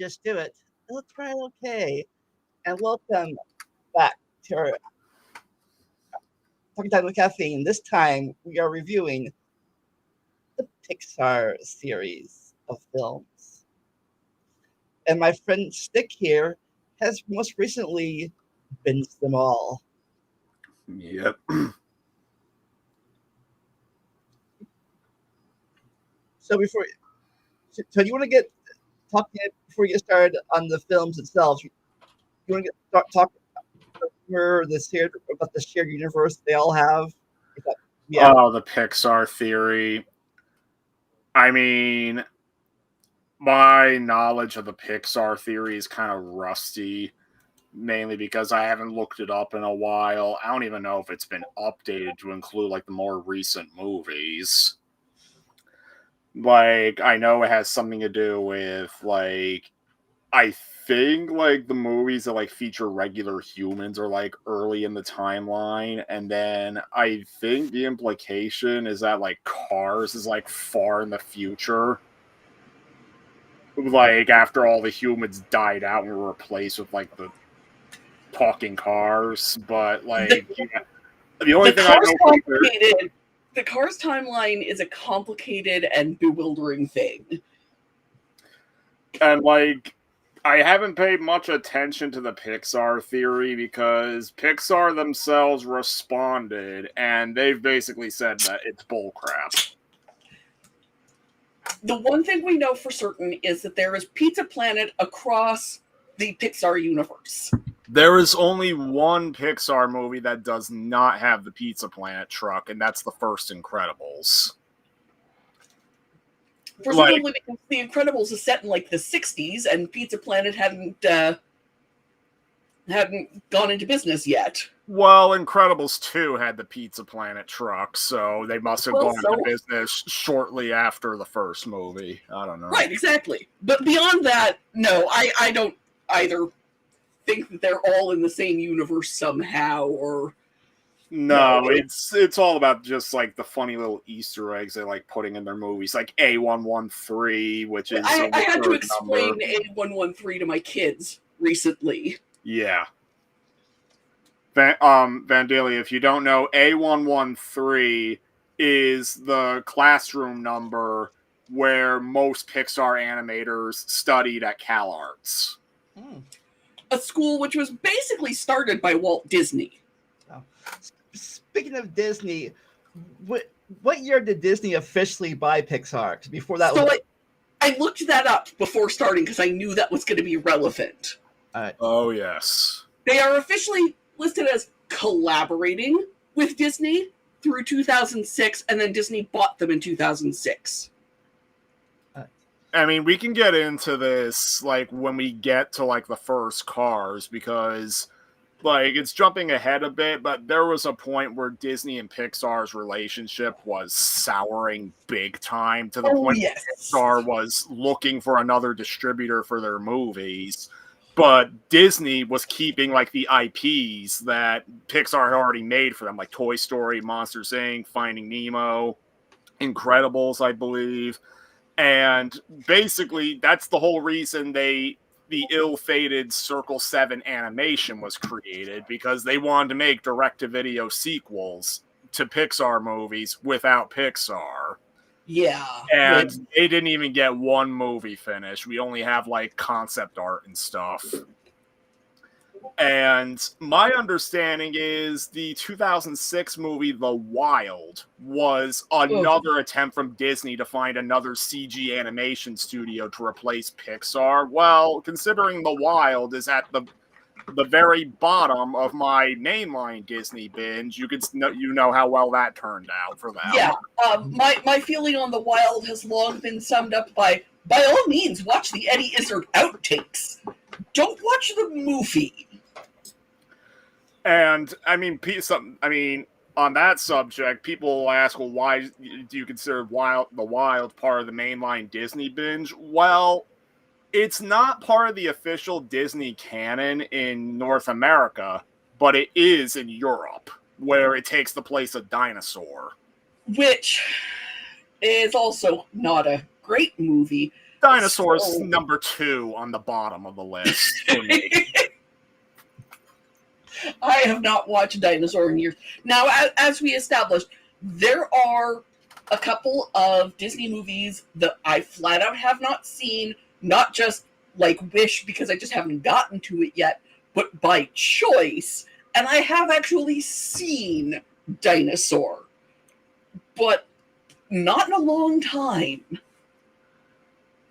just do it. Let's try it okay. And welcome back to our Talking Time with Caffeine. This time we are reviewing the Pixar series of films. And my friend Stick here has most recently binged them all. Yep. So do you want to get talking before we get started on the films itself? You want to start talking about the shared universe they all have? Yeah. Oh, the Pixar theory. I mean, my knowledge of the Pixar theory is kind of rusty, mainly because I haven't looked it up in a while. I don't even know if it's been updated to include like the more recent movies. Like, I know it has something to do with like, I think like the movies that like feature regular humans are like early in the timeline, and then I think the implication is that like Cars is like far in the future, like after all the humans died out and were replaced with like the talking cars. But like the only thing I know the Cars timeline is a complicated and bewildering thing, and like I haven't paid much attention to the Pixar theory because Pixar themselves responded, and they've basically said that it's bullcrap. The one thing we know for certain is that there is Pizza Planet across the Pixar universe. There is only one Pixar movie that does not have the Pizza Planet truck, and that's the first Incredibles. Presumably because The Incredibles is set in like the 60s and Pizza Planet hadn't gone into business yet. Well, Incredibles 2 had the Pizza Planet truck, so they must have gone into business shortly after the first movie. I don't know. Right, exactly. But beyond that, no, I don't either think that they're all in the same universe somehow, or... No, it's all about just like the funny little Easter eggs they like putting in their movies, like A113, which is I had to explain A113 to my kids recently. Yeah. Vandalia, if you don't know, A113 is the classroom number where most Pixar animators studied at CalArts. A school which was basically started by Walt Disney. Oh. Speaking of Disney, what year did Disney officially buy Pixar? Because before that, I looked that up before starting because I knew that was going to be relevant. Oh yes, they are officially listed as collaborating with Disney through 2006, and then Disney bought them in 2006. I mean, we can get into this like when we get to like the first Cars, because like it's jumping ahead a bit, but there was a point where Disney and Pixar's relationship was souring big time to the point that Pixar was looking for another distributor for their movies, but Disney was keeping like the IPs that Pixar had already made for them, like Toy Story, Monsters Inc., Finding Nemo, Incredibles, I believe. And basically that's the whole reason the ill-fated Circle 7 animation was created, because they wanted to make direct-to-video sequels to Pixar movies without Pixar. Yeah. And they didn't even get one movie finished. We only have, like, concept art and stuff. And my understanding is the 2006 movie The Wild was another attempt from Disney to find another CG animation studio to replace Pixar. Well, considering The Wild is at the very bottom of my mainline Disney binge, you know how well that turned out for them. Yeah, my feeling on The Wild has long been summed up by all means, watch the Eddie Izzard outtakes. Don't watch the movie. And I mean, on that subject, people will ask, well, why do you consider The Wild part of the mainline Disney binge? Well, it's not part of the official Disney canon in North America, but it is in Europe, where it takes the place of Dinosaur. Which is also not a great movie. Dinosaurs So- number 2 on the bottom of the list for me. I have not watched Dinosaur in years. Now, as we established, there are a couple of Disney movies that I flat out have not seen, not just like Wish because I just haven't gotten to it yet, but by choice. And I have actually seen Dinosaur, but not in a long time.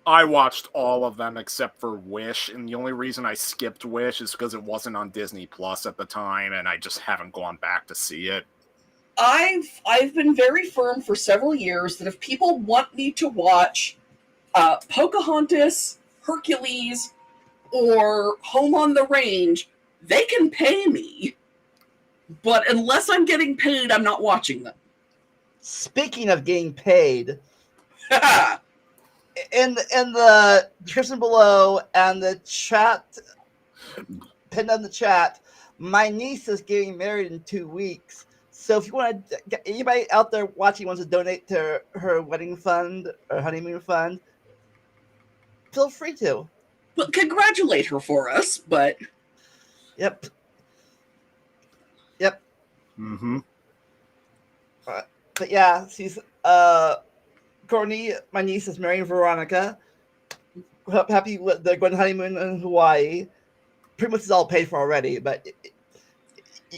I watched all of them except for Wish, and the only reason I skipped Wish is because it wasn't on Disney Plus at the time, and I just haven't gone back to see it. I've been very firm for several years that if people want me to watch Pocahontas, Hercules, or Home on the Range, they can pay me. But unless I'm getting paid, I'm not watching them. Speaking of getting paid, in the description below and the chat, pinned on the chat, my niece is getting married in 2 weeks. So if you want to, anybody out there watching wants to donate to her wedding fund or honeymoon fund, feel free to. Well, congratulate her for us, but Yep. Mm-hmm. But yeah, she's Courtney, my niece, is marrying Veronica. Happy they're going honeymoon in Hawaii. Pretty much is all paid for already, but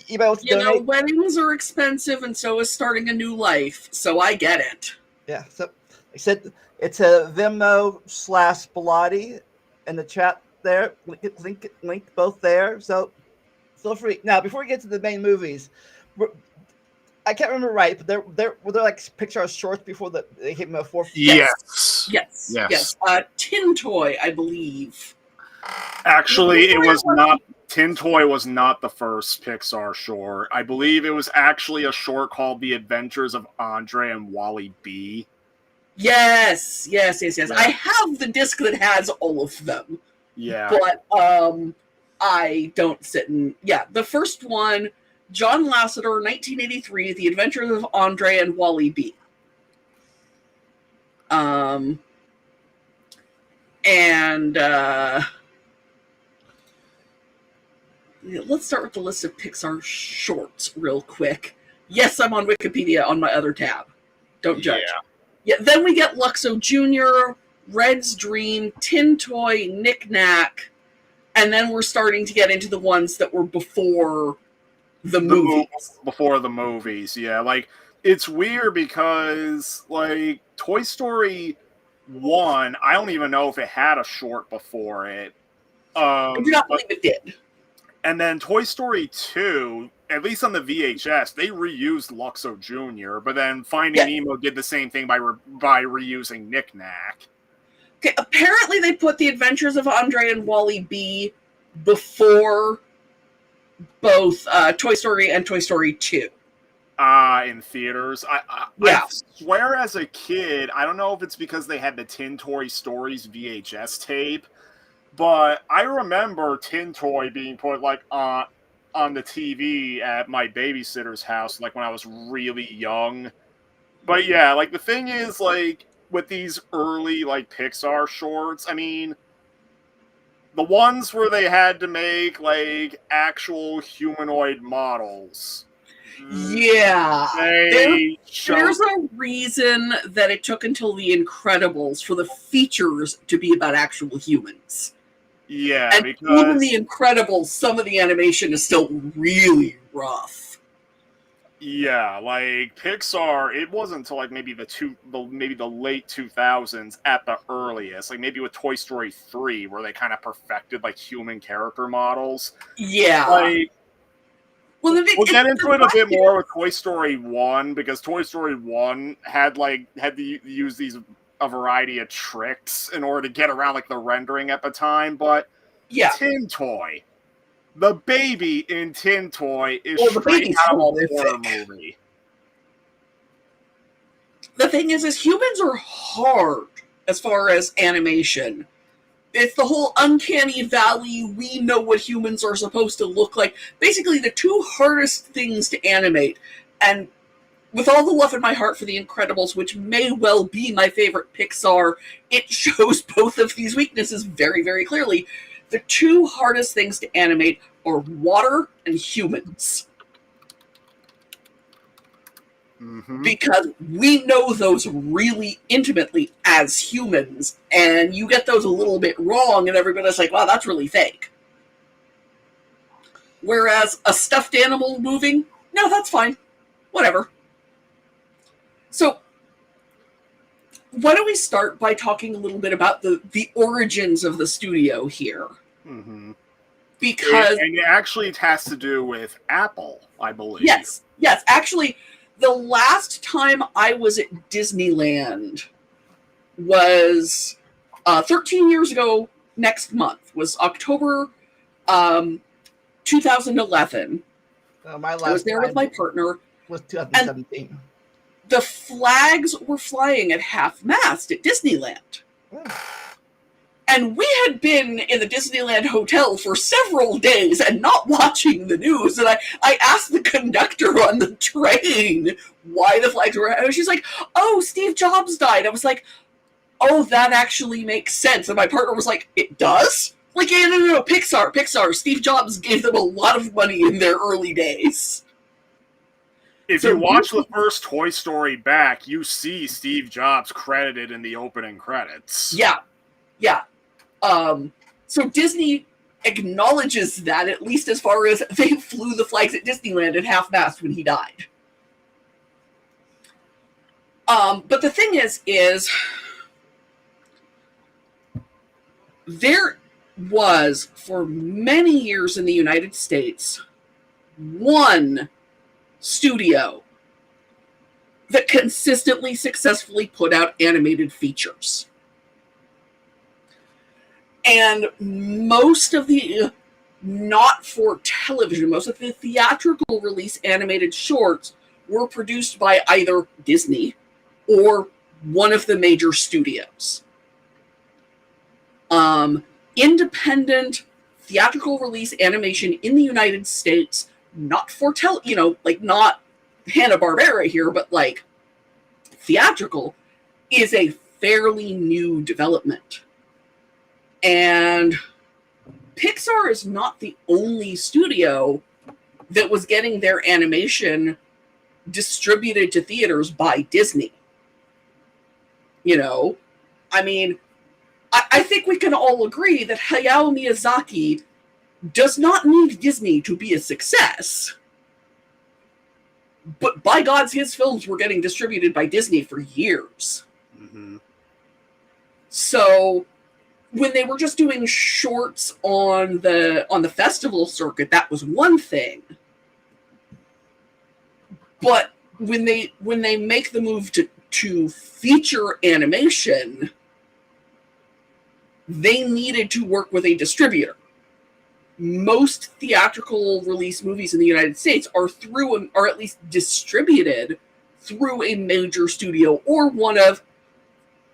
anybody wants to donate? weddings are expensive, and so is starting a new life. So I get it. Yeah, so I said it's a Venmo/Bilotti in the chat there. Link both there. So feel free. Now, before we get to the main movies, I can't remember right, but were there like Pixar shorts before they came out for? Yes. Yes. Tin Toy, I believe. Actually, it was not. Tin Toy was not the first Pixar short. I believe it was actually a short called The Adventures of Andre and Wally B. Yes. Yeah. I have the disc that has all of them. Yeah. But I don't sit in. Yeah, the first one, John Lasseter, 1983, The Adventures of Andre and Wally B. Let's start with the list of Pixar shorts real quick. Yes, I'm on Wikipedia on my other tab. Don't judge. Yeah, then we get Luxo Jr., Red's Dream, Tin Toy, Knick Knack, and then we're starting to get into the ones that were before the movies. Before the movies, yeah. Like, it's weird because, like, Toy Story 1, I don't even know if it had a short before it. I do not believe it did. And then Toy Story 2, at least on the VHS, they reused Luxo Jr., but then Finding Nemo did the same thing by reusing Knick Knack. Okay, apparently they put The Adventures of Andre and Wally B before both Toy Story and Toy Story 2. In theaters. I swear as a kid, I don't know if it's because they had the Tin Toy Stories VHS tape, but I remember Tin Toy being put like on the TV at my babysitter's house, like when I was really young. But yeah, like the thing is, like with these early like Pixar shorts, I mean, the ones where they had to make like actual humanoid models. Yeah. There's a reason that it took until The Incredibles for the features to be about actual humans. Yeah, and because even The Incredibles, some of the animation is still really rough. Yeah, like Pixar, it wasn't until like maybe the late 2000s at the earliest, like maybe with Toy Story 3, where they kind of perfected like human character models. Yeah. Like, we'll get into it a bit more with Toy Story 1, because Toy Story 1 had to use a variety of tricks in order to get around like the rendering at the time, but Tin Toy, the baby in Tin Toy is straight out of a horror movie. The thing is humans are hard as far as animation. It's the whole uncanny valley, we know what humans are supposed to look like. Basically, the two hardest things to animate. And with all the love in my heart for The Incredibles, which may well be my favorite Pixar, it shows both of these weaknesses very, very clearly. The two hardest things to animate are water and humans. Mm-hmm. Because we know those really intimately as humans, and you get those a little bit wrong, and everybody's like, wow, that's really fake. Whereas a stuffed animal moving, no, that's fine. Whatever. So, why don't we start by talking a little bit about the origins of the studio here? Mm-hmm. Because... And it actually has to do with Apple, I believe. Yes. Actually, the last time I was at Disneyland was 13 years ago next month. Was October 2011. My last I was there with my partner. Was 2017. And the flags were flying at half-mast at Disneyland. And we had been in the Disneyland hotel for several days and not watching the news. And I asked the conductor on the train why the flags were... And she's like, oh, Steve Jobs died. I was like, oh, that actually makes sense. And my partner was like, it does? Like, yeah, no, Pixar. Steve Jobs gave them a lot of money in their early days. If you watch the first Toy Story back, you see Steve Jobs credited in the opening credits. Yeah. So Disney acknowledges that, at least as far as they flew the flags at Disneyland at half-mast when he died. But the thing is there was, for many years in the United States, one studio that consistently successfully put out animated features. And most of the not for television, most of the theatrical release animated shorts were produced by either Disney or one of the major studios. Independent theatrical release animation in the United States, not for like not Hanna-Barbera here, but like theatrical, is a fairly new development. And Pixar is not the only studio that was getting their animation distributed to theaters by Disney. I mean, I think we can all agree that Hayao Miyazaki does not need Disney to be a success. But by God, his films were getting distributed by Disney for years. Mm-hmm. So when they were just doing shorts on the festival circuit, that was one thing. But when they make the move to feature animation, they needed to work with a distributor. Most theatrical release movies in the United States are at least distributed through a major studio or one of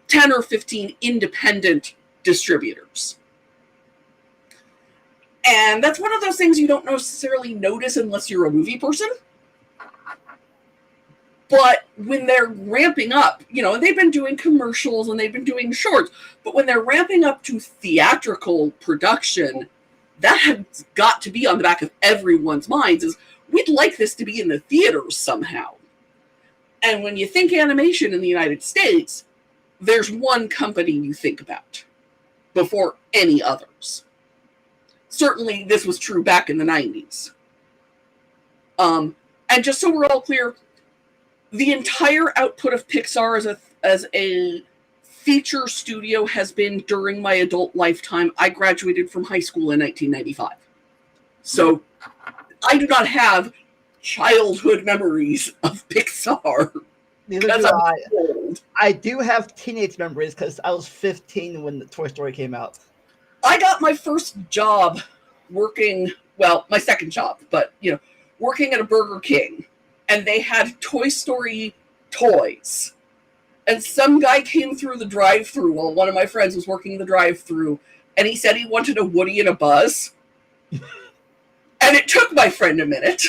10 or 15 independent distributors. And that's one of those things you don't necessarily notice unless you're a movie person. But when they're ramping up, they've been doing commercials and they've been doing shorts, but when they're ramping up to theatrical production, that has got to be on the back of everyone's minds, is we'd like this to be in the theaters somehow. And when you think animation in the United States, there's one company you think about before any others. Certainly this was true back in the 90s. And just so we're all clear, the entire output of Pixar as a feature studio has been during my adult lifetime. I graduated from high school in 1995. So I do not have childhood memories of Pixar. Neither do I. I do have teenage memories because I was 15 when the Toy Story came out. I got my first job working, my second job, but, working at a Burger King. And they had Toy Story toys. And some guy came through the drive-thru while one of my friends was working the drive-thru, and he said he wanted a Woody and a Buzz. And it took my friend a minute.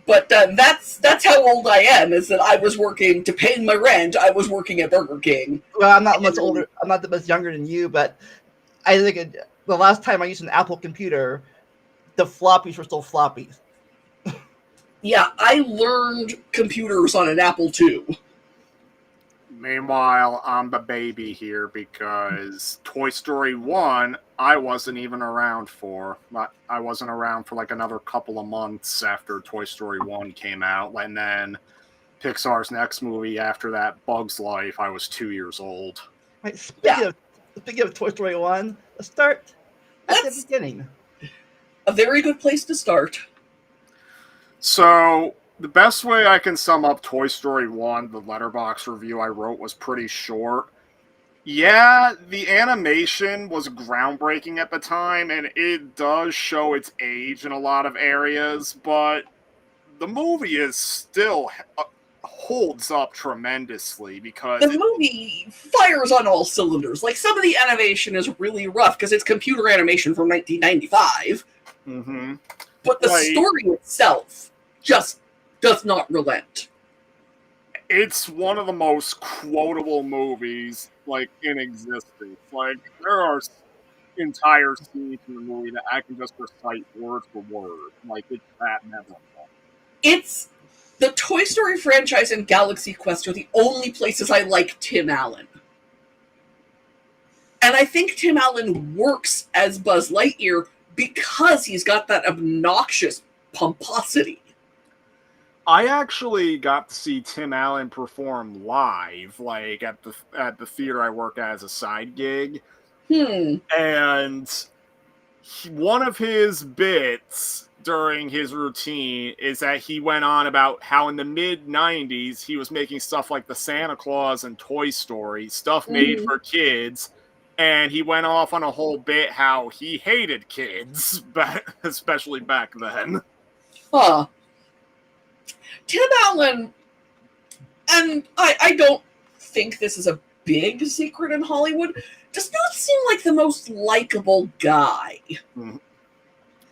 But that's how old I am. Is that I was working to pay my rent. I was working at Burger King. Well, I'm not much older. I'm not that much younger than you, but I think the last time I used an Apple computer, the floppies were still floppies. Yeah, I learned computers on an Apple II. Meanwhile, I'm the baby here because Toy Story 1, I wasn't even around for. I wasn't around for like another couple of months after Toy Story 1 came out. And then Pixar's next movie after that, Bug's Life, I was 2 years old. Right, Yeah. Speaking of Toy Story 1, let's start at the beginning. A very good place to start. So, the best way I can sum up Toy Story 1, the letterbox review I wrote was pretty short. Yeah, the animation was groundbreaking at the time, and it does show its age in a lot of areas, but the movie is still holds up tremendously because the movie fires on all cylinders. Like, some of the animation is really rough because it's computer animation from 1995. Mm-hmm. But the story itself just does not relent. It's one of the most quotable movies, like, in existence. Like, there are entire scenes in the movie that I can just recite word for word. Like, it's that memorable. It's the Toy Story franchise and Galaxy Quest are the only places I like Tim Allen. And I think Tim Allen works as Buzz Lightyear because he's got that obnoxious pomposity. I actually got to see Tim Allen perform live, like at the theater I work at as a side gig. And one of his bits during his routine is that he went on about how in the mid-90s he was making stuff like the Santa Claus and Toy Story, stuff made for kids, and he went off on a whole bit how he hated kids, especially back then. Huh. Tim Allen, and I don't think this is a big secret in Hollywood, does not seem like the most likable guy.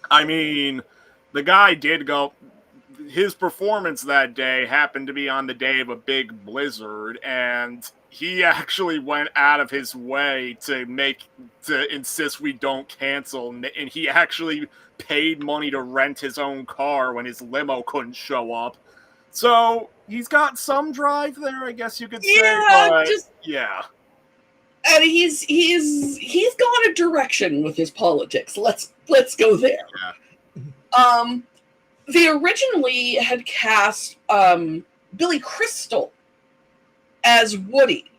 I mean, the guy did go. His performance that day happened to be on the day of a big blizzard, and he actually went out of his way to insist we don't cancel, and he actually paid money to rent his own car when his limo couldn't show up. So he's got some drive there, I guess you could say. Yeah. And he's gone a direction with his politics. Let's go there. Yeah. They originally had cast Billy Crystal as Woody.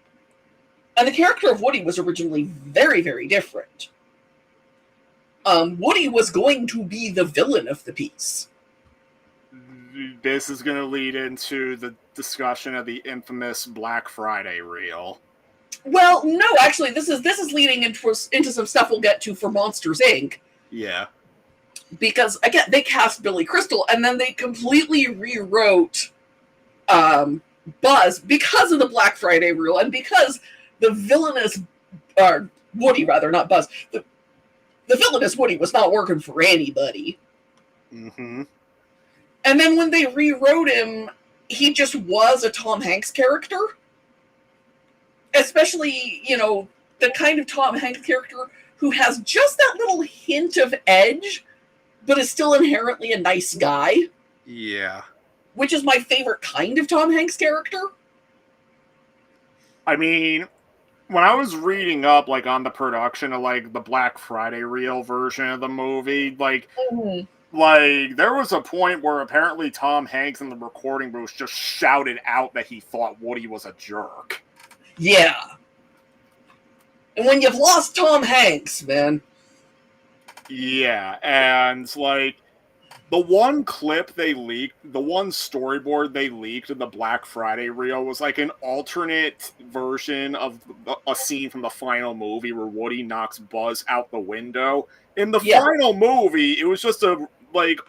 And the character of Woody was originally very, very different. Woody was going to be the villain of the piece. This is going to lead into the discussion of the infamous Black Friday reel. Well, no, actually, this is leading into some stuff we'll get to for Monsters, Inc. Yeah. Because, again, they cast Billy Crystal, and then they completely rewrote Buzz because of the Black Friday rule, and because the villainous, or Woody, rather, not Buzz, the villainous Woody was not working for anybody. Mm-hmm. And then when they rewrote him, he just was a Tom Hanks character. Especially, the kind of Tom Hanks character who has just that little hint of edge, but is still inherently a nice guy. Yeah. Which is my favorite kind of Tom Hanks character. I mean, when I was reading up, like, on the production of, like, the Black Friday reel version of the movie, like, there was a point where apparently Tom Hanks in the recording booth just shouted out that he thought Woody was a jerk. Yeah. And when you've lost Tom Hanks, man. Yeah, and, like, the one clip they leaked, the one storyboard they leaked in the Black Friday reel was, like, an alternate version of a scene from the final movie where Woody knocks Buzz out the window. In the final movie, it was just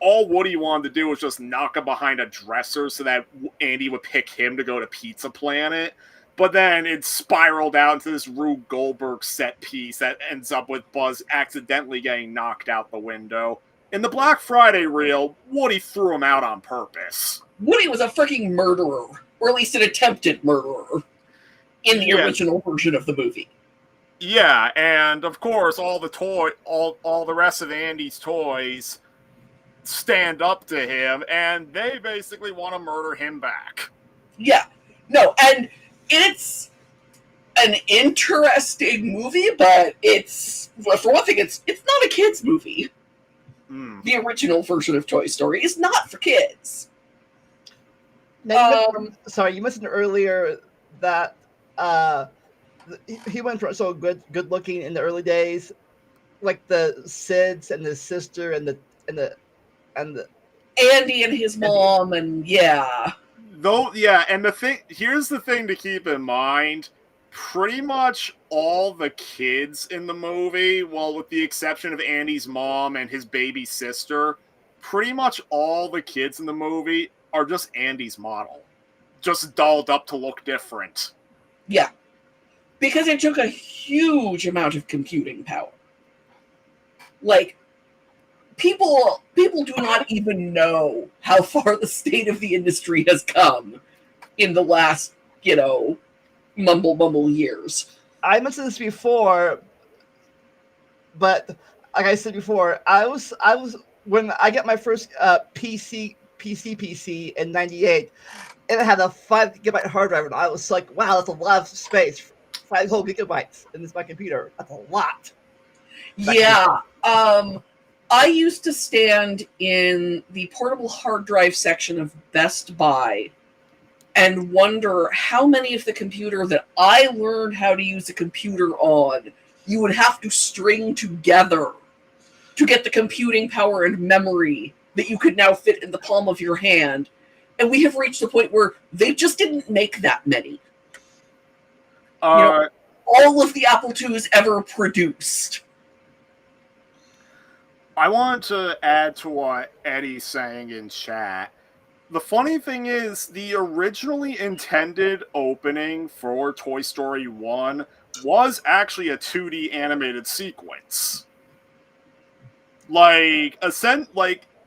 all Woody wanted to do was just knock him behind a dresser so that Andy would pick him to go to Pizza Planet. But then it spiraled out into this Rube Goldberg set piece that ends up with Buzz accidentally getting knocked out the window. In the Black Friday reel, Woody threw him out on purpose. Woody was a freaking murderer, or at least an attempted murderer, in the original version of the movie. Yeah, and of course, all the rest of Andy's toys stand up to him, and they basically want to murder him back. Yeah, no, and it's an interesting movie, but for one thing, it's not a kids' movie. The original version of Toy Story is not for kids. Now, you mentioned earlier that he went from so good looking in the early days, like the Sids and the sister and the Andy and his mom, and yeah. And here's the thing to keep in mind. Pretty much all the kids in the movie, well, with the exception of Andy's mom and his baby sister, pretty much all the kids in the movie are just Andy's model. Just dolled up to look different. Yeah. Because it took a huge amount of computing power. Like, people do not even know how far the state of the industry has come in the last, mumble years. I mentioned this before, but like I said before, I was when I got my first PC in '98, and it had a 5 gigabyte hard drive, and I was like, wow, that's a lot of space. 5 whole gigabytes in my computer. That's a lot. Yeah. I used to stand in the portable hard drive section of Best Buy and wonder how many of the computer that I learned how to use a computer on you would have to string together to get the computing power and memory that you could now fit in the palm of your hand. And we have reached a point where they just didn't make that many. All of the Apple IIs ever produced. I want to add to what Eddie's saying in chat. The funny thing is, the originally intended opening for Toy Story 1 was actually a 2D animated sequence.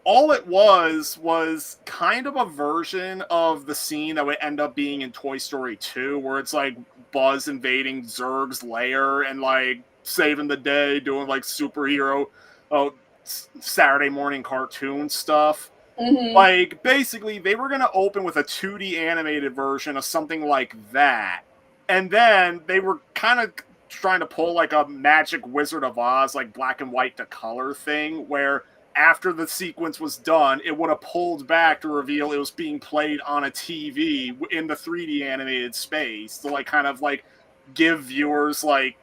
All it was kind of a version of the scene that would end up being in Toy Story 2, where it's like Buzz invading Zurg's lair and like saving the day, doing like superhero Saturday morning cartoon stuff. Mm-hmm. Like, basically, they were going to open with a 2D animated version of something like that. And then they were kind of trying to pull like a Magic Wizard of Oz, like black and white to color thing, where after the sequence was done, it would have pulled back to reveal it was being played on a TV in the 3D animated space to like kind of like give viewers like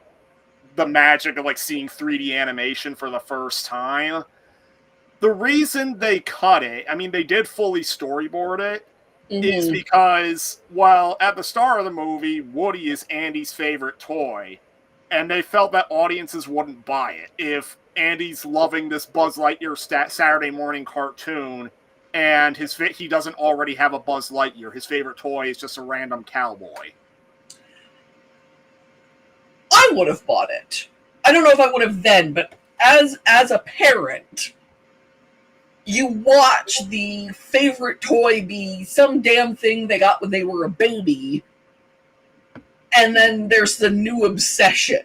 the magic of like seeing 3D animation for the first time. The reason they cut it, I mean, they did fully storyboard it, is because, well, at the start of the movie, Woody is Andy's favorite toy, and they felt that audiences wouldn't buy it if Andy's loving this Buzz Lightyear Saturday morning cartoon, and he doesn't already have a Buzz Lightyear. His favorite toy is just a random cowboy. I would have bought it. I don't know if I would have then, but as a parent, you watch the favorite toy be some damn thing they got when they were a baby, and then there's the new obsession.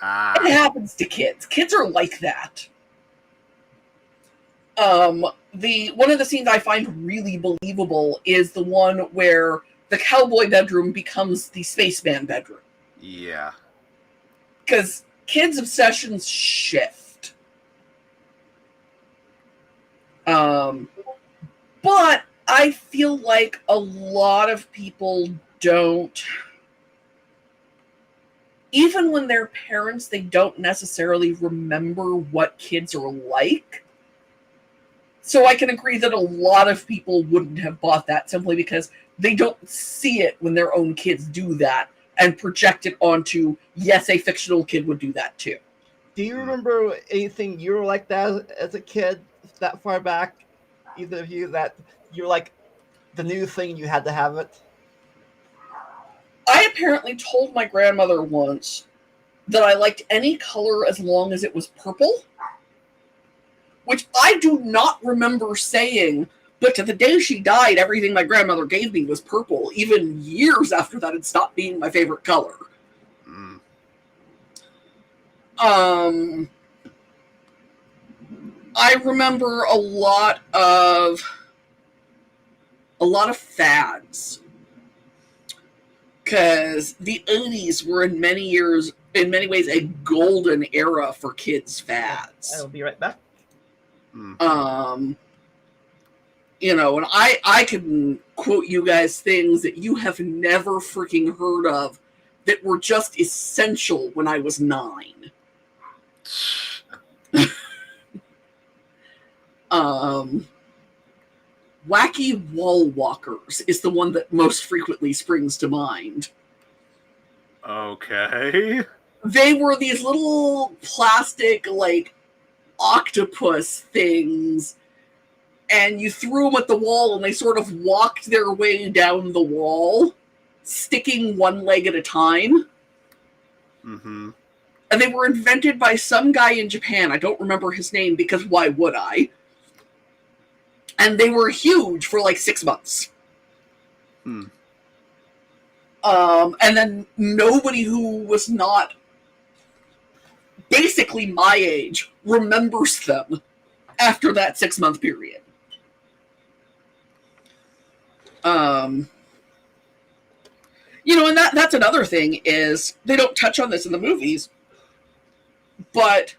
It happens to kids. Kids are like that. One of the scenes I find really believable is the one where the cowboy bedroom becomes the spaceman bedroom. Yeah. Because kids' obsessions shift. But I feel like a lot of people don't, even when they're parents, they don't necessarily remember what kids are like. So I can agree that a lot of people wouldn't have bought that simply because they don't see it when their own kids do that and project it onto, yes, a fictional kid would do that too. Do you remember anything you were like that as a kid, that far back? Either of you, that you're like the new thing, you had to have it? I apparently told my grandmother once that I liked any color as long as it was purple. which I do not remember saying, but to the day she died, everything my grandmother gave me was purple. Even years after that, it stopped being my favorite color. Mm. I remember a lot of fads, because the 80s were in many ways a golden era for kids fads. I'll be right back. Mm. You know, and I can quote you guys things that you have never freaking heard of that were just essential when I was 9. Wacky Wall Walkers is the one that most frequently springs to mind. Okay. They were these little plastic, like, octopus things, and you threw them at the wall, and they sort of walked their way down the wall, sticking one leg at a time. Mm-hmm. And they were invented by some guy in Japan. I don't remember his name, because why would I? And they were huge for like 6 months. Hmm. And then nobody who was not basically my age remembers them after that 6-month period. You know, and that's another thing, is they don't touch on this in the movies, but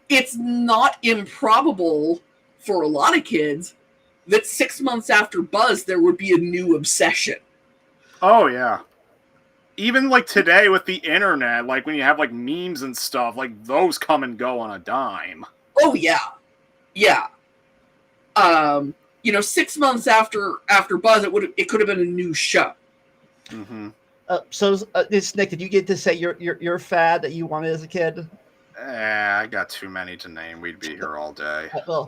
it's not improbable for a lot of kids that 6 months after Buzz, there would be a new obsession. Oh, yeah. Even, like, today with the internet, like, when you have, like, memes and stuff, like, those come and go on a dime. Oh, yeah. Yeah. You know, 6 months after Buzz, it could have been a new show. Mm-hmm. So, Nick, did you get to say your fad that you wanted as a kid? I got too many to name. We'd be here all day. Well,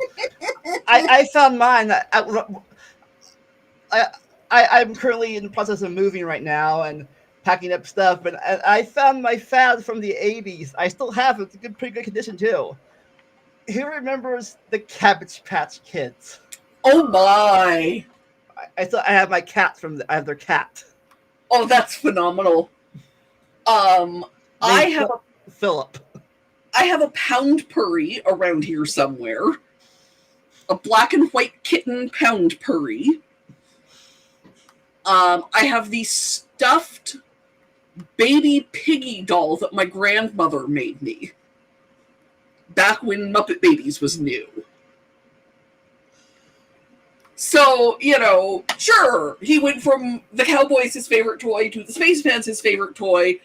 I found mine. I'm currently in the process of moving right now and packing up stuff, but I found my fad from the 80s. I still have it. It's in pretty good condition, too. Who remembers the Cabbage Patch Kids? Oh, my. I have my cat I have their cat. Oh, that's phenomenal. I have Philip. I have a pound purry around here somewhere. A black and white kitten pound purry. I have the stuffed baby piggy doll that my grandmother made me back when Muppet Babies was new. So, you know, sure, he went from the cowboy's his favorite toy to the spaceman's his favorite toy,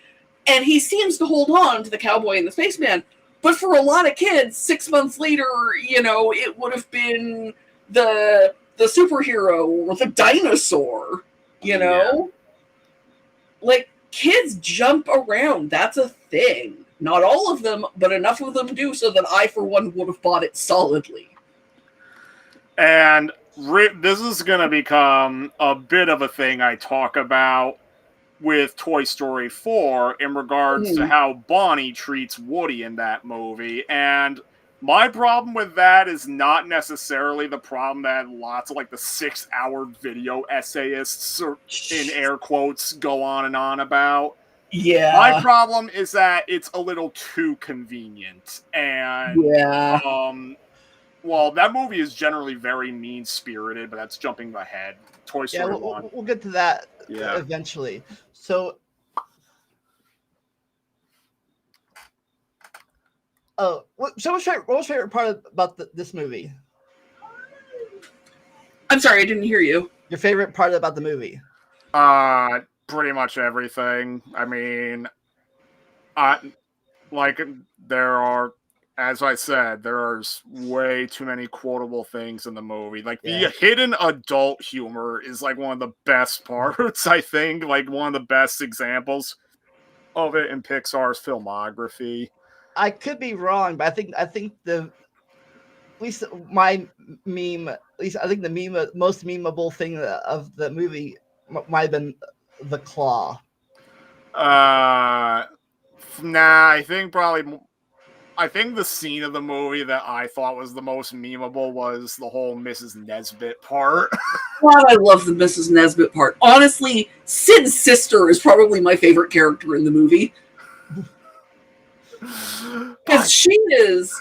and he seems to hold on to the cowboy and the spaceman. But for a lot of kids, 6 months later, you know, it would have been the superhero or the dinosaur, you know? Yeah. Like, kids jump around. That's a thing. Not all of them, but enough of them do so that I, for one, would have bought it solidly. And this is going to become a bit of a thing I talk about with Toy Story 4 in regards to how Bonnie treats Woody in that movie. And my problem with that is not necessarily the problem that lots of like the 6-hour video essayists, in air quotes, go on and on about. Yeah. My problem is that it's a little too convenient. And well, that movie is generally very mean-spirited, but that's jumping ahead. Toy Story 1. We'll get to that eventually. So, what was your favorite part about this movie? I'm sorry, I didn't hear you. Your favorite part about the movie? Pretty much everything. I mean, like, there are, as I said, there's way too many quotable things in the movie. Like, the hidden adult humor is, like, one of the best parts, I think. Like, one of the best examples of it in Pixar's filmography. I could be wrong, but I think at least my meme, at least I think the most memeable thing of the movie might have been the claw. Nah, I think probably I think the scene of the movie that I thought was the most memeable was the whole Mrs. Nesbit part. God, I love the Mrs. Nesbit part. Honestly, Sid's sister is probably my favorite character in the movie. Because she is,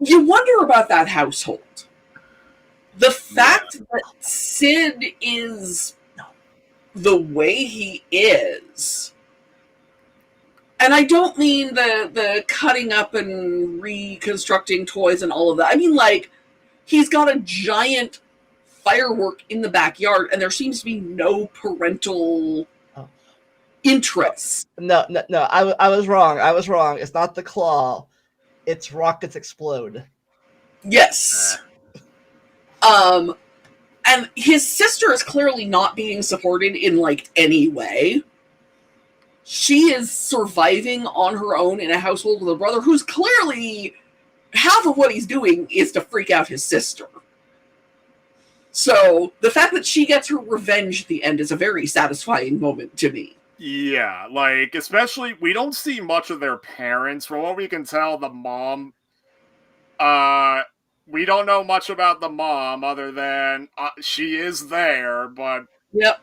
you wonder about that household. The fact that Sid is the way he is, and I don't mean the cutting up and reconstructing toys and all of that. I mean, like, he's got a giant firework in the backyard, and there seems to be no parental interest. No, I was wrong. It's not the claw. It's rockets explode. Yes. And his sister is clearly not being supported in, like, any way. She is surviving on her own in a household with a brother who's clearly, half of what he's doing is to freak out his sister. So the fact that she gets her revenge at the end is a very satisfying moment to me. Yeah, like, especially, we don't see much of their parents. From what we can tell, the mom, we don't know much about the mom other than she is there, but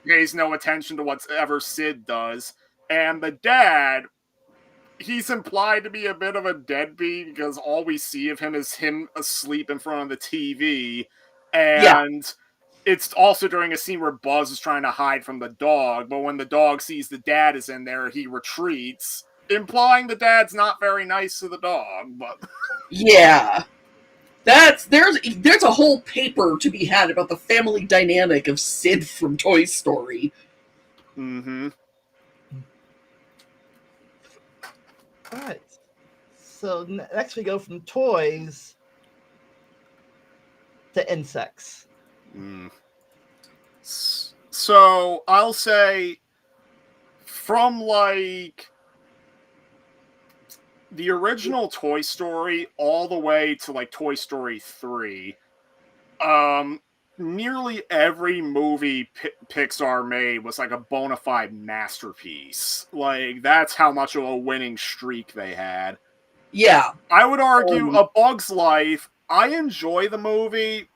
pays no attention to whatever Sid does. And the dad, he's implied to be a bit of a deadbeat because all we see of him is him asleep in front of the TV. And it's also during a scene where Buzz is trying to hide from the dog, but when the dog sees the dad is in there, he retreats, implying the dad's not very nice to the dog. But yeah. There's a whole paper to be had about the family dynamic of Sid from Toy Story. Mm-hmm. All right. So next we go from toys to insects. So I'll say from, like, the original Toy Story all the way to, like, Toy Story 3, nearly every movie Pixar made was, like, a bona fide masterpiece. Like, that's how much of a winning streak they had. Yeah. I would argue A Bug's Life, I enjoy the movie,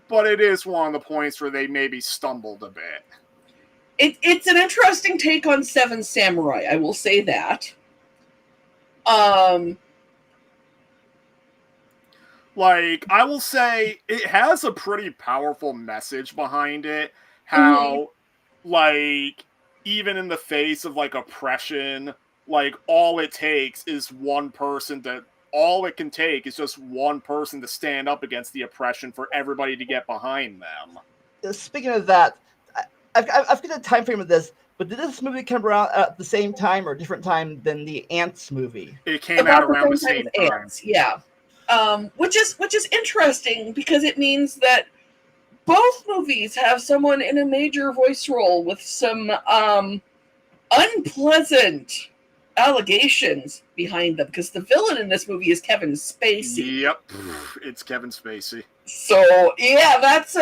but it is one of the points where they maybe stumbled a bit. It's an interesting take on Seven Samurai, I will say that. Like, I will say, it has a pretty powerful message behind it. How, like, even in the face of, like, oppression, like, all it takes is one person to... All it can take is just one person to stand up against the oppression for everybody to get behind them. Speaking of that, I've got a time frame of this, but did this movie come around at the same time or a different time than the Ants movie? It came out around the same time. Ants, yeah. Which is interesting because it means that both movies have someone in a major voice role with some unpleasant allegations behind them, because the villain in this movie is Kevin Spacey. Yep, it's Kevin Spacey. So yeah, that's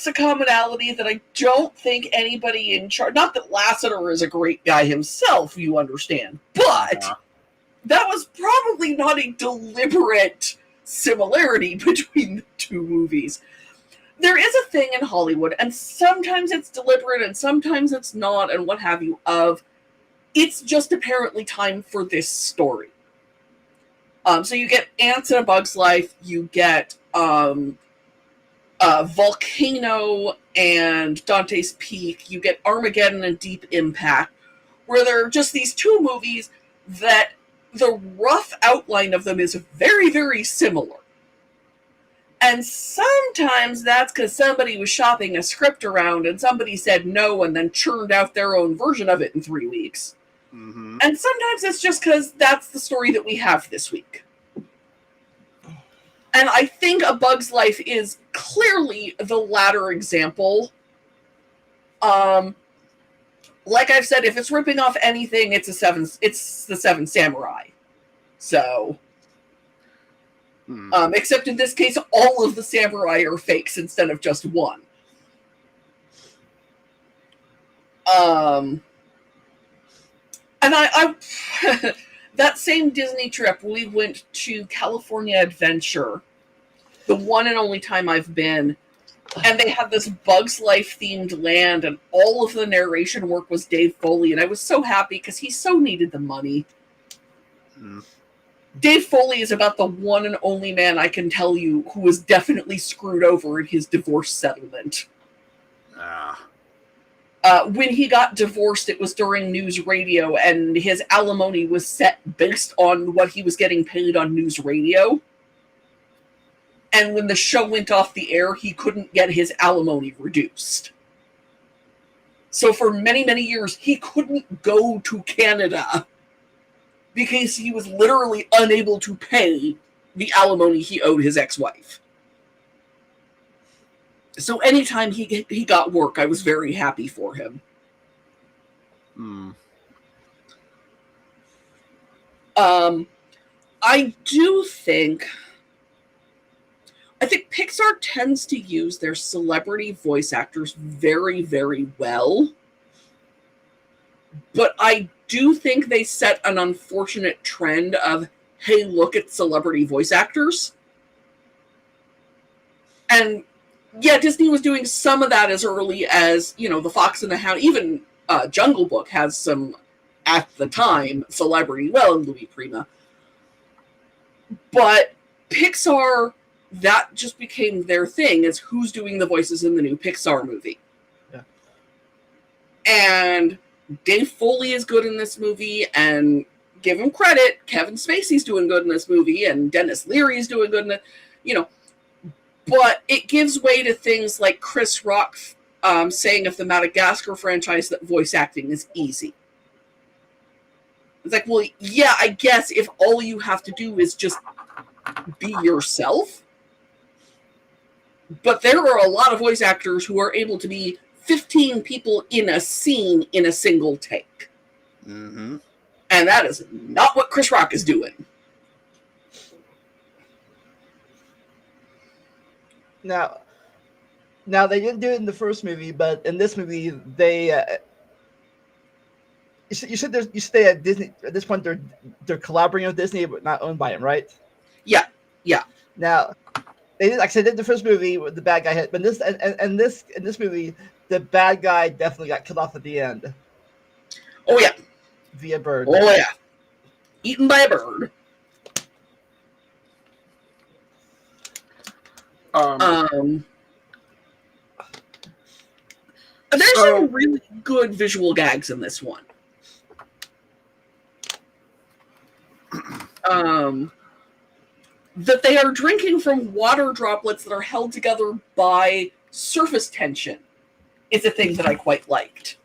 a commonality that I don't think anybody in charge. Not that Lasseter is a great guy himself, you understand, but that was probably not a deliberate similarity between the two movies. There is a thing in Hollywood, and sometimes it's deliberate, and sometimes it's not, and what have you. It's just apparently time for this story. So you get Ants in A Bug's Life, you get Volcano and Dante's Peak, you get Armageddon and Deep Impact, where there are just these two movies that the rough outline of them is very, very similar. And sometimes that's because somebody was shopping a script around and somebody said no and then churned out their own version of it in 3 weeks. Mm-hmm. And sometimes it's just because that's the story that we have this week. And I think A Bug's Life is clearly the latter example. Like I've said, if it's ripping off anything, it's the Seven Samurai. So, except in this case, all of the samurai are fakes instead of just one. And I that same Disney trip, we went to California Adventure, the one and only time I've been, and they had this Bugs Life themed land, and all of the narration work was Dave Foley, and I was so happy because he so needed the money. Dave Foley is about the one and only man I can tell you who was definitely screwed over in his divorce settlement. When he got divorced, it was during news radio, and his alimony was set based on what he was getting paid on news radio. And when the show went off the air, he couldn't get his alimony reduced. So for many, many years, he couldn't go to Canada because he was literally unable to pay the alimony he owed his ex-wife. So anytime he got work, I was very happy for him. I think Pixar tends to use their celebrity voice actors very, very well. But I do think they set an unfortunate trend of, hey, look at celebrity voice actors. And yeah, Disney was doing some of that as early as, The Fox and the Hound. Even Jungle Book has some, at the time, celebrity, and Louis Prima. But Pixar, that just became their thing, is who's doing the voices in the new Pixar movie. Yeah. And Dave Foley is good in this movie, and give him credit, Kevin Spacey's doing good in this movie, and Dennis Leary's doing good in it, But it gives way to things like Chris Rock saying of the Madagascar franchise that voice acting is easy. It's like, well, yeah, I guess if all you have to do is just be yourself. But there are a lot of voice actors who are able to be 15 people in a scene in a single take. Mm-hmm. And that is not what Chris Rock is doing. Now they didn't do it in the first movie, but in this movie, they. You said at Disney at this point. They're collaborating with Disney, but not owned by him, right? Yeah. Now, they did, like I said, did the first movie with the bad guy hit, but in this movie, the bad guy definitely got killed off at the end. Oh yeah. Via bird. Oh yeah. Eaten by a bird. There's some really good visual gags in this one. That they are drinking from water droplets that are held together by surface tension is a thing that I quite liked.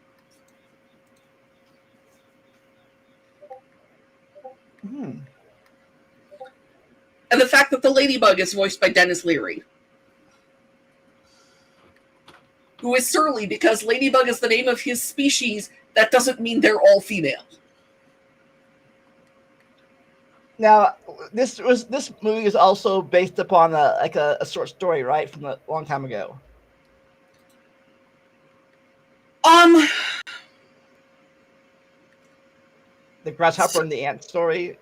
And the fact that the ladybug is voiced by Dennis Leary, who is surly because ladybug is the name of his species. That doesn't mean they're all female. Now, this movie is also based upon a short story, right, from a long time ago. The grasshopper and the ant story.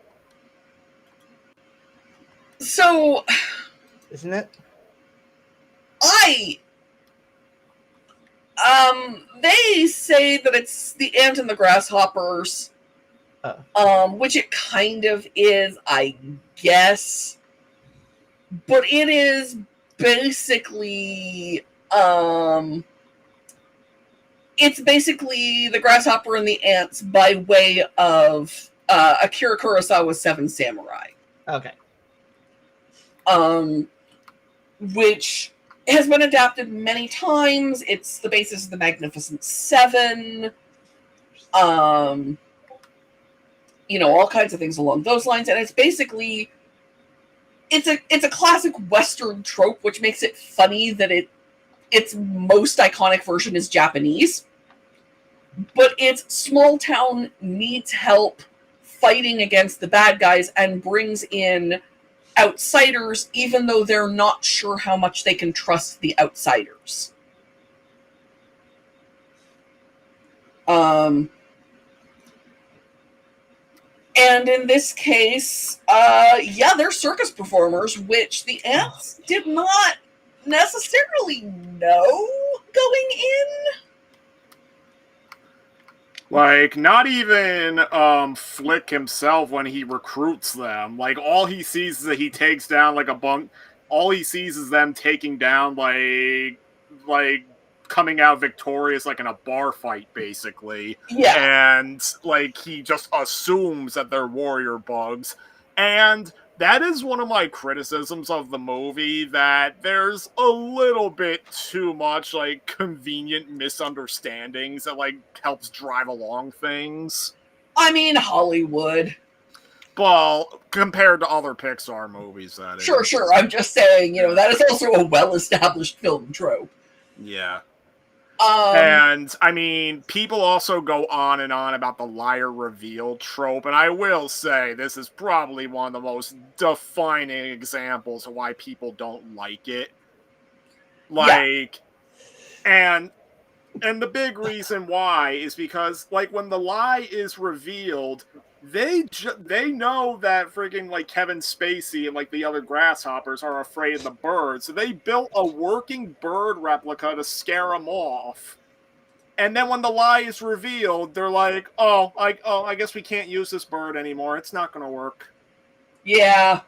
So, isn't it? They say that it's the ant and the grasshoppers. Which it kind of is, I guess. But it is basically, it's basically the grasshopper and the ants by way of Akira Kurosawa's Seven Samurai. Okay. Which has been adapted many times. It's the basis of the Magnificent Seven. All kinds of things along those lines. And it's basically, it's a classic Western trope, which makes it funny that its most iconic version is Japanese. But it's small town needs help fighting against the bad guys and brings in outsiders, even though they're not sure how much they can trust the outsiders. And in this case, they're circus performers, which the ants did not necessarily know going in. Like, not even Flick himself when he recruits them. Like, all he sees is that he takes down, like, all he sees is them taking down, like, coming out victorious, like, in a bar fight, basically. Yeah. And, like, he just assumes that they're warrior bugs. And that is one of my criticisms of the movie, that there's a little bit too much, like, convenient misunderstandings that, like, helps drive along things. I mean, Hollywood. Well, compared to other Pixar movies, that is. Sure. I'm just saying, that is also a well-established film trope. Yeah. And, I mean, people also go on and on about the liar reveal trope, and I will say this is probably one of the most defining examples of why people don't like it. Like, and the big reason why is because, like, when the lie is revealed, they know that friggin', like, Kevin Spacey and, like, the other grasshoppers are afraid of the bird, so they built a working bird replica to scare them off. And then when the lie is revealed, they're like, I guess we can't use this bird anymore. It's not going to work. Yeah.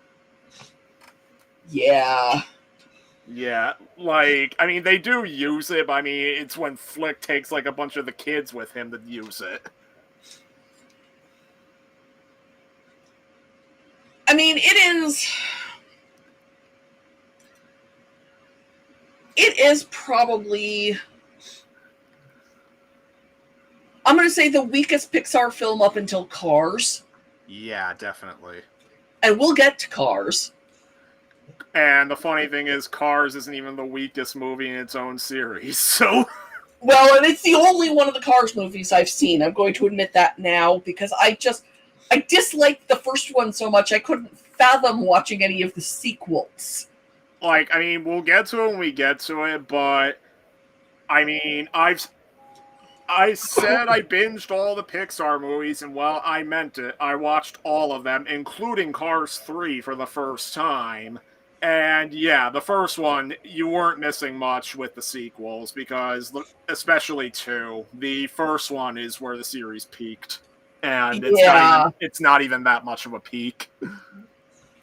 Yeah, like, I mean, they do use it, but I mean, it's when Flick takes, like, a bunch of the kids with him to use it. I mean, it is probably, I'm going to say, the weakest Pixar film up until Cars. Yeah, definitely. And we'll get to Cars. And the funny thing is, Cars isn't even the weakest movie in its own series, so... Well, and it's the only one of the Cars movies I've seen. I'm going to admit that now, because I disliked the first one so much I couldn't fathom watching any of the sequels. Like, I mean, we'll get to it when we get to it, but... I mean, I said I binged all the Pixar movies, and well, I meant it. I watched all of them, including Cars 3 for the first time. And yeah, the first one, you weren't missing much with the sequels, because, especially 2, the first one is where the series peaked. And it's not even that much of a peak.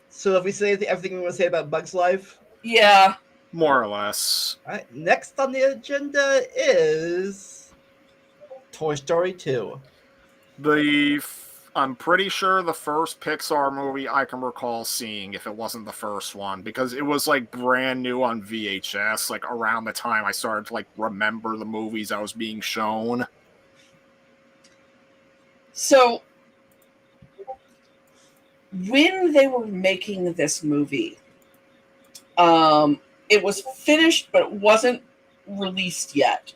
So if we say everything we want to say about Bug's Life? Yeah. More or less. All right, next on the agenda is Toy Story 2. I'm pretty sure the first Pixar movie I can recall seeing, if it wasn't the first one, because it was, like, brand new on VHS, like, around the time I started to, like, remember the movies I was being shown. So, when they were making this movie, it was finished, but it wasn't released yet.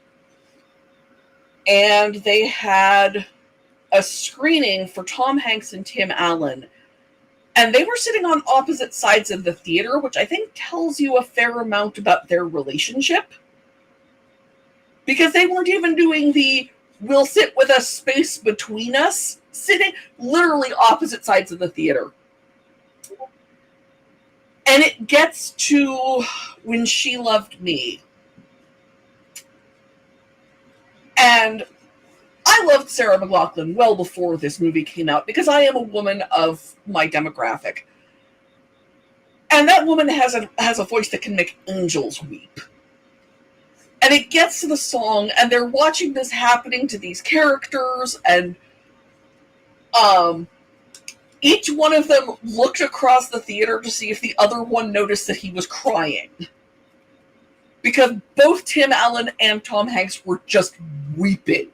And they had a screening for Tom Hanks and Tim Allen. And they were sitting on opposite sides of the theater, which I think tells you a fair amount about their relationship. Because they weren't even doing the, we'll sit with a space between us, sitting literally opposite sides of the theater. And it gets to When She Loved Me. And I loved Sarah McLachlan well before this movie came out, because I am a woman of my demographic. And that woman has a voice that can make angels weep. And it gets to the song, and they're watching this happening to these characters, and each one of them looked across the theater to see if the other one noticed that he was crying. Because both Tim Allen and Tom Hanks were just weeping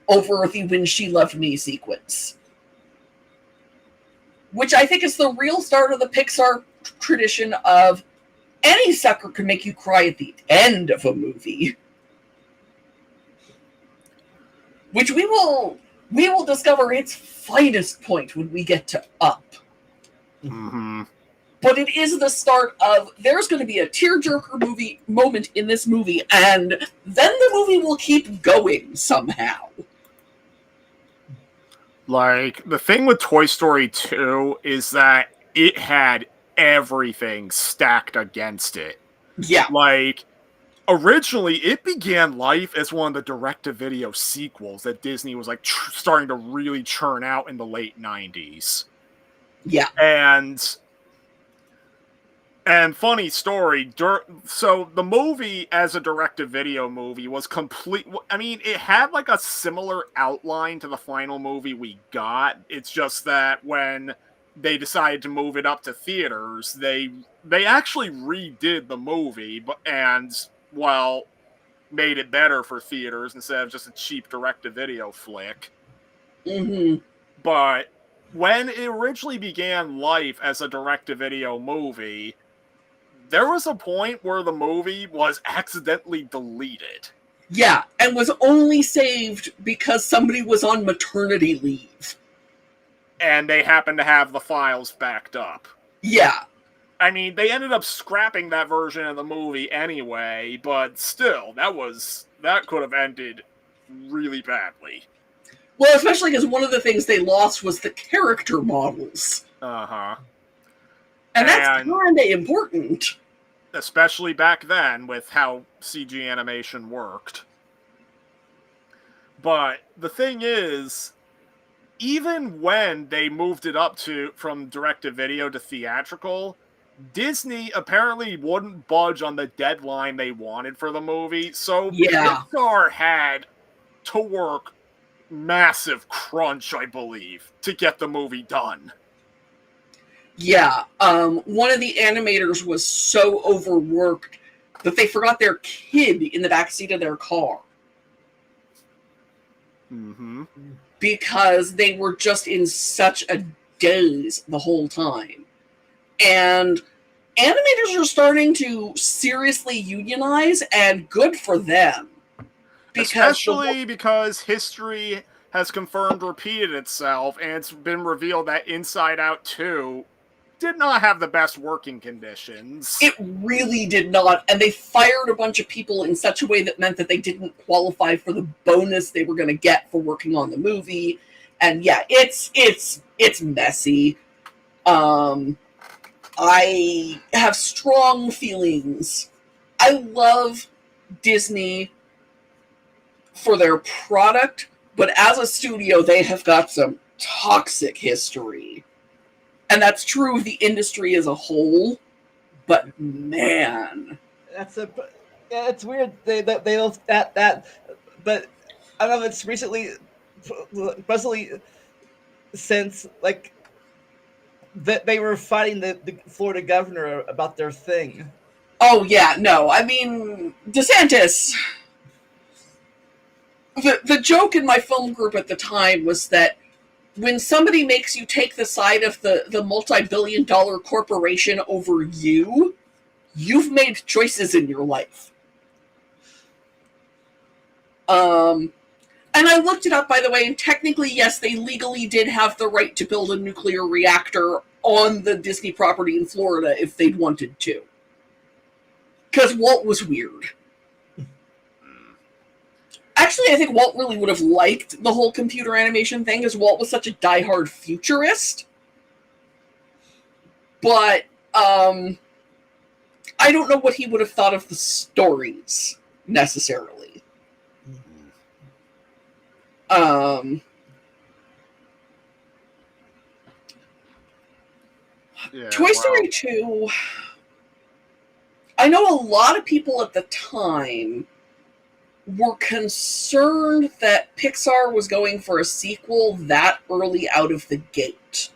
over the When She Loved Me sequence. Which I think is the real start of the Pixar tradition of any sucker can make you cry at the end of a movie. Which we will discover its finest point when we get to Up. Mm-hmm. But it is the start of, there's going to be a tearjerker moment in this movie, and then the movie will keep going somehow. Like, the thing with Toy Story 2 is that it had everything stacked against it. Yeah. Like, originally, it began life as one of the direct-to-video sequels that Disney was, like, starting to really churn out in the late 90s. Yeah. And funny story, so the movie as a direct-to-video movie was complete. I mean, it had like a similar outline to the final movie we got. It's just that when they decided to move it up to theaters, they actually redid the movie, well, made it better for theaters instead of just a cheap direct-to-video flick. Mm-hmm. But when it originally began life as a direct-to-video movie, there was a point where the movie was accidentally deleted. Yeah, and was only saved because somebody was on maternity leave. And they happened to have the files backed up. Yeah. I mean, they ended up scrapping that version of the movie anyway, but still, that could have ended really badly. Well, especially because one of the things they lost was the character models. Uh-huh. And that's kind of important. Especially back then, with how CG animation worked. But the thing is, even when they moved it up from direct-to-video to theatrical, Disney apparently wouldn't budge on the deadline they wanted for the movie, so Pixar had to work massive crunch, I believe, to get the movie done. Yeah, one of the animators was so overworked that they forgot their kid in the backseat of their car. Mm-hmm. Because they were just in such a daze the whole time. And animators are starting to seriously unionize, and good for them. Especially because history has confirmed repeated itself, and it's been revealed that Inside Out 2 did not have the best working conditions. It really did not, and they fired a bunch of people in such a way that meant that they didn't qualify for the bonus they were going to get for working on the movie. And yeah, it's messy. I have strong feelings. I love Disney for their product, but as a studio, they have got some toxic history. And that's true of the industry as a whole, but man, it's weird. They don't but I don't know if it's recently since like that they were fighting the Florida governor about their thing. Oh yeah, no, I mean DeSantis. The joke in my film group at the time was that when somebody makes you take the side of the multi-billion-dollar corporation over you've made choices in your life. And I looked it up, by the way, and technically, yes, they legally did have the right to build a nuclear reactor on the Disney property in Florida if they'd wanted to. Because Walt was weird. Actually, I think Walt really would have liked the whole computer animation thing, because Walt was such a diehard futurist. But, I don't know what he would have thought of the stories, necessarily. Toy Story 2, I know a lot of people at the time were concerned that Pixar was going for a sequel that early out of the gate.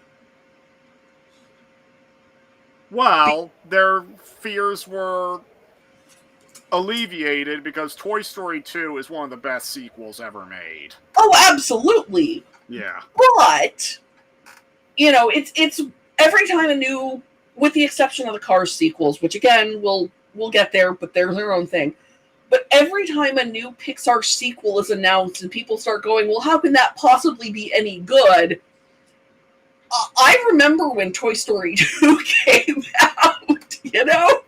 Well, their fears were alleviated because Toy Story 2 is one of the best sequels ever made. Oh, absolutely. Yeah. But, you know, it's every time a new, with the exception of the Cars sequels, which again, we'll get there, but they're their own thing. But every time a new Pixar sequel is announced and people start going, well, how can that possibly be any good? I remember when Toy Story 2 came out, you know?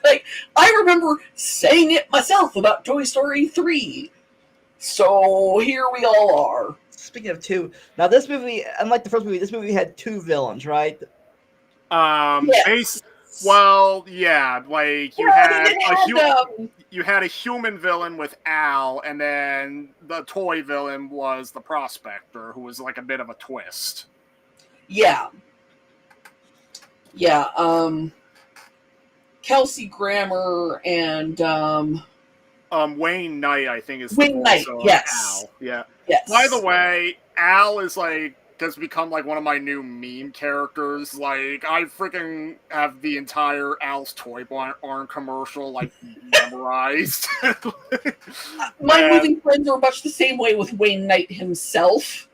Like, I remember saying it myself about Toy Story 3. So here we all are. speaking of two, now this movie, unlike the first movie, this movie had two villains, right? Yes. Well, yeah, like Well, I mean, you had a human villain with Al, and then the toy villain was the Prospector, who was like a bit of a twist. Yeah. Kelsey Grammer and Wayne Knight, I think, is the Wayne voice Knight. of Yes. Al. Yeah. Yes. By the way, Al is like has become like one of my new meme characters. Like I freaking have the entire Al's Toy Barn commercial like memorized. My movie friends are much the same way with Wayne Knight himself.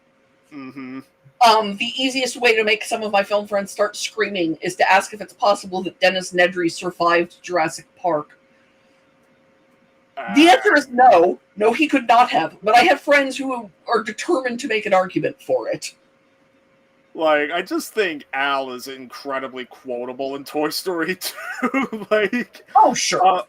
Mm-hmm. The easiest way to make some of my film friends start screaming is to ask if it's possible that Dennis Nedry survived Jurassic Park. The answer is no. No, he could not have. But I have friends who are determined to make an argument for it. Like, I just think Al is incredibly quotable in Toy Story 2. Like, oh, sure.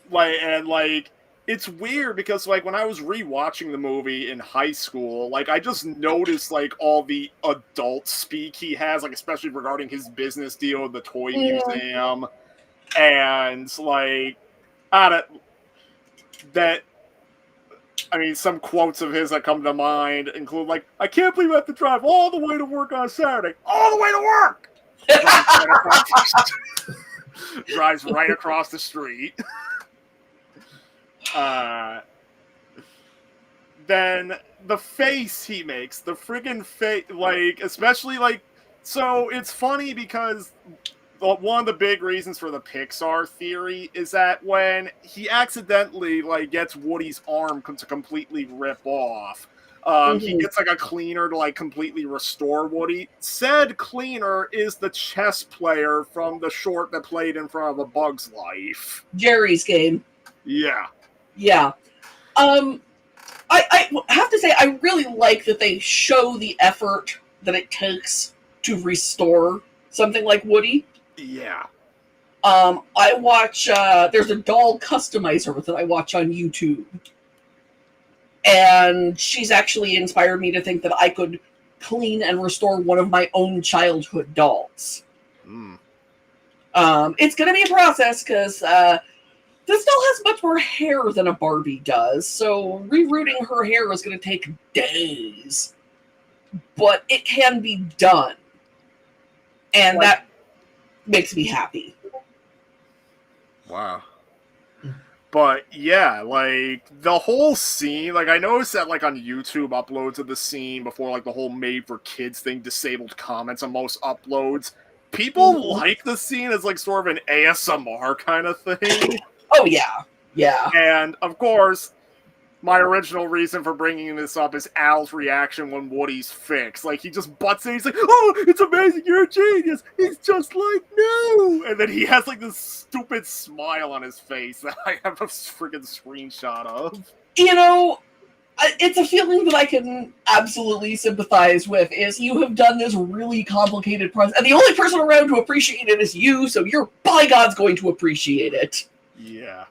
It's weird because, like, when I was rewatching the movie in high school, like, I just noticed, like, all the adult speak he has, like, especially regarding his business deal with the toy museum. And, like, some quotes of his that come to mind include, like, I can't believe I have to drive all the way to work on Saturday. All the way to work! Drives right across the street. Then the face he makes, the friggin' face, like, especially, like, so it's funny because one of the big reasons for the Pixar theory is that when he accidentally, like, gets Woody's arm to completely rip off, he gets, like, a cleaner to, like, completely restore Woody. Said cleaner is the chess player from the short that played in front of A Bug's Life. Jerry's Game. Yeah. Yeah. I have to say, I really like that they show the effort that it takes to restore something like Woody. Yeah. I watch, there's a doll customizer that I watch on YouTube. And she's actually inspired me to think that I could clean and restore one of my own childhood dolls. It's going to be a process because this doll has much more hair than a Barbie does, so rerouting her hair is going to take days. But it can be done. And that makes me happy. Wow. But yeah, like the whole scene, like I noticed that like on YouTube uploads of the scene before like the whole made for kids thing disabled comments on most uploads. People like the scene as like sort of an ASMR kind of thing. Oh yeah. Yeah. And of course, my original reason for bringing this up is Al's reaction when Woody's fixed. Like, he just butts in, he's like, oh, it's amazing, you're a genius, he's just like new! And then he has, like, this stupid smile on his face that I have a freaking screenshot of. You know, it's a feeling that I can absolutely sympathize with, is you have done this really complicated process, and the only person around to appreciate it is you, so you're, by God's, going to appreciate it. Yeah.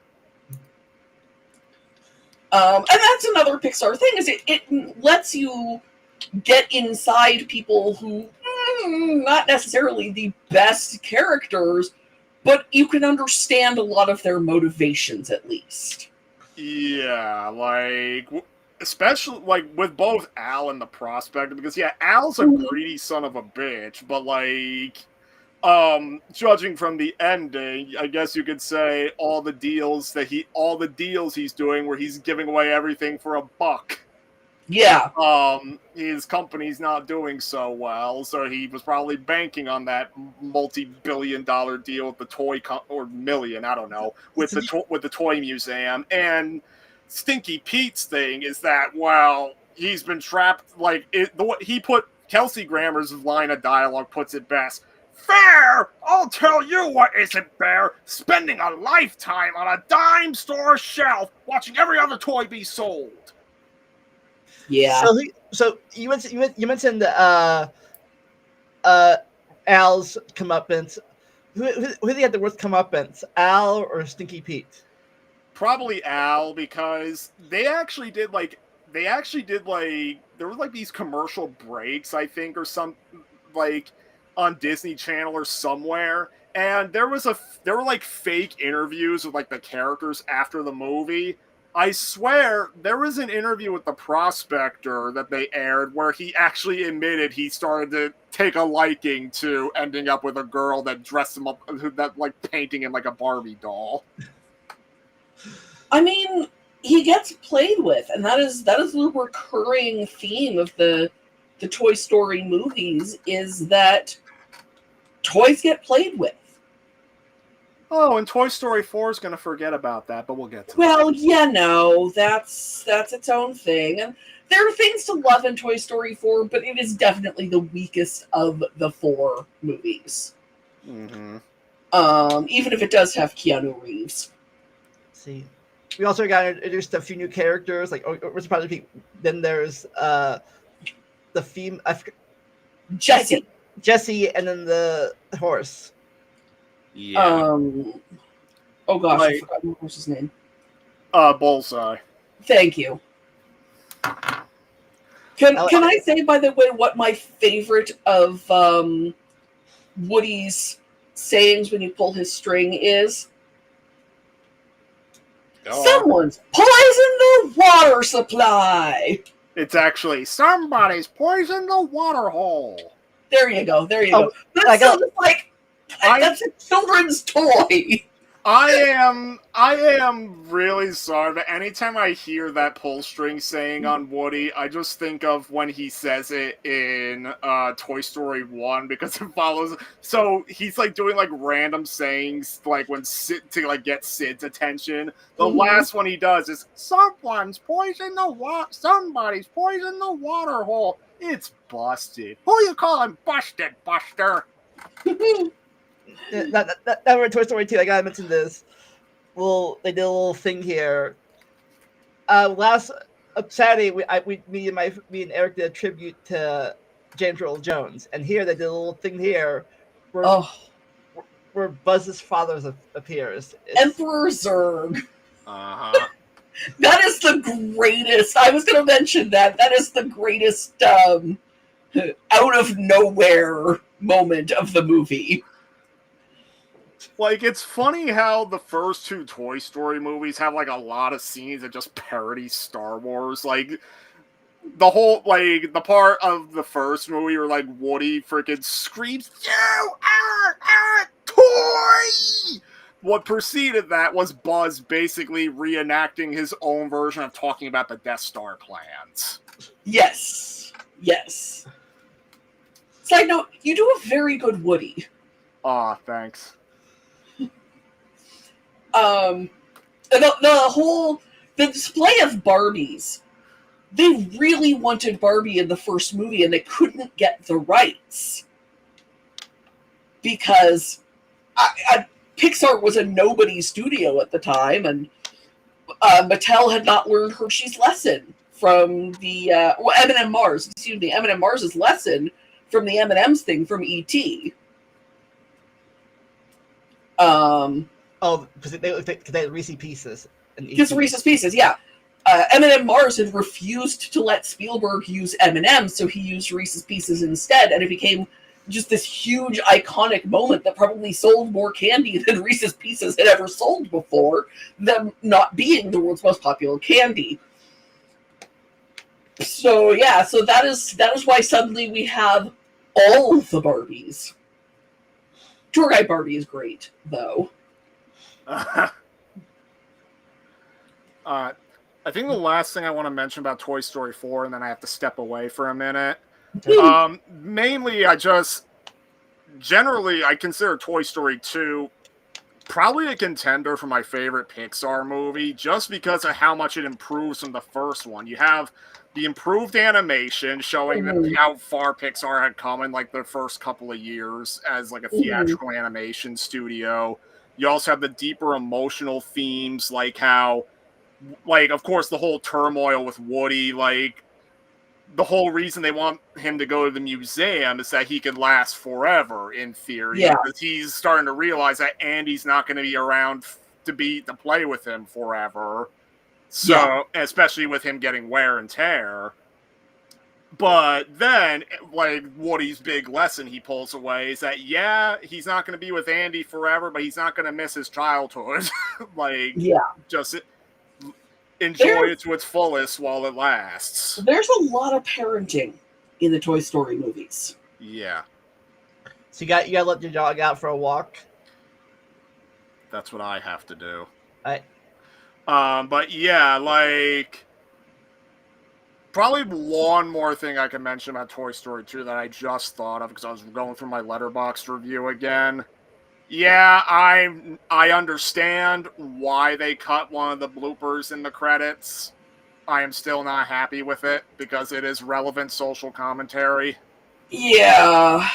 And that's another Pixar thing, is it lets you get inside people who, not necessarily the best characters, but you can understand a lot of their motivations, at least. Yeah, like, especially, like, with both Al and the Prospector, because, yeah, Al's a greedy son of a bitch, but, like, judging from the ending, I guess you could say all the deals he's doing where he's giving away everything for $1. Yeah. His company's not doing so well, so he was probably banking on that multi-billion-dollar deal with the toy or million, I don't know, with the toy museum. And Stinky Pete's thing is that, well, he's been trapped. Like Kelsey Grammer's line of dialogue puts it best. Fair! I'll tell you what isn't fair. Spending a lifetime on a dime store shelf watching every other toy be sold. Yeah. So you mentioned Al's comeuppance. Who do you have the worst comeuppance, Al or Stinky Pete? Probably Al, because they actually did there were like these commercial breaks, I think, or some like on Disney Channel or somewhere, and there were like fake interviews with like the characters after the movie. I swear there was an interview with the prospector that they aired where he actually admitted he started to take a liking to ending up with a girl that dressed him up, that like painting him like a Barbie doll. I mean, he gets played with, and that is the recurring theme of the Toy Story movies, is that toys get played with. Oh, and Toy Story 4 is going to forget about that, but we'll get to Well, yeah, no, that's its own thing. And there are things to love in Toy Story 4, but it is definitely the weakest of the 4 movies. Mm-hmm. Even if it does have Keanu Reeves. See, we also got introduced a few new characters, like then there's the theme. Jesse. Jesse, and then the horse. Yeah. Oh gosh, I forgot what was his name. Bullseye. Thank you. Can I say, by the way, what my favorite of Woody's sayings when you pull his string is? Someone's poisoned the water supply. It's actually somebody's poisoned the water hole. There you go. That's that's a children's toy. I am really sorry, but anytime I hear that pull string saying on Woody, I just think of when he says it in Toy Story 1, because it follows. So he's like doing like random sayings, like when to like get Sid's attention. The last one he does is somebody's poisoned the water hole. It's busted. Who you calling busted, Buster? That were Toy Story 2. I gotta mention this. They did a little thing here. Last Saturday, me and Eric did a tribute to James Earl Jones, and here they did a little thing here where Buzz's father appears. Emperor Zurg. Uh-huh. That is the greatest. I was going to mention that. That is the greatest out of nowhere moment of the movie. Like, it's funny how the first 2 Toy Story movies have, like, a lot of scenes that just parody Star Wars. Like, the whole, like, the part of the first movie where, like, Woody freaking screams, "You are a toy!" What preceded that was Buzz basically reenacting his own version of talking about the Death Star plans. Yes. Side note, you do a very good Woody. Aw, thanks. The display of Barbies, they really wanted Barbie in the first movie, and they couldn't get the rights because Pixar was a nobody studio at the time, and Mattel had not learned Hershey's lesson from the M&M Mars. Excuse me, M&M Mars's lesson from the M&M's thing from E.T. Because they had Reese's Pieces. Because Reese's Pieces, yeah. M&M Mars had refused to let Spielberg use M&M, so he used Reese's Pieces instead, and it became just this huge iconic moment that probably sold more candy than Reese's Pieces had ever sold before, them not being the world's most popular candy. So yeah, so that is why suddenly we have all of the Barbies. Tour Guide Barbie is great, though. I think the last thing I want to mention about Toy Story 4, and then I have to step away for a minute. Mainly, I consider Toy Story 2 probably a contender for my favorite Pixar movie, just because of how much it improves from the first one. You have the improved animation showing how far Pixar had come in like their first couple of years as like a theatrical animation studio. You also have the deeper emotional themes, like how, like, of course, the whole turmoil with Woody, like, the whole reason they want him to go to the museum is that he could last forever, in theory. Yeah. Because he's starting to realize that Andy's not going to be around to play with him forever. So, especially with him getting wear and tear. But then, like, Woody's big lesson he pulls away is that, yeah, he's not going to be with Andy forever, but he's not going to miss his childhood. Like, Yeah. just enjoy it to its fullest while it lasts. There's a lot of parenting in the Toy Story movies. Yeah. So you gotta let your dog out for a walk. That's what I have to do. Right. But yeah, like, probably one more thing I can mention about Toy Story 2 that I just thought of because I was going through my Letterboxd review again. Yeah, I understand why they cut one of the bloopers in the credits. I am still not happy with it because it is relevant social commentary. Yeah.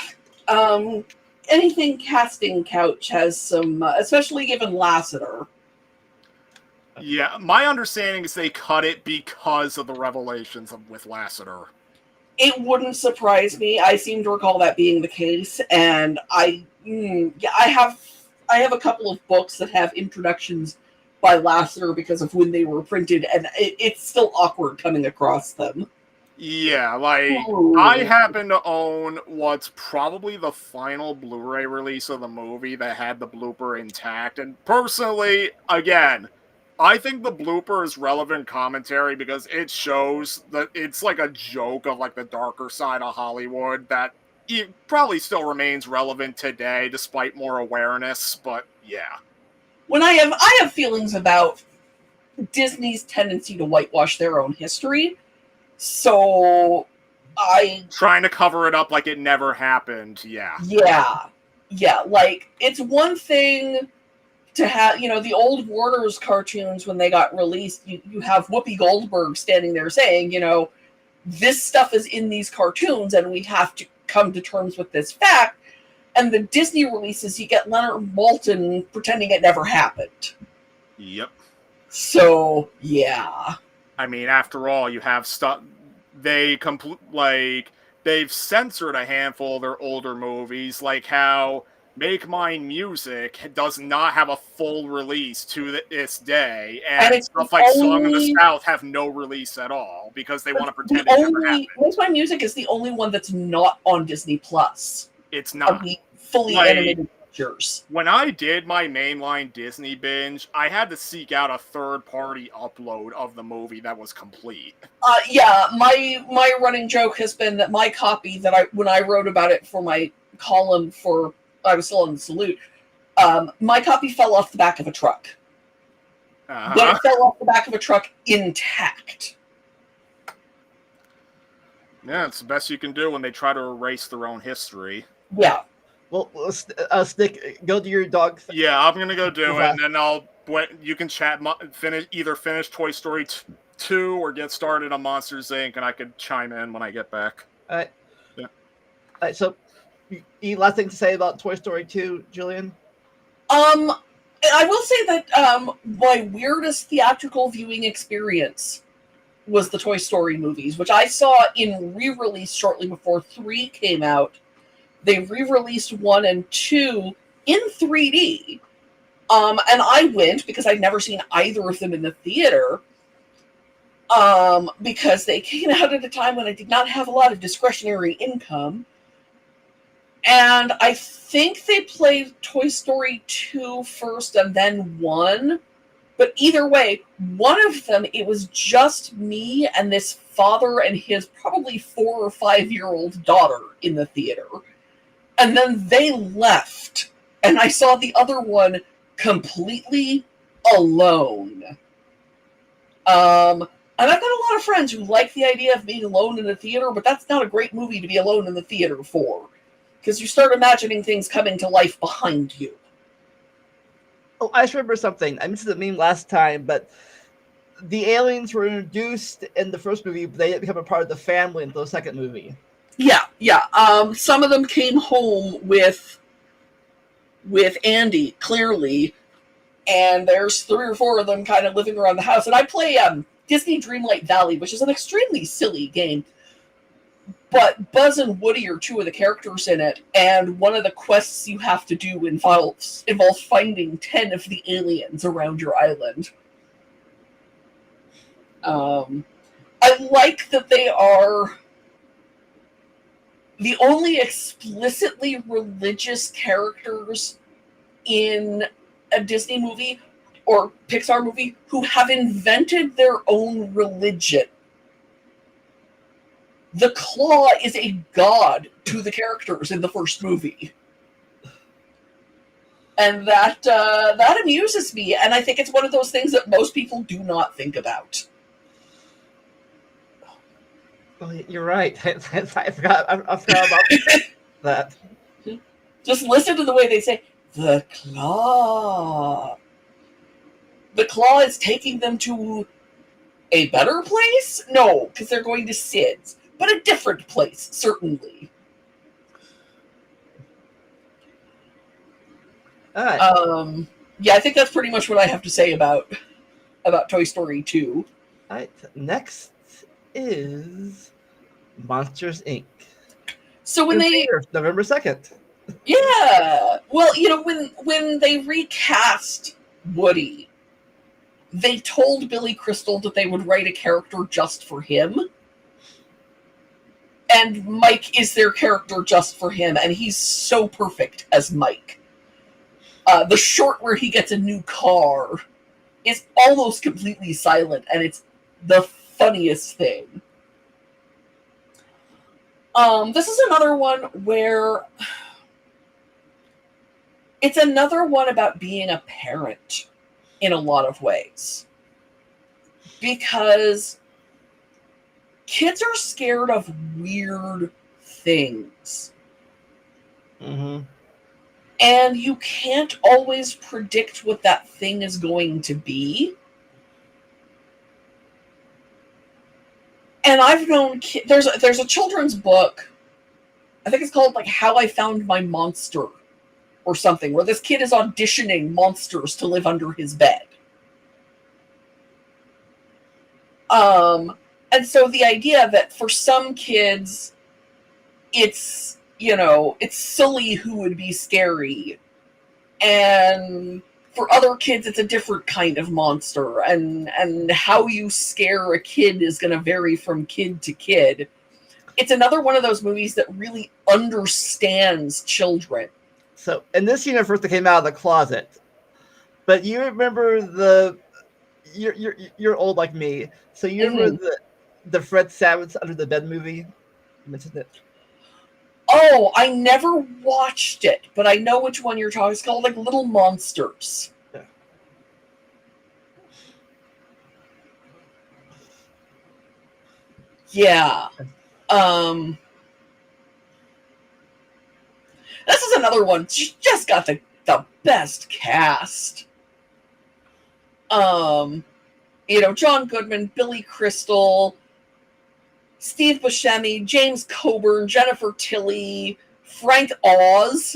Anything casting couch has some, especially given Lasseter. Yeah, my understanding is they cut it because of the revelations with Lasseter. It wouldn't surprise me. I seem to recall that being the case, and I have a couple of books that have introductions by Lasseter because of when they were printed, and it's still awkward coming across them. Yeah, like, Ooh. I happen to own what's probably the final Blu-ray release of the movie that had the blooper intact, and personally, again, I think the blooper is relevant commentary because it shows that it's like a joke of, like, the darker side of Hollywood that it probably still remains relevant today despite more awareness, but yeah. When I have feelings about Disney's tendency to whitewash their own history, so trying to cover it up like it never happened. Yeah, like, it's one thing to have, the old Warner's cartoons when they got released, you have Whoopi Goldberg standing there saying, this stuff is in these cartoons and we have to come to terms with this fact. And the Disney releases, you get Leonard Maltin pretending it never happened. Yep. So, yeah. I mean, after all, you have stuff. They've censored a handful of their older movies, like how Make Mine Music does not have a full release to this day, and stuff like Song of the South have no release at all because they want to pretend it never happened. Make Mine Music is the only one that's not on Disney Plus. It's not. Fully animated pictures. When I did my mainline Disney binge, I had to seek out a third-party upload of the movie that was complete. Yeah, my running joke has been that my copy that when I wrote about it for my column for I was still on the Salute, my copy fell off the back of a truck. But it fell off the back of a truck intact. Yeah, it's the best you can do when they try to erase their own history. Yeah. Well, Stick, go to your dog. Yeah, I'm gonna go do it, and then you can chat, finish Toy Story 2 or get started on Monsters Inc., and I could chime in when I get back. All right. Yeah. All right. So, you last thing to say about Toy Story 2, Julian? I will say that my weirdest theatrical viewing experience was the Toy Story movies, which I saw in re-release shortly before 3 came out. They re-released 1 and 2 in 3D. And I went because I'd never seen either of them in the theater. Because they came out at a time when I did not have a lot of discretionary income. And I think they played Toy Story 2 first and then 1. But either way, one of them, it was just me and this father and his probably 4 or 5-year-old daughter in the theater. And then they left, and I saw the other one completely alone. And I've got a lot of friends who like the idea of being alone in the theater, but that's not a great movie to be alone in the theater for. Because you start imagining things coming to life behind you. Oh, I just remember something. I missed the meme last time, but the aliens were introduced in the first movie, but they didn't become a part of the family in the second movie. Yeah. Some of them came home with Andy, clearly, and there's 3 or 4 of them kind of living around the house. And I play Disney Dreamlight Valley, which is an extremely silly game. But Buzz and Woody are 2 of the characters in it, and one of the quests you have to do involves finding 10 of the aliens around your island. I like that they are the only explicitly religious characters in a Disney movie or Pixar movie who have invented their own religion. The Claw is a god to the characters in the first movie. And that amuses me, and I think it's one of those things that most people do not think about. Oh, you're right. I forgot about that. Just listen to the way they say, the Claw. The Claw is taking them to a better place? No, because they're going to Sid's. But a different place, certainly. All right. Yeah, I think that's pretty much what I have to say about Toy Story 2. All right. Next is Monsters, Inc. So when they... November 2nd. Yeah. Well, when they recast Woody, they told Billy Crystal that they would write a character just for him. And Mike is their character just for him, and he's so perfect as Mike. The short where he gets a new car is almost completely silent, and it's the funniest thing. This is another one where it's another one about being a parent in a lot of ways. Because kids are scared of weird things. Mm-hmm. And you can't always predict what that thing is going to be. And I've known there's a children's book, I think it's called like How I Found My Monster or something, where this kid is auditioning monsters to live under his bed. And so the idea that for some kids, it's silly who would be scary. And for other kids, it's a different kind of monster. And how you scare a kid is going to vary from kid to kid. It's another one of those movies that really understands children. So, in this universe that came out of the closet, but you remember you're old like me, so you remember the Fred Savage Under the Bed movie? You mentioned it. Oh, I never watched it, but I know which one you're talking. It's called like Little Monsters. Yeah. This is another one. She just got the best cast. John Goodman, Billy Crystal, Steve Buscemi, James Coburn, Jennifer Tilly, Frank Oz.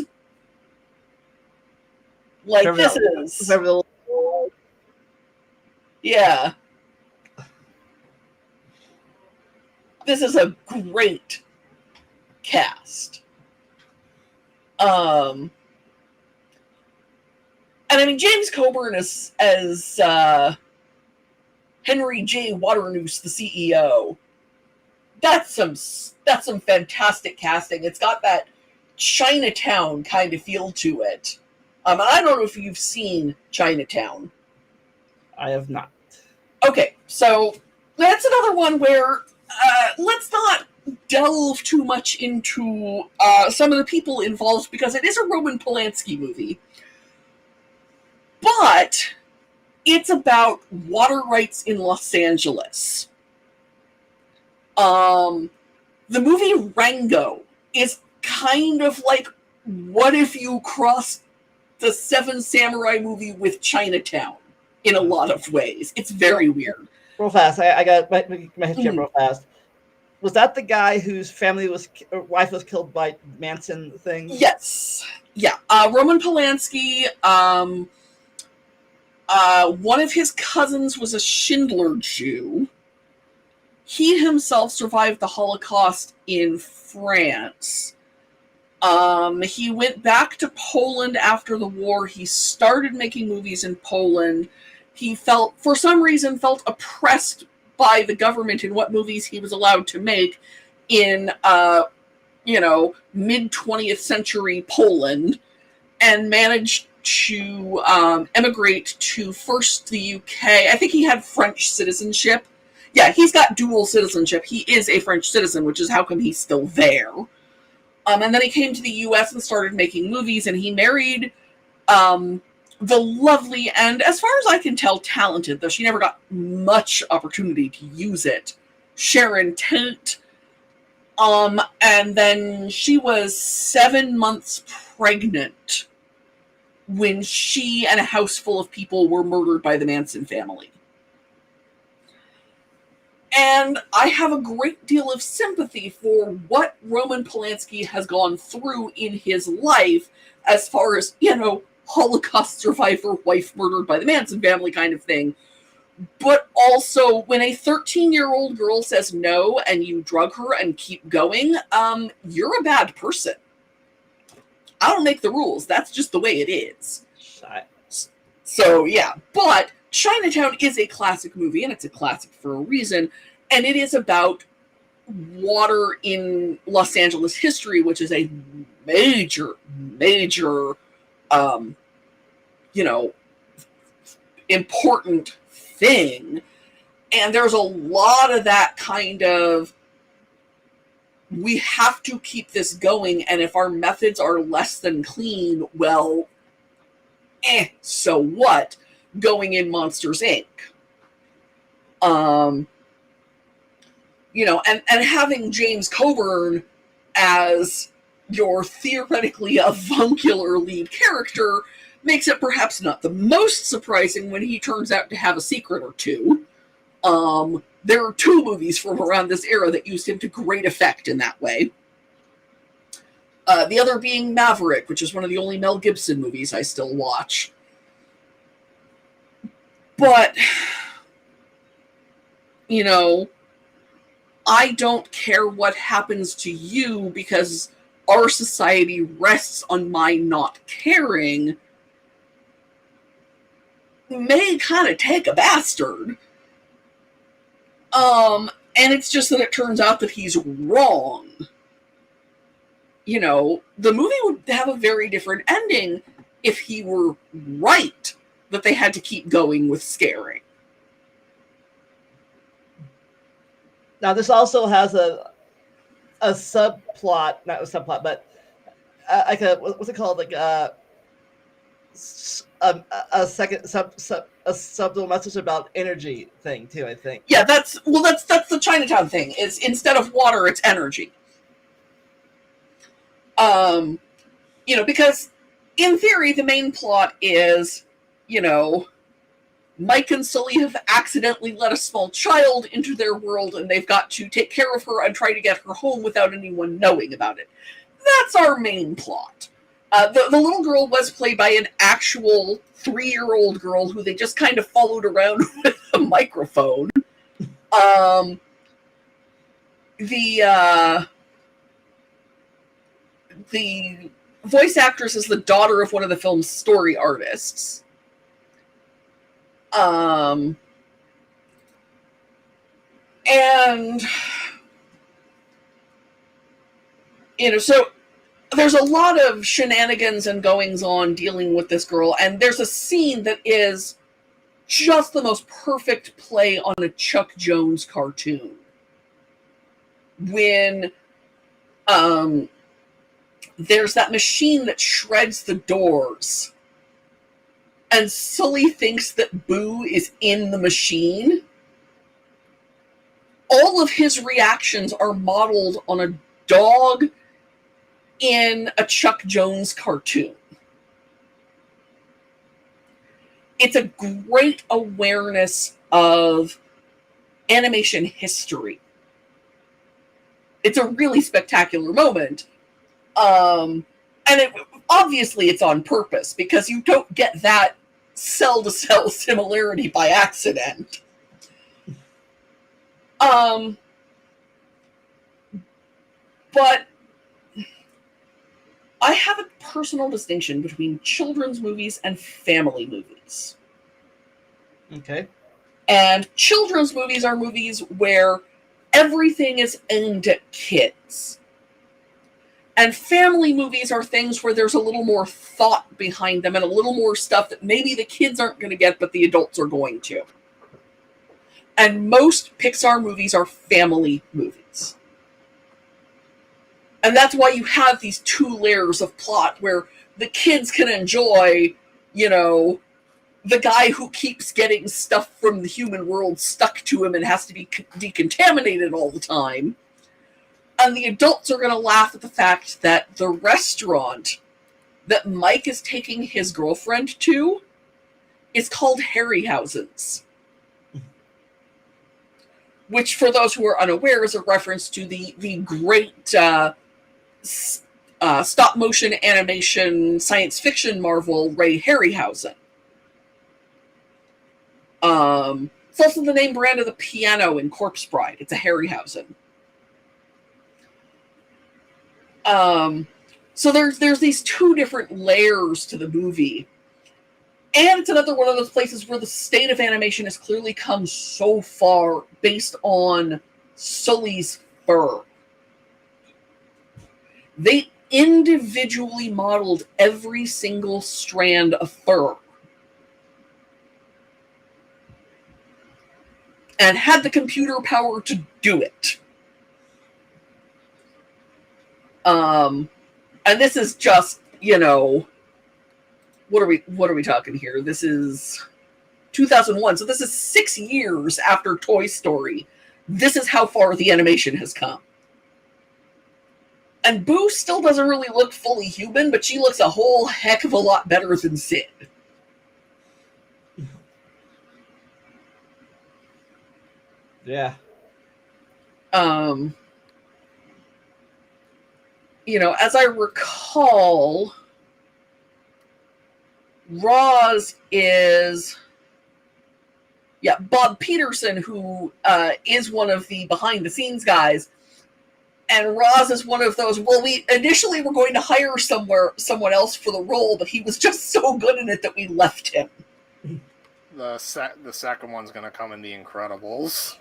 Like, this is... Yeah. This is a great cast. And I mean, James Coburn as Henry J. Waternoose, the CEO. That's some fantastic casting. It's got that Chinatown kind of feel to it. I don't know if you've seen Chinatown. I have not. Okay, so that's another one where let's not delve too much into some of the people involved because it is a Roman Polanski movie. But it's about water rights in Los Angeles. The movie Rango is kind of like, what if you crossed the Seven Samurai movie with Chinatown in a lot of ways. It's very weird. Real fast, I got my history real fast. Was that the guy whose wife was killed by Manson thing? Yes. Yeah. Roman Polanski, one of his cousins was a Schindler Jew. He himself survived the Holocaust in France. He went back to Poland after the war. He started making movies in Poland. He for some reason, felt oppressed by the government in what movies he was allowed to make in mid 20th century Poland and managed to emigrate to first the UK. I think he had French citizenship. Yeah, he's got dual citizenship. He is a French citizen, which is how come he's still there. And then he came to the US and started making movies, and he married the lovely and, as far as I can tell, talented, though she never got much opportunity to use it, Sharon Tate. And then she was 7 months pregnant when she and a house full of people were murdered by the Manson family. And I have a great deal of sympathy for what Roman Polanski has gone through in his life as far as, Holocaust survivor, wife murdered by the Manson family kind of thing. But also, when a 13-year-old girl says no and you drug her and keep going, you're a bad person. I don't make the rules. That's just the way it is. So, yeah. But Chinatown is a classic movie, and it's a classic for a reason. And it is about water in Los Angeles history, which is a major, major, important thing. And there's a lot of that kind of, we have to keep this going, and if our methods are less than clean, well, so what? Going in Monsters, Inc. And having James Coburn as your theoretically avuncular lead character makes it perhaps not the most surprising when he turns out to have a secret or two. There are 2 movies from around this era that used him to great effect in that way. The other being Maverick, which is one of the only Mel Gibson movies I still watch. But, I don't care what happens to you because our society rests on my not caring, may kind of take a bastard. And it's just that it turns out that he's wrong. The movie would have a very different ending if he were right that they had to keep going with scaring. Now, this also has a subplot, not a subplot, but like what's it called? Like a second subtle message about energy thing too, I think. Yeah, that's the Chinatown thing. Is instead of water, it's energy. Because in theory, the main plot is, Mike and Sully have accidentally let a small child into their world, and they've got to take care of her and try to get her home without anyone knowing about it. That's our main plot. The little girl was played by an actual 3-year-old girl who they just kind of followed around with a microphone. The voice actress is the daughter of one of the film's story artists. And, so there's a lot of shenanigans and goings on dealing with this girl, and there's a scene that is just the most perfect play on a Chuck Jones cartoon. When, there's that machine that shreds the doors, and Sully thinks that Boo is in the machine. All of his reactions are modeled on a dog in a Chuck Jones cartoon. It's a great awareness of animation history. It's a really spectacular moment. And obviously it's on purpose, because you don't get that cell-to-cell similarity by accident. But I have a personal distinction between children's movies and family movies. Okay. And children's movies are movies where everything is aimed at kids. And family movies are things where there's a little more thought behind them and a little more stuff that maybe the kids aren't going to get, but the adults are going to. And most Pixar movies are family movies. And that's why you have these two layers of plot where the kids can enjoy, you know, the guy who keeps getting stuff from the human world stuck to him and has to be decontaminated all the time. And the adults are going to laugh at the fact that the restaurant that Mike is taking his girlfriend to is called Harryhausen's. Which, for those who are unaware, is a reference to the great stop-motion animation science fiction marvel Ray Harryhausen. It's also the name brand of the piano in Corpse Bride. It's a Harryhausen. So there's these two different layers to the movie. And it's another one of those places where the state of animation has clearly come so far based on Sully's fur. They individually modeled every single strand of fur. And had the computer power to do it. And this is just, you know, what are we talking here? This is 2001, so this is 6 years after Toy Story. This is how far the animation has come. And Boo still doesn't really look fully human, but she looks a whole heck of a lot better than Sid. Yeah. You know, as I recall, Roz is, Bob Peterson, who is one of the behind-the-scenes guys, and Roz is one of those, well, we initially were going to hire someone else for the role, but he was just so good in it that we left him. The second one's going to come in The Incredibles.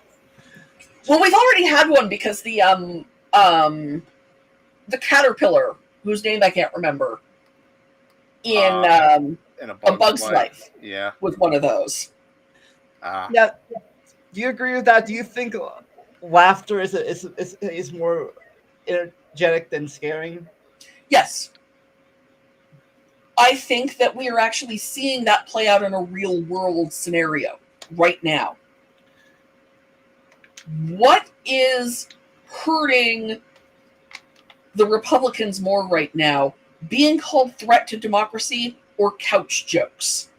Well, we've already had one because the caterpillar, whose name I can't remember, in A Bug's Life, was one of those. Yeah. Do you agree with that? Do you think laughter is more energetic than scaring? Yes. I think that we are actually seeing that play out in a real world scenario right now. What is hurting the Republicans more right now? Being called threat to democracy or couch jokes?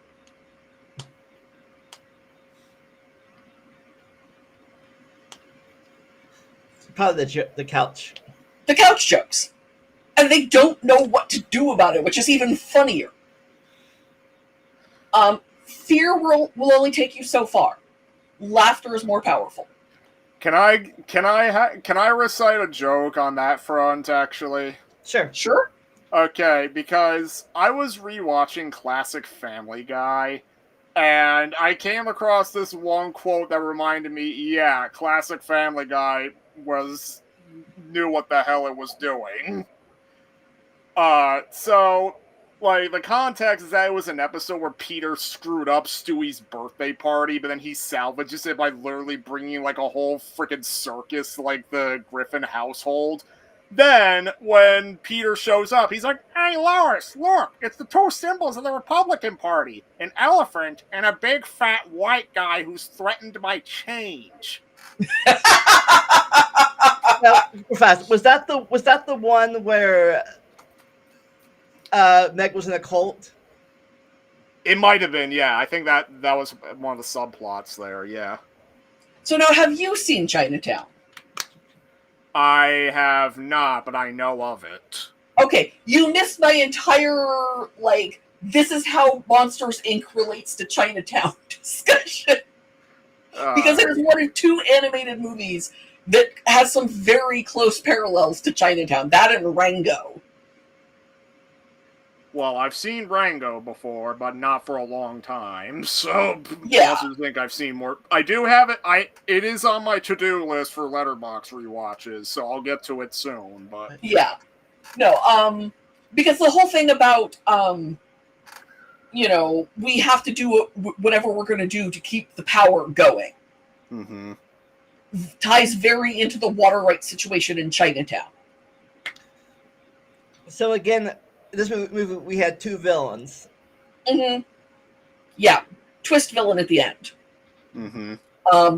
Probably the couch. The couch jokes. And they don't know what to do about it, which is even funnier. Fear will only take you so far. Laughter is more powerful. Can I recite a joke on that front, actually? Sure. Okay, because I was rewatching classic Family Guy, and I came across this one quote that reminded me, yeah, classic Family Guy knew what the hell it was doing. So, like, the context is that it was an episode where Peter screwed up Stewie's birthday party, but then he salvages it by literally bringing, like, a whole freaking circus to, like, the Griffin household. Then, when Peter shows up, he's like, hey, Lois, look, it's the two symbols of the Republican Party, an elephant and a big fat white guy who's threatened by change. Now, fast. Was that the one where Meg was in a cult? It might have been, yeah. I think that was one of the subplots there, yeah. So now, have you seen Chinatown? I have not, but I know of it. Okay, you missed my entire, like, this is how Monsters, Inc. relates to Chinatown discussion. Because it is one of two animated movies that has some very close parallels to Chinatown. That and Rango. Well, I've seen Rango before, but not for a long time, so yeah. I think I've seen more. I do have it. It is on my to-do list for Letterboxd rewatches, so I'll get to it soon. But yeah, No, because the whole thing about we have to do whatever we're going to do to keep the power going. Mm-hmm. Ties very into the water rights situation in Chinatown. So again, this movie we had two villains. Mm-hmm. Yeah, twist villain at the end. Mm-hmm.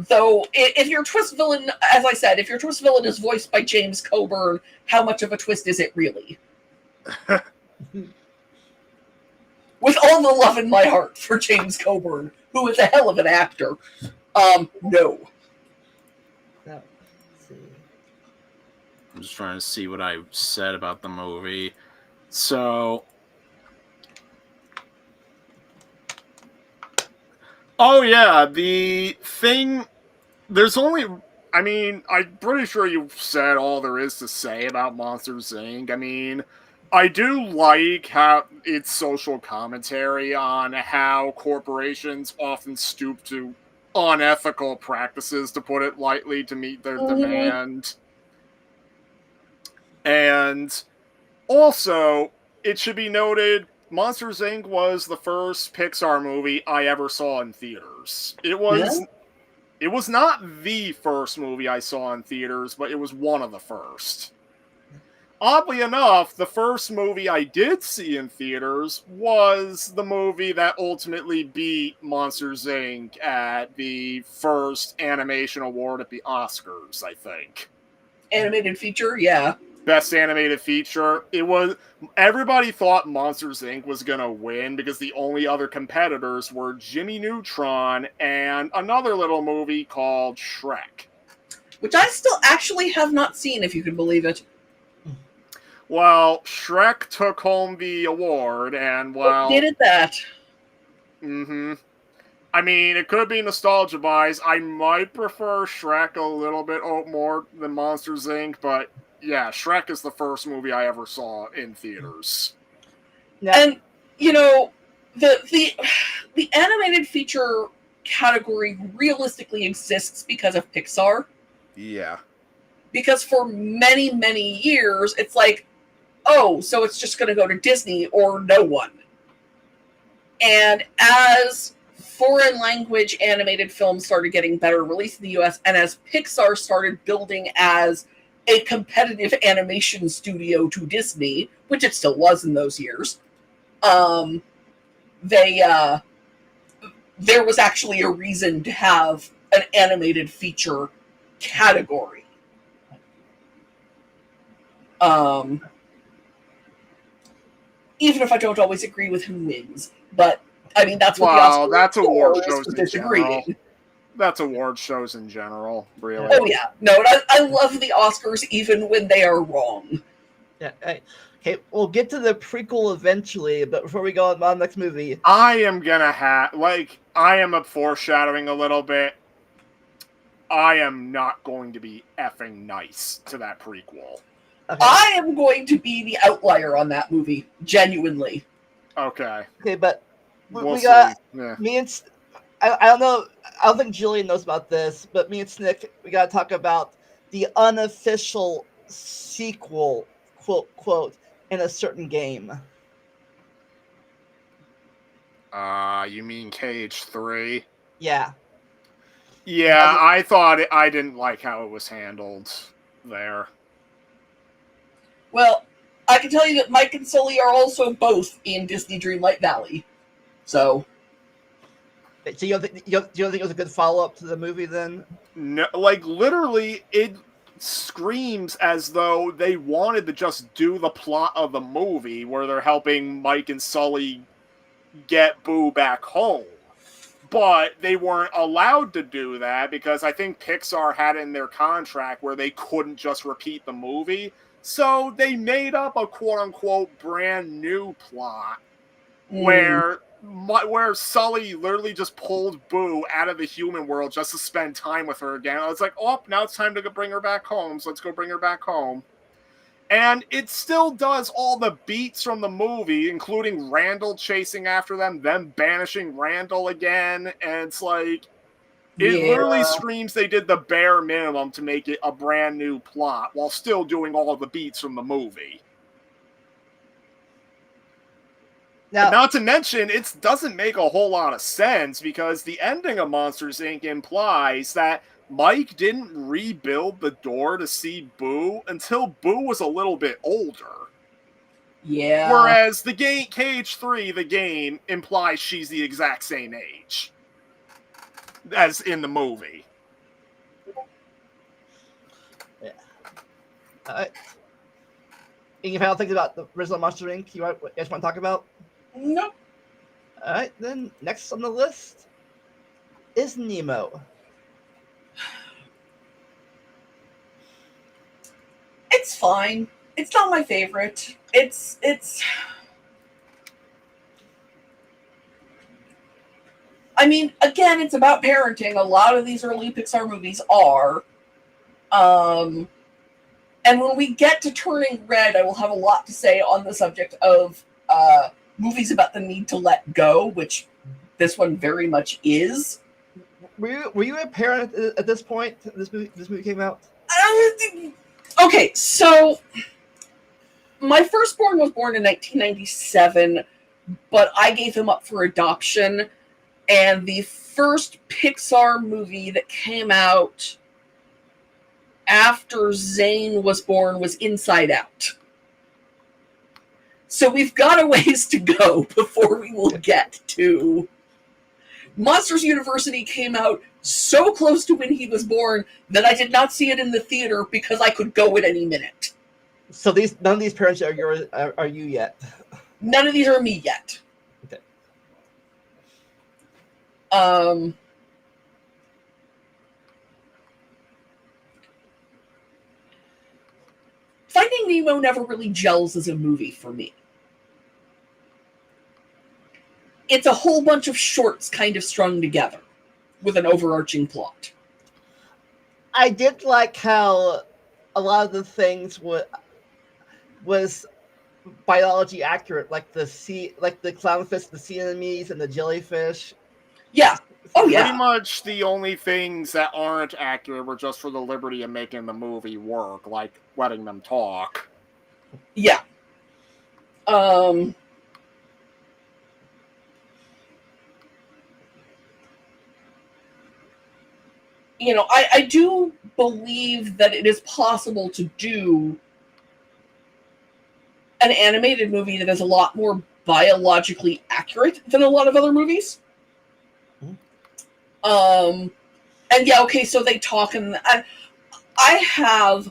Though, if your twist villain, as I said, if your twist villain is voiced by James Coburn, how much of a twist is it really? With all the love in my heart for James Coburn, who is a hell of an actor, no. Now, let's see. I'm just trying to see what I said about the movie. So, oh yeah, the thing. There's only. I mean, I'm pretty sure you've said all there is to say about Monsters Inc. I mean, I do like how it's social commentary on how corporations often stoop to unethical practices, to put it lightly, to meet their demand. And also, it should be noted, Monsters Inc. was the first Pixar movie I ever saw in theaters. It was not the first movie I saw in theaters, but it was one of the first. Oddly enough, the first movie I did see in theaters was the movie that ultimately beat Monsters Inc. at the first animation award at the Oscars, I think. Animated feature, yeah. Best animated feature. Everybody thought Monsters Inc. was gonna win because the only other competitors were Jimmy Neutron and another little movie called Shrek, which I still actually have not seen, if you can believe it. Well, Shrek took home the award, and well, did it that? Mm-hmm. I mean, it could be nostalgia buys. I might prefer Shrek a little bit more than Monsters Inc., but yeah, Shrek is the first movie I ever saw in theaters. Yeah. And the animated feature category realistically exists because of Pixar. Yeah. Because for many, many years, it's like, oh, so it's just going to go to Disney or no one. And as foreign language animated films started getting better released in the US, and as Pixar started building as a competitive animation studio to Disney, which it still was in those years, there was actually a reason to have an animated feature category. Even if I don't always agree with who wins, but I mean that's what the Oscars that's award shows for disagreeing. That's award shows in general, really. Oh yeah, no, I love the Oscars even when they are wrong. Yeah. Okay, we'll get to the prequel eventually, but before we go on the next movie, I am a foreshadowing a little bit. I am not going to be effing nice to that prequel. Okay. I am going to be the outlier on that movie, genuinely. Okay. Okay, but we got me and I don't know. I don't think Jillian knows about this, but me and Snick, we got to talk about the unofficial sequel, quote, in a certain game. You mean KH3? Yeah. Yeah, I didn't like how it was handled there. Well, I can tell you that Mike and Sully are also both in Disney Dreamlight Valley. So you don't think it was a good follow-up to the movie then? No, like literally it screams as though they wanted to just do the plot of the movie where they're helping Mike and Sully get Boo back home. But they weren't allowed to do that because I think Pixar had in their contract where they couldn't just repeat the movie. So they made up a quote-unquote brand new plot where Sully literally just pulled Boo out of the human world just to spend time with her again. I was like, oh, now it's time to bring her back home, so let's go bring her back home. And it still does all the beats from the movie, including Randall chasing after them banishing Randall again, and it's like, it literally screams they did the bare minimum to make it a brand new plot while still doing all the beats from the movie. Now, not to mention, it doesn't make a whole lot of sense because the ending of Monsters Inc. implies that Mike didn't rebuild the door to see Boo until Boo was a little bit older. Yeah. Whereas the game Cage 3, the game, implies she's the exact same age as in the movie. yeah. Any final things about the original Monster Inc. you guys want to talk about? No. All right, then next on the list is Nemo. It's fine. It's not my favorite. It's I mean, again, it's about parenting. A lot of these early Pixar movies are. And when we get to Turning Red, I will have a lot to say on the subject of movies about the need to let go, which this one very much is. Were you a parent at this point? This movie came out. Okay, so my firstborn was born in 1997, but I gave him up for adoption. And the first Pixar movie that came out after Zane was born was Inside Out. So we've got a ways to go before we will get to... Monsters University came out so close to when he was born that I did not see it in the theater because I could go at any minute. So none of these parents are you yet? None of these are me yet. Okay. Finding Nemo never really gels as a movie for me. It's a whole bunch of shorts kind of strung together with an overarching plot. I did like how a lot of the things was biology accurate, like the clownfish, the sea anemones, and the jellyfish. Yeah. Oh, yeah. Pretty much the only things that aren't accurate were just for the liberty of making the movie work, like letting them talk. Yeah. You know, I do believe that it is possible to do an animated movie that is a lot more biologically accurate than a lot of other movies. And yeah, okay, so they talk, and I have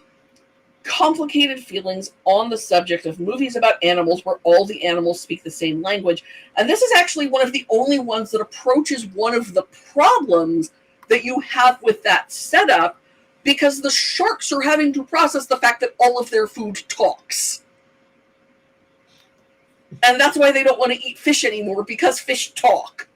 complicated feelings on the subject of movies about animals where all the animals speak the same language. And this is actually one of the only ones that approaches one of the problems that you have with that setup, because the sharks are having to process the fact that all of their food talks. And that's why they don't want to eat fish anymore, because fish talk.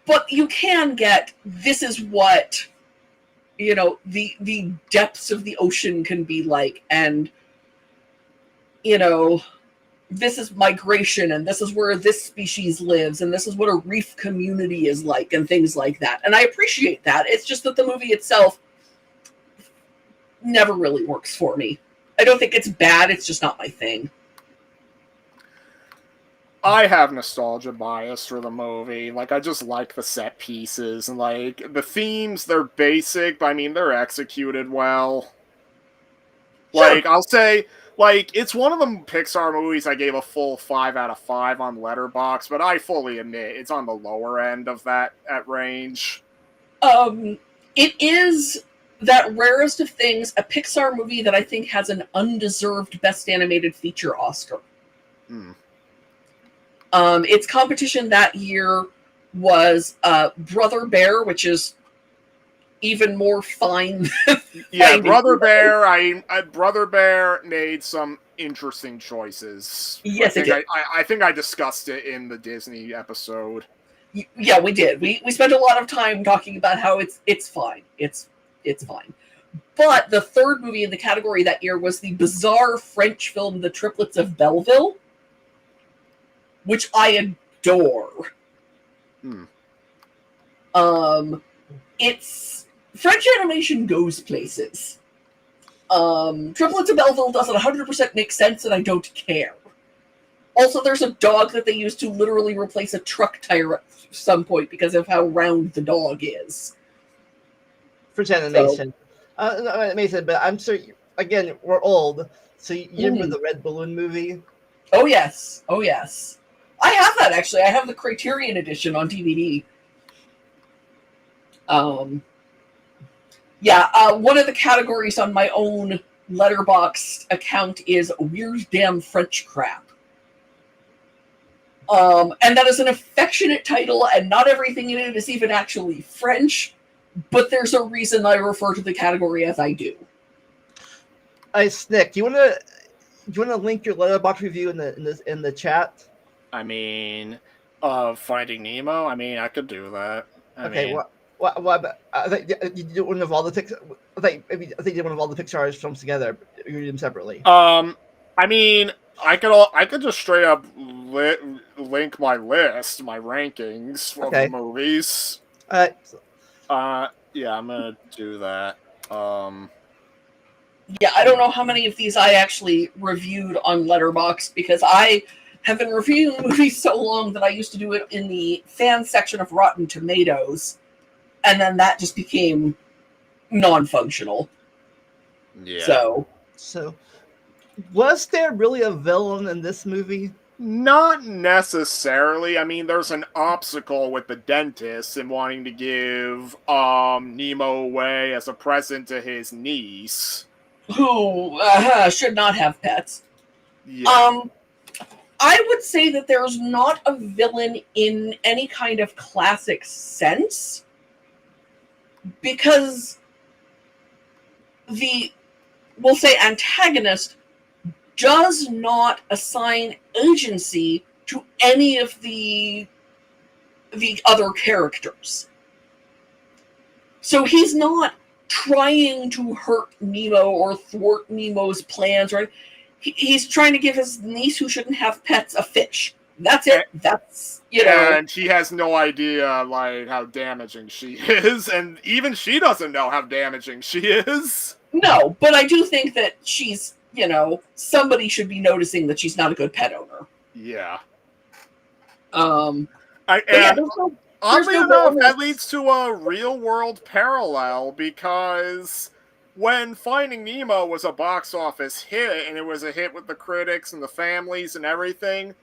But you can get, this is what, you know, the depths of the ocean can be like, and, you know, this is migration, and this is where this species lives, and this is what a reef community is like, and things like that. And I appreciate that. It's just that the movie itself never really works for me. I don't think it's bad, it's just not my thing. I have nostalgia bias for the movie. Like, I just like the set pieces, and, like, the themes, they're basic, but, I mean, they're executed well. Sure. Like, I'll say, like, it's one of the Pixar movies I gave a full 5 out of 5 on Letterboxd, but I fully admit it's on the lower end of that range. It is that rarest of things, a Pixar movie that I think has an undeserved Best Animated Feature Oscar. Its competition that year was Brother Bear, which is even more fine. Yeah, Brother Bear. Brother Bear made some interesting choices. Yes, it did. I think I discussed it in the Disney episode. Yeah, we did. We spent a lot of time talking about how it's fine. It's fine. But the third movie in the category that year was the bizarre French film The Triplets of Belleville, which I adore. It's French animation goes places. Triplets of Belleville doesn't 100% make sense, and I don't care. Also, there's a dog that they use to literally replace a truck tire at some point because of how round the dog is. For animation. No, animation, but I'm sure, again, we're old, so you remember the Red Balloon movie? Oh, yes. Oh, yes. I have that, actually. I have the Criterion edition on DVD. One of the categories on my own Letterboxd account is Weird Damn French Crap. And that is an affectionate title, and not everything in it is even actually French, but there's a reason I refer to the category as I do. Snick, do you want to link your Letterboxd review in the chat? I mean, Finding Nemo. I mean, I could do that. I think you did one of all the Pixar. I think you did one of all the Pixar films together. You read them separately. I mean, I could just straight up link my list, my rankings of the movies. Yeah, I'm gonna do that. Yeah, I don't know how many of these I actually reviewed on Letterboxd because I have been reviewing movies so long that I used to do it in the fan section of Rotten Tomatoes, and then that just became non-functional. Yeah. So, was there really a villain in this movie? Not necessarily. I mean, there's an obstacle with the dentist and wanting to give Nemo away as a present to his niece, who should not have pets. Yeah. I would say that there's not a villain in any kind of classic sense, because we'll say antagonist does not assign agency to any of the other characters. So he's not trying to hurt Nemo or thwart Nemo's plans, right? He's trying to give his niece, who shouldn't have pets, a fish. That's it. That's, And she has no idea, like, how damaging she is, and even she doesn't know how damaging she is. No, but I do think that she's, somebody should be noticing that she's not a good pet owner. Yeah. Oddly enough, that leads to a real-world parallel, because when Finding Nemo was a box office hit, and it was a hit with the critics and the families and everything,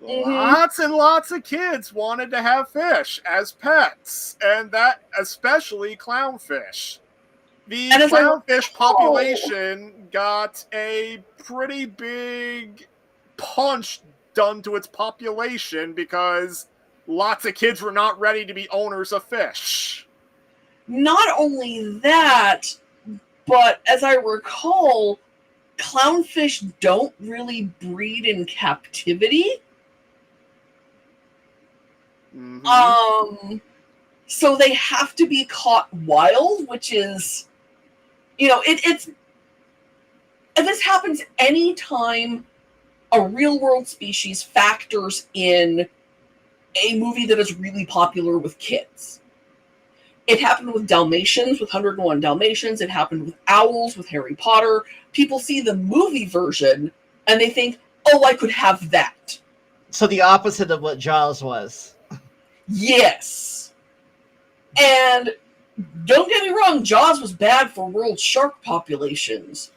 lots and lots of kids wanted to have fish as pets, and that especially clownfish. The clownfish population got a pretty big punch done to its population because lots of kids were not ready to be owners of fish. Not only that, but as I recall, clownfish don't really breed in captivity. So they have to be caught wild, which is, it's. And this happens anytime a real-world species factors in a movie that is really popular with kids. It happened with Dalmatians, with 101 Dalmatians. It happened with owls, with Harry Potter. People see the movie version, and they think, oh, I could have that. So the opposite of what Jaws was. Yes. And don't get me wrong, Jaws was bad for world shark populations.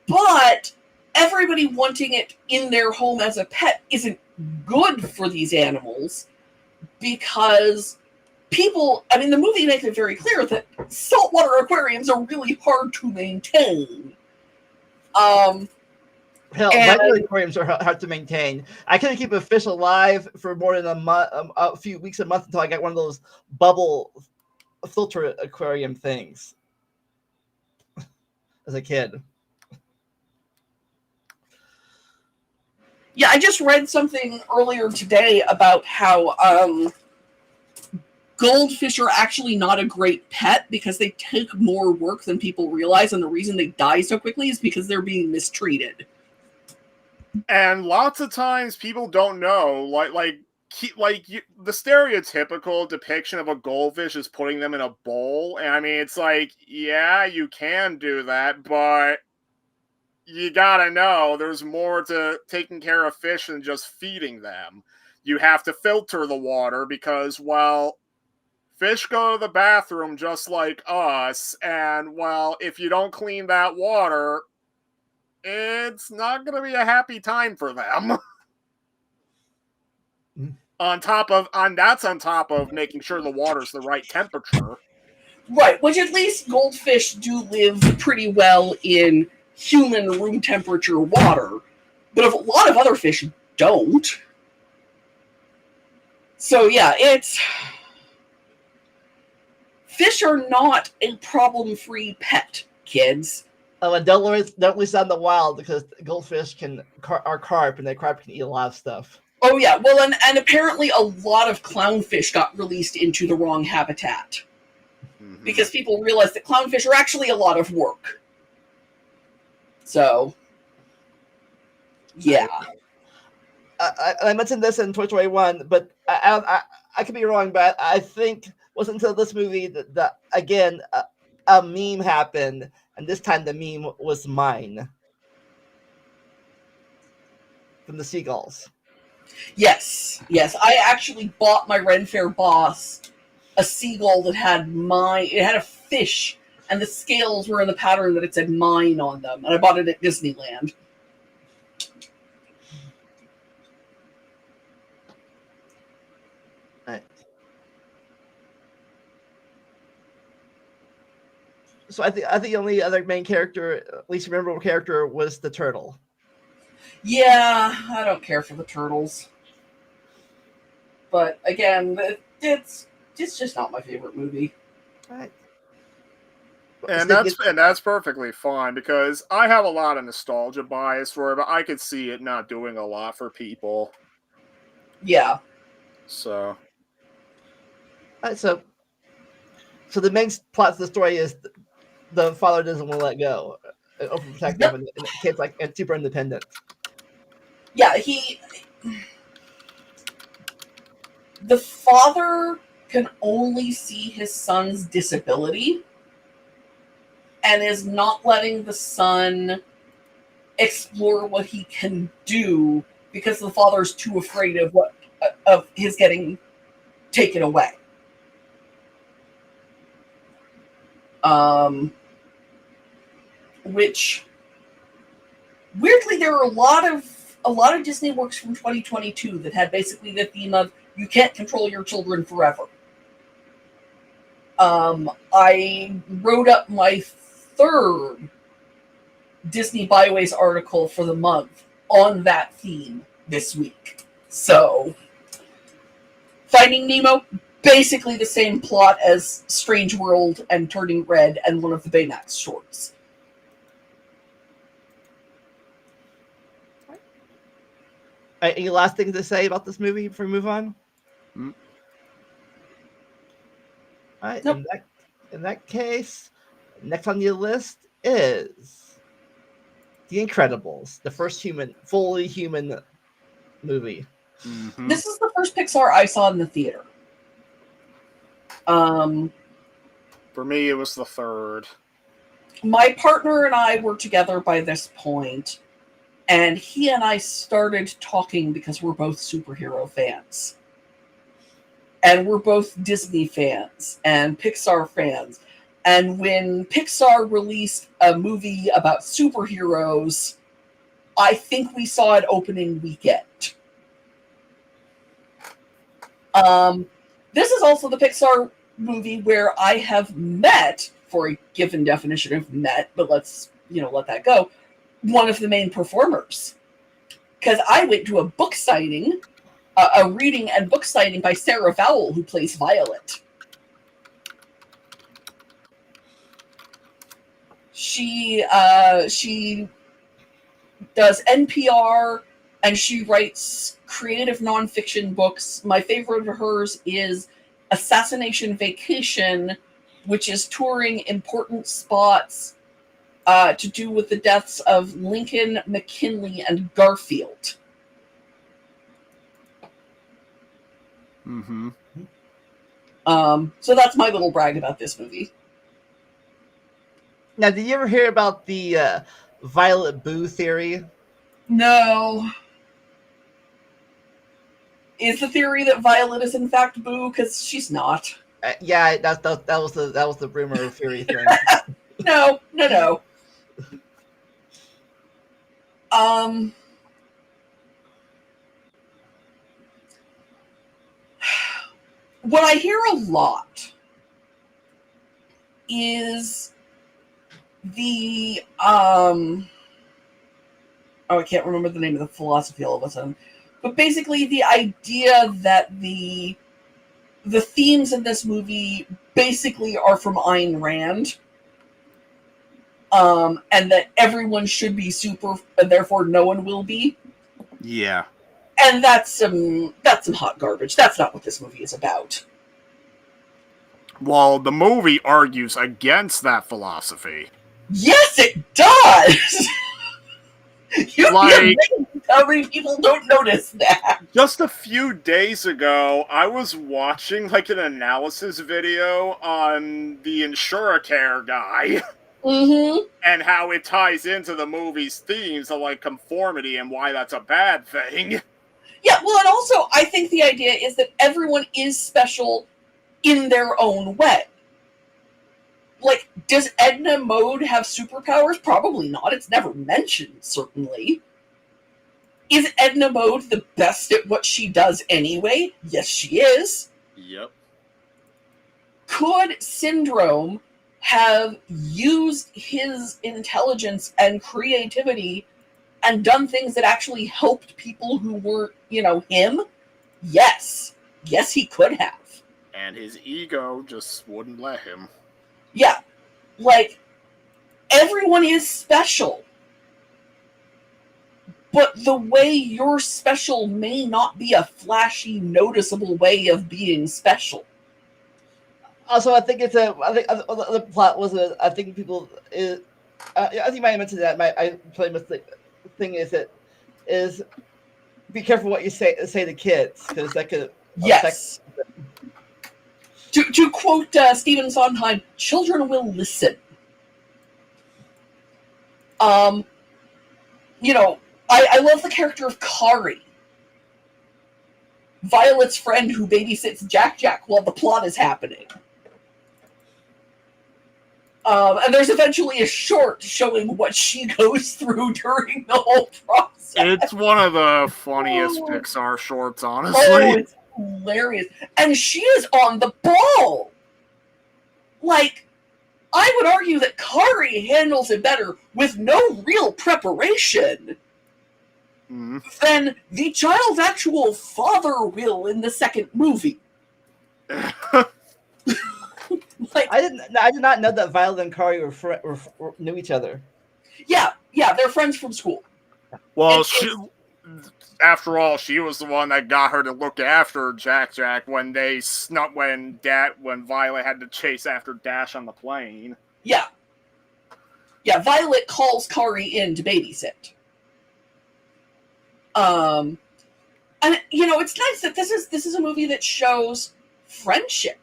But everybody wanting it in their home as a pet isn't good for these animals, because the movie makes it very clear that saltwater aquariums are really hard to maintain. Regular aquariums are hard to maintain. I couldn't keep a fish alive for more than a few weeks, a month, until I got one of those bubble filter aquarium things as a kid. Yeah, I just read something earlier today about how goldfish are actually not a great pet because they take more work than people realize, and the reason they die so quickly is because they're being mistreated. And lots of times people don't know, like the stereotypical depiction of a goldfish is putting them in a bowl, and I mean, it's like, yeah, you can do that, but you gotta know there's more to taking care of fish than just feeding them. You have to filter the water because, well, fish go to the bathroom just like us, and, well, if you don't clean that water, it's not gonna be a happy time for them. That's on top of making sure the water's the right temperature. Right, which at least goldfish do live pretty well in human room temperature water, but a lot of other fish don't. So yeah, fish are not a problem-free pet, kids. Oh, and don't lose out in the wild because goldfish are carp, and the carp can eat a lot of stuff. Oh yeah, well, and apparently a lot of clownfish got released into the wrong habitat. Mm-hmm. Because people realized that clownfish are actually a lot of work. So, yeah. I mentioned this in 2021, but I could be wrong, but I think it wasn't until this movie that again, a meme happened, and this time the meme was mine. From the seagulls. Yes. I actually bought my Ren Fair boss a seagull that had it had a fish, and the scales were in the pattern that it said mine on them, and I bought it at Disneyland. Right. So I think the only other main character, at least memorable character, was the turtle. Yeah, I don't care for the turtles. But again, it's just not my favorite movie. Right. And that's perfectly fine because I have a lot of nostalgia bias for it, but I could see it not doing a lot for people. Yeah. So. Right, so the main plot of the story is the father doesn't want to let go, overprotective, yep. and the kid's and super independent. Yeah, the father can only see his son's disability and is not letting the son explore what he can do because the father's too afraid of his getting taken away. Which weirdly, there are a lot of Disney works from 2022 that had basically the theme of you can't control your children forever. I wrote up my third Disney Byways article for the month on that theme this week. So, Finding Nemo, basically the same plot as Strange World and Turning Red and one of the Baymax shorts. Any last things to say about this movie before we move on? Mm. All right. Nope. In that case, next on your list is The Incredibles, the first fully human movie. Mm-hmm. This is the first Pixar I saw in the theater. For me, it was the third. My partner and I were together by this point. And he and I started talking because we're both superhero fans. And we're both Disney fans and Pixar fans. And when Pixar released a movie about superheroes, I think we saw it opening weekend. This is also the Pixar movie where I have met, for a given definition of met, but let's, let that go, one of the main performers. Because I went to a book signing, a reading and book signing by Sarah Vowell, who plays Violet. She does NPR, and she writes creative nonfiction books. My favorite of hers is Assassination Vacation, which is touring important spots to do with the deaths of Lincoln, McKinley, and Garfield. Mm-hmm. So that's my little brag about this movie. Now, did you ever hear about the Violet Boo theory? No. Is the theory that Violet is in fact Boo? Because she's not. Yeah, that was the rumor theory thing. No. What I hear a lot is the I can't remember the name of the philosophy all of a sudden, but basically the idea that the themes in this movie basically are from Ayn Rand, and that everyone should be super, and therefore no one will be. Yeah. And that's some hot garbage. That's not what this movie is about. Well, the movie argues against that philosophy. Yes, it does. You'd be amazed how many people don't notice that. Just a few days ago, I was watching like an analysis video on the Insuracare guy. Mm-hmm. And how it ties into the movie's themes of like conformity and why that's a bad thing. Yeah, well, and also I think the idea is that everyone is special in their own way. Like, does Edna Mode have superpowers? Probably not. It's never mentioned, certainly. Is Edna Mode the best at what she does anyway? Yes, she is. Yep. Could Syndrome have used his intelligence and creativity and done things that actually helped people who weren't, him? Yes. Yes, he could have. And his ego just wouldn't let him. Yeah. Like, everyone is special. But the way you're special may not be a flashy, noticeable way of being special. Also, I think the plot was I think people I think you might have mentioned that. I play with the thing is be careful what you say to kids, because that could yes. To quote Stephen Sondheim, children will listen. I love the character of Kari, Violet's friend who babysits Jack while the plot is happening. And there's eventually a short showing what she goes through during the whole process. It's one of the funniest Pixar shorts, honestly. Oh, it's hilarious. And she is on the ball. Like, I would argue that Kari handles it better with no real preparation than the child's actual father will in the second movie. Like, I did not know that Violet and Kari knew each other. Yeah, they're friends from school. Well, after all, she was the one that got her to look after Jack when when Violet had to chase after Dash on the plane. Yeah, Violet calls Kari in to babysit. And it's nice that this is a movie that shows friendship,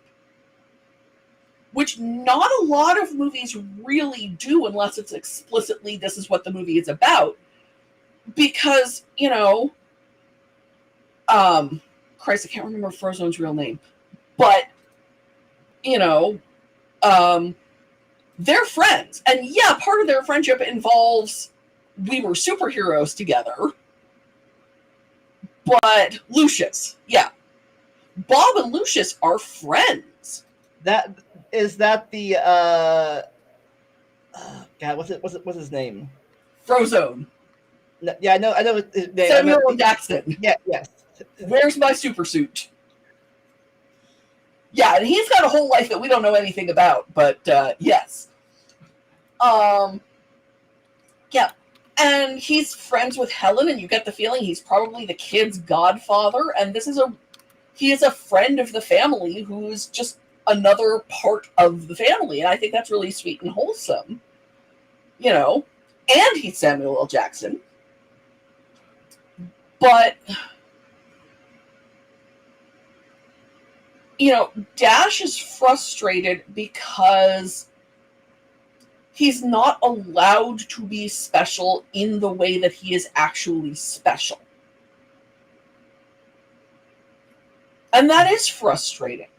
which not a lot of movies really do unless it's explicitly this is what the movie is about. Because, Christ, I can't remember Frozone's real name. But, they're friends. And yeah, part of their friendship involves we were superheroes together. But Lucius, yeah. Bob and Lucius are friends. Is that the God, what's his name? Frozone. No, yeah, I know his name. Samuel L. Jackson. Yeah, yes. Where's my super suit? Yeah, and he's got a whole life that we don't know anything about, but yes. Yeah. And he's friends with Helen, and you get the feeling he's probably the kid's godfather, and he is a friend of the family who's just another part of the family, and I think that's really sweet and wholesome. And he's Samuel L. Jackson. But Dash is frustrated because he's not allowed to be special in the way that he is actually special. And that is frustrating.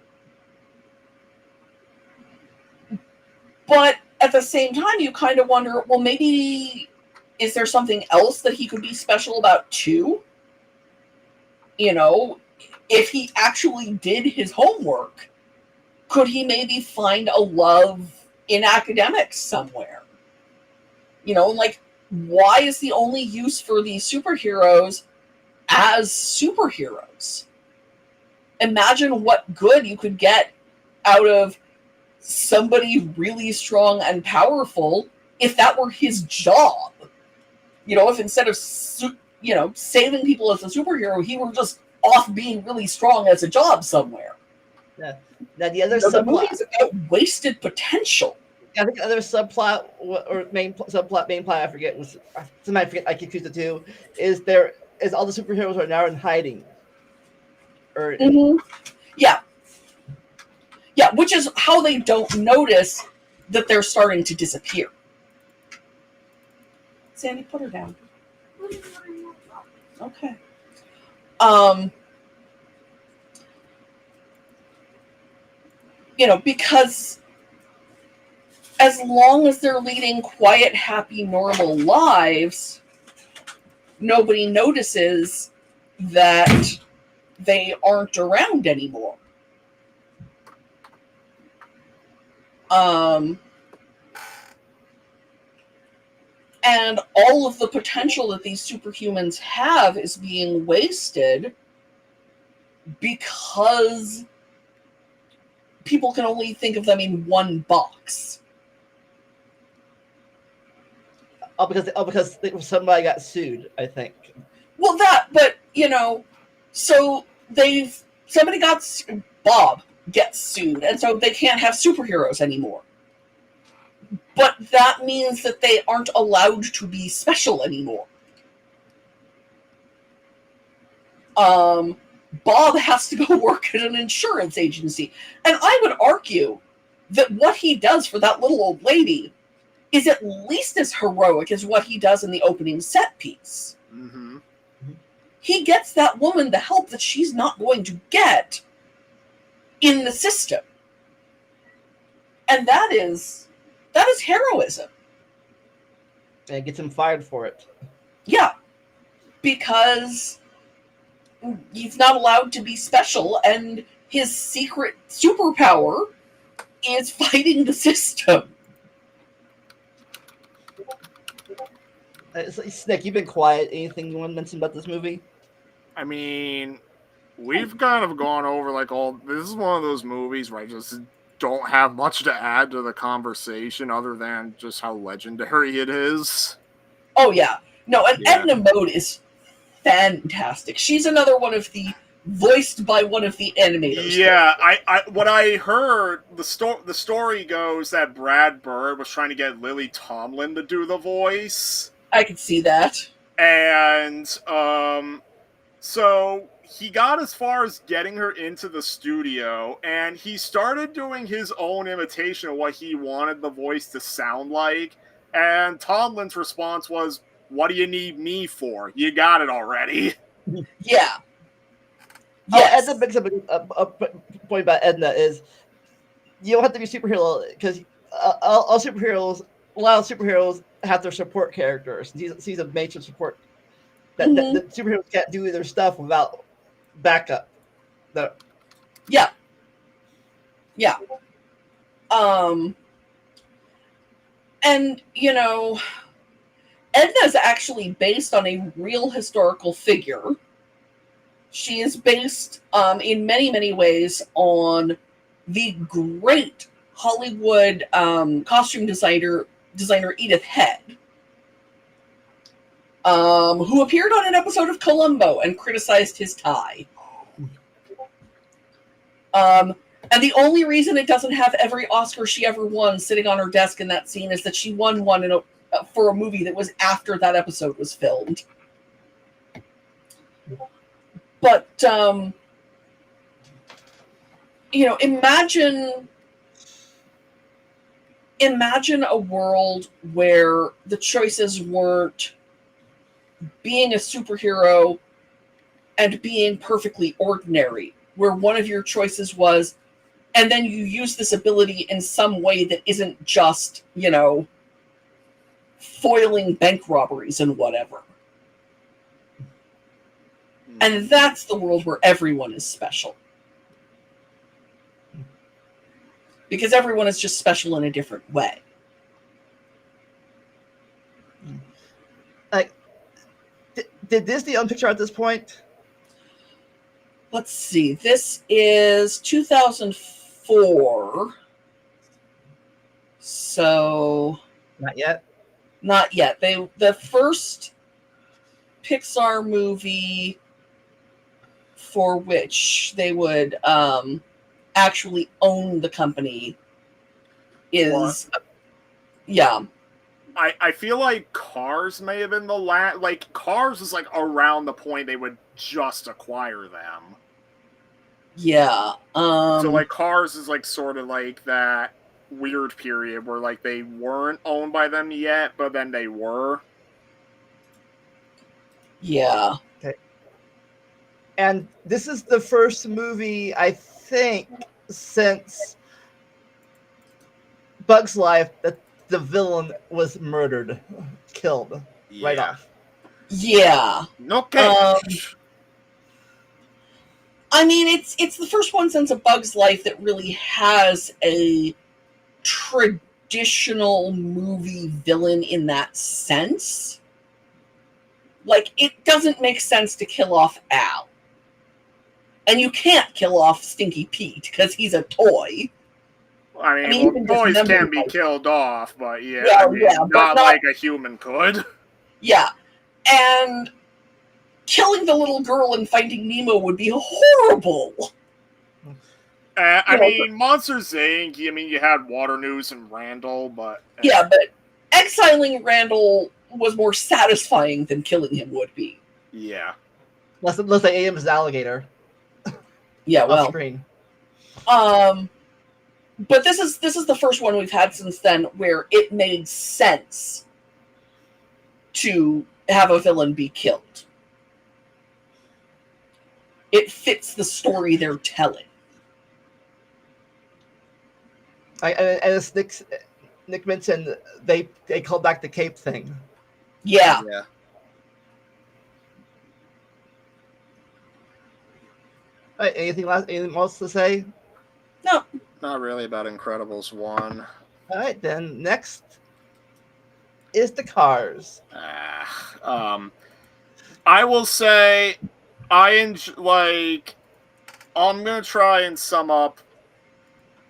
But at the same time, you kind of wonder, well, maybe is there something else that he could be special about too? If he actually did his homework, could he maybe find a love in academics somewhere? Like, why is the only use for these superheroes as superheroes? Imagine what good you could get out of somebody really strong and powerful if that were his job. If instead of saving people as a superhero, he were just off being really strong as a job somewhere. Yeah. Now the other the movie is about wasted potential. I think the other subplot or main plot, I forget, was somebody forget. I confuse the two. Is all the superheroes are now in hiding? Or yeah, which is how they don't notice that they're starting to disappear. Sandy, put her down. Okay. Because as long as they're leading quiet, happy, normal lives, nobody notices that they aren't around anymore. And all of the potential that these superhumans have is being wasted because people can only think of them in one box. Because somebody got sued, I think. Well, so Bob gets sued, and so they can't have superheroes anymore. But that means that they aren't allowed to be special anymore. Bob has to go work at an insurance agency. And I would argue that what he does for that little old lady is at least as heroic as what he does in the opening set piece. Mm-hmm. He gets that woman the help that she's not going to get in the system. And that is heroism. And it gets him fired for it. Yeah. Because he's not allowed to be special, and his secret superpower is fighting the system. Snick, you've been quiet. Anything you want to mention about this movie? I mean, we've kind of gone over this is one of those movies where I just don't have much to add to the conversation other than just how legendary it is. Oh yeah. No, and Edna Mode is fantastic. She's another one of the voiced by one of the animators. Yeah, I what I heard, the story goes that Brad Bird was trying to get Lily Tomlin to do the voice. I could see that. And so he got as far as getting her into the studio, and he started doing his own imitation of what he wanted the voice to sound like. And Tomlin's response was, "What do you need me for? You got it already." Yeah. Yes. Edna brings up a point about Edna is you don't have to be a superhero because all superheroes, a lot of superheroes have their support characters. He's a major support. That superheroes can't do their stuff without backup. Yeah. And Edna is actually based on a real historical figure. She is based in many, many ways on the great Hollywood costume designer Edith Head, who appeared on an episode of Columbo and criticized his tie. And the only reason it doesn't have every Oscar she ever won sitting on her desk in that scene is that she won one for a movie that was after that episode was filmed. But imagine a world where the choices weren't being a superhero and being perfectly ordinary, where one of your choices was, and then you use this ability in some way that isn't just, foiling bank robberies and whatever. And that's the world where everyone is special. Because everyone is just special in a different way. Like, did Disney own Pixar at this point? Let's see. This is 2004. So Not yet. not yet. The first Pixar movie for which they would actually own the company is yeah. I feel like Cars may have been the last. Like, Cars is like around the point they would just acquire them. Yeah. So like Cars is like sort of like that weird period where like they weren't owned by them yet, but then they were. Yeah. Okay. And this is the first movie, I think, since Bug's Life that the villain was murdered, killed right off. Yeah. Okay. I mean, it's the first one since A Bug's Life that really has a traditional movie villain in that sense. Like, it doesn't make sense to kill off Al. And you can't kill off Stinky Pete because he's a toy. I mean, well, toys can be killed off, but not like a human could. Yeah. And killing the little girl in Finding Nemo would be horrible. I mean, Monsters Inc., you had Water News and Randall, but... Yeah, but exiling Randall was more satisfying than killing him would be. Yeah. Unless they ate him as an alligator. Yeah, well. Off screen. But this is the first one we've had since then where it made sense to have a villain be killed. It fits the story they're telling. As Nick mentioned, they called back the cape thing. Yeah. Right, anything else to say? No. Not really about Incredibles 1. All right, then next is the Cars. I will say I'm gonna try and sum up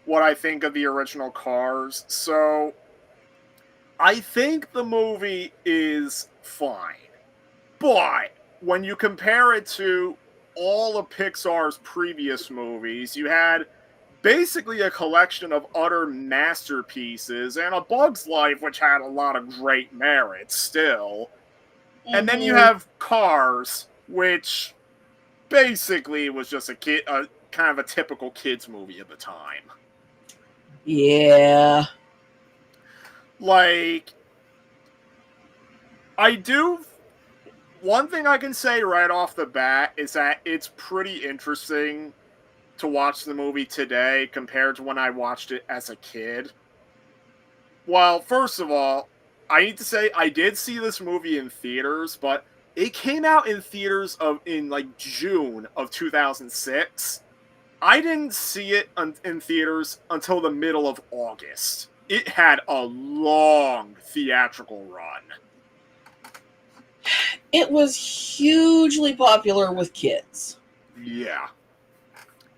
what I think of the original Cars. So I think the movie is fine, but when you compare it to all of Pixar's previous movies, you had basically a collection of utter masterpieces and A Bug's Life, which had a lot of great merits still. Mm-hmm. And then you have Cars, which basically was just kind of a typical kids movie at the time. Yeah. Like, one thing I can say right off the bat is that it's pretty interesting to watch the movie today compared to when I watched it as a kid. Well, first of all, I need to say I did see this movie in theaters, but it came out in theaters in like June of 2006. I didn't see it in theaters until the middle of August. It had a long theatrical run. It was hugely popular with kids. Yeah.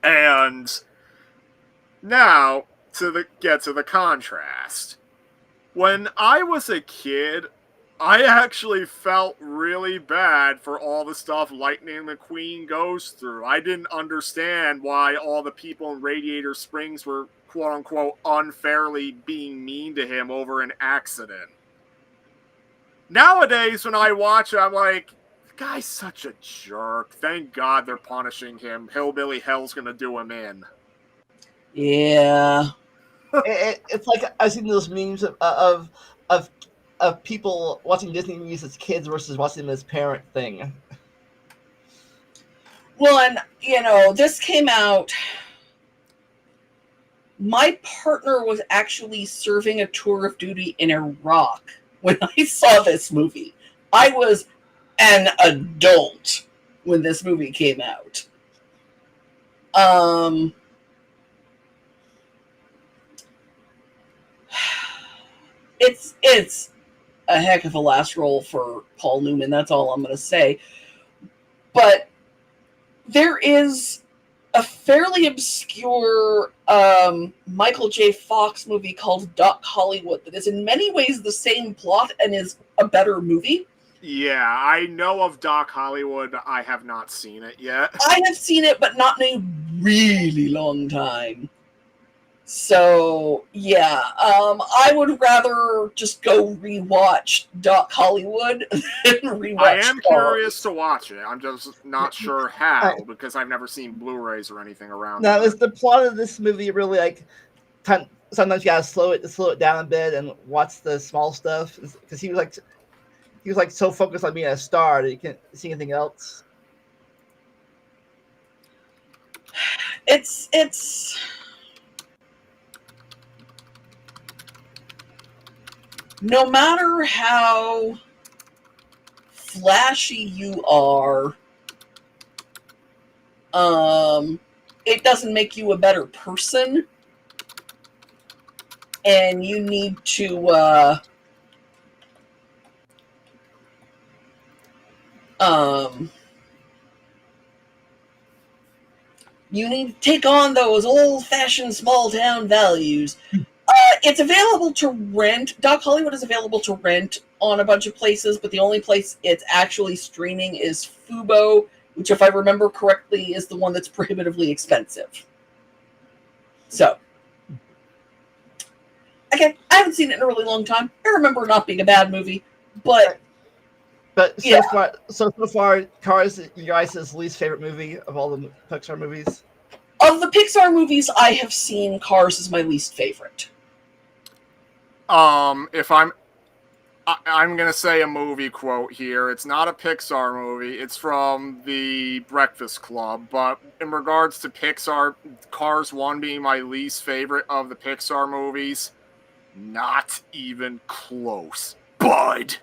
And now, get to the contrast. When I was a kid, I actually felt really bad for all the stuff Lightning McQueen goes through. I didn't understand why all the people in Radiator Springs were, quote-unquote, unfairly being mean to him over an accident. Nowadays, when I watch it, I'm like, the guy's such a jerk. Thank God they're punishing him. Hillbilly Hell's gonna do him in. Yeah. It's like I've seen those memes of people watching Disney movies as kids versus watching them as parent thing. Well, and this came out. My partner was actually serving a tour of duty in Iraq when I saw this movie. I was an adult when this movie came out. It's a heck of a last role for Paul Newman. That's all I'm going to say. But there is a fairly obscure Michael J. Fox movie called Doc Hollywood that is in many ways the same plot and is a better movie. Yeah, I know of Doc Hollywood. I have not seen it yet. I have seen it, but not in a really long time. So, yeah, I would rather just go rewatch Doc Hollywood than rewatch I am Cars. curious to watch it. I'm just not sure how, because I've never seen Blu-rays or anything around. Now, is the plot of this movie really like? Sometimes you gotta slow it down a bit and watch the small stuff because he was like so focused on being a star that he can't see anything else. It's no matter how flashy you are, it doesn't make you a better person, and you need to take on those old-fashioned small-town values. It's available to rent. Doc Hollywood is available to rent on a bunch of places, but the only place it's actually streaming is Fubo, which, if I remember correctly, is the one that's prohibitively expensive. So, again, I haven't seen it in a really long time. I remember it not being a bad movie, but so far, Cars is your guys' least favorite movie of all the Pixar movies. Of the Pixar movies I have seen, Cars is my least favorite. If I'm gonna say a movie quote here. It's not a Pixar movie. It's from the Breakfast Club. But in regards to Pixar, Cars 1 being my least favorite of the Pixar movies, not even close, bud.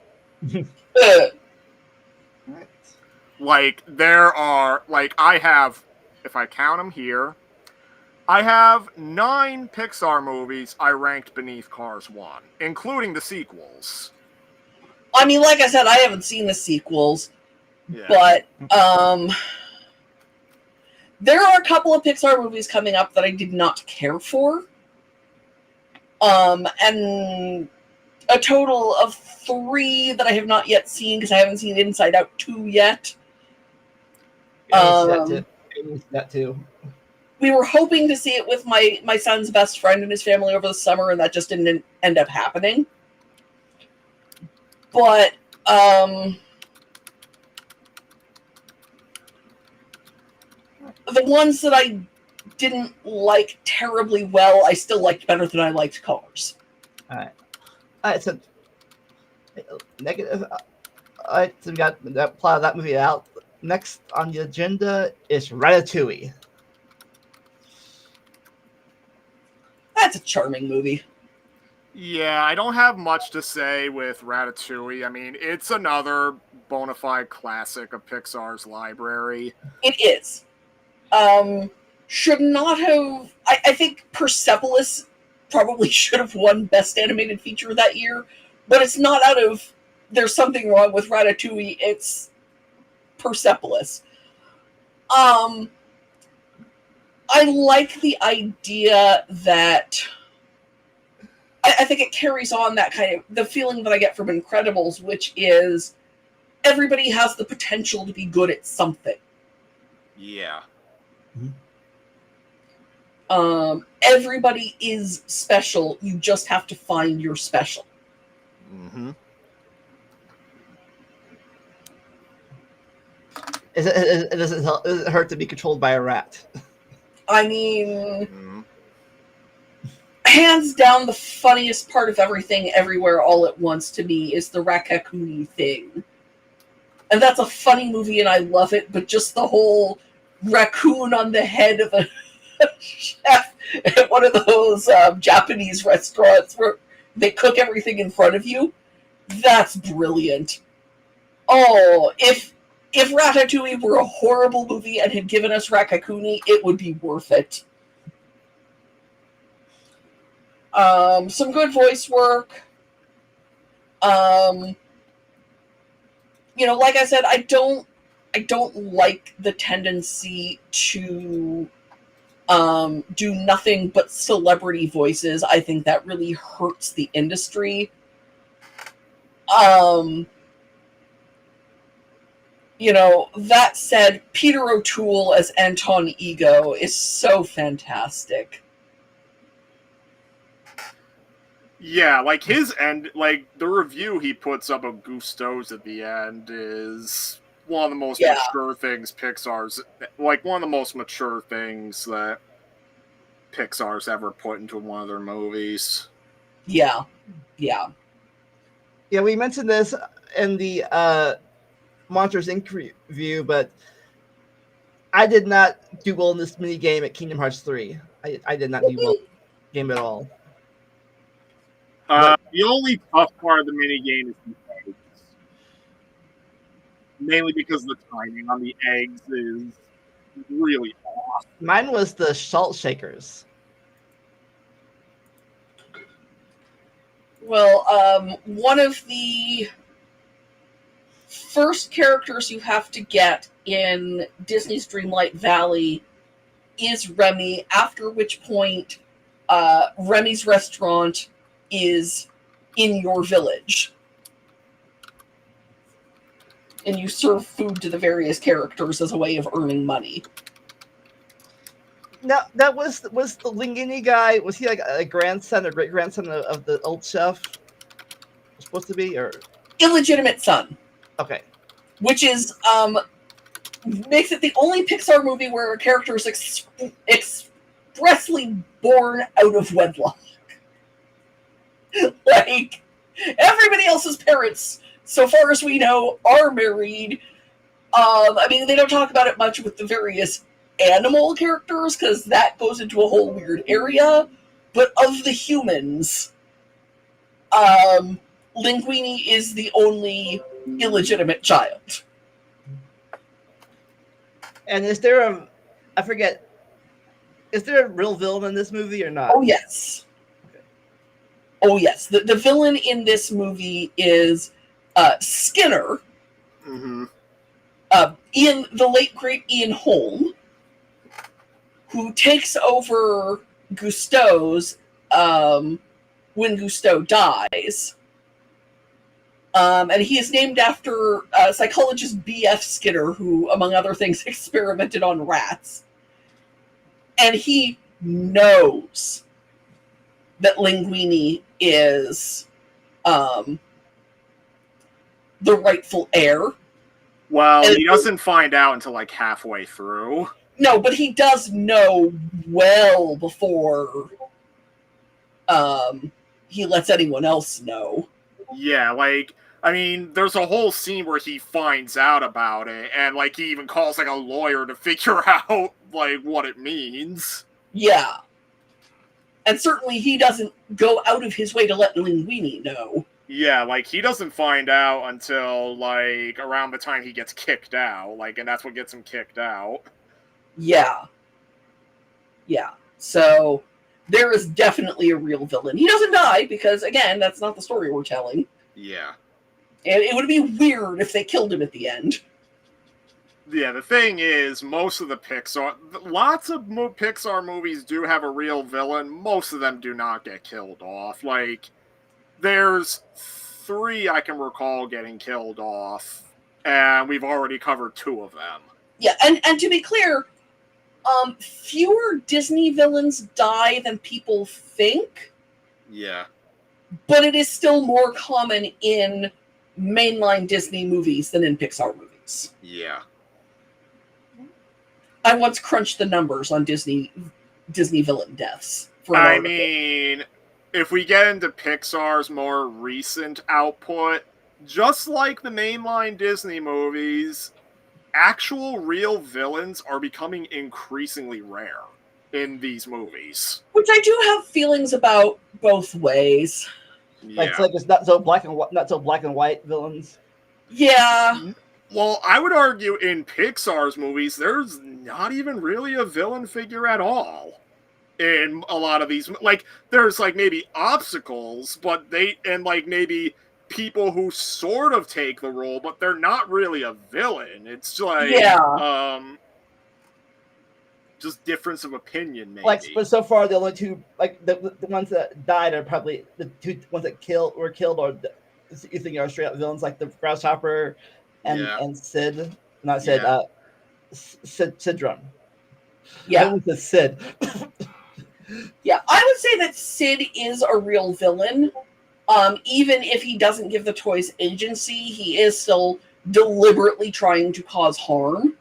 Like, there are, like, I have, if I count them here, I have 9 Pixar movies I ranked beneath Cars 1, including the sequels. I mean, like I said, I haven't seen the sequels, but there are a couple of Pixar movies coming up that I did not care for. And a total of 3 that I have not yet seen because I haven't seen Inside Out 2 yet. That too. We were hoping to see it with my son's best friend and his family over the summer, and that just didn't end up happening. But the ones that I didn't like terribly well, I still liked better than I liked Cars. All right. So negative. All right. So we got that plot of that movie out. Next on the agenda is Ratatouille. That's a charming movie. Yeah, I don't have much to say with Ratatouille. I mean, it's another bona fide classic of Pixar's library. It is. Should not have... I think Persepolis probably should have won Best Animated Feature that year, but it's not out of there's something wrong with Ratatouille. It's Persepolis. I like the idea that... I think it carries on that kind of the feeling that I get from Incredibles, which is everybody has the potential to be good at something. Yeah. Everybody is special. You just have to find your special. Mm-hmm. Does it hurt to be controlled by a rat? I mean, hands down, the funniest part of Everything Everywhere All at Once to me is the Raccacoonie thing. And that's a funny movie and I love it, but just the whole raccoon on the head of a chef at one of those Japanese restaurants where they cook everything in front of you, that's brilliant. Oh, if Ratatouille were a horrible movie and had given us Raccacoonie, it would be worth it. Some good voice work. Like I said, I don't like the tendency to do nothing but celebrity voices. I think that really hurts the industry. That said, Peter O'Toole as Anton Ego is so fantastic. Yeah, like his end, like the review he puts up of Gusteau's at the end is one of the most mature things Pixar's, like one of the most mature things that Pixar's ever put into one of their movies. Yeah. Yeah, we mentioned this in the Monsters Inc. review, but I did not do well in this mini game at Kingdom Hearts 3. I did not do well in the game at all. The only tough part of the mini game is the eggs. Mainly because the timing on the eggs is really off. Mine was the salt shakers. Well, one of the first characters you have to get in Disney's Dreamlight Valley is Remy, after which point Remy's restaurant is in your village. And you serve food to the various characters as a way of earning money. Now, that was the Linguini guy, was he like a grandson or great-grandson of the old chef? Supposed to be, or? Illegitimate son. Okay. Which is, makes it the only Pixar movie where a character is expressly born out of wedlock. Like, everybody else's parents, so far as we know, are married. They don't talk about it much with the various animal characters, because that goes into a whole weird area. But of the humans, Linguini is the only illegitimate child. And is there a real villain in this movie or not? Oh, yes. Oh, yes. The villain in this movie is Skinner. Mm-hmm. In the late, great Ian Holm, who takes over Gusteau's when Gusteau dies. And he is named after psychologist B.F. Skinner, who, among other things, experimented on rats. And he knows that Linguini is the rightful heir. Well, he doesn't find out until like halfway through. No, but he does know well before he lets anyone else know. Yeah, there's a whole scene where he finds out about it, and like he even calls like a lawyer to figure out like what it means. Yeah. And certainly he doesn't go out of his way to let Linguini know. Yeah, like he doesn't find out until like around the time he gets kicked out, and that's what gets him kicked out. Yeah. Yeah. So there is definitely a real villain. He doesn't die because, again, that's not the story we're telling. Yeah. And it would be weird if they killed him at the end. Yeah, the thing is, lots of Pixar movies do have a real villain. Most of them do not get killed off. Like, there's 3 I can recall getting killed off, and we've already covered 2 of them. Yeah, and to be clear, fewer Disney villains die than people think. Yeah. But it is still more common in mainline Disney movies than in Pixar movies. Yeah. I once crunched the numbers on Disney villain deaths. for an I article. mean, if we get into Pixar's more recent output, just like the mainline Disney movies, actual real villains are becoming increasingly rare in these movies. Which I do have feelings about both ways. Like, Yeah. it's like it's not so black and white villains. Yeah. Well, I would argue in Pixar's movies, there's not even really a villain figure at all. In a lot of these, like, there's like maybe obstacles, but like maybe people who sort of take the role, but they're not really a villain. It's like, just difference of opinion, maybe. Like, but so far the only two, like the ones that died are probably the two ones that were killed, or you think are straight up villains, like the grasshopper and Sid, not Sid, Sidrum. Yeah. I almost said Sid. Yeah, I would say that Sid is a real villain. Even if he doesn't give the toys agency, he is still deliberately trying to cause harm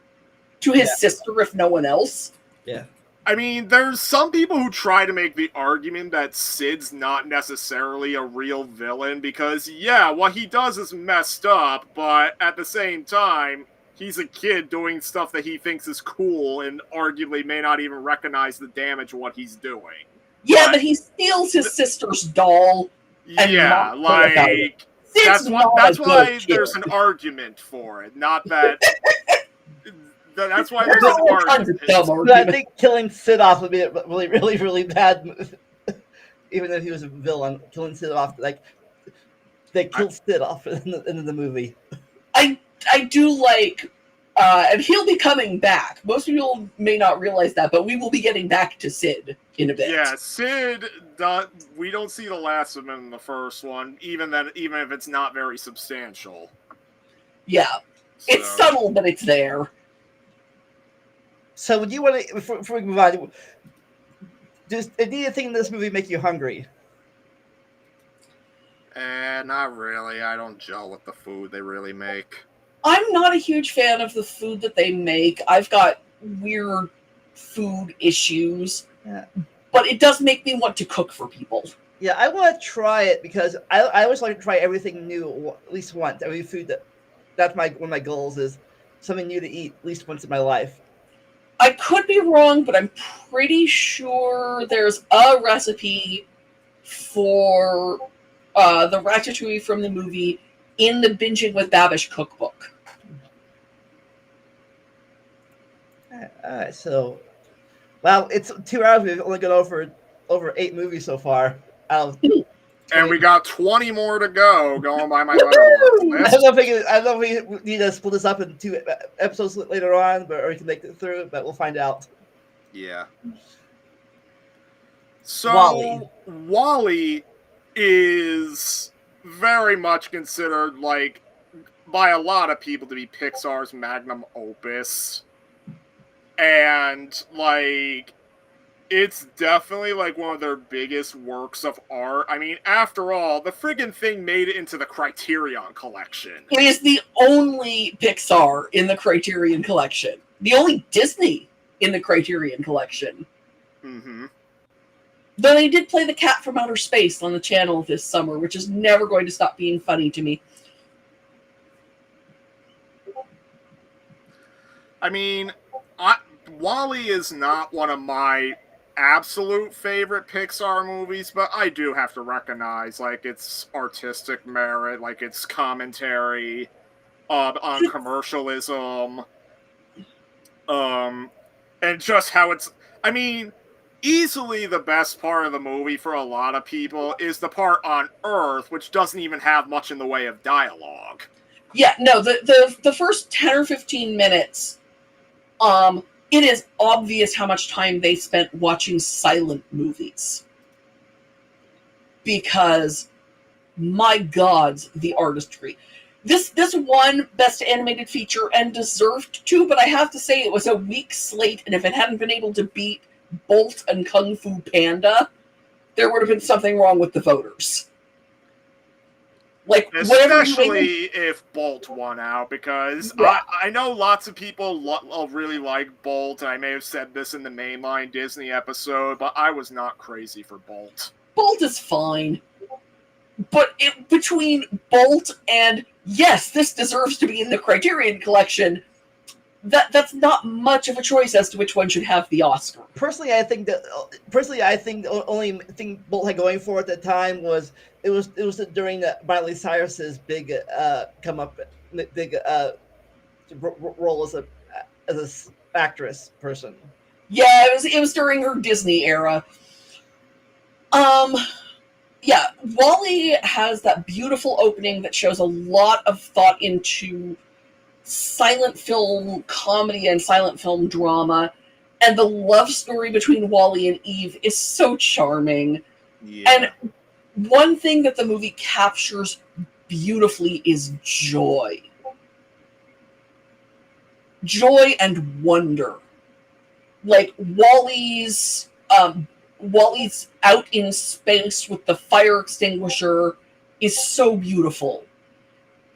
to his sister, if no one else. Yeah. I mean, there's some people who try to make the argument that Sid's not necessarily a real villain because, yeah, what he does is messed up, but at the same time, he's a kid doing stuff that he thinks is cool and arguably may not even recognize the damage of what he's doing. Yeah, but he steals his sister's doll. Yeah, like, that's why there's an argument for it, not that... That's why there's an argument. But I think killing Sid off would be a really, really, really bad move. Even if he was a villain, killing Sid off, like, they killed Sid off in the movie. I do like, and he'll be coming back. Most people may not realize that, but we will be getting back to Sid in a bit. Yeah, Sid, we don't see the last of him in the first one, even if it's not very substantial. Yeah, so. It's subtle, but it's there. So, would you want to, before we move on, does anything in this movie make you hungry? Not really. I don't gel with the food they really make. I'm not a huge fan of the food that they make. I've got weird food issues. Yeah. But it does make me want to cook for people. Yeah, I want to try it because I always like to try everything new at least once. Every food that's one of my goals is something new to eat at least once in my life. I could be wrong, but I'm pretty sure there's a recipe for the ratatouille from the movie in the Binging with Babish cookbook. All right, so, well, it's 2 hours. We've only gone over 8 movies so far. And we got 20 more to go, going by my list. I don't know if we need to split this up in 2 episodes later on, or we can make it through, but we'll find out. Yeah. So, WALL-E is very much considered, like, by a lot of people to be Pixar's magnum opus. And, like, it's definitely, like, one of their biggest works of art. I mean, after all, the friggin' thing made it into the Criterion Collection. It is the only Pixar in the Criterion Collection. The only Disney in the Criterion Collection. Mm-hmm. Though they did play The Cat from Outer Space on the channel this summer, which is never going to stop being funny to me. I mean, WALL-E is not one of my absolute favorite Pixar movies, but I do have to recognize, like, its artistic merit, like, its commentary on commercialism, and just how it's... I mean, easily the best part of the movie for a lot of people is the part on Earth, which doesn't even have much in the way of dialogue. Yeah, no, the first 10 or 15 minutes, it is obvious how much time they spent watching silent movies. Because, my God, the artistry. This won Best Animated Feature and deserved to, but I have to say it was a weak slate, and if it hadn't been able to beat Bolt and Kung Fu Panda, there would have been something wrong with the voters. Like, whatever you make Especially if Bolt won out, because Yeah. I know lots of people really like Bolt, and I may have said this in the mainline Disney episode, but I was not crazy for Bolt. Bolt is fine. But between Bolt and, yes, this deserves to be in the Criterion Collection, that's not much of a choice as to which one should have the Oscar. Personally, I think the only thing Bolt had going for at the time was it was during Miley Cyrus's big come up, big role as a actress person. Yeah, it was during her Disney era. Yeah, WALL-E has that beautiful opening that shows a lot of thought into silent film comedy and silent film drama, and the love story between WALL-E and Eve is so charming. Yeah. And one thing that the movie captures beautifully is joy. Joy and wonder. Like, WALL-E's out in space with the fire extinguisher is so beautiful.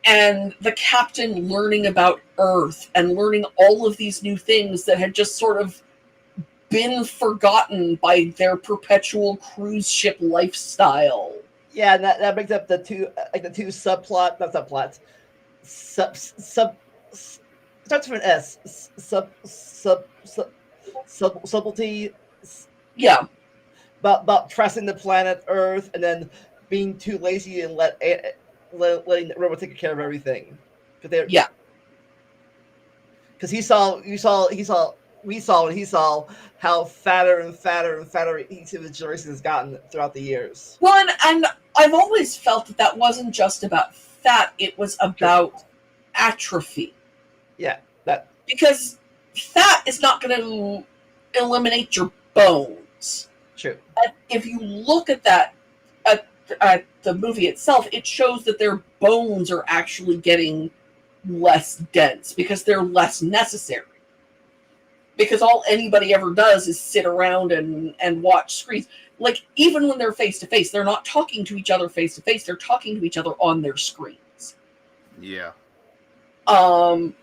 And the captain learning about Earth and learning all of these new things that had just sort of been forgotten by their perpetual cruise ship lifestyle. Yeah, and that brings up the two subplots. Starts with an S. Subtlety. Yeah. About trusting the planet Earth and being too lazy and letting the robot take care of everything. Yeah. Because we saw how fatter and fatter each of the generation has gotten throughout the years. Well, and I've always felt that wasn't just about fat; it was about atrophy. Yeah, that because fat is not going to eliminate your bones. True. And if you look at that at the movie itself, it shows that their bones are actually getting less dense because they're less necessary. Because all anybody ever does is sit around and watch screens. Like, even when they're face to face, they're not talking to each other face to face. They're talking to each other on their screens. Yeah. And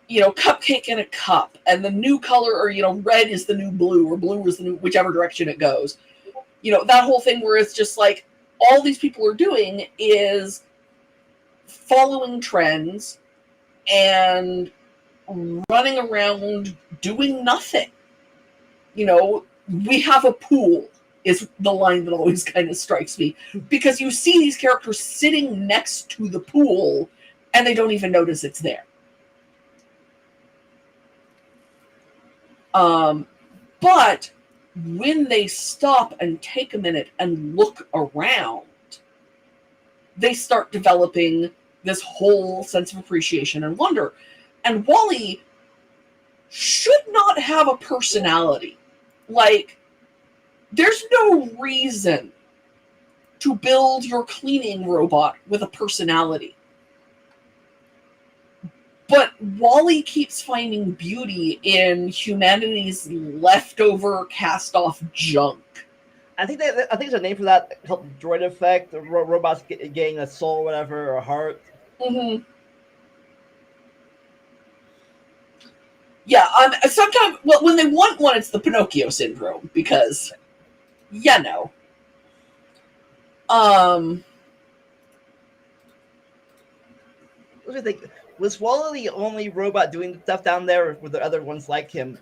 cupcake in a cup, and the new color, or red is the new blue, or blue is the new, whichever direction it goes. That whole thing where it's just like all these people are doing is following trends and running around doing nothing. We have a pool is the line that always kind of strikes me, because you see these characters sitting next to the pool and they don't even notice it's there. But when they stop and take a minute and look around, they start developing this whole sense of appreciation and wonder. And WALL-E should not have a personality. Like, there's no reason to build your cleaning robot with a personality. But WALL-E keeps finding beauty in humanity's leftover, cast-off junk. I think there's a name for that called droid effect. The robots getting a soul, or whatever, or a heart. Mm-hmm. Yeah, sometimes, well, when they want one, it's the Pinocchio syndrome, because, What do you think? Was WALL-E the only robot doing stuff down there, or were there other ones like him?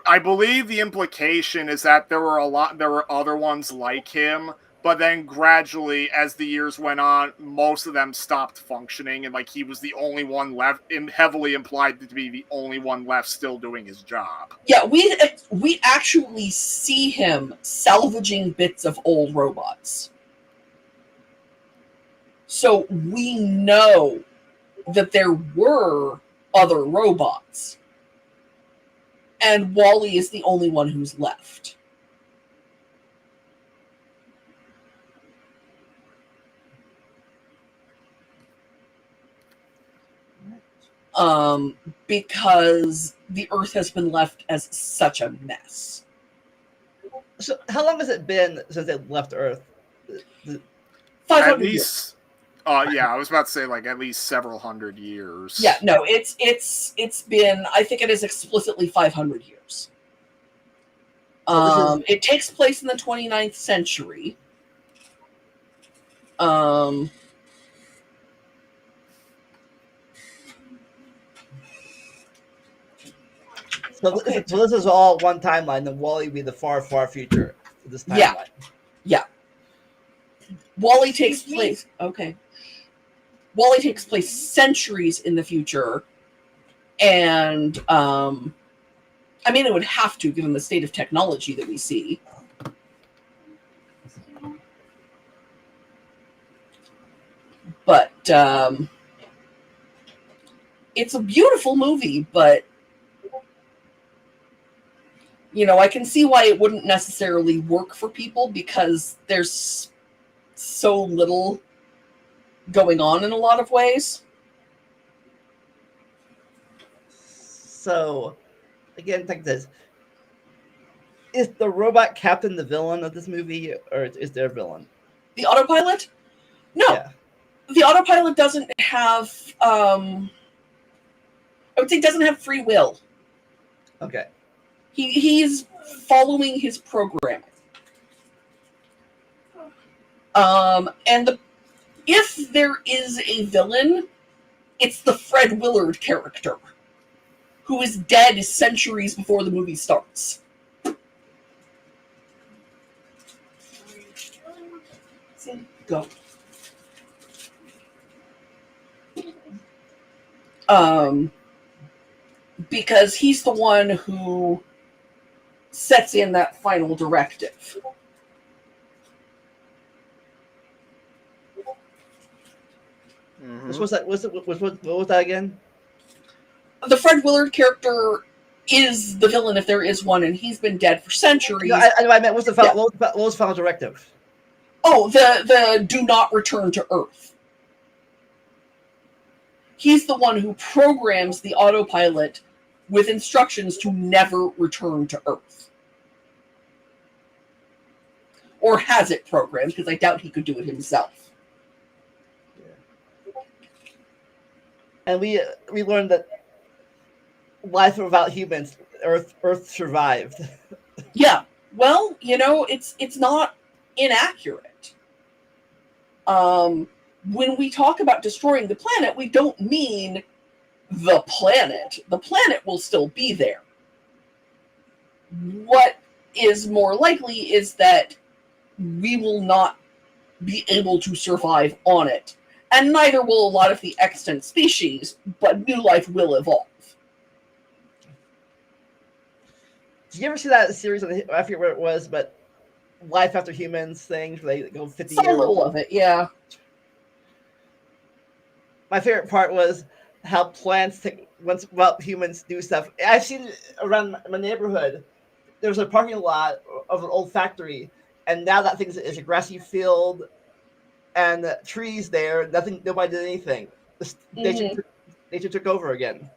I believe the implication is that there were other ones like him, but then gradually, as the years went on, most of them stopped functioning, and like he was the only one left, heavily implied to be the only one left still doing his job. Yeah, we actually see him salvaging bits of old robots. So we know that there were other robots. And WALL-E is the only one who's left. Because the Earth has been left as such a mess. So how long has it been since they left Earth? 500 At years. least, yeah, I was about to say like at least several hundred years. Yeah, no, it's been, I think it is explicitly 500 years. So It takes place in the 29th century. Okay. So this is all one timeline, and Wally be the far, far future for this Yeah. timeline. Yeah. Wally takes place. Okay. Wally takes place centuries in the future, and I mean, it would have to, given the state of technology that we see. But it's a beautiful movie, but you know, I can see why it wouldn't necessarily work for people because there's so little going on in a lot of ways. So, again, think this: is the robot captain the villain of this movie, or is there a villain? The autopilot? No, Yeah. The autopilot doesn't have. I would say doesn't have free will. Okay. He's following his programming. And if there is a villain, it's the Fred Willard character, who is dead centuries before the movie starts. Go. Because he's the one who sets in that final directive. Mm-hmm. What was that again? The Fred Willard character is the villain if there is one, and he's been dead for centuries. No, I meant what's the final, what was the final directive? Oh, the do not return to Earth. He's the one who programs the autopilot with instructions to never return to Earth. Or has it programmed, because I doubt he could do it himself. Yeah. And we learned that life without humans, Earth survived. Yeah. Well, you know, it's not inaccurate. When we talk about destroying the planet, we don't mean the planet. The planet will still be there. What is more likely is that we will not be able to survive on it. And neither will a lot of the extant species, but new life will evolve. Did you ever see that series? I forget where it was, but Life After Humans things where they go 50 Some years. little of it, yeah. My favorite part was how plants take once humans do stuff. I've seen it around my neighborhood. There's a parking lot of an old factory, and now that thing is a grassy field and trees there. Nobody did anything. Nature took over again.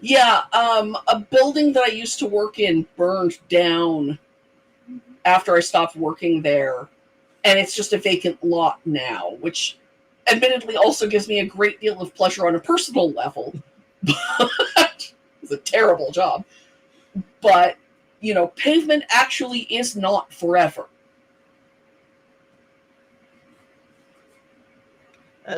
Yeah, a building that I used to work in burned down after I stopped working there, and it's just a vacant lot now, which admittedly also gives me a great deal of pleasure on a personal level. It's a terrible job. But, you know, pavement actually is not forever.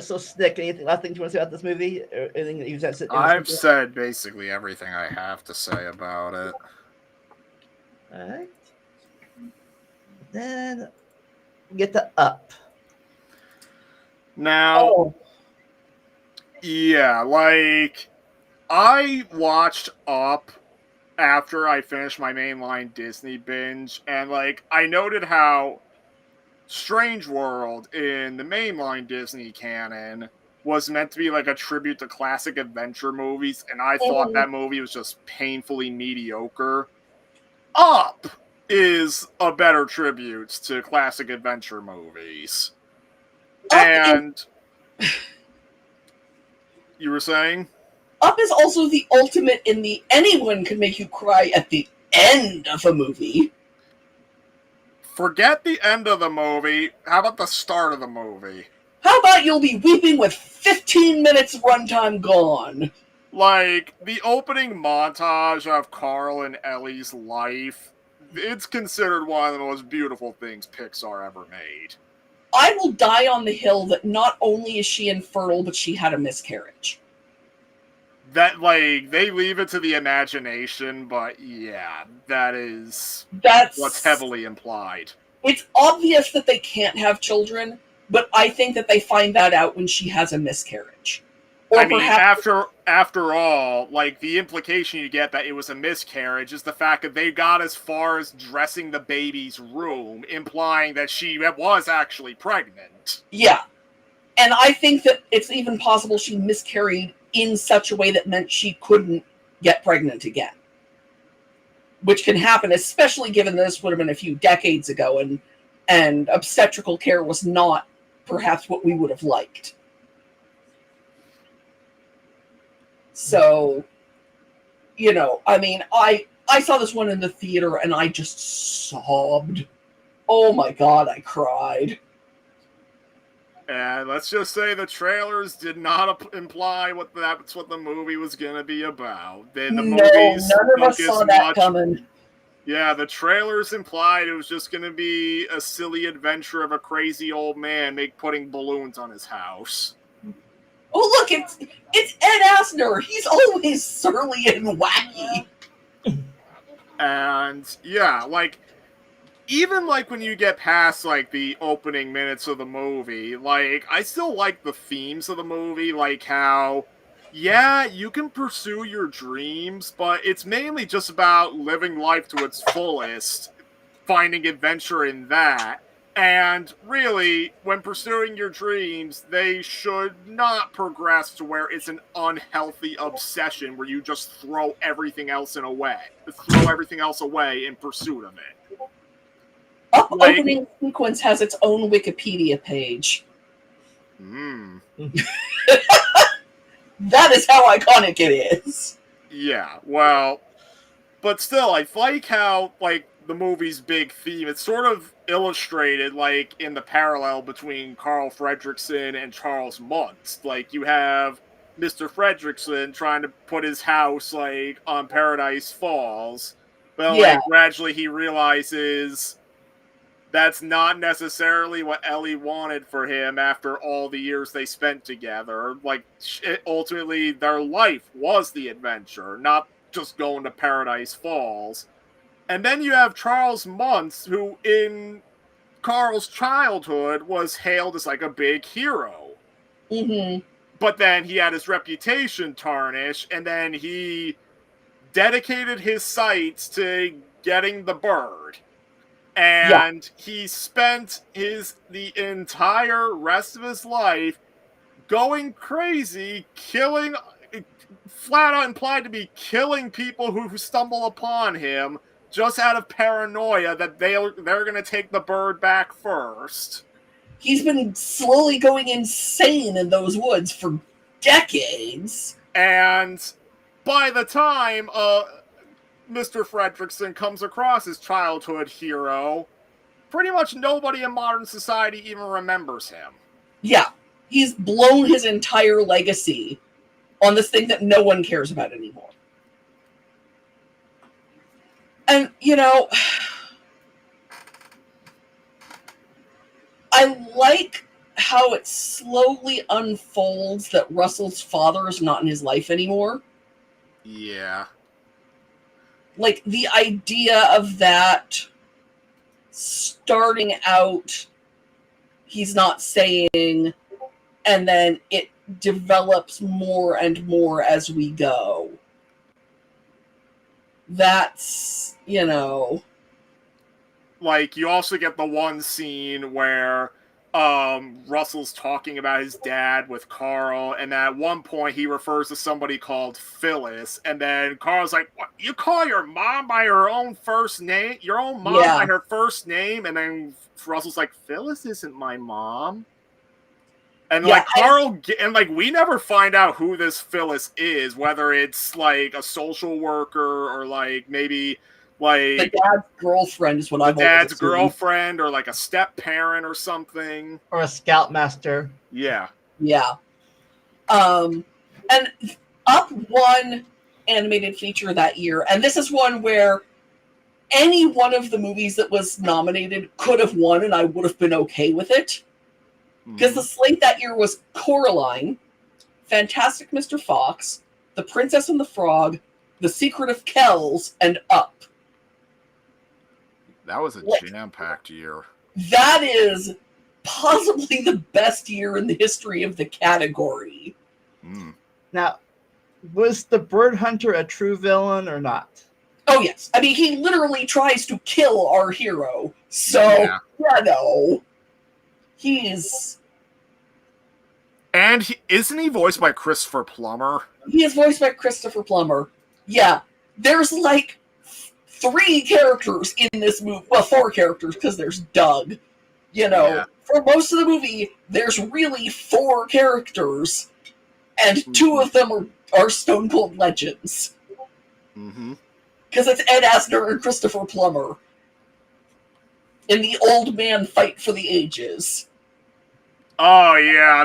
So, Snick, anything last thing you want to say about this movie? Or anything that you've said? I've said basically everything I have to say about it. All right. Then get to Up. Now, yeah, like, I watched Up after I finished my mainline Disney binge, and, like, I noted how Strange World in the mainline Disney canon was meant to be, like, a tribute to classic adventure movies, and I thought that movie was just painfully mediocre. Up is a better tribute to classic adventure movies. And you were saying? Up is also the ultimate in the anyone can make you cry at the end of a movie. Forget the end of the movie. How about the start of the movie? How about you'll be weeping with 15 minutes runtime gone? Like, the opening montage of Carl and Ellie's life, it's considered one of the most beautiful things Pixar ever made. I will die on the hill that not only is she infertile, but she had a miscarriage. That, like, they leave it to the imagination, but yeah, that's what's heavily implied. It's obvious that they can't have children, but I think that they find that out when she has a miscarriage. Or I mean, after all, like, the implication you get that it was a miscarriage is the fact that they got as far as dressing the baby's room, implying that she was actually pregnant. Yeah. And I think that it's even possible she miscarried in such a way that meant she couldn't get pregnant again. Which can happen, especially given this would have been a few decades ago, and obstetrical care was not perhaps what we would have liked. So, you know, I mean, I saw this one in the theater and I just sobbed. Oh my God, I cried. And let's just say the trailers did not imply that's what the movie was going to be about. Then the movies none of us saw that coming. Yeah, the trailers implied it was just going to be a silly adventure of a crazy old man putting balloons on his house. Oh, look, it's Ed Asner. He's always surly and wacky. And, yeah, like, even, like, when you get past, like, the opening minutes of the movie, like, I still like the themes of the movie, like how, yeah, you can pursue your dreams, but it's mainly just about living life to its fullest, finding adventure in that. And really, when pursuing your dreams, they should not progress to where it's an unhealthy obsession where you just throw everything else away in pursuit of it. Opening sequence has its own Wikipedia page. That is how iconic it is. Yeah, well, but still, I like how, like, the movie's big theme, it's sort of illustrated, like, in the parallel between Carl Fredricksen and Charles Muntz. Like, you have Mr. Fredricksen trying to put his house, like, on Paradise Falls, but, like, gradually he realizes that's not necessarily what Ellie wanted for him after all the years they spent together. Like, ultimately, their life was the adventure, not just going to Paradise Falls. And then you have Charles Muntz, who in Carl's childhood was hailed as like a big hero. Mm-hmm. But then he had his reputation tarnished, and then he dedicated his sights to getting the bird. And he spent the entire rest of his life going crazy, flat out implied to be killing people who stumble upon him, just out of paranoia that they're going to take the bird back first. He's been slowly going insane in those woods for decades. And by the time Mr. Fredricksen comes across his childhood hero, pretty much nobody in modern society even remembers him. Yeah, he's blown his entire legacy on this thing that no one cares about anymore. And, you know, I like how it slowly unfolds that Russell's father is not in his life anymore. Yeah. Like, the idea of that starting out, he's not saying, and then it develops more and more as we go. That's, you know... Like, you also get the one scene where Russell's talking about his dad with Carl, and at one point he refers to somebody called Phyllis, and then Carl's like, "What? You call your mom by her own first name? Your own mom by her first name?" And then Russell's like, "Phyllis isn't my mom." And like Carl, and like we never find out who this Phyllis is, whether it's like a social worker or like maybe Like the dad's girlfriend is what I've always dad's assumed. girlfriend or like a step parent or something. Or a scoutmaster. Yeah. Yeah. And Up won animated feature that year, and this is one where any one of the movies that was nominated could have won, and I would have been okay with it. Because the slate that year was Coraline, Fantastic Mr. Fox, The Princess and the Frog, The Secret of Kells, and Up. That was a jam-packed year. That is possibly the best year in the history of the category. Now, was the Bird Hunter a true villain or not? Oh, yes. I mean, he literally tries to kill our hero. So, no. He's... And isn't he voiced by Christopher Plummer? He is voiced by Christopher Plummer. Yeah. There's like 3 characters in this movie. Well, 4 characters, because there's Doug. You know, for most of the movie, there's really 4 characters. And 2 of them are Stone Cold legends. Because it's Ed Asner and Christopher Plummer. In the old man fight for the ages. Oh, yeah.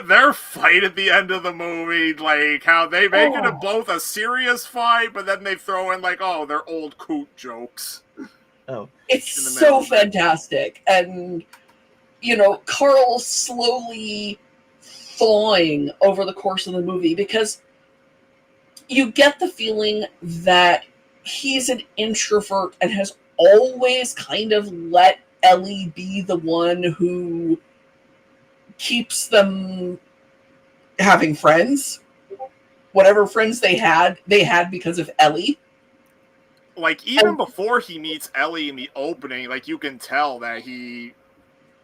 Their fight at the end of the movie, like, how they make it both a serious fight, but then they throw in, like, their old coot jokes. Oh. It's so fantastic. And, you know, Carl slowly thawing over the course of the movie, because you get the feeling that he's an introvert and has always kind of let Ellie be the one who keeps them having friends. Whatever friends they had because of Ellie. Like, even before he meets Ellie in the opening, like, you can tell that he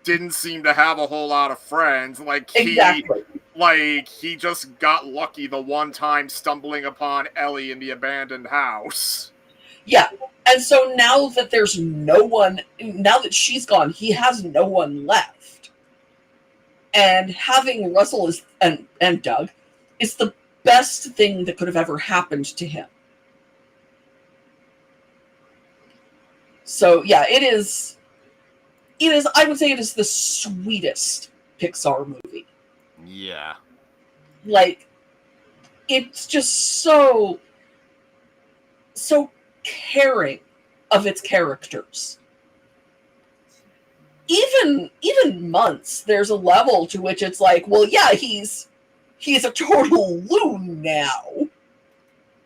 didn't seem to have a whole lot of friends. Like, he just got lucky the one time stumbling upon Ellie in the abandoned house. Yeah, and so now that there's no one, now that she's gone, he has no one left. And having Russell and Doug is the best thing that could have ever happened to him. So, yeah, it is, I would say it is the sweetest Pixar movie. Yeah. Like, it's just so caring of its characters. Even Months, there's a level to which it's like, well, yeah, he's a total loon now.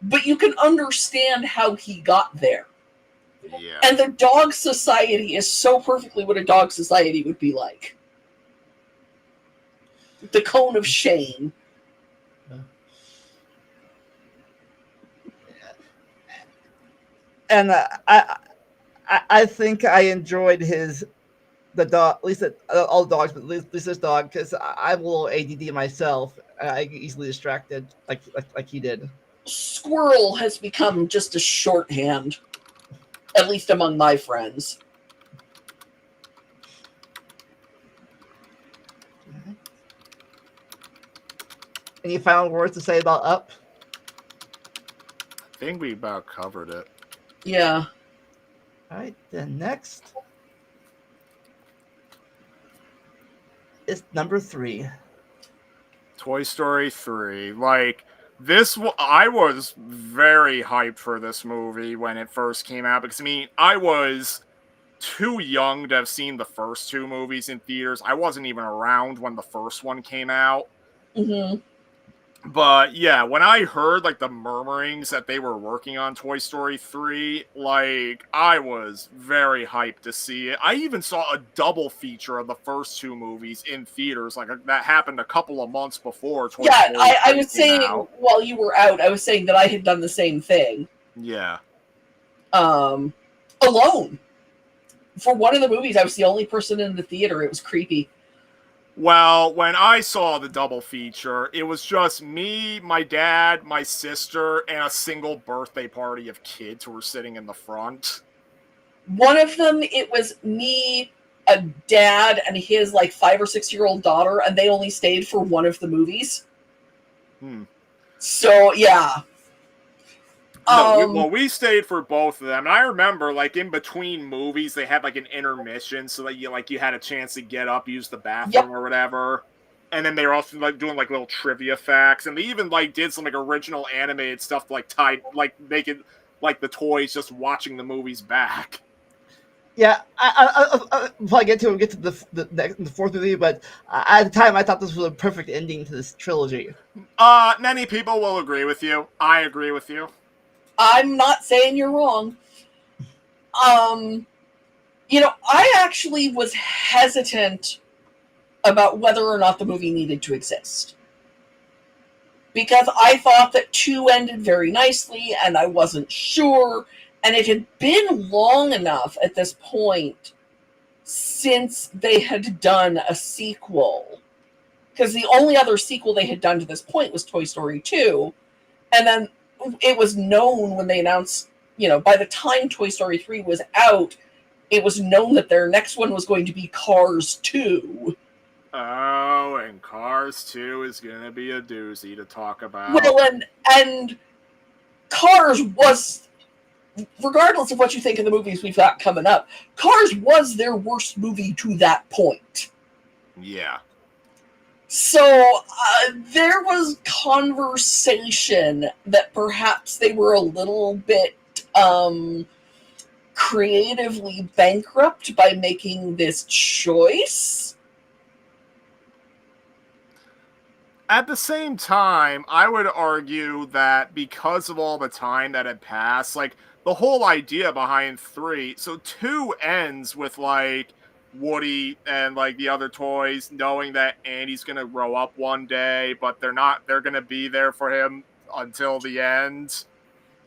But you can understand how he got there. Yeah. And the dog society is so perfectly what a dog society would be like. The cone of shame. And I think I enjoyed the dog, at least all dogs, but at least this dog, because I'm a little ADD myself. I get easily distracted, like he did. Squirrel has become just a shorthand, at least among my friends. Any final words to say about Up? I think we about covered it. Yeah. All right, then next is number 3. Toy Story 3. Like, I was very hyped for this movie when it first came out, because, I mean, I was too young to have seen the first 2 movies in theaters. I wasn't even around when the first one came out. Mm-hmm. But yeah, when I heard like the murmurings that they were working on Toy Story 3, like, I was very hyped to see it. I even saw a double feature of the first 2 movies in theaters. Like, that happened a couple of months before Toy Story 3 I was saying out. while you were out, I was saying that I had done the same thing. Yeah. Alone. For one of the movies, I was the only person in the theater. It was creepy. Well, when I saw the double feature, it was just me, my dad, my sister, and a single birthday party of kids who were sitting in the front. One of them, it was me, a dad, and his like 5 or 6-year-old daughter, and they only stayed for one of the movies. So, yeah. No, we stayed for both of them. And I remember, like, in between movies, they had, like, an intermission so that you had a chance to get up, use the bathroom or whatever. And then they were also, like, doing, like, little trivia facts. And they even, like, did some, like, original animated stuff, like, make it, like, the toys just watching the movies back. Yeah, before I get to the fourth movie, but at the time I thought this was a perfect ending to this trilogy. Many people will agree with you. I agree with you. I'm not saying you're wrong. I actually was hesitant about whether or not the movie needed to exist. Because I thought that 2 ended very nicely, and I wasn't sure, and it had been long enough at this point since they had done a sequel. Because the only other sequel they had done to this point was Toy Story 2, and then it was known when they announced, by the time Toy Story 3 was out, it was known that their next one was going to be Cars 2. Oh, and Cars 2 is going to be a doozy to talk about. Well, and Cars was, regardless of what you think of the movies we've got coming up, Cars was their worst movie to that point. Yeah. So there was conversation that perhaps they were a little bit creatively bankrupt by making this choice. At the same time, I would argue that because of all the time that had passed, like, the whole idea behind 3, so 2 ends with, like, Woody and, like, the other toys knowing that Andy's gonna grow up one day, but they're gonna be there for him until the end.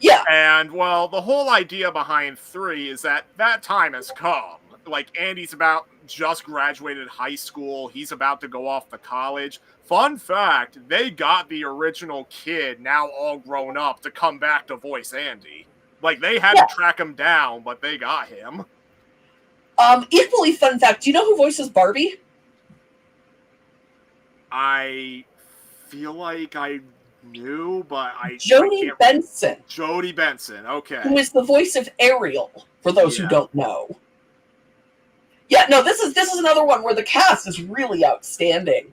Yeah. And, well, the whole idea behind 3 is that time has come. Like, Andy's about just graduated high school. He's about to go off to college. Fun fact, they got the original kid, now all grown up, to come back to voice Andy. Like, they had to track him down, but they got him. Equally fun fact, do you know who voices Barbie? I feel like I knew, but Jodie Benson. Jodie Benson, okay. Who is the voice of Ariel, for those who don't know. Yeah, no, this is another one where the cast is really outstanding.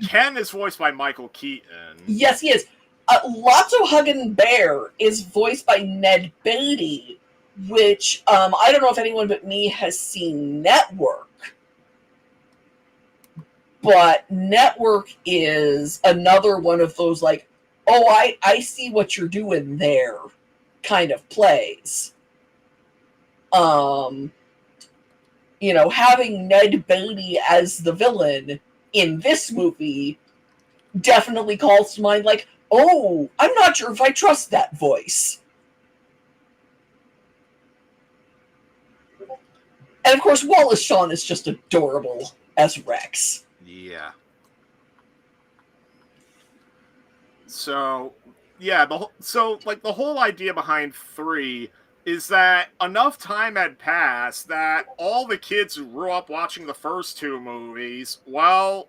Ken is voiced by Michael Keaton. Yes, he is. Lotso Huggin Bear is voiced by Ned Beatty, which I don't know if anyone but me has seen Network. But Network is another one of those, like, oh, I see what you're doing there kind of plays. Having Ned Beatty as the villain in this movie definitely calls to mind, like, oh, I'm not sure if I trust that voice. And of course, Wallace Shawn is just adorable as Rex. Yeah. So, yeah, the whole idea behind 3 is that enough time had passed that all the kids who grew up watching the first 2 movies, well,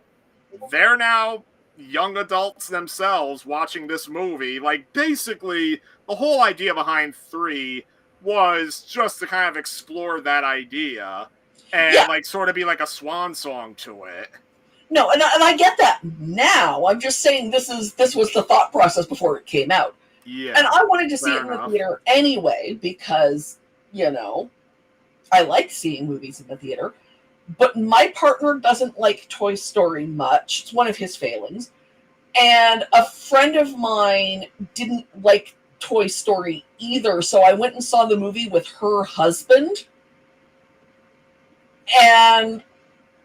they're now young adults themselves watching this movie. Like, basically, the whole idea behind 3 was just to kind of explore that idea and, like, sort of be like a swan song to it. No, and I get that now. I'm just saying this was the thought process before it came out. Yeah. And I wanted to see it in the theater anyway because, I like seeing movies in the theater. But my partner doesn't like Toy Story much. It's one of his failings. And a friend of mine didn't like Toy Story either, so I went and saw the movie with her husband. And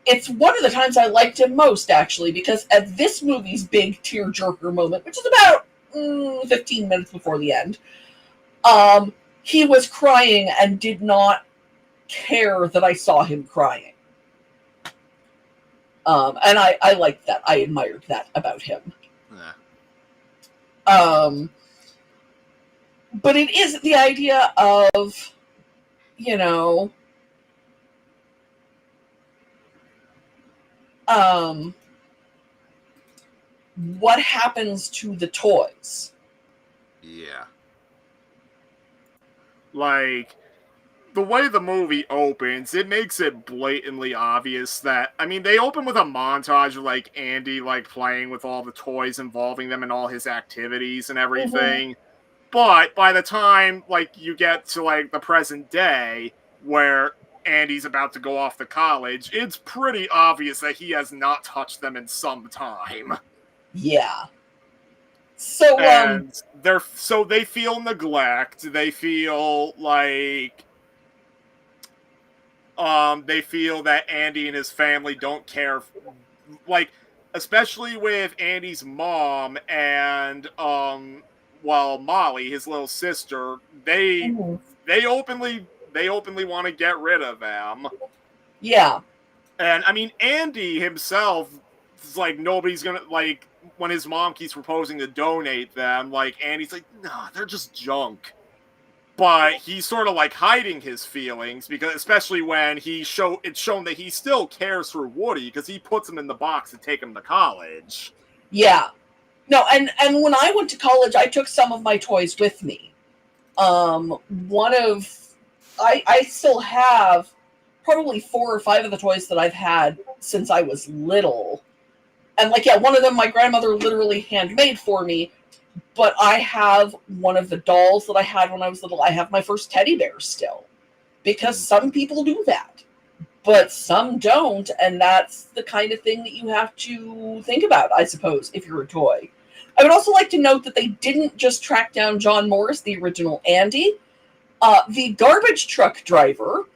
it's one of the times I liked him most, actually, because at this movie's big tearjerker moment, which is about 15 minutes before the end, he was crying and did not care that I saw him crying. And I liked that. I admired that about him. Yeah. But it is the idea of, what happens to the toys. Yeah. Like, the way the movie opens, it makes it blatantly obvious that, I mean, they open with a montage of, like, Andy, like, playing with all the toys involving them and all his activities and everything. But by the time, like, you get to, like, the present day, where Andy's about to go off to college, it's pretty obvious that he has not touched them in some time. Yeah. So, And they feel neglect. They feel like they feel that Andy and his family don't care, like, especially with Andy's mom and well, Molly, his little sister, they openly want to get rid of them. yeah. And I mean, Andy himself is like, nobody's gonna, like, when his mom keeps proposing to donate them, like, Andy's like, nah, they're just junk. But he's sort of like hiding his feelings, because especially when it's shown that he still cares for Woody, because he puts him in the box to take him to college. Yeah. No, and when I went to college, I took some of my toys with me. I still have probably 4 or 5 of the toys that I've had since I was little. And, like, yeah, one of them my grandmother literally handmade for me. But I have one of the dolls that I had when I was little. I have my first teddy bear still. Because some people do that. But some don't, and that's the kind of thing that you have to think about, I suppose, if you're a toy. I would also like to note that they didn't just track down John Morris, the original Andy. The garbage truck driver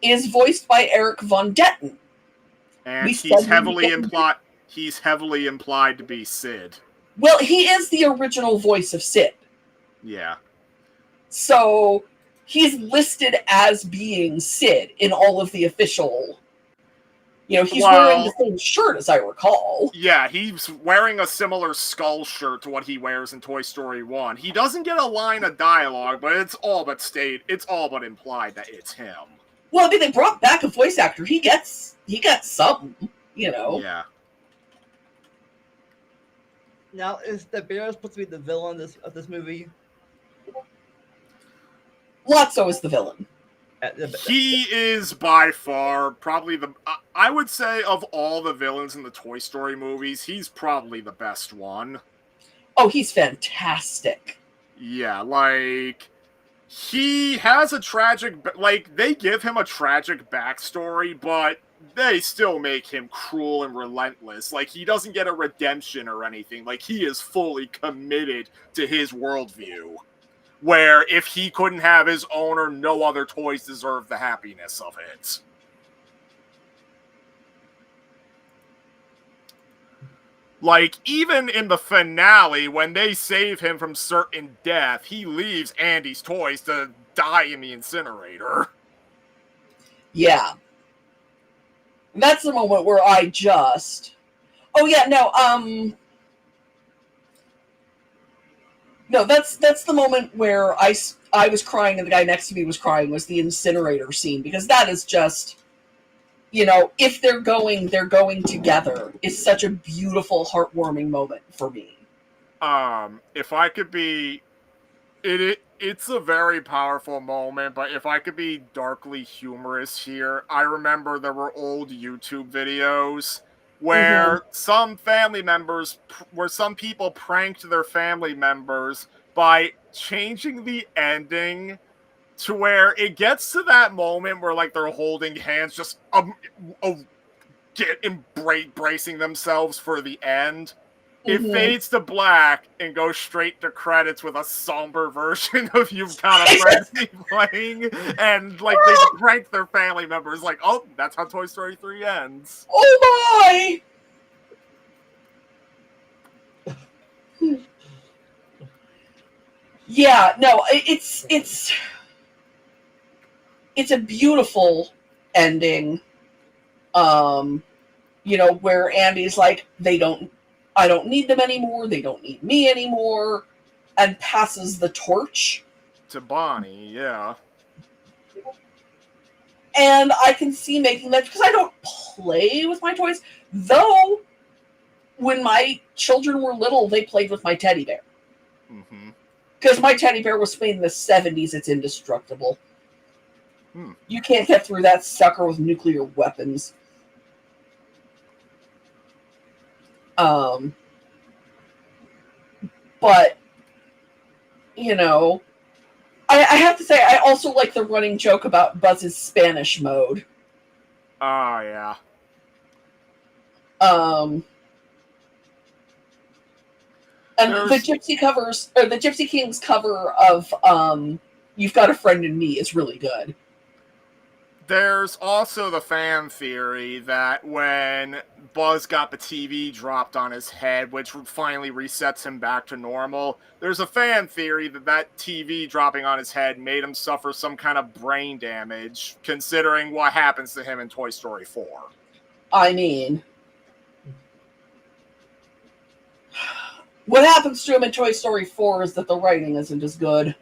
is voiced by Eric Von Detten. And he's heavily implied to be Sid. Well, he is the original voice of Sid. Yeah. So he's listed as being Sid in all of the official. He's wearing the same shirt, as I recall. Yeah, he's wearing a similar skull shirt to what he wears in Toy Story 1. He doesn't get a line of dialogue, but it's all but implied that it's him. Well, I mean, they brought back a voice actor. He gets something, Yeah. Now, is the bear supposed to be the villain of this movie? Lotso is the villain. He is by far probably I would say, of all the villains in the Toy Story movies, he's probably the best one. Oh, he's fantastic. Yeah, like, he has a tragic, like, they give him a tragic backstory, but they still make him cruel and relentless. Like, he doesn't get a redemption or anything. Like, he is fully committed to his worldview, where if he couldn't have his owner, no other toys deserve the happiness of it. Like, even in the finale, when they save him from certain death, he leaves Andy's toys to die in the incinerator. Yeah. That's the moment where I just... Oh, yeah, no, No, that's the moment where I was crying and the guy next to me was crying, was the incinerator scene, because that is just, if they're going together. It's such a beautiful, heartwarming moment for me. If I could be, it's a very powerful moment, but if I could be darkly humorous here, I remember there were old YouTube videos where some people pranked their family members by changing the ending to where it gets to that moment where, like, they're holding hands, just bracing themselves for the end. It fades to black and goes straight to credits with a somber version of You've Got a Frenzy playing, and, like, they prank their family members, like, oh, that's how Toy Story 3 ends. Oh my! Yeah, no, it's a beautiful ending. Where Andy's like, I don't need them anymore, they don't need me anymore, and passes the torch to Bonnie, yeah. And I can see making that, because I don't play with my toys, though when my children were little, they played with my teddy bear. Because my teddy bear was made in the 70s, it's indestructible. You can't get through that sucker with nuclear weapons. But, you know, I have to say, I also like the running joke about Buzz's Spanish mode. Oh, yeah. And the Gypsy Kings cover of You've Got a Friend in Me is really good. There's also the fan theory that when Buzz got the TV dropped on his head, which finally resets him back to normal, there's a fan theory that that TV dropping on his head made him suffer some kind of brain damage, considering what happens to him in Toy Story 4. I mean, what happens to him in Toy Story 4 is that the writing isn't as good.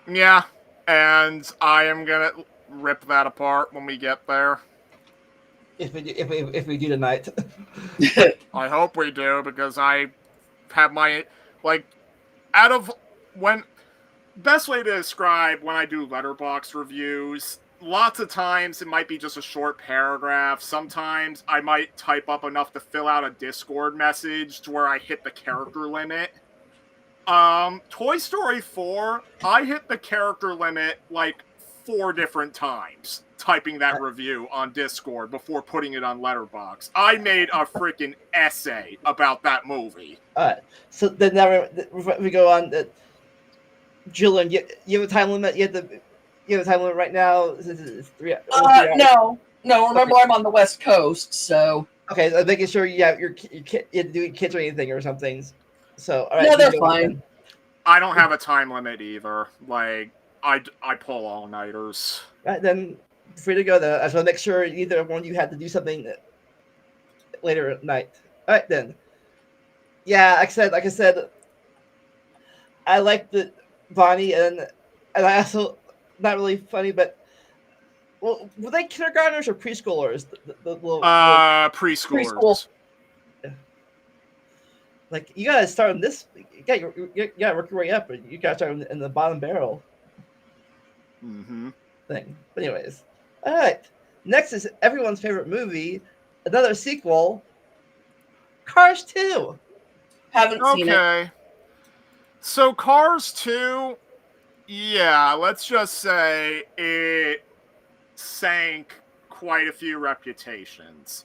Yeah, and I am gonna rip that apart when we get there. If we do tonight. I hope we do, because I have my, like, out of when, best way to describe when I do Letterboxd reviews, lots of times it might be just a short paragraph. Sometimes I might type up enough to fill out a Discord message to where I hit the character limit. Toy Story 4, I hit the character limit like 4 different times typing that review on Discord before putting it on Letterboxd. I made a freaking essay about that movie. Alright, so then now we go on. Julian, you have a time limit? You have a time limit right now? It's 3 hours? No. Remember, okay. I'm on the West Coast, so. Okay, so making sure you have your kid, you doing kids or anything or something. So, all right. No, they're fine. I don't have a time limit either. Like, I pull all-nighters. Right, then free to go then. I just want to make sure either one of you had to do something later at night. All right, then. Yeah, like I said, I like the Bonnie, and I also, not really funny, but well, were they kindergartners or preschoolers? Preschoolers. Preschool. Like, you gotta start on this. You gotta work your way up, but you gotta start in the bottom barrel. Thing. But anyways, all right. Next is everyone's favorite movie, another sequel, Cars 2. Haven't seen it. So Cars 2, yeah, let's just say it sank quite a few reputations.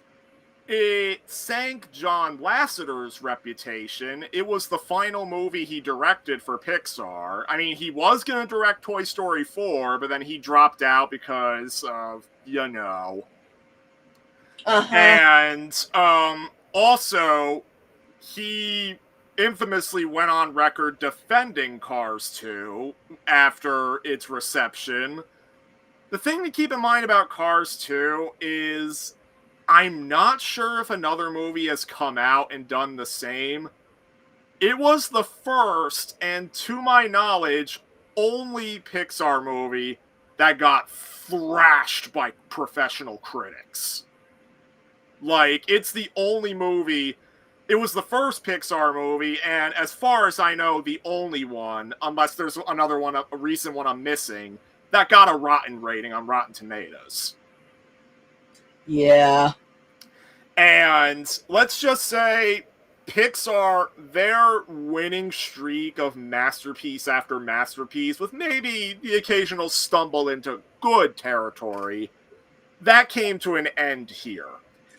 It sank John Lasseter's reputation. It was the final movie he directed for Pixar. I mean, he was going to direct Toy Story 4, but then he dropped out because of, you know. And also, he infamously went on record defending Cars 2 after its reception. The thing to keep in mind about Cars 2 is I'm not sure if another movie has come out and done the same. It was the first, and to my knowledge, only Pixar movie that got thrashed by professional critics. Like, it's the only movie. It was the first Pixar movie, and as far as I know, the only one, unless there's another one, a recent one I'm missing, that got a rotten rating on Rotten Tomatoes. Yeah. And let's just say Pixar, their winning streak of masterpiece after masterpiece, with maybe the occasional stumble into good territory, that came to an end here.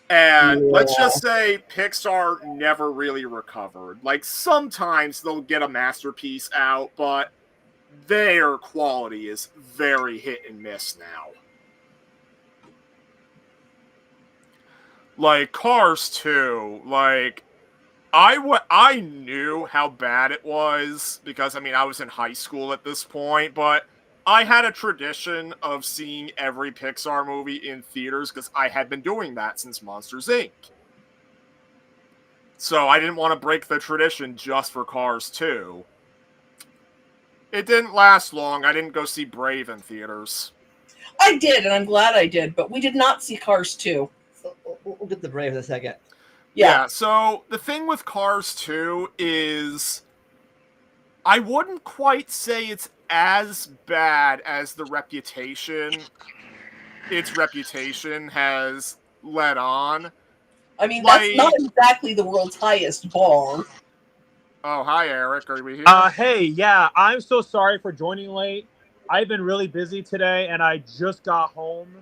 And let's just say Pixar never really recovered. Like, sometimes they'll get a masterpiece out, but their quality is very hit and miss now. Like, Cars 2, like, I knew how bad it was, because, I mean, I was in high school at this point, but I had a tradition of seeing every Pixar movie in theaters, because I had been doing that since Monsters, Inc. So I didn't want to break the tradition just for Cars 2. It didn't last long. I didn't go see Brave in theaters. I did, and I'm glad I did, but we did not see Cars 2. We'll get the Brave in a second. Yeah, so the thing with Cars 2 is I wouldn't quite say it's as bad as its reputation has led on. I mean, that's not Like, exactly the world's highest bar. oh, hi, Eric. Are we here? Hey, yeah, I'm so sorry for joining late. I've been really busy today, and I just got home.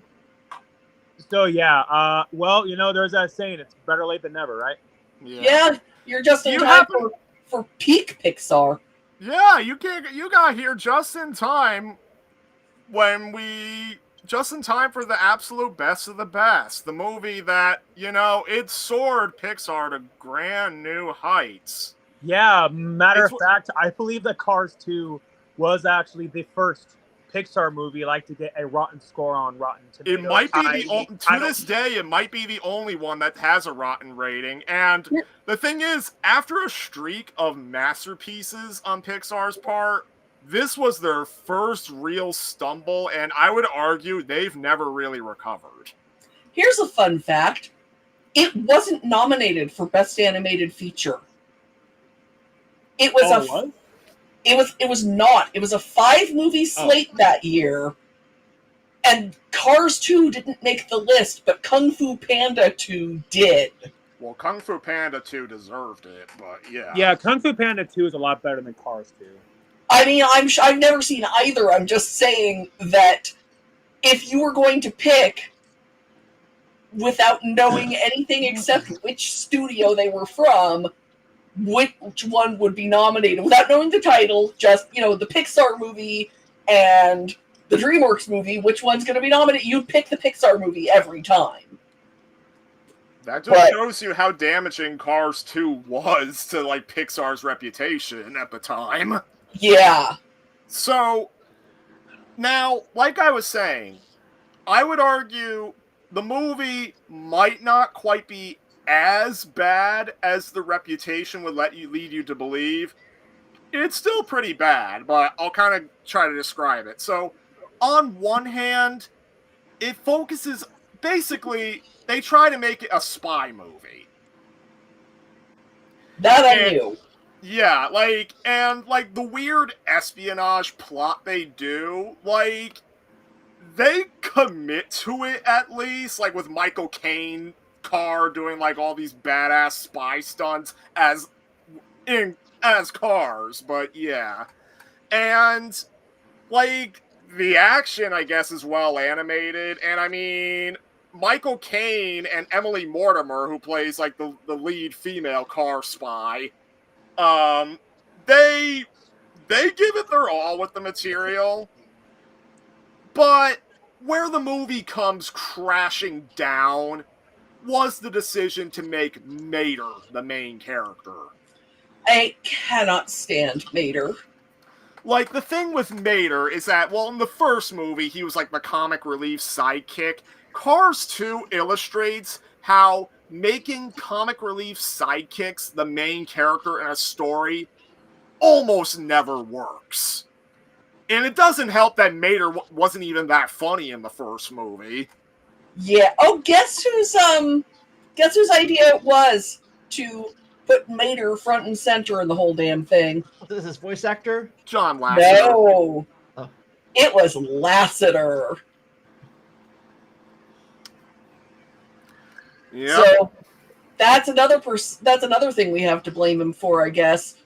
So yeah, well, there's that saying: it's better late than never, right? Yeah, you're just Do in you time happen? for peak Pixar. Yeah, you got here just in time when we just in time for the absolute best of the best. The movie that, it soared Pixar to grand new heights. Yeah, matter It's of fact, I believe that Cars 2 was actually the first Pixar movie to get a rotten score on Rotten it Tomatoes. might be I to don't. this day it might be the only one that has a rotten rating. And the thing is, after a streak of masterpieces on Pixar's part, this was their first real stumble, and I would argue they've never really recovered. Here's a fun fact. It wasn't nominated for Best Animated Feature. It was Oh, it was? it was not. It was a 5-movie slate that year. And Cars 2 didn't make the list, but Kung Fu Panda 2 did. Well, Kung Fu Panda 2 deserved it, but yeah. Yeah, Kung Fu Panda 2 is a lot better than Cars 2. I mean, I've never seen either. I'm just saying that if you were going to pick without knowing anything except which studio they were from, which one would be nominated without knowing the title, just, the Pixar movie and the DreamWorks movie, which one's going to be nominated? You'd pick the Pixar movie every time. That just shows you how damaging Cars 2 was to, Pixar's reputation at the time. Yeah. So, now, like I was saying, I would argue the movie might not quite be as bad as the reputation would lead you to believe. It's still pretty bad, but I'll kind of try to describe it. So, on one hand, it focuses, basically, they try to make it a spy movie. That I knew. Yeah, the weird espionage plot they do, they commit to it at least, with Michael Caine Carr doing all these badass spy stunts as Cars, but yeah. And the action, I guess, is well animated, and I mean, Michael Caine and Emily Mortimer, who plays the lead female car spy, they give it their all with the material. But where the movie comes crashing down was the decision to make Mater the main character. I cannot stand Mater. The thing with Mater is that, well, in the first movie, he was the comic relief sidekick. Cars 2 illustrates how making comic relief sidekicks the main character in a story almost never works. And it doesn't help that Mater wasn't even that funny in the first movie. Yeah. Oh, guess whose idea it was to put Mater front and center in the whole damn thing? This is his voice actor? John Lasseter. No. Oh. It was Lasseter. Yeah. So that's another thing we have to blame him for, I guess.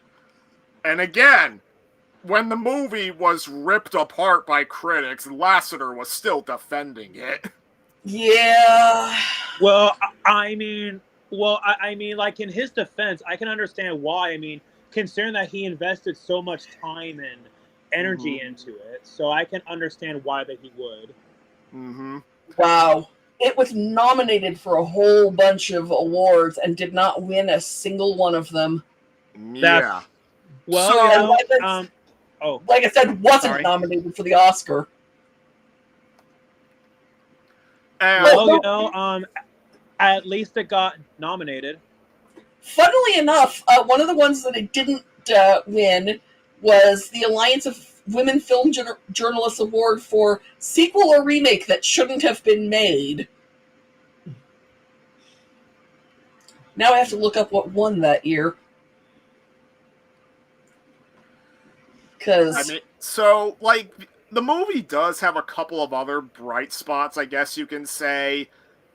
And again, when the movie was ripped apart by critics, Lasseter was still defending it. Yeah. Well, I mean, in his defense, I can understand why. I mean, considering that he invested so much time and energy into it, so I can understand why that he would. Mm-hmm. Wow. It was nominated for a whole bunch of awards and did not win a single one of them. Yeah. Well, like I said, wasn't nominated for the Oscar. At least it got nominated. Funnily enough, one of the ones that it didn't win was the Alliance of Women Film Journalists Award for sequel or remake that shouldn't have been made. Now I have to look up what won that year. Because so like the movie does have a couple of other bright spots, I guess you can say.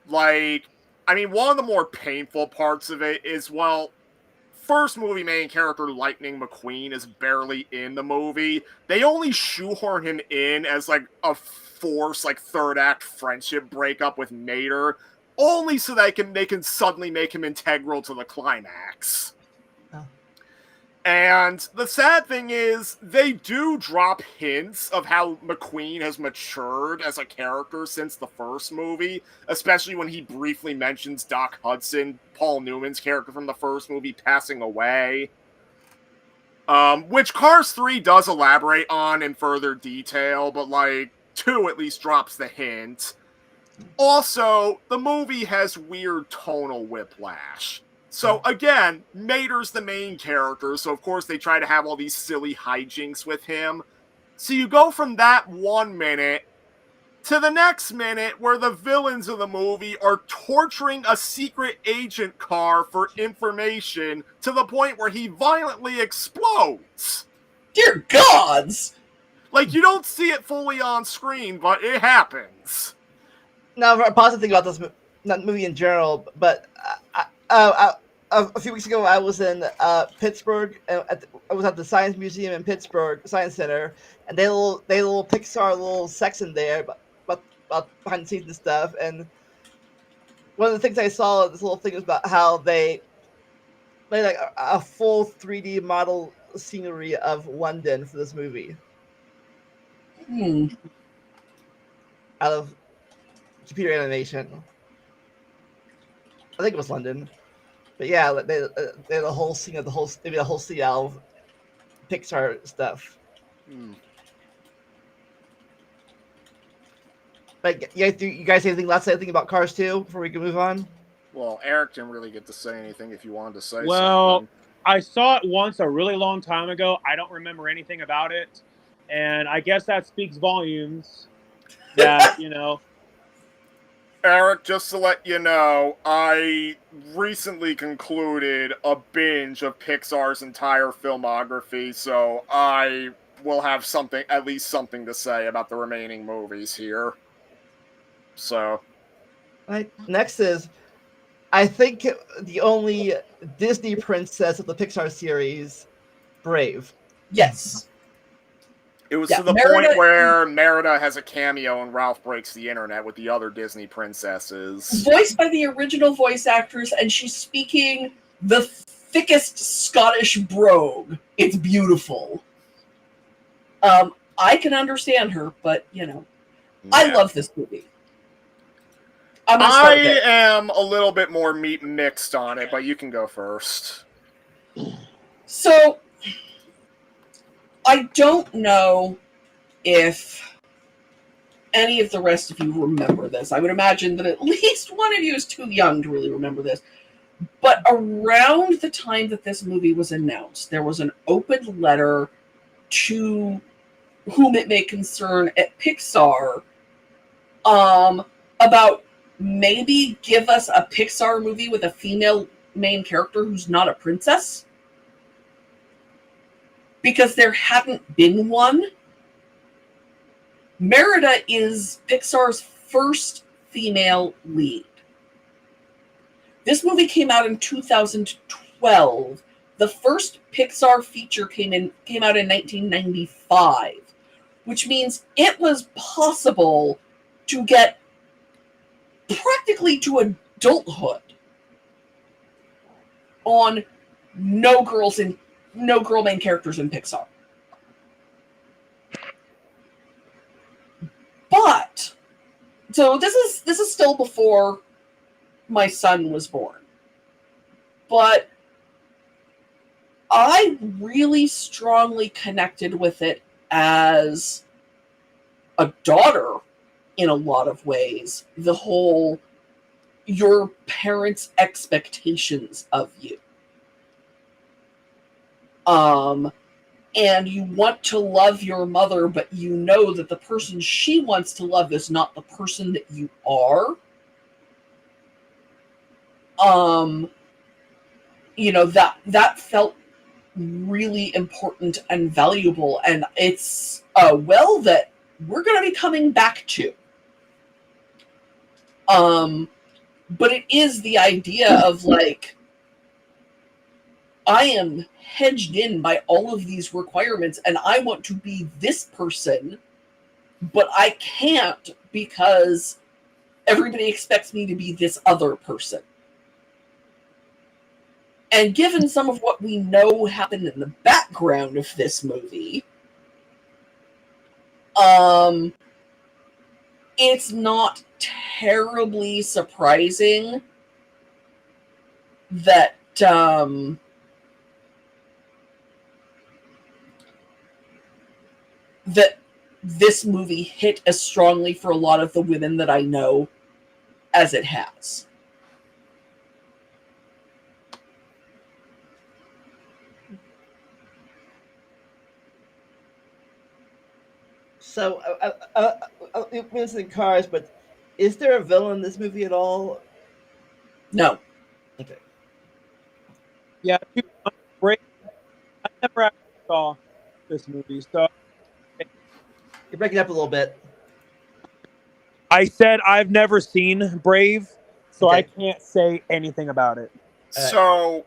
Like, one of the more painful parts of it is, well, first movie main character Lightning McQueen is barely in the movie. They only shoehorn him in as like a forced like third act friendship breakup with Mater, only so they can suddenly make him integral to the climax. Oh. And the sad thing is, they do drop hints of how McQueen has matured as a character since the first movie, especially when he briefly mentions Doc Hudson, Paul Newman's character from the first movie, passing away. Which Cars 3 does elaborate on in further detail, but like 2 at least drops the hint. Also, the movie has weird tonal whiplash. So again, Mater's the main character, so of course they try to have all these silly hijinks with him. So you go from that 1 minute to the next minute where the villains of the movie are torturing a secret agent car for information to the point where he violently explodes. Dear gods! Like, you don't see it fully on screen, but it happens. Now, a positive thing about this movie in general, but a few weeks ago, I was in Pittsburgh. I was at the Science Museum in Pittsburgh, Science Center, and they had a little Pixar little section there, about behind the scenes and stuff. And one of the things I saw, this little thing was about how they made like a full 3D model scenery of London for this movie. Out of computer animation. I think it was London. But yeah, they had a whole scene of the whole scene out of Pixar stuff. But you guys say anything last say anything about Cars 2 before we can move on? Well, Eric didn't really get to say anything if you wanted to say Well, something. I saw it once a really long time ago. I don't remember anything about it. And I guess that speaks volumes that, Eric, just to let you know, I recently concluded a binge of Pixar's entire filmography, so I will have at least something to say about the remaining movies here. So. Right. Next is, I think the only Disney princess of the Pixar series, Brave. Yes. It was to the point where Merida has a cameo and Ralph Breaks the Internet with the other Disney princesses. Voiced by the original voice actors, and she's speaking the thickest Scottish brogue. It's beautiful. I can understand her, but, I love this movie. I am a little bit more mixed on it, but you can go first. So, I don't know if any of the rest of you remember this. I would imagine that at least one of you is too young to really remember this. But around the time that this movie was announced, there was an open letter to whom it may concern at Pixar about maybe give us a Pixar movie with a female main character who's not a princess. Because there hadn't been one. Merida is Pixar's first female lead. This movie came out in 2012. The first Pixar feature came out in 1995, which means it was possible to get practically to adulthood on no girl main characters in Pixar. But so this is still before my son was born. But I really strongly connected with it as a daughter in a lot of ways. The whole your parents' expectations of you. And you want to love your mother, but you know that the person she wants to love is not the person that you are. That felt really important and valuable, and it's a well that we're going to be coming back to. But it is the idea of like, I am hedged in by all of these requirements, and I want to be this person, but I can't because everybody expects me to be this other person. And given some of what we know happened in the background of this movie, it's not terribly surprising that that this movie hit as strongly for a lot of the women that I know as it has. So, you mentioned Cars, but is there a villain in this movie at all? No. Okay. Yeah, Brave. I never actually saw this movie, so You're breaking up a little bit. I said I've never seen Brave, so I Okay. can't say anything about it. So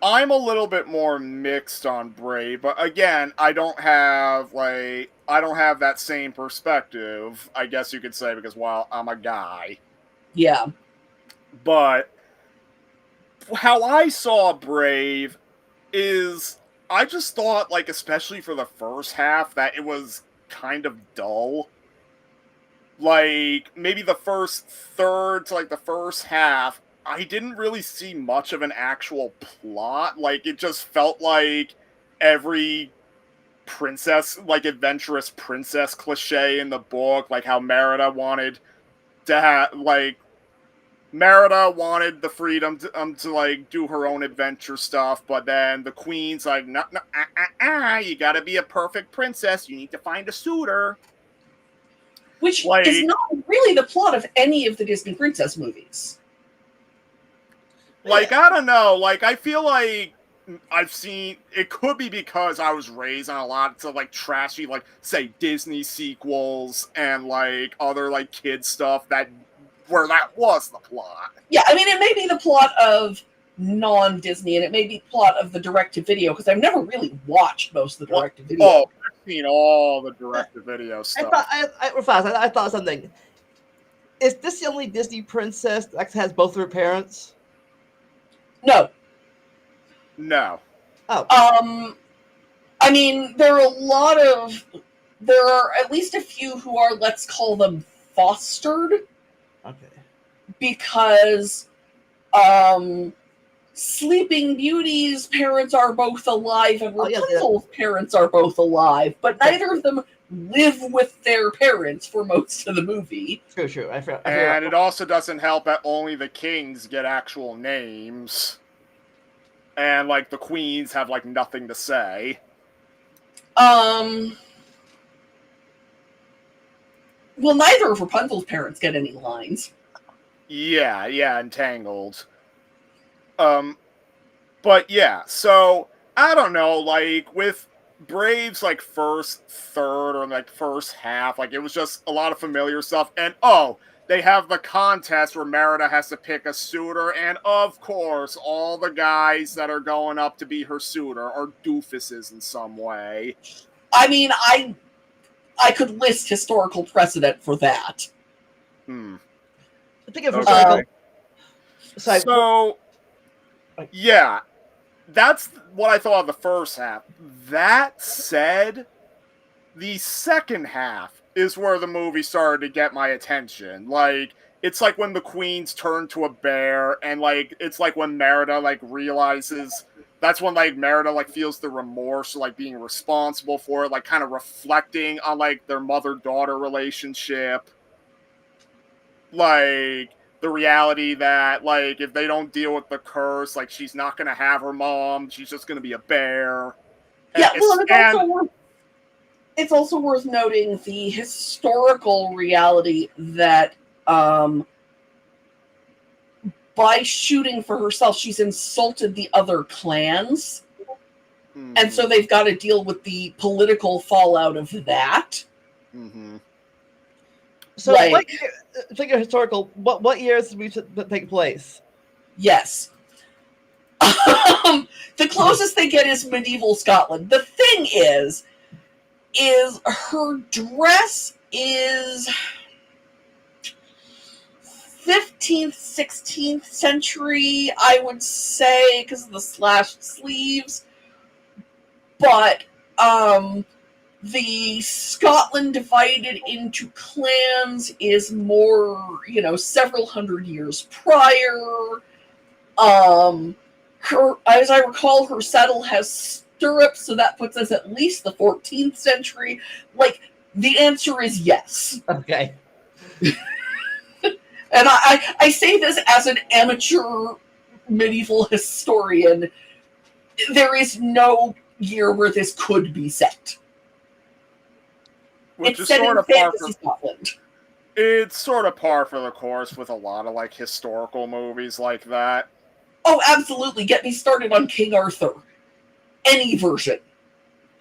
I'm a little bit more mixed on Brave, but again, I don't have that same perspective, I guess you could say, because well, I'm a guy. Yeah. But how I saw Brave is I just thought, like, especially for the first half, that it was kind of dull. Like, maybe the first third to like the first half, I didn't really see much of an actual plot. Like, it just felt like every princess, like adventurous princess cliche in the book, like how Merida wanted to have, like, Merida wanted the freedom to like do her own adventure stuff, but then the queen's like, no, you gotta be a perfect princess. You need to find a suitor. Which Like, is not really the plot of any of the Disney princess movies. Like, I don't know. Like, I feel like I've seen, it could be because I was raised on a lot of like trashy, like, say, Disney sequels and like other like kid stuff where that was the plot. Yeah, I mean, it may be the plot of non-Disney, and it may be the plot of the direct-to-video, because I've never really watched most of the direct-to-video. Oh, I've seen all the direct-to-video stuff. I thought something. Is this the only Disney princess that has both of her parents? No. No. Oh. I mean, there are at least a few who are, let's call them, fostered. Okay. Because Sleeping Beauty's parents are both alive, and Rapunzel's parents are both alive, but neither of them live with their parents for most of the movie. True. And it also doesn't help that only the kings get actual names. And, like, the queens have, like, nothing to say. Well, neither of Rapunzel's parents get any lines. Yeah, Entangled. But yeah, so, I don't know, like, with Brave's, like, first third or, like, first half, like, it was just a lot of familiar stuff, and, they have the contest where Merida has to pick a suitor, and of course, all the guys that are going up to be her suitor are doofuses in some way. I mean, I could list historical precedent for that. I think of historical. So, yeah, that's what I thought of the first half. That said, the second half is where the movie started to get my attention. Like, it's like when the queens turn to a bear, and, like, it's like when Merida, like, realizes, that's when, like, Merida, like, feels the remorse of, like, being responsible for it, like, kind of reflecting on, like, their mother-daughter relationship. Like, the reality that, like, if they don't deal with the curse, like, she's not going to have her mom, she's just going to be a bear. Yeah, well, it's also worth noting the historical reality that by shooting for herself, she's insulted the other clans. Mm-hmm. And so they've got to deal with the political fallout of that. Mm-hmm. So, Like- what year, thinking historical, what years did we take place? Yes. The closest they get is medieval Scotland. The thing is her dress is 15th, 16th century, I would say, because of the slashed sleeves. But the Scotland divided into clans is more, several hundred years prior. Her, as I recall, her saddle has stirrups, so that puts us at least the 14th century. Like, the answer is yes. Okay. And I say this as an amateur medieval historian. There is no year where this could be set. Which It's is set sort in of par fantasy Scotland. It's sort of par for the course with a lot of like historical movies like that. Oh, absolutely. Get me started on King Arthur. Any version.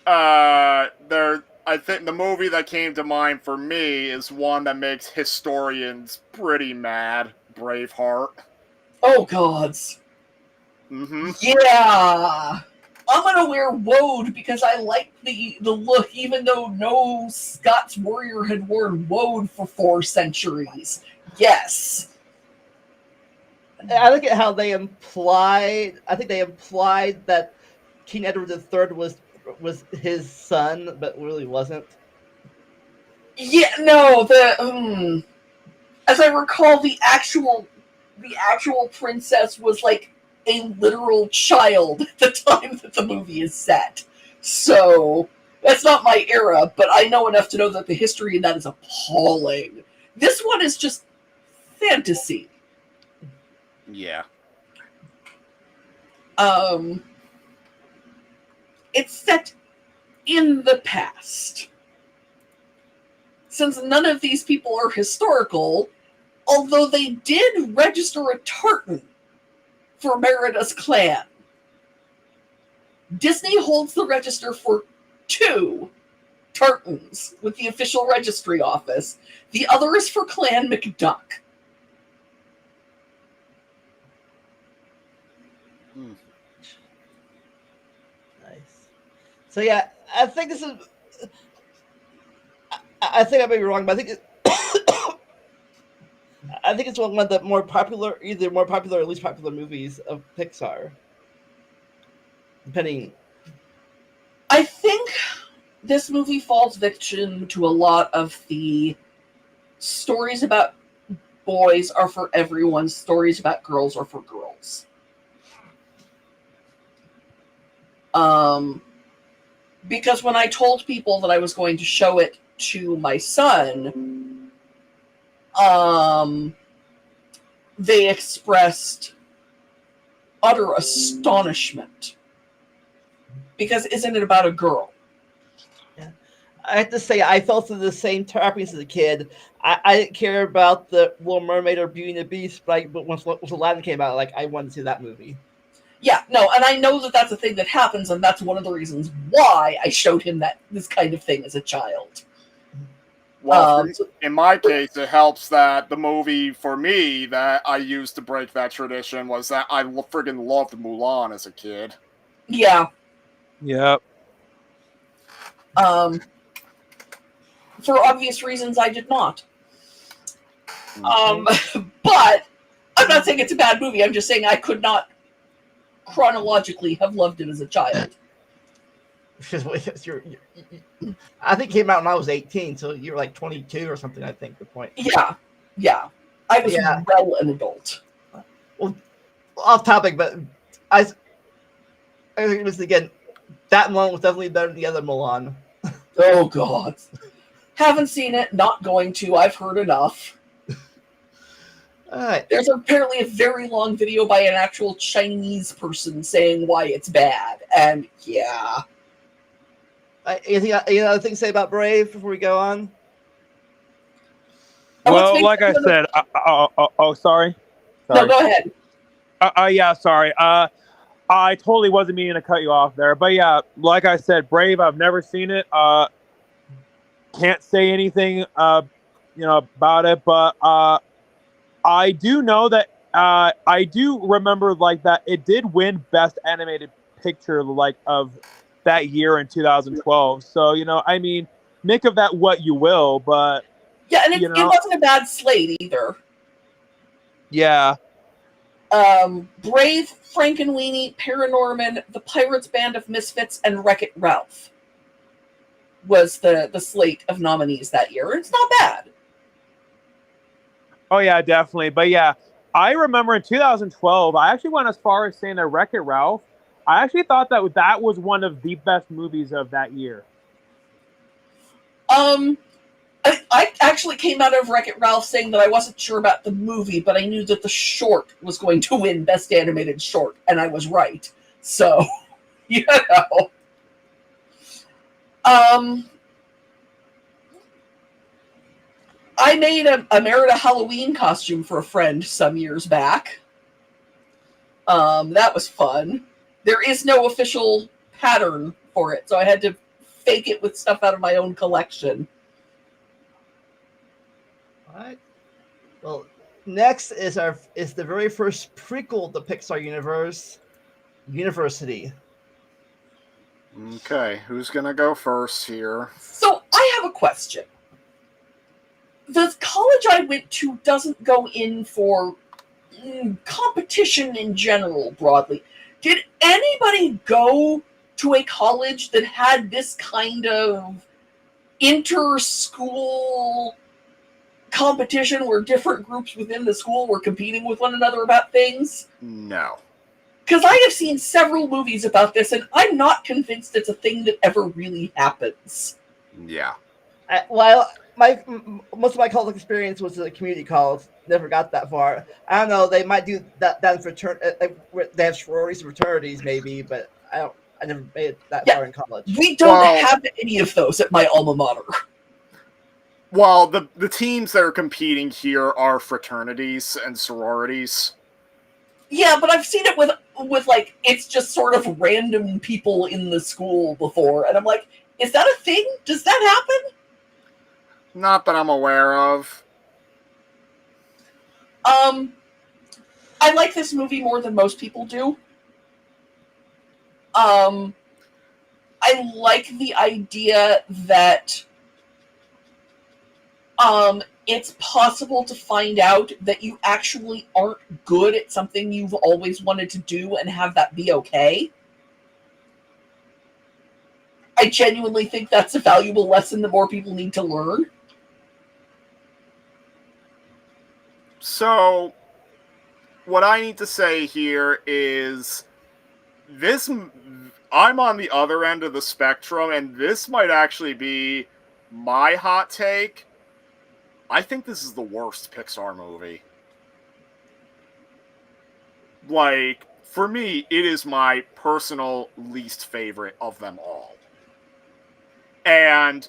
I think the movie that came to mind for me is one that makes historians pretty mad. Braveheart. Oh, gods. Mm-hmm. Yeah. I'm gonna wear woad because I like the look, even though no Scots warrior had worn woad for 4 centuries. Yes. I look at how they implied. I think they implied that King Edward III was his son, but really wasn't. Yeah, no, as I recall, the actual princess was like a literal child at the time that the movie is set. So that's not my era, but I know enough to know that the history in that is appalling. This one is just fantasy. Yeah. It's set in the past. Since none of these people are historical, although they did register a tartan for Merida's clan, Disney holds the register for 2 tartans with the official registry office. The other is for Clan McDuck. Nice. So yeah, I think this is. I think I may be wrong, but I think I think it's one of the more popular, either more popular or least popular movies of Pixar. Depending. I think this movie falls victim to a lot of the stories about boys are for everyone, stories about girls are for girls. Because when I told people that I was going to show it to my son, they expressed utter astonishment. Because isn't it about a girl? Yeah. I have to say, I fell through the same trappings as a kid. I didn't care about the Little Mermaid or Beauty and the Beast, but once Aladdin came out, like I wanted to see that movie. Yeah, no, and I know that that's a thing that happens, and that's one of the reasons why I showed him this kind of thing as a child. Well, in my case, it helps that the movie for me that I used to break that tradition was that I friggin' loved Mulan as a kid. Yeah. Yep. For obvious reasons, I did not. But I'm not saying it's a bad movie. I'm just saying I could not chronologically have loved it as a child. I think it came out when I was 18, so you were like 22 or something, I think, the point. Yeah. I was well an adult. Well, off topic, but I think it was, again, that Mulan was definitely better than the other Mulan. Oh, God. Haven't seen it, not going to. I've heard enough. All right. There's apparently a very long video by an actual Chinese person saying why it's bad, and yeah. Any other thing to say about Brave before we go on? Well, like I said, sorry. No, go ahead. Yeah, sorry. I totally wasn't meaning to cut you off there, but yeah, like I said, Brave. I've never seen it. Can't say anything, about it, but I do know that I do remember like that it did win Best Animated Picture like of that year in 2012. So I mean, make of that what you will, but Yeah, and it wasn't a bad slate either. Yeah. Brave, Frankenweenie, Paranorman, The Pirates Band of Misfits, and Wreck-It Ralph was the slate of nominees that year. It's not bad. Oh yeah, definitely. But yeah, I remember in 2012, I actually went as far as saying that Wreck-It Ralph. I actually thought that was one of the best movies of that year. I actually came out of Wreck-It Ralph saying that I wasn't sure about the movie, but I knew that the short was going to win Best Animated Short, and I was right. So, I made a Merida Halloween costume for a friend some years back. That was fun. There is no official pattern for it, so I had to fake it with stuff out of my own collection. All right. Well, next is the very first prequel to Pixar universe, University. Okay, who's gonna go first here? So I have a question. The college I went to doesn't go in for competition in general, broadly. Did anybody go to a college that had this kind of inter-school competition where different groups within the school were competing with one another about things? No. Because I have seen several movies about this, and I'm not convinced it's a thing that ever really happens. Yeah. Well, most of my college experience was at a community college. Never got that far. I don't know. They might do that in they have sororities and fraternities, maybe, but I never made it that far in college. We don't have any of those at my alma mater. Well, the teams that are competing here are fraternities and sororities. Yeah, but I've seen it with like, it's just sort of random people in the school before, and I'm like, is that a thing? Does that happen? Not that I'm aware of. I like this movie more than most people do. I like the idea that it's possible to find out that you actually aren't good at something you've always wanted to do and have that be okay. I genuinely think that's a valuable lesson that more people need to learn. So, what I need to say here is I'm on the other end of the spectrum, and this might actually be my hot take. I think this is the worst Pixar movie. Like, for me, it is my personal least favorite of them all. And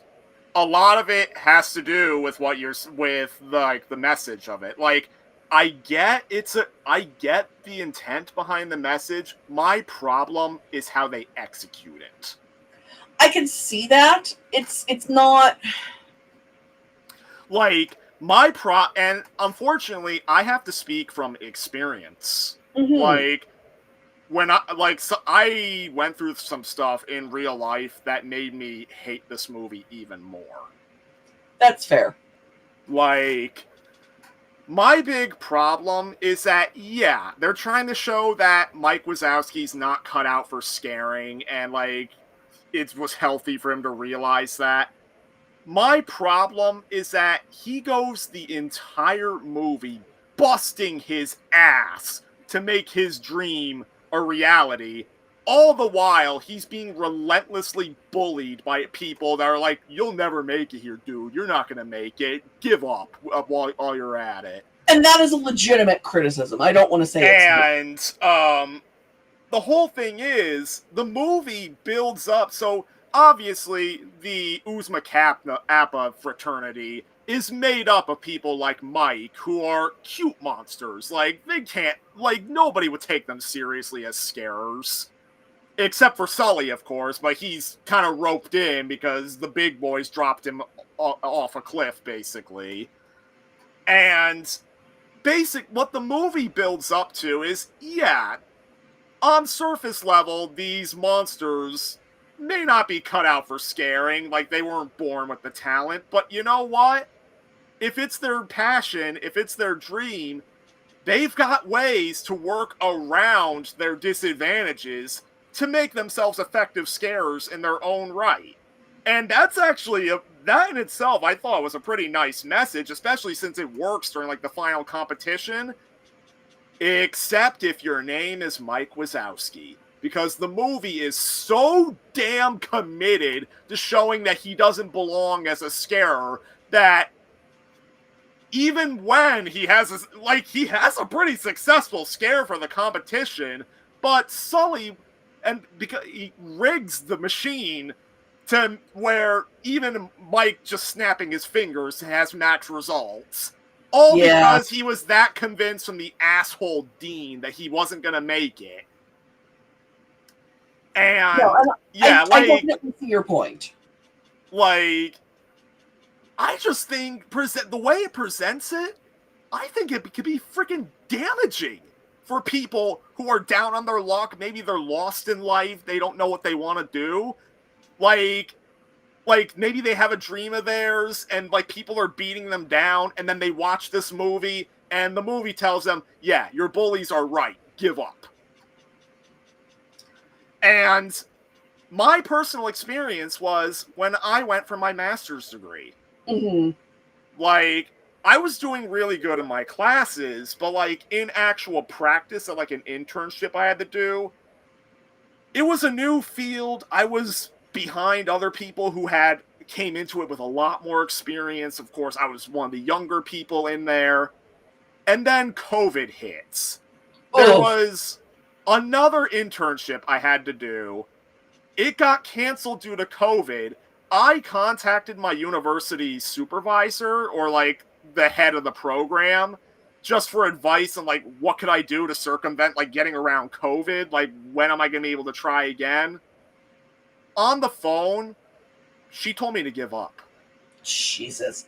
a lot of it has to do with the message of it. Like, I get the intent behind the message. My problem is how they execute it. I can see that. It's not like and unfortunately, I have to speak from experience. Mm-hmm. Like, when I went through some stuff in real life that made me hate this movie even more. That's fair. Like, my big problem is that, yeah, they're trying to show that Mike Wazowski's not cut out for scaring, and, like, it was healthy for him to realize that. My problem is that he goes the entire movie busting his ass to make his dream a reality. All the while, he's being relentlessly bullied by people that are like, you'll never make it here, dude. You're not going to make it. Give up while you're at it. And that is a legitimate criticism. I don't want to say it's... And the whole thing is, the movie builds up. So obviously, the Uzma Kappa fraternity is made up of people like Mike, who are cute monsters. Like, they can't, like, nobody would take them seriously as scarers. Except for Sully, of course, but he's kind of roped in because the big boys dropped him off a cliff, basically. And what the movie builds up to is, yeah, on surface level, these monsters may not be cut out for scaring, like they weren't born with the talent, but you know what? If it's their passion, if it's their dream, they've got ways to work around their disadvantages to make themselves effective scarers in their own right. And that's actually, that in itself, I thought was a pretty nice message, especially since it works during, like, the final competition. Except if your name is Mike Wazowski. Because the movie is so damn committed to showing that he doesn't belong as a scarer that even when he has a pretty successful scare for the competition, but Sully, and because he rigs the machine to where even Mike just snapping his fingers has max results. All because he was that convinced from the asshole Dean that he wasn't gonna make it. And I definitely see your point. Like, I just think the way it presents it, I think it could be freaking damaging for people who are down on their luck. Maybe they're lost in life. They don't know what they want to do. Like maybe they have a dream of theirs and like people are beating them down, and then they watch this movie and the movie tells them, yeah, your bullies are right. Give up. And my personal experience was when I went for my master's degree. Mm-hmm. Like, I was doing really good in my classes, but like in actual practice at like an internship I had to do, it was a new field. I was behind other people who came into it with a lot more experience. Of course, I was one of the younger people in there. And then COVID hits. There was another internship I had to do. It got canceled due to COVID. I contacted my university supervisor, or like the head of the program, just for advice on like what could I do to circumvent like getting around COVID, like when am I going to be able to try again. On the phone, she told me to give up. Jesus.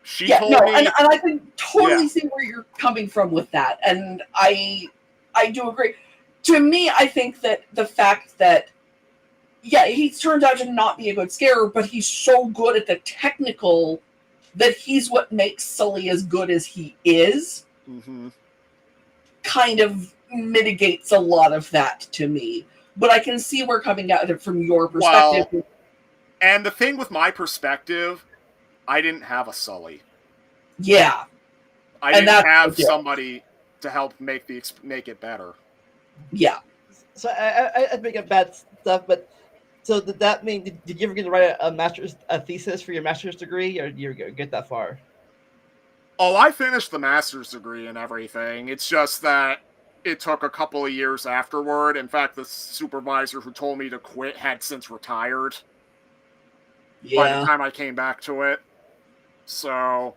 She told me, and I can totally see where you're coming from with that, and I do agree. To me, I think that the fact that he turns out to not be a good scarer, but he's so good at the technical that he's what makes Sully as good as he is. Mm-hmm. Kind of mitigates a lot of that to me. But I can see where coming at it from your perspective. Well, and the thing with my perspective, I didn't have a Sully. Yeah. I didn't have somebody to help make it better. Yeah. So I make up bad stuff, but so did that mean did you ever get to write a thesis for your master's degree, or did you get that far? Oh, I finished the master's degree and everything. It's just that it took a couple of years afterward. In fact, the supervisor who told me to quit had since retired by the time I came back to it. So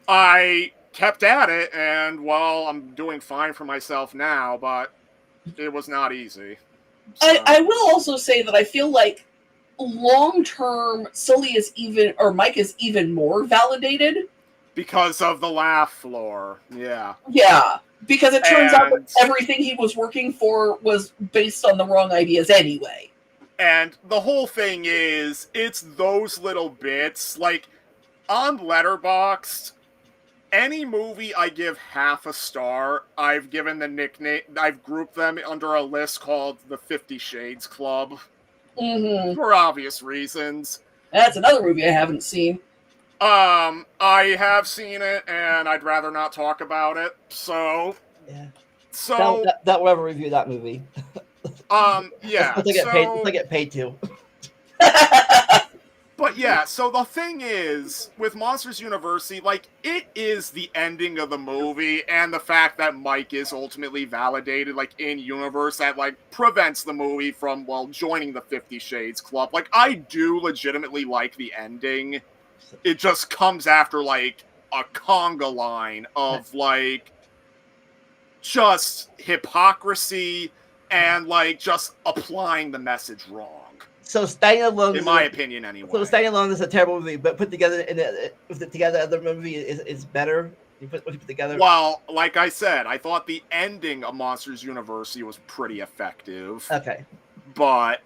I kept at it, and well, I'm doing fine for myself now, but it was not easy. So. I will also say that I feel like long-term Mike is even more validated. Because of the laugh floor, yeah. Yeah, because it turns out that everything he was working for was based on the wrong ideas anyway. And the whole thing is, it's those little bits, like, on Letterboxd, any movie I give half a star, I've given the nickname, I've grouped them under a list called the 50 Shades Club. Mm-hmm. For obvious reasons. That's another movie I haven't seen. I have seen it, and I'd rather not talk about it, so... Yeah. So... That will ever review that movie. Yeah. Let's get paid to. But yeah, so the thing is, with Monsters University, like, it is the ending of the movie, and the fact that Mike is ultimately validated, like, in universe, that, like, prevents the movie from, well, joining the 50 Shades Club. Like, I do legitimately like the ending. It just comes after, like, a conga line of, like, just hypocrisy and, like, just applying the message wrong. So Standing Alone, In my opinion, anyway. So Standing Alone is a terrible movie, but put together other movie is better. You put together. Well, like I said, I thought the ending of Monsters University was pretty effective. Okay, but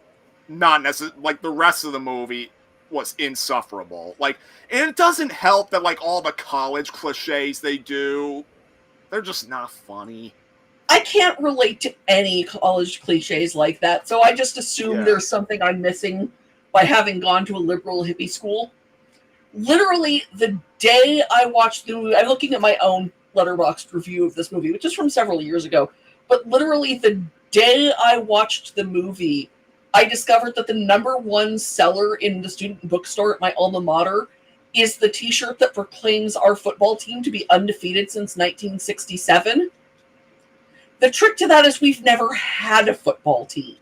not necessarily. Like, the rest of the movie was insufferable. Like, and it doesn't help that, like, all the college cliches they do, they're just not funny. I can't relate to any college cliches like that, so I just assume there's something I'm missing by having gone to a liberal hippie school. Literally, the day I watched the movie, I'm looking at my own Letterboxd review of this movie, which is from several years ago, but literally the day I watched the movie, I discovered that the #1 seller in the student bookstore at my alma mater is the t-shirt that proclaims our football team to be undefeated since 1967. The trick to that is we've never had a football team.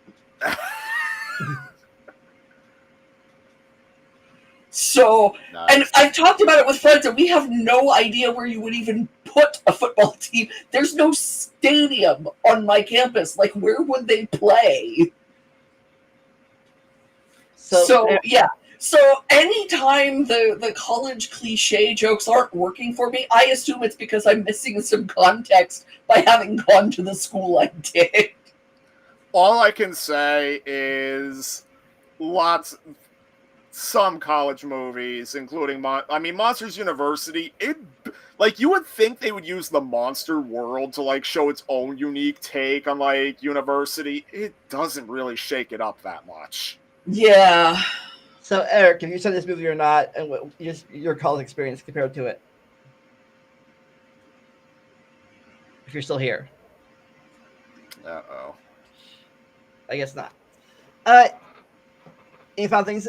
So, nice. And I've talked about it with friends, and we have no idea where you would even put a football team. There's no stadium on my campus. Like, where would they play? So yeah. So anytime the college cliche jokes aren't working for me, I assume it's because I'm missing some context by having gone to the school I did. All I can say is some college movies, including Monsters University, like, you would think they would use the monster world to, like, show its own unique take on, like, University. It doesn't really shake it up that much. Yeah. So, Eric, have you seen this movie or not, and what your college experience compared to it? If you're still here. Uh-oh. I guess not. Any final things?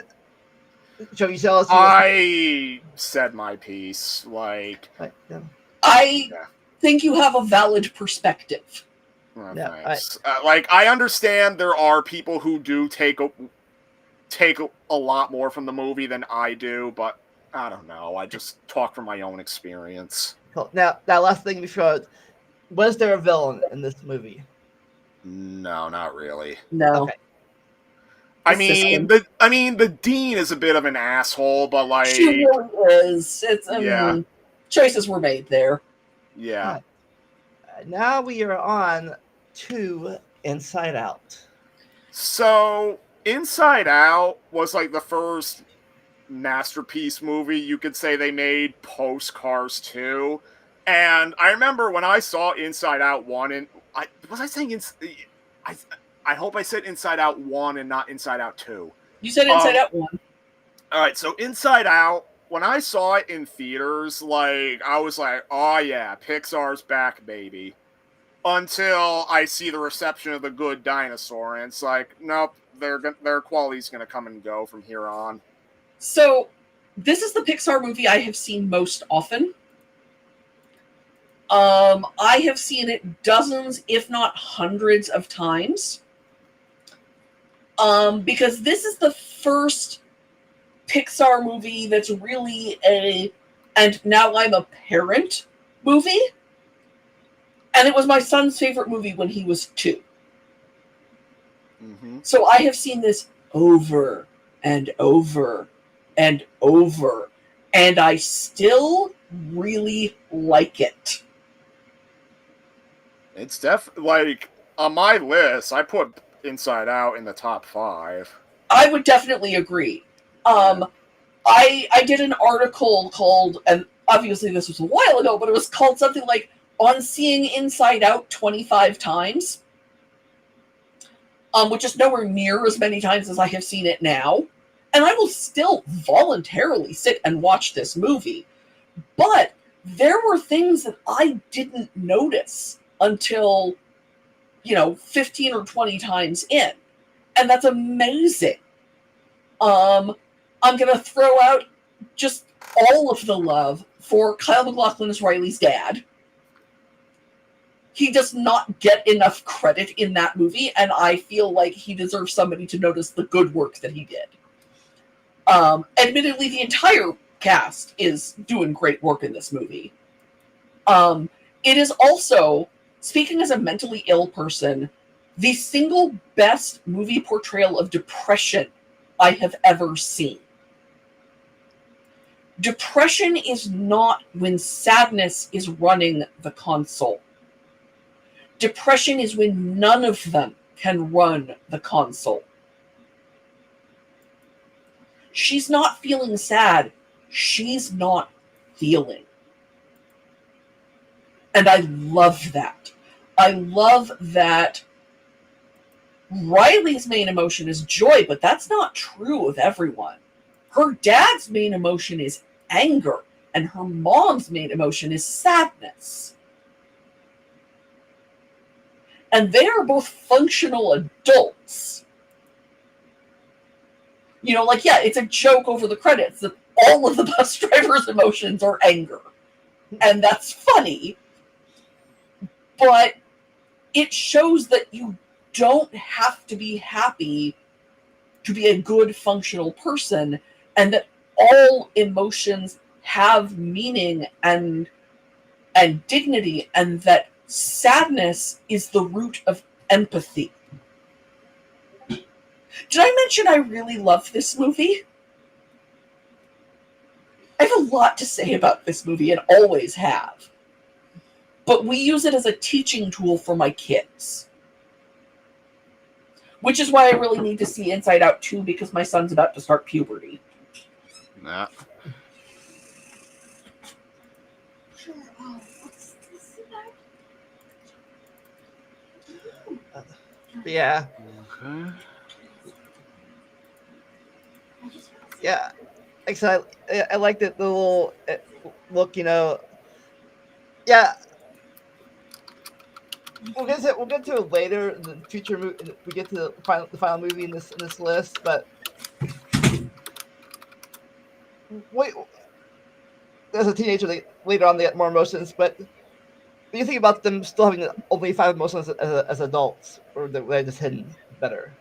Shall you tell us? I said my piece. Like, I think you have a valid perspective. Well, thanks. Like, I understand there are people who do take a lot more from the movie than I do, but I don't know. I just talk from my own experience. Cool. Now, last thing before, was there a villain in this movie? No, not really. No. Okay. I mean, the dean is a bit of an asshole, but, like, she really is. It's choices were made there. Yeah. Now we are on to Inside Out. So, Inside Out was, like, the first masterpiece movie you could say they made post Cars 2. And I remember when I saw Inside Out 1, and I hope I said Inside Out 1 and not Inside Out 2. You said Inside Out 1. All right, so Inside Out, when I saw it in theaters, like, I was like, oh yeah, Pixar's back, baby. Until I see the reception of The Good Dinosaur, and it's like, nope, their quality's going to come and go from here on. So, this is the Pixar movie I have seen most often. I have seen it dozens, if not hundreds of times. Because this is the first Pixar movie that's really and now I'm a parent movie. And it was my son's favorite movie when he was 2. Mm-hmm. So I have seen this over and over and over. And I still really like it. It's like, on my list, I put Inside Out in the top 5. I would definitely agree. I did an article called, and obviously this was a while ago, but it was called something like On Seeing Inside Out 25 Times, which is nowhere near as many times as I have seen it now. And I will still voluntarily sit and watch this movie. But there were things that I didn't notice until, 15 or 20 times in. And that's amazing. I'm going to throw out just all of the love for Kyle MacLachlan as Riley's dad. He does not get enough credit in that movie, and I feel like he deserves somebody to notice the good work that he did. Admittedly, the entire cast is doing great work in this movie. It is also, speaking as a mentally ill person, the single best movie portrayal of depression I have ever seen. Depression is not when sadness is running the console. Depression is when none of them can run the console. She's not feeling sad. She's not feeling. And I love that. I love that Riley's main emotion is joy, but that's not true of everyone. Her dad's main emotion is anger, and her mom's main emotion is sadness. And they are both functional adults. You know, like, yeah, it's a joke over the credits that all of the bus driver's emotions are anger. And that's funny. But it shows that you don't have to be happy to be a good functional person, and that all emotions have meaning and dignity, and that sadness is the root of empathy. Did I mention I really love this movie? I have a lot to say about this movie and always have. But we use it as a teaching tool for my kids. Which is why I really need to see Inside Out 2, because my son's about to start puberty. Nah. Yeah. Okay. Yeah. Like I said, I liked it, the little look, you know. Yeah. We'll get to it later in the future. We get to the final movie in this list, but wait, as a teenager, later on they get more emotions. But what do you think about them still having only 5 emotions as adults, or they're just hidden better?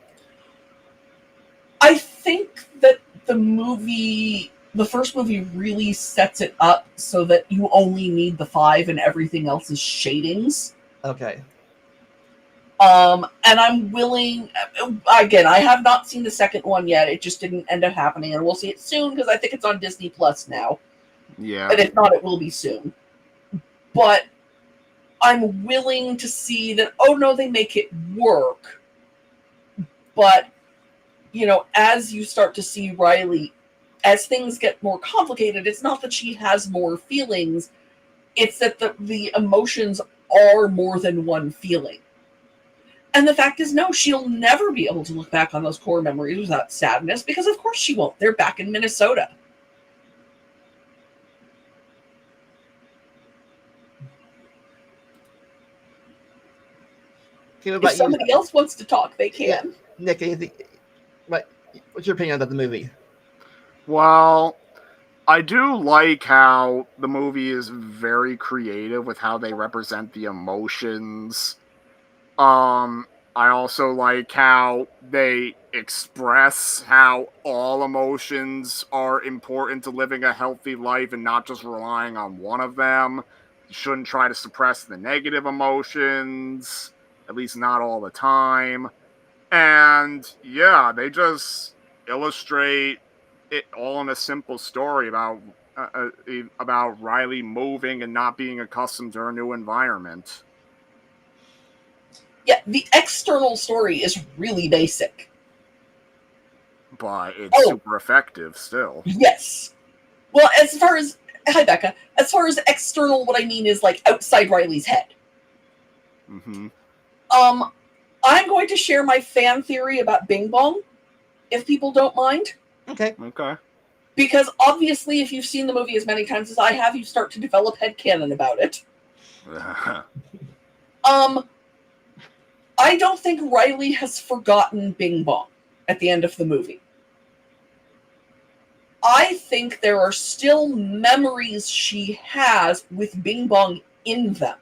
I think that the first movie really sets it up so that you only need the 5 and everything else is shadings. Okay. And I'm willing, again, I have not seen the second one yet. It just didn't end up happening, and we'll see it soon because I think it's on Disney Plus now. Yeah. And if not, it will be soon. But I'm willing to see that, oh no, they make it work. But, you know, as you start to see Riley, as things get more complicated, it's not that she has more feelings, it's that the emotions are more than one feeling. And the fact is, no, she'll never be able to look back on those core memories without sadness, because of course she won't. They're back in Minnesota. If somebody else wants to talk, they can. Yeah. Nick, what's your opinion about the movie? Well, I do like how the movie is very creative with how they represent the emotions. I also like how they express how all emotions are important to living a healthy life and not just relying on one of them. You shouldn't try to suppress the negative emotions, at least not all the time. And yeah, they just illustrate it all in a simple story about Riley moving and not being accustomed to her new environment. Yeah, the external story is really basic. But it's super effective still. Yes. Well, hi Becca, as far as external, what I mean is like outside Riley's head. Mm-hmm. I'm going to share my fan theory about Bing Bong, if people don't mind. Okay. Because obviously, if you've seen the movie as many times as I have, you start to develop headcanon about it. I don't think Riley has forgotten Bing Bong at the end of the movie. I think there are still memories she has with Bing Bong in them.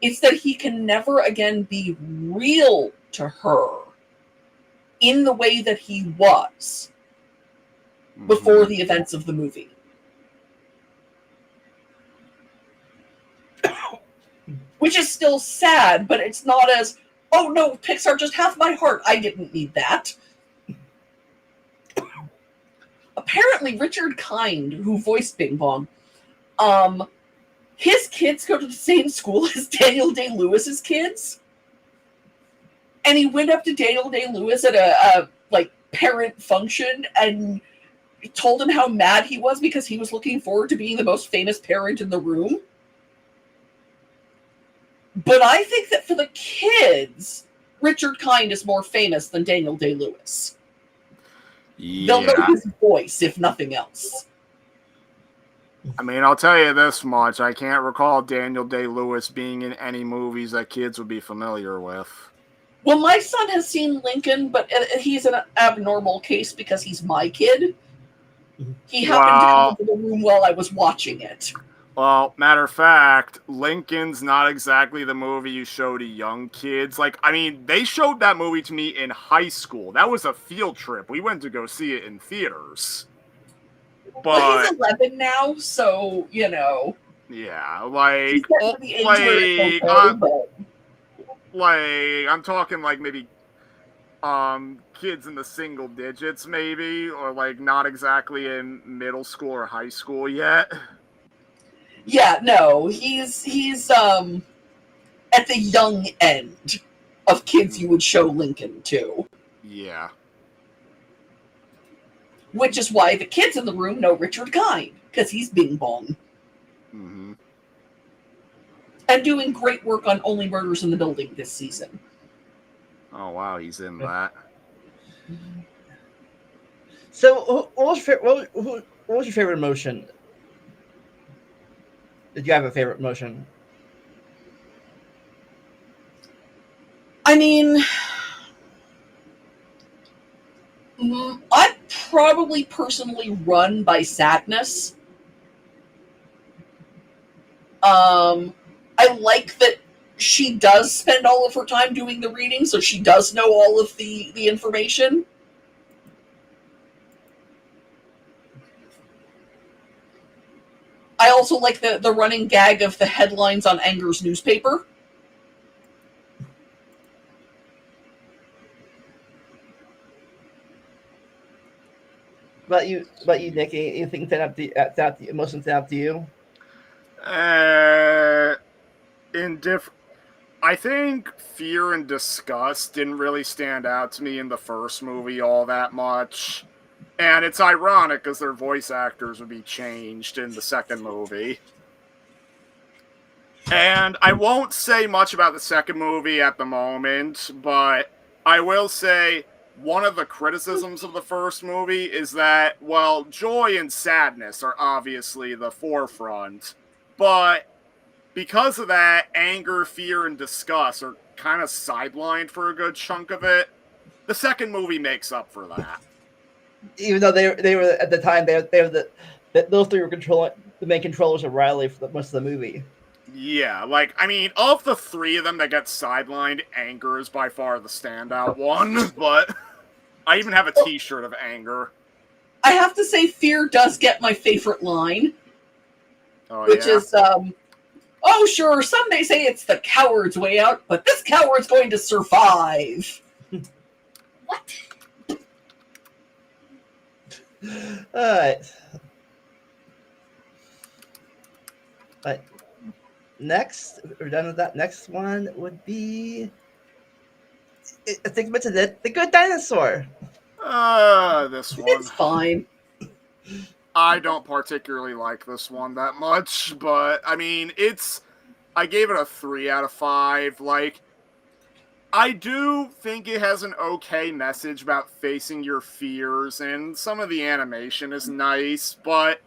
It's that he can never again be real to her in the way that he was before the events of the movie. Which is still sad, but it's not as, oh no, Pixar, just have my heart. I didn't need that. Apparently, Richard Kind, who voiced Bing Bong, his kids go to the same school as Daniel Day-Lewis's kids. And he went up to Daniel Day-Lewis at a parent function and told him how mad he was because he was looking forward to being the most famous parent in the room. But I think that for the kids, Richard Kind is more famous than Daniel Day-Lewis. Yeah. They'll know his voice, if nothing else. I mean, I'll tell you this much. I can't recall Daniel Day-Lewis being in any movies that kids would be familiar with. Well, my son has seen Lincoln, but he's an abnormal case because he's my kid. He happened to come into the room while I was watching it. Well, matter of fact, Lincoln's not exactly the movie you show to young kids. Like, I mean, they showed that movie to me in high school. That was a field trip. We went to go see it in theaters. But he's 11 now, so, you know. Yeah, like, I'm talking like maybe kids in the single digits maybe, or like not exactly in middle school or high school yet. Yeah, no, he's at the young end of kids you would show Lincoln to. Yeah. Which is why the kids in the room know Richard Kind, because he's Bing Bong. Mm-hmm. And doing great work on Only Murders in the Building this season. Oh, wow, he's in that. So, what was your favorite emotion? Did you have a favorite emotion? I mean, I'd probably personally run by sadness. I like that she does spend all of her time doing the reading, so she does know all of the information. I also like the running gag of the headlines on Anger's newspaper. About you, Nikki? Anything that emotions stand up to you? I think fear and disgust didn't really stand out to me in the first movie all that much. And it's ironic because their voice actors would be changed in the second movie. And I won't say much about the second movie at the moment, but I will say one of the criticisms of the first movie is that, well, joy and sadness are obviously the forefront, but because of that, anger, fear, and disgust are kind of sidelined for a good chunk of it. The second movie makes up for that. Even though they were at the time those three were the main controllers of Riley for most of the movie. Yeah, like, I mean, of the three of them that get sidelined, Anger is by far the standout one, but I even have a t-shirt of Anger. I have to say, fear does get my favorite line. Oh, which is, oh, sure, some may say it's the coward's way out, but this coward's going to survive. What? Alright. But next, we're done with that. Next one would be, I think I mentioned it, The Good Dinosaur. This one. It's fine. I don't particularly like this one that much, but, I mean, I gave it a 3 out of 5. Like, I do think it has an okay message about facing your fears, and some of the animation is nice, but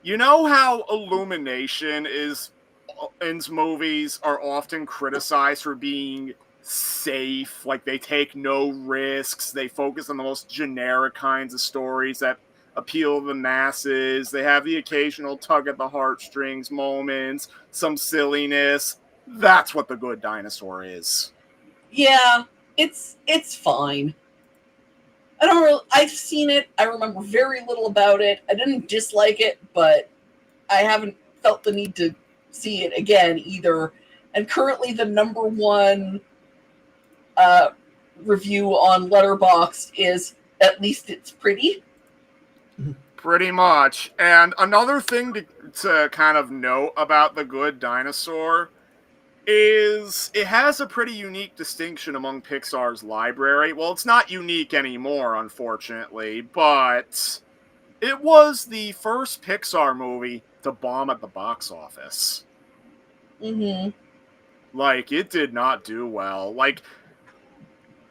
you know how Illumination in movies are often criticized for being safe, like they take no risks, they focus on the most generic kinds of stories that appeal to the masses. They have the occasional tug at the heartstrings moments, some silliness. That's what The Good Dinosaur is. Yeah, it's fine. I've seen it. I remember very little about it. I didn't dislike it, but I haven't felt the need to see it again either. And currently, the number one review on Letterboxd is "At least it's pretty." Pretty much. And another thing to kind of note about The Good Dinosaur is it has a pretty unique distinction among Pixar's library. Well, it's not unique anymore, unfortunately, but it was the first Pixar movie to bomb at the box office. Mm-hmm. Like, it did not do well. Like,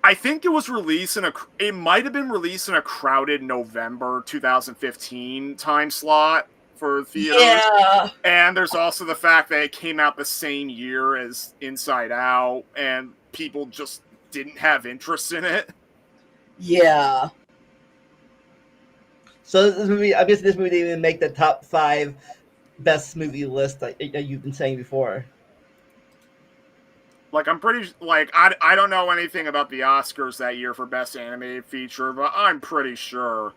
I think it was released it might have been released in a crowded November 2015 time slot for theaters. Yeah. And there's also the fact that it came out the same year as Inside Out, and people just didn't have interest in it. Yeah. So this movie, I guess this movie didn't even make the top 5 best movie list like you've been saying before. Like, I'm pretty, like, I don't know anything about the Oscars that year for Best Animated Feature, but I'm pretty sure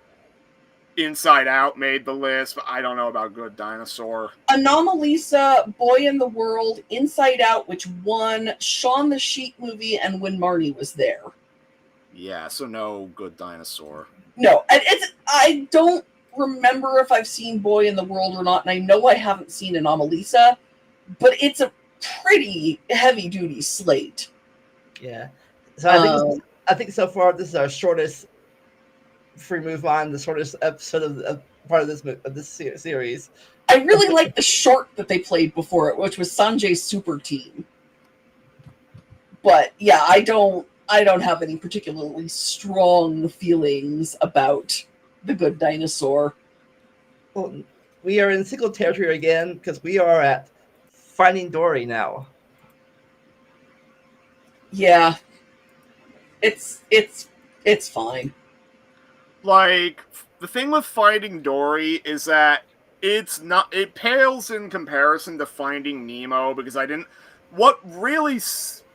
Inside Out made the list, but I don't know about Good Dinosaur. Anomalisa, Boy in the World, Inside Out, which won, Shaun the Sheep movie, and When Marnie Was There. Yeah, so no Good Dinosaur. No, I don't remember if I've seen Boy in the World or not, and I know I haven't seen Anomalisa, but it's a pretty heavy-duty slate. Yeah. So I think so far this is our shortest free move on, the shortest episode of part of this series. I really like the short that they played before it, which was Sanjay's Super Team. But yeah, I don't have any particularly strong feelings about The Good Dinosaur. Well, we are in single territory again because we are at Finding Dory now. Yeah. It's fine. Like, the thing with Finding Dory is that it pales in comparison to Finding Nemo, because what really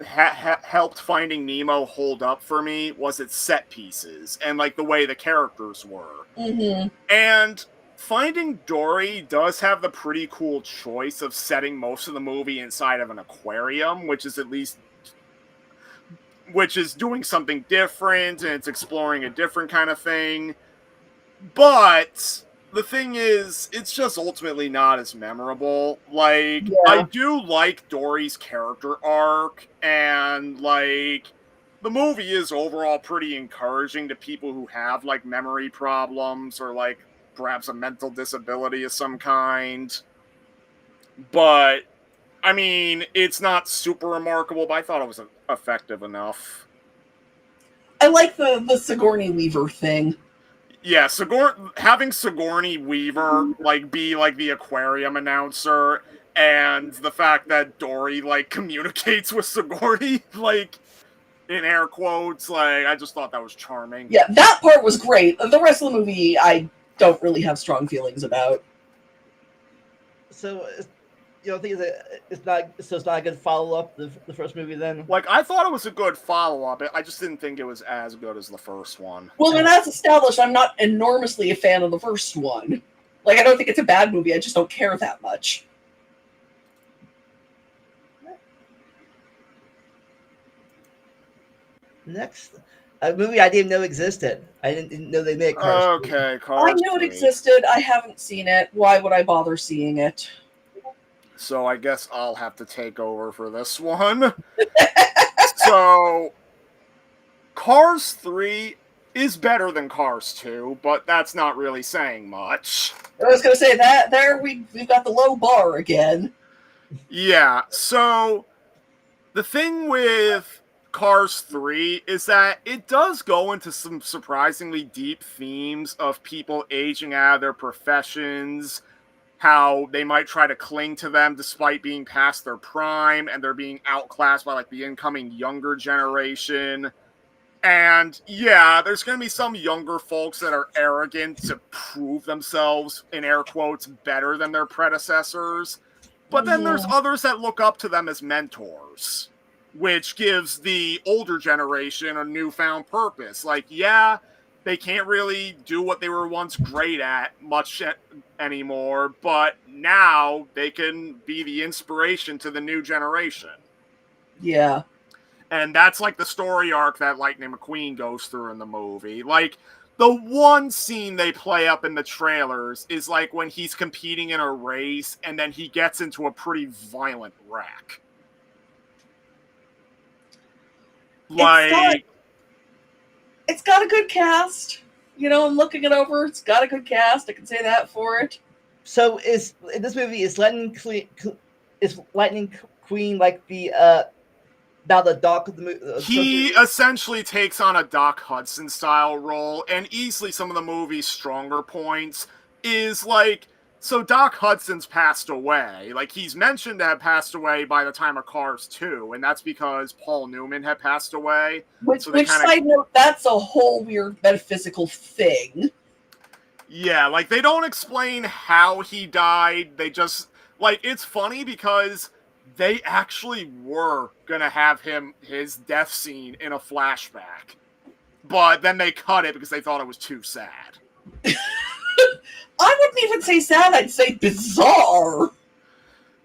helped Finding Nemo hold up for me was its set pieces and, like, the way the characters were. Mm-hmm. And Finding Dory does have the pretty cool choice of setting most of the movie inside of an aquarium, which is doing something different, and it's exploring a different kind of thing. But the thing is, it's just ultimately not as memorable. Like, Yeah. I do like Dory's character arc, and, like, the movie is overall pretty encouraging to people who have, like, memory problems or, like, perhaps a mental disability of some kind. But, I mean, it's not super remarkable, but I thought it was effective enough. I like the Sigourney Weaver thing. Yeah, having Sigourney Weaver, like, be, like, the aquarium announcer, and the fact that Dory, like, communicates with Sigourney, like, in air quotes, like, I just thought that was charming. Yeah, that part was great. The rest of the movie, I don't really have strong feelings about. So, you don't think it's not a good follow-up, the first movie then? Like, I thought it was a good follow-up. I just didn't think it was as good as the first one. Well, and as established, I'm not enormously a fan of the first one. Like, I don't think it's a bad movie. I just don't care that much. Next, a movie I didn't know existed. I didn't know they made Cars. Okay, Cars. I knew it existed. I haven't seen it. Why would I bother seeing it? So I guess I'll have to take over for this one. So, Cars 3 is better than Cars 2, but that's not really saying much. I was going to say that there we've got the low bar again. Yeah, so the thing with Cars 3 is that it does go into some surprisingly deep themes of people aging out of their professions, how they might try to cling to them despite being past their prime, and they're being outclassed by, like, the incoming younger generation. And yeah, there's going to be some younger folks that are arrogant to prove themselves, in air quotes, better than their predecessors. But then there's others that look up to them as mentors, which gives the older generation a newfound purpose. Like, yeah, they can't really do what they were once great at much anymore, but now they can be the inspiration to the new generation. Yeah. And that's like the story arc that Lightning McQueen goes through in the movie. Like, the one scene they play up in the trailers is like when he's competing in a race and then he gets into a pretty violent wreck. Like, it's got a good cast. You know, I'm looking it over. It's got a good cast. I can say that for it. So in this movie is Lightning Queen like the now the Doc of the movie? He essentially takes on a Doc Hudson style role, and easily some of the movie's stronger points is like, so Doc Hudson's passed away. Like, he's mentioned to have passed away by the time of Cars 2, and that's because Paul Newman had passed away. Which side note, that's a whole weird metaphysical thing. Yeah, like, they don't explain how he died. They just, like, it's funny because they actually were gonna have his death scene in a flashback. But then they cut it because they thought it was too sad. I wouldn't even say sad, I'd say bizarre.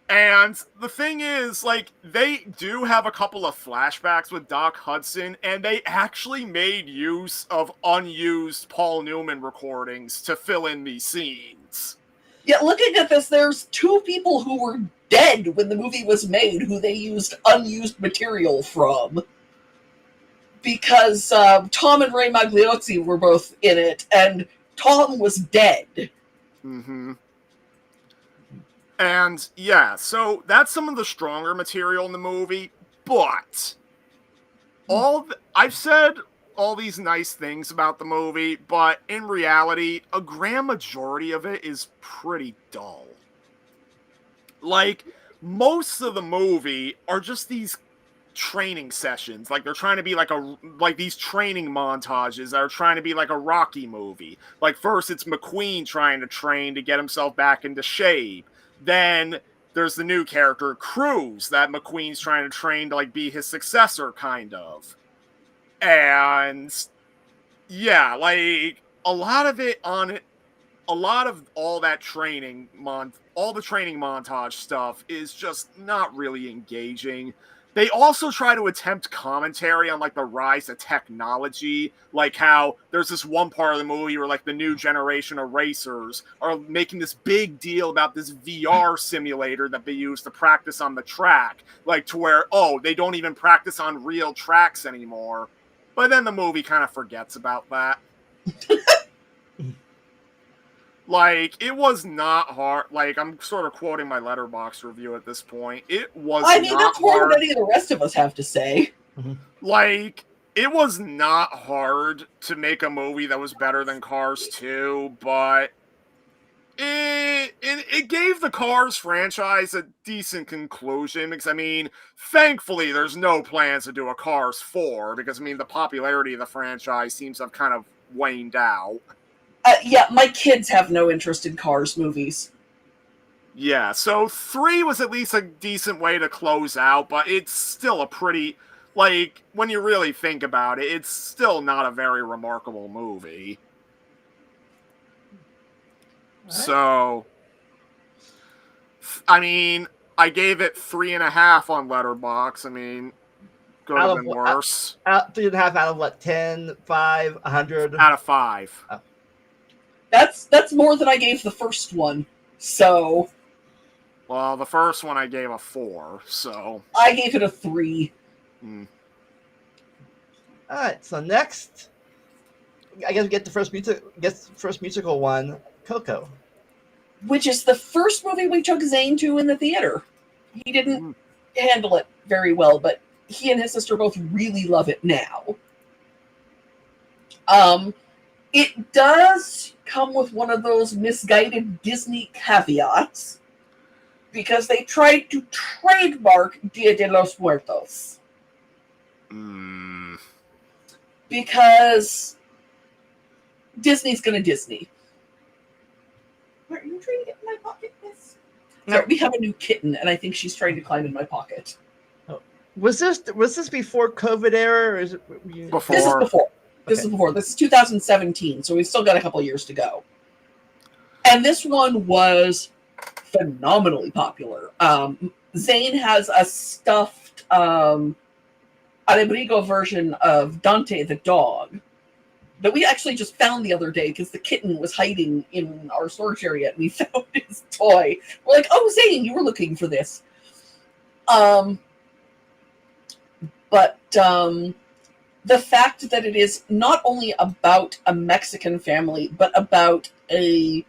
And the thing is, like, they do have a couple of flashbacks with Doc Hudson, and they actually made use of unused Paul Newman recordings to fill in these scenes. Yeah, looking at this, there's two people who were dead when the movie was made who they used unused material from. Because Tom and Ray Magliozzi were both in it, and Tom was dead. Mm-hmm. And, yeah, so that's some of the stronger material in the movie, but I've said all these nice things about the movie, but in reality, a grand majority of it is pretty dull. Like, most of the movie are just these training sessions. Like, they're trying to be like these training montages that are trying to be like a Rocky movie. Like, first it's McQueen trying to train to get himself back into shape. Then there's the new character, Cruz, that McQueen's trying to train to, like, be his successor, kind of. And yeah, like, a lot of all that training all the training montage stuff is just not really engaging. They also try to attempt commentary on, like, the rise of technology, like how there's this one part of the movie where, like, the new generation of racers are making this big deal about this VR simulator that they use to practice on the track, like, to where, they don't even practice on real tracks anymore. But then the movie kind of forgets about that. Like, it was not hard. Like, I'm sort of quoting my Letterboxd review at this point. It was not hard. I mean, that's more than any of the rest of us have to say. Like, it was not hard to make a movie that was better than Cars 2, but it gave the Cars franchise a decent conclusion, because, I mean, thankfully there's no plans to do a Cars 4, because, I mean, the popularity of the franchise seems to have kind of waned out. Yeah, my kids have no interest in Cars movies. Yeah, so 3 was at least a decent way to close out, but it's still a pretty, like, when you really think about it, it's still not a very remarkable movie. Right. So, I mean, I gave it 3.5 on Letterboxd. I mean, could have been worse. 3.5 out of what? 10, 5, 100? Out of 5. Oh. That's more than I gave the first one. So, well, the first one I gave a 4. So I gave it a 3. All right. So next, I guess we get the first musical one, Coco, which is the first movie we took Zane to in the theater. He didn't handle it very well, but he and his sister both really love it now. It does come with one of those misguided Disney caveats, because they tried to trademark Dia de los Muertos. because Disney's going to Disney. Are you trying to get in my pocket, miss? Sorry, we have a new kitten, and I think she's trying to climb in my pocket. Was this before COVID era, or is it Before. This is before. This Okay. is before. This is 2017, so we've still got a couple years to go. And this one was phenomenally popular. Zane has a stuffed Alebrigo version of Dante the dog that we actually just found the other day because the kitten was hiding in our storage area and we found his toy. We're like, oh, Zane, you were looking for this. But the fact that it is not only about a Mexican family, but about a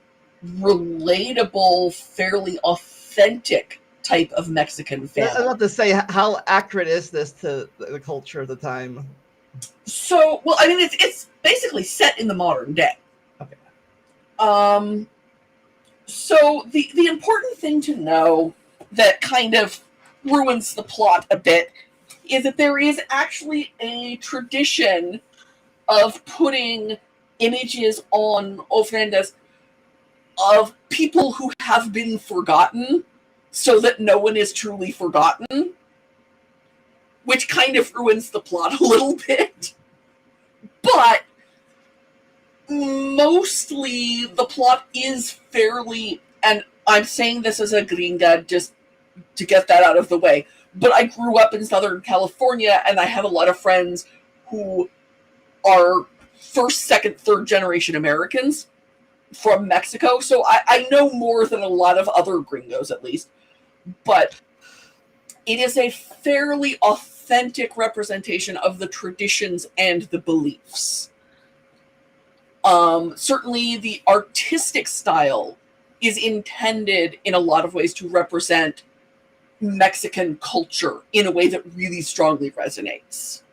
relatable, fairly authentic type of Mexican I was family. about to say, how accurate is this to the culture of the time? So, well, I mean, it's basically set in the modern day. Okay. So the important thing to know that kind of ruins the plot a bit is that there is actually a tradition of putting images on ofrendas of people who have been forgotten so that no one is truly forgotten, which kind of ruins the plot a little bit. But mostly the plot is fairly, and I'm saying this as a gringa just to get that out of the way, but I grew up in Southern California and I have a lot of friends who are first, second, third generation Americans from Mexico, so I know more than a lot of other gringos at least, but it is a fairly authentic representation of the traditions and the beliefs. Certainly the artistic style is intended in a lot of ways to represent Mexican culture in a way that really strongly resonates.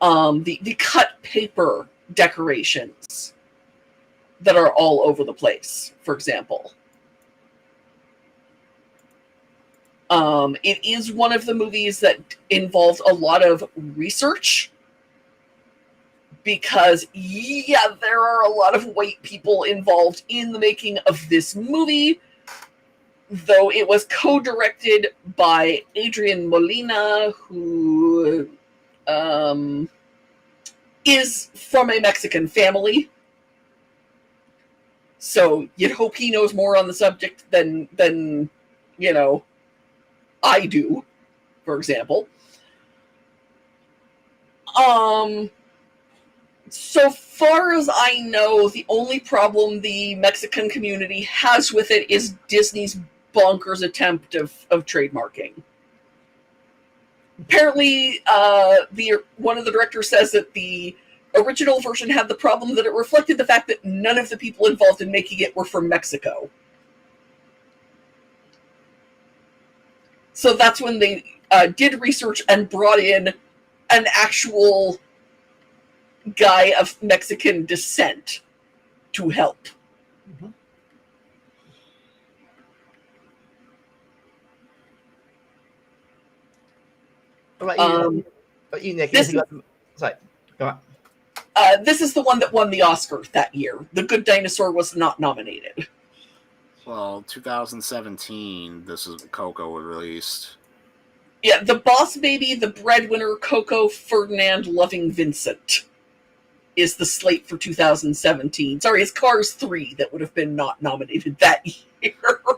The cut paper decorations that are all over the place, for example. It is one of the movies that involves a lot of research because, yeah, there are a lot of white people involved in the making of this movie, though it was co-directed by Adrian Molina, who is from a Mexican family. So you'd hope he knows more on the subject than you know, I do, for example. So far as I know, the only problem the Mexican community has with it is Disney's bonkers attempt of trademarking. Apparently, one of the directors says that the original version had the problem that it reflected the fact that none of the people involved in making it were from Mexico. So that's when they did research and brought in an actual guy of Mexican descent to help. Mm-hmm. What about you, Nick? Sorry, go on. This is the one that won the Oscar that year. The Good Dinosaur was not nominated. Well, 2017, this is Coco was released. Yeah, The Boss Baby, The Breadwinner, Coco, Ferdinand, Loving Vincent is the slate for 2017. Sorry, it's Cars 3 that would have been not nominated that year.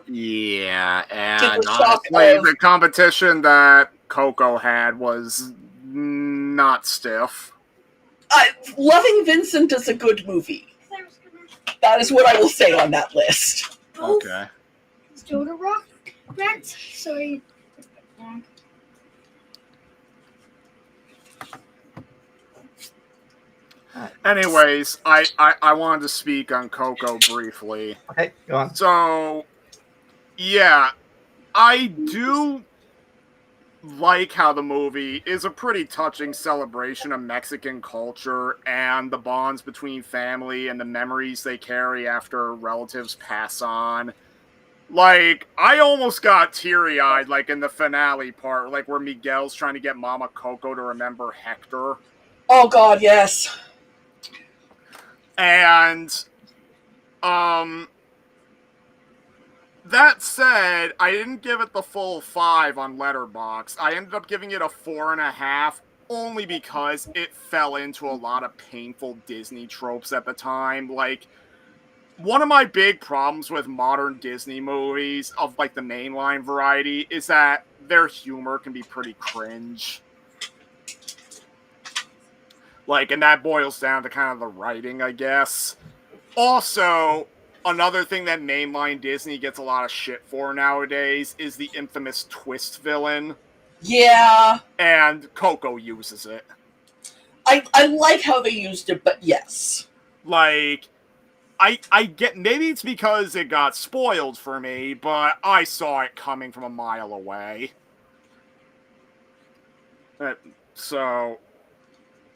Yeah, and the shock honestly, of- the competition that Coco had was not stiff. Loving Vincent is a good movie. That is what I will say on that list. Okay. Soda rock rats. Sorry. Anyways, I wanted to speak on Coco briefly. Okay, go on. So, yeah, I do like how the movie is a pretty touching celebration of Mexican culture and the bonds between family and the memories they carry after relatives pass on. Like, I almost got teary-eyed, like, in the finale part, like, where Miguel's trying to get Mama Coco to remember Hector. Oh God, yes. And that said, I didn't give it the full 5 on Letterboxd. I ended up giving it a 4.5, only because it fell into a lot of painful Disney tropes at the time. Like, one of my big problems with modern Disney movies of like the mainline variety is that their humor can be pretty cringe. Like, and that boils down to kind of the writing, I guess. Also, another thing that mainline Disney gets a lot of shit for nowadays is the infamous twist villain. Yeah. And Coco uses it. I like how they used it, but yes. Like, I get, maybe it's because it got spoiled for me, but I saw it coming from a mile away. So,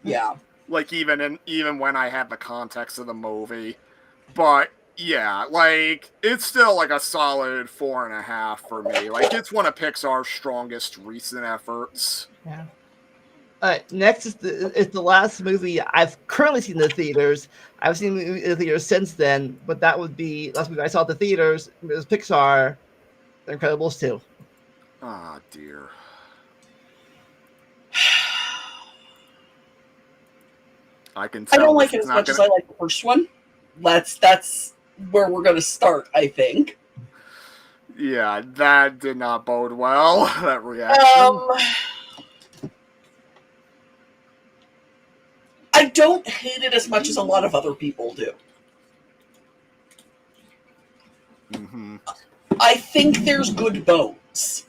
yeah, like even when I had the context of the movie, but yeah, like it's still like a solid 4.5 for me. Like it's one of Pixar's strongest recent efforts. Yeah. All right, next is the last movie I've currently seen in the theaters. I've seen the movie in the theaters since then, but that would be last movie I saw at the theaters. It was Pixar, The Incredibles 2. Ah, dear. I can tell. I don't like it as much as I like the first one. That's where we're gonna start, I think. Yeah, that did not bode well. That reaction. I don't hate it as much as a lot of other people do. Mm-hmm. I think there's good bones.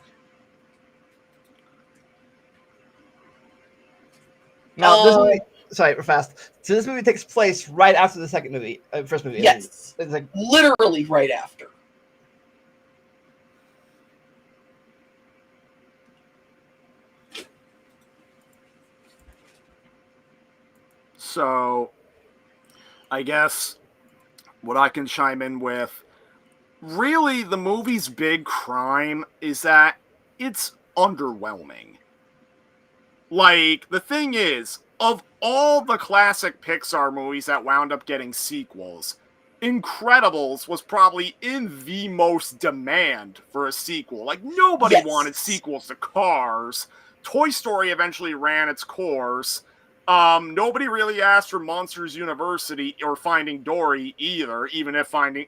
Now, this movie, sorry, we're fast. So this movie takes place right after the second movie, first movie. Yes, it's like literally right after. So, I guess what I can chime in with, really, the movie's big crime is that it's underwhelming. Like, the thing is, of all the classic Pixar movies that wound up getting sequels, Incredibles was probably in the most demand for a sequel. Like, nobody wanted sequels to Cars. Toy Story eventually ran its course. Nobody really asked for Monsters University or Finding Dory either, even if Finding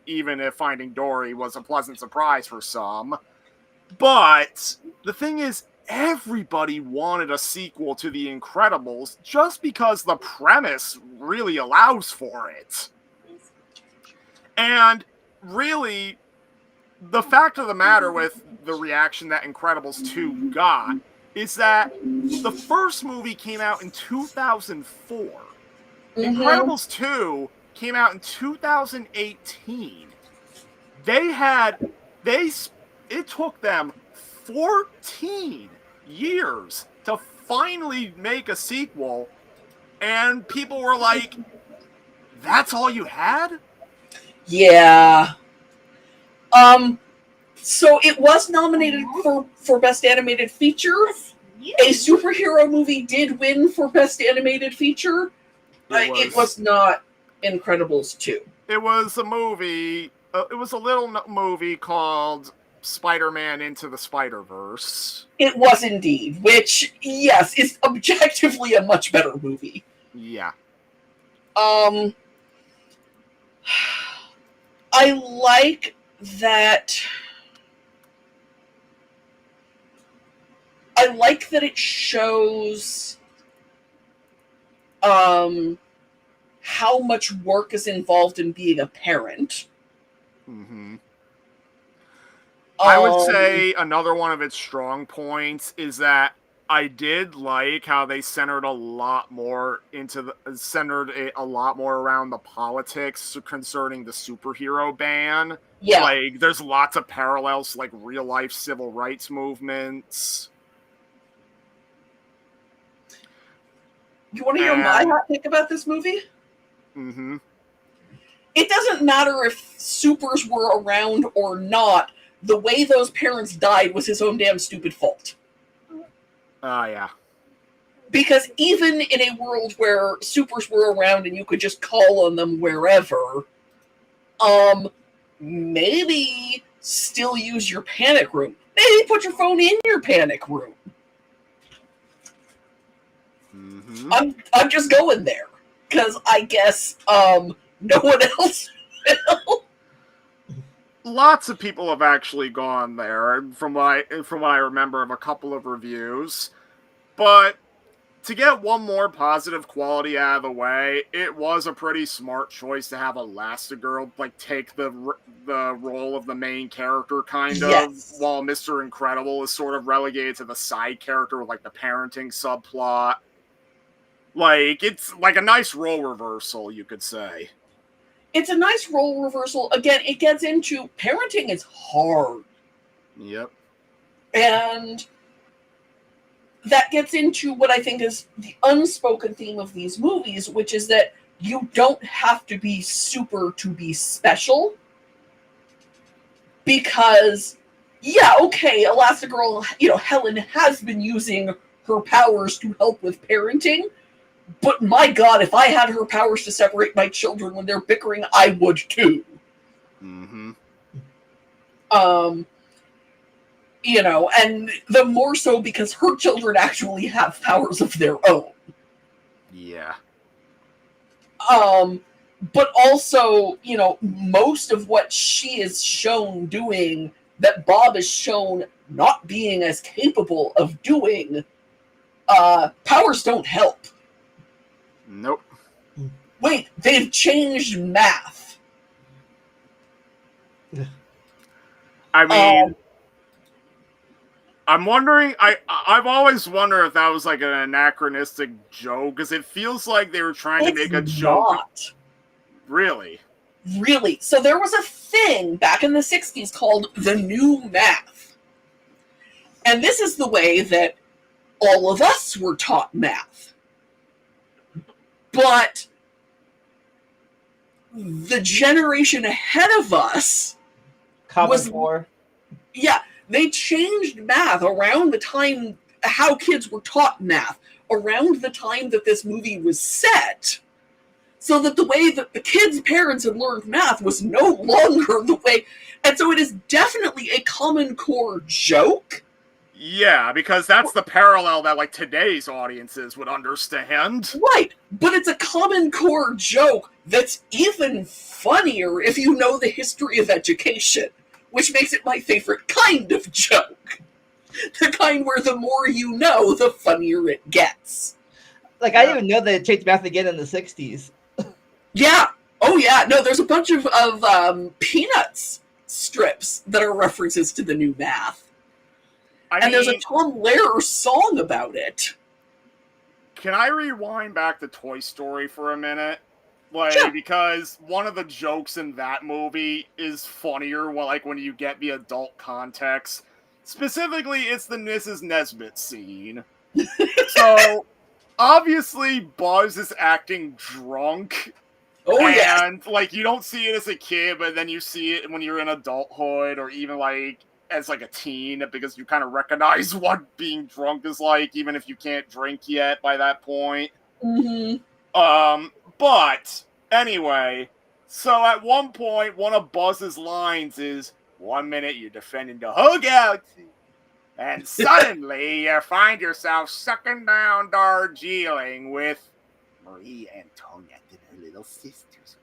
Dory was a pleasant surprise for some. But the thing is, everybody wanted a sequel to The Incredibles just because the premise really allows for it. And really, the fact of the matter with the reaction that Incredibles 2 got is that the first movie came out in 2004. Mm-hmm. Incredibles 2 came out in 2018. It took them 14 years to finally make a sequel, and people were like, that's all you had? Yeah. So it was nominated for Best Animated Feature. A superhero movie did win for Best Animated Feature. It was not Incredibles 2. It was a movie. It was a little movie called Spider-Man Into the Spider-Verse. It was indeed, which, yes, is objectively a much better movie. Yeah. I like that. I like that it shows how much work is involved in being a parent. Mm-hmm. I would say another one of its strong points is that I did like how they centered a lot more around the politics concerning the superhero ban. Yeah. Like, there's lots of parallels, like real life civil rights movements. You want to hear my hot take about this movie? Mm-hmm. It doesn't matter if supers were around or not. The way those parents died was his own damn stupid fault. Yeah. Because even in a world where supers were around and you could just call on them wherever, maybe still use your panic room. Maybe put your phone in your panic room. Mm-hmm. I'm just going there because I guess no one else will. Lots of people have actually gone there, from what I remember of a couple of reviews. But to get one more positive quality out of the way, it was a pretty smart choice to have Elastigirl like take the role of the main character, kind of, while Mr. Incredible is sort of relegated to the side character with like the parenting subplot. Like, it's like a nice role reversal, you could say. It's a nice role reversal. Again, it gets into parenting is hard. Yep. And that gets into what I think is the unspoken theme of these movies, which is that you don't have to be super to be special. Because, yeah, okay, Elastigirl, Helen has been using her powers to help with parenting. But my God, if I had her powers to separate my children when they're bickering, I would too. Mm-hmm. And the more so because her children actually have powers of their own. Yeah. But also, most of what she is shown doing that Bob is shown not being as capable of doing, powers don't help. Nope. Wait, they've changed math. I mean, I'm wondering, I've always wondered if that was like an anachronistic joke, because it feels like they were trying to make a joke. Not. Really? Really. So there was a thing back in the 60s called the new math. And this is the way that all of us were taught math. But the generation ahead of us Common Core. Yeah, they changed math around the time how kids were taught math, around the time that this movie was set, so that the way that the kids' parents had learned math was no longer the way. And so it is definitely a Common Core joke. Yeah, because that's the parallel that like today's audiences would understand. Right, but it's a Common Core joke that's even funnier if you know the history of education, which makes it my favorite kind of joke. The kind where the more you know, the funnier it gets. Like, I didn't even know they had changed math again in the 60s. Yeah. Oh, yeah. No, there's a bunch of Peanuts strips that are references to the new math. And there's a Tom Lehrer song about it. Can I rewind back to Toy Story for a minute? Like, sure. Because one of the jokes in that movie is funnier, like when you get the adult context. Specifically, it's the Mrs. Nesbit scene. So, obviously, Buzz is acting drunk. Oh, yeah. And, like, you don't see it as a kid, but then you see it when you're in adulthood, or even, like, as, like, a teen, because you kind of recognize what being drunk is like, even if you can't drink yet by that point. Mm-hmm. But, anyway, so at one point, one of Buzz's lines is, 1 minute you're defending the whole galaxy, and suddenly you find yourself sucking down Darjeeling with Marie Antoinette and her little sisters.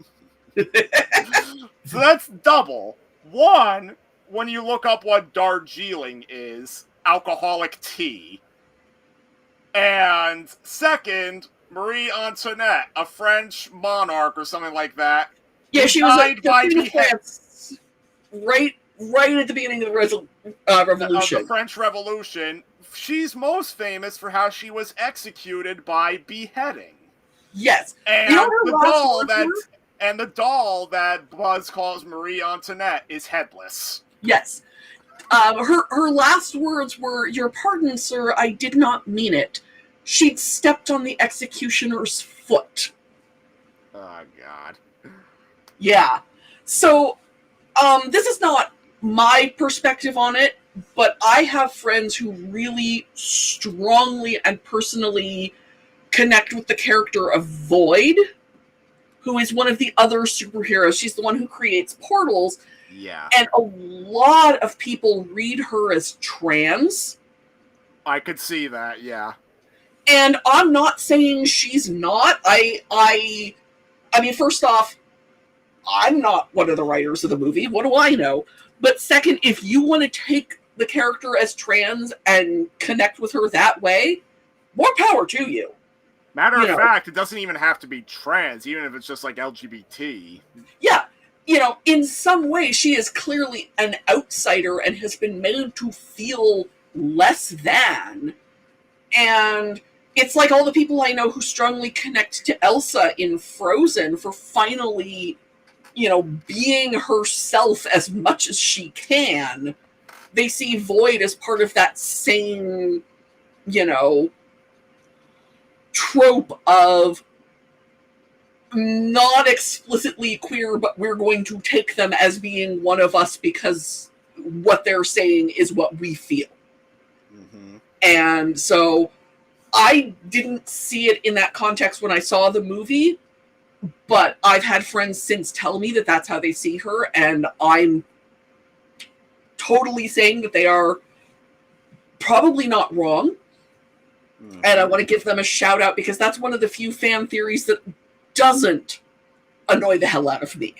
So that's double. One, when you look up what Darjeeling is, alcoholic tea. And second, Marie Antoinette, a French monarch or something like that. Yeah, she was like by France, right at the beginning of the Revolution. The French Revolution. She's most famous for how she was executed by beheading. Yes. And the doll that Buzz calls Marie Antoinette is headless. Yes. Her last words were, "Your pardon, sir, I did not mean it." She'd stepped on the executioner's foot. Oh, God. Yeah. So, this is not my perspective on it, but I have friends who really strongly and personally connect with the character of Void, who is one of the other superheroes. She's the one who creates portals. Yeah. And a lot of people read her as trans. I could see that, yeah. And I'm not saying she's not. I mean, first off, I'm not one of the writers of the movie. What do I know? But second, if you want to take the character as trans and connect with her that way, more power to you. Matter of fact, it doesn't even have to be trans, even if it's just like LGBT. Yeah. In some way, she is clearly an outsider and has been made to feel less than. And it's like all the people I know who strongly connect to Elsa in Frozen for finally, being herself as much as she can. They see Void as part of that same, trope of not explicitly queer, but we're going to take them as being one of us because what they're saying is what we feel. Mm-hmm. And so I didn't see it in that context when I saw the movie, but I've had friends since tell me that that's how they see her, and I'm totally saying that they are probably not wrong. Mm-hmm. And I want to give them a shout out because that's one of the few fan theories that doesn't annoy the hell out of me.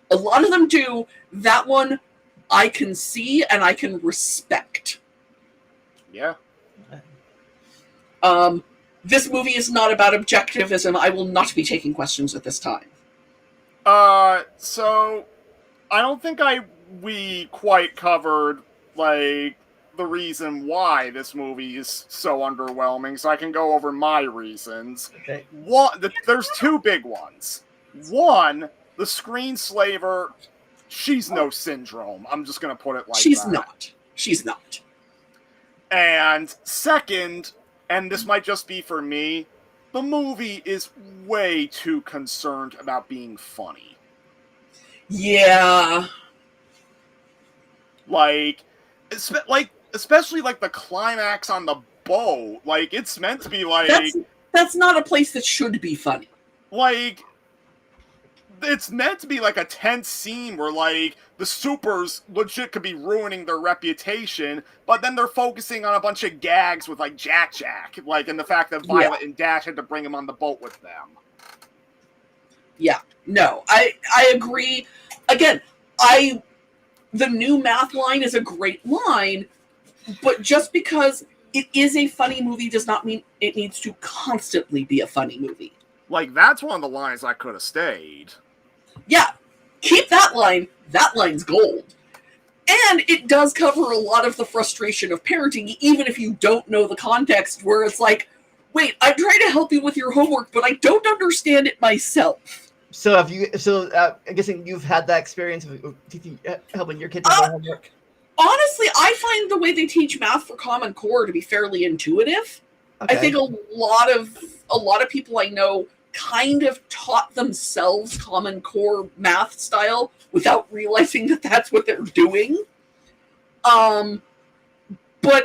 A lot of them do. That one I can see and I can respect. Yeah. This movie is not about objectivism. I will not be taking questions at this time. So I don't think we quite covered the reason why this movie is so underwhelming, so I can go over my reasons. Okay. There's two big ones. One, the screenslaver, she's no Syndrome. I'm just going to put it like that. She's not. And second, and this might just be for me, the movie is way too concerned about being funny. Yeah. Especially the climax on the boat. It's meant to be That's not a place that should be funny. It's meant to be a tense scene where the supers legit could be ruining their reputation, but then they're focusing on a bunch of gags with Jack, and the fact that Violet and Dash had to bring him on the boat with them. Yeah, no, I agree. Again, the new math line is a great line, but just because it is a funny movie does not mean it needs to constantly be a funny movie. That's one of the lines I could have stayed. Yeah, keep that line. That line's gold. And it does cover a lot of the frustration of parenting, even if you don't know the context, where it's wait, I'm trying to help you with your homework, but I don't understand it myself. So I'm guessing you've had that experience of helping your kids with their homework? Honestly, I find the way they teach math for Common Core to be fairly intuitive. Okay. I think a lot of people I know kind of taught themselves Common Core math style without realizing that that's what they're doing. But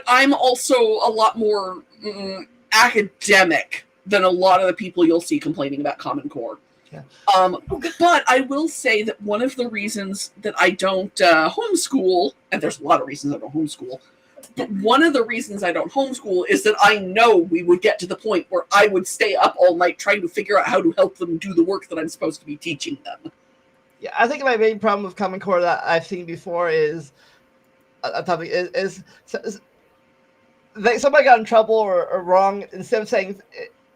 I'm also a lot more academic than a lot of the people you'll see complaining about Common Core. Yeah. But I will say that one of the reasons that I don't homeschool, and there's a lot of reasons I don't homeschool, but one of the reasons I don't homeschool is that I know we would get to the point where I would stay up all night trying to figure out how to help them do the work that I'm supposed to be teaching them. Yeah, I think my main problem with Common Core that I've seen before is somebody got in trouble or wrong. Instead of saying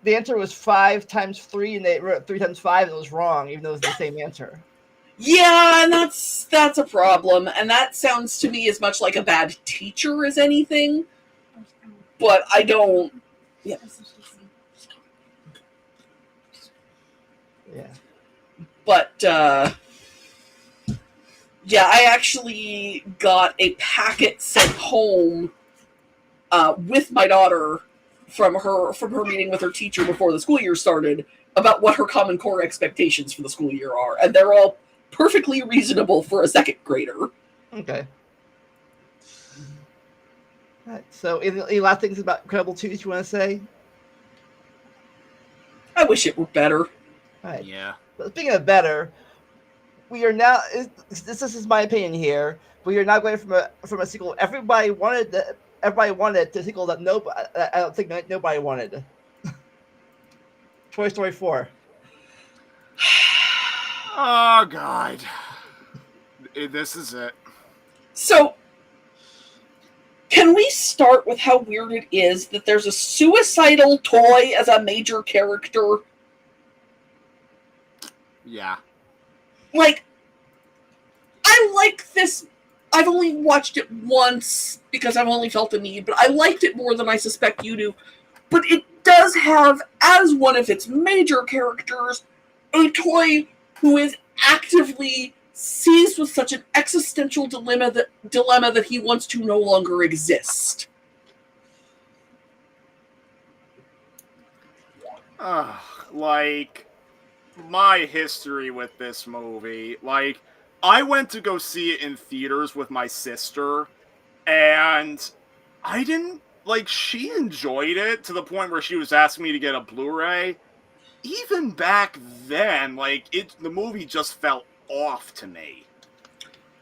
the answer was 5 times 3 and they wrote 3 times 5, it was wrong, even though it was the same answer. Yeah, and that's a problem. And that sounds to me as much like a bad teacher as anything. But I don't... Yeah. Yeah. But, yeah, I actually got a packet sent home with my daughter from her meeting with her teacher before the school year started about what her Common Core expectations for the school year are. And they're all perfectly reasonable for a second grader. Okay. Right. So, any last things about Incredible 2 that you want to say? I wish it were better. Right. Yeah. But speaking of better, we are now. This is my opinion here. We are now going from a sequel everybody wanted. Everybody wanted to sequel that nobody. I don't think nobody wanted. Toy Story 4. Oh God. This is it. So, can we start with how weird it is that there's a suicidal toy as a major character? Yeah. Like, I like this. I've only watched it once because I've only felt the need, but I liked it more than I suspect you do. But it does have, as one of its major characters, a toy who is actively seized with such an existential dilemma that he wants to no longer exist. Like, my history with this movie, like, I went to go see it in theaters with my sister, and I didn't, like, she enjoyed it to the point where she was asking me to get a Blu-ray. Even back then, like, the movie just felt off to me.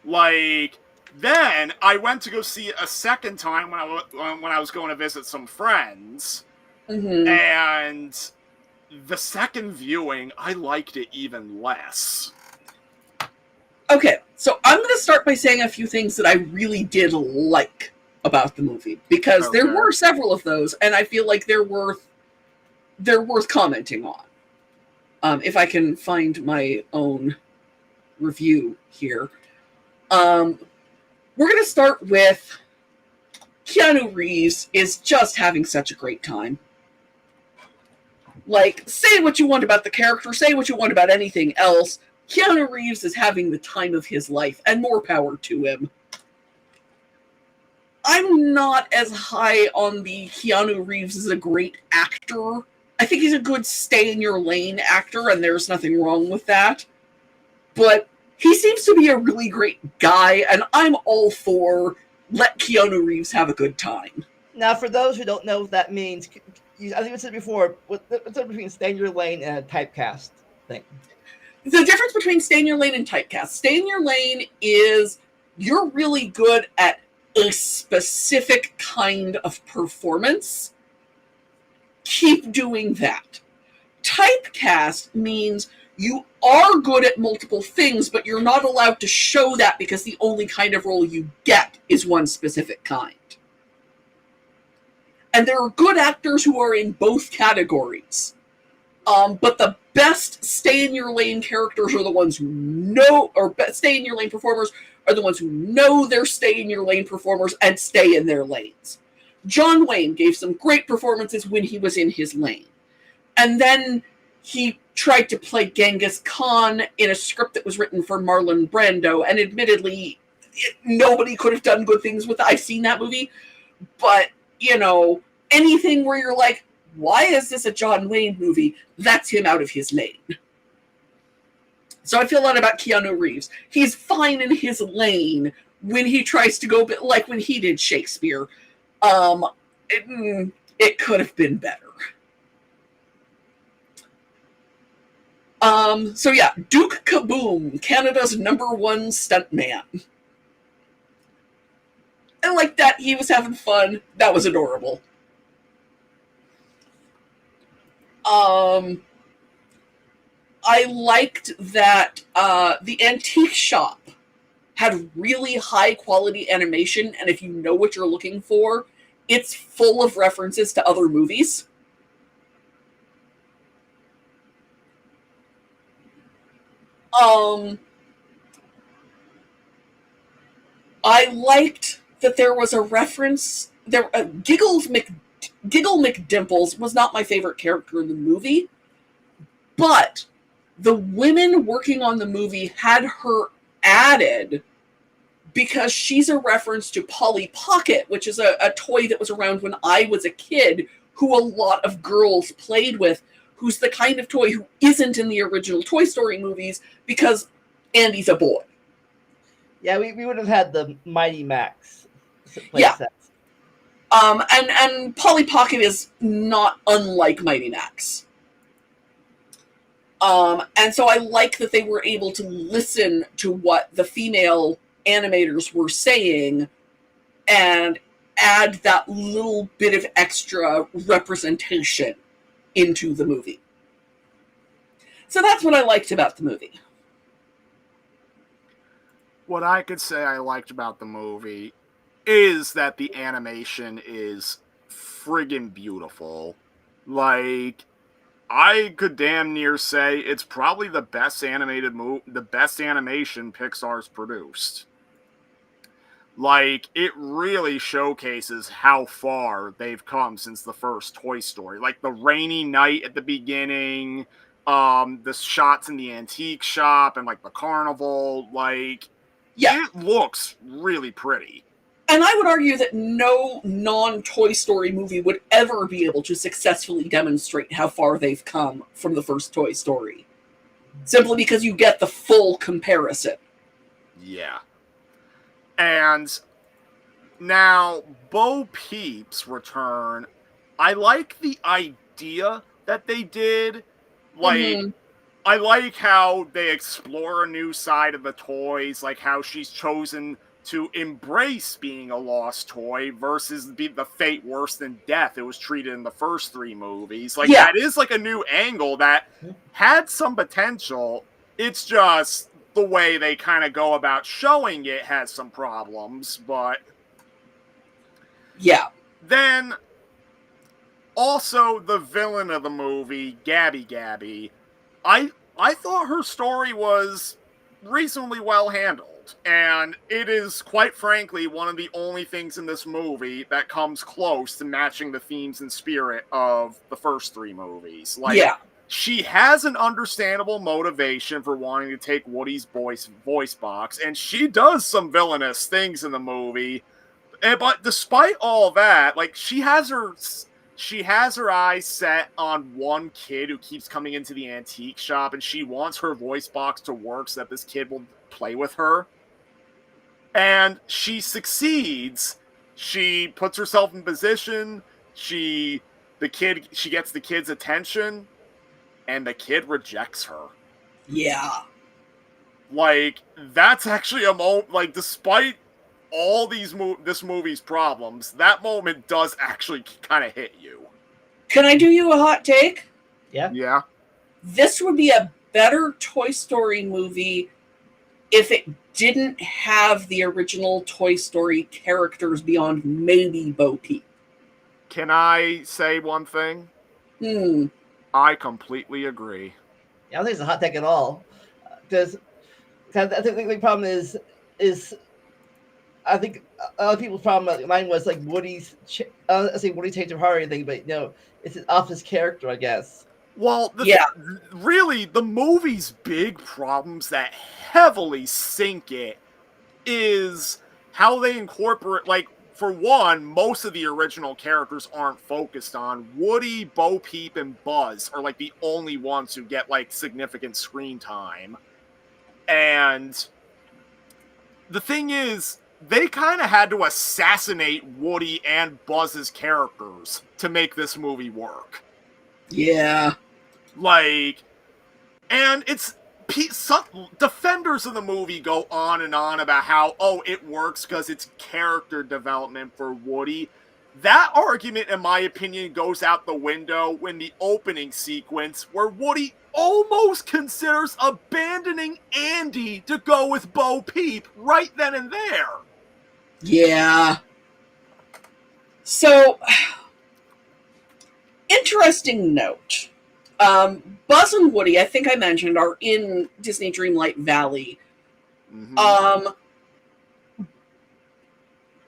Like, then I went to go see it a second time when I was going to visit some friends, Mm-hmm. and the second viewing, I liked it even less. Okay, so I'm going to start by saying a few things that I really did like about the movie, because there were several of those, and I feel like they're worth commenting on. If I can find my own review here. We're going to start with Keanu Reeves is just having such a great time. Like, say what you want about the character, say what you want about anything else. Keanu Reeves is having the time of his life, and more power to him. I'm not as high on the Keanu Reeves as a great actor. I think he's a good stay-in-your-lane actor, and there's nothing wrong with that. But he seems to be a really great guy, and I'm all for let Keanu Reeves have a good time. Now, for those who don't know what that means, I think I said before, what's the difference between stay in your lane and a typecast thing? The difference between stay in your lane and typecast. Stay in your lane is you're really good at a specific kind of performance. Keep doing that. Typecast means you are good at multiple things, but you're not allowed to show that because the only kind of role you get is one specific kind. And there are good actors who are in both categories. But the best stay-in-your-lane characters are the ones who know, or stay-in-your-lane performers are the ones who know they're stay-in-your-lane performers and stay in their lanes. John Wayne gave some great performances when he was in his lane. And then he tried to play Genghis Khan in a script that was written for Marlon Brando, and admittedly, nobody could have done good things with it. I've seen that movie, but, you know, anything where you're like, why is this a John Wayne movie? That's him out of his lane. So I feel a lot about Keanu Reeves. He's fine in his lane when he tries to go, like when he did Shakespeare. It could have been better. So yeah, Duke Kaboom, Canada's #1 stuntman. I like that. He was having fun. That was adorable. I liked that the antique shop had really high quality animation, and if you know what you're looking for, it's full of references to other movies. I liked that there was a reference. Giggle McDimples was not my favorite character in the movie, but the women working on the movie had her added because she's a reference to Polly Pocket, which is a toy that was around when I was a kid, who a lot of girls played with, who's the kind of toy who isn't in the original Toy Story movies because Andy's a boy. Yeah, we would have had the Mighty Max. play Yeah. sets. And Polly Pocket is not unlike Mighty Max. And so I like that they were able to listen to what the female animators were saying and add that little bit of extra representation into the movie. So that's what I liked about the movie. What I could say I liked about the movie is that the animation is friggin' beautiful. Like, I could damn near say it's probably the best the best animation Pixar's produced. Like, it really showcases how far they've come since the first Toy Story. Like, the rainy night at the beginning, the shots in the antique shop and, like, the carnival, like, Yeah. it looks really pretty. And I would argue that no non-Toy Story movie would ever be able to successfully demonstrate how far they've come from the first Toy Story. Simply because you get the full comparison. Yeah. And now, Bo Peep's return, I like the idea that they did. Like, I like how they explore a new side of the toys, like how she's chosen to embrace being a lost toy versus be the fate worse than death it was treated in the first 3 movies. Like, that is like a new angle that had some potential. It's just the way they kind of go about showing it has some problems, but yeah. Then also the villain of the movie, Gabby, I thought her story was reasonably well handled, and it is quite frankly one of the only things in this movie that comes close to matching the themes and spirit of the first 3 movies. Like, she has an understandable motivation for wanting to take Woody's voice box, and she does some villainous things in the movie. But despite all that, like, she has her eyes set on one kid who keeps coming into the antique shop, and she wants her voice box to work so that this kid will play with her. And she succeeds. She puts herself in position. She gets the kid's attention, and the kid rejects her. Yeah. Like, that's actually a moment, like, despite all this movie's problems, that moment does actually kind of hit you. Can I do you a hot take? Yeah. This would be a better Toy Story movie if it didn't have the original Toy Story characters beyond maybe Bo Peep. Can I say one thing? I completely agree. Yeah, I don't think it's a hot take at all. Because I think the problem is I think other people's problem, mine was like Woody's. I say Woody changed of heart or anything, but it's off his character, I guess. Well, really, the movie's big problems that heavily sink it is how they incorporate, like, for one, most of the original characters aren't focused on. Woody, Bo Peep, and Buzz are, like, the only ones who get, like, significant screen time. And the thing is, they kind of had to assassinate Woody and Buzz's characters to make this movie work. Yeah. Like, and some defenders of the movie go on and on about how, it works because it's character development for Woody. That argument, in my opinion, goes out the window when the opening sequence where Woody almost considers abandoning Andy to go with Bo Peep right then and there. Yeah. So, interesting note. Buzz and Woody, I think I mentioned, are in Disney Dreamlight Valley.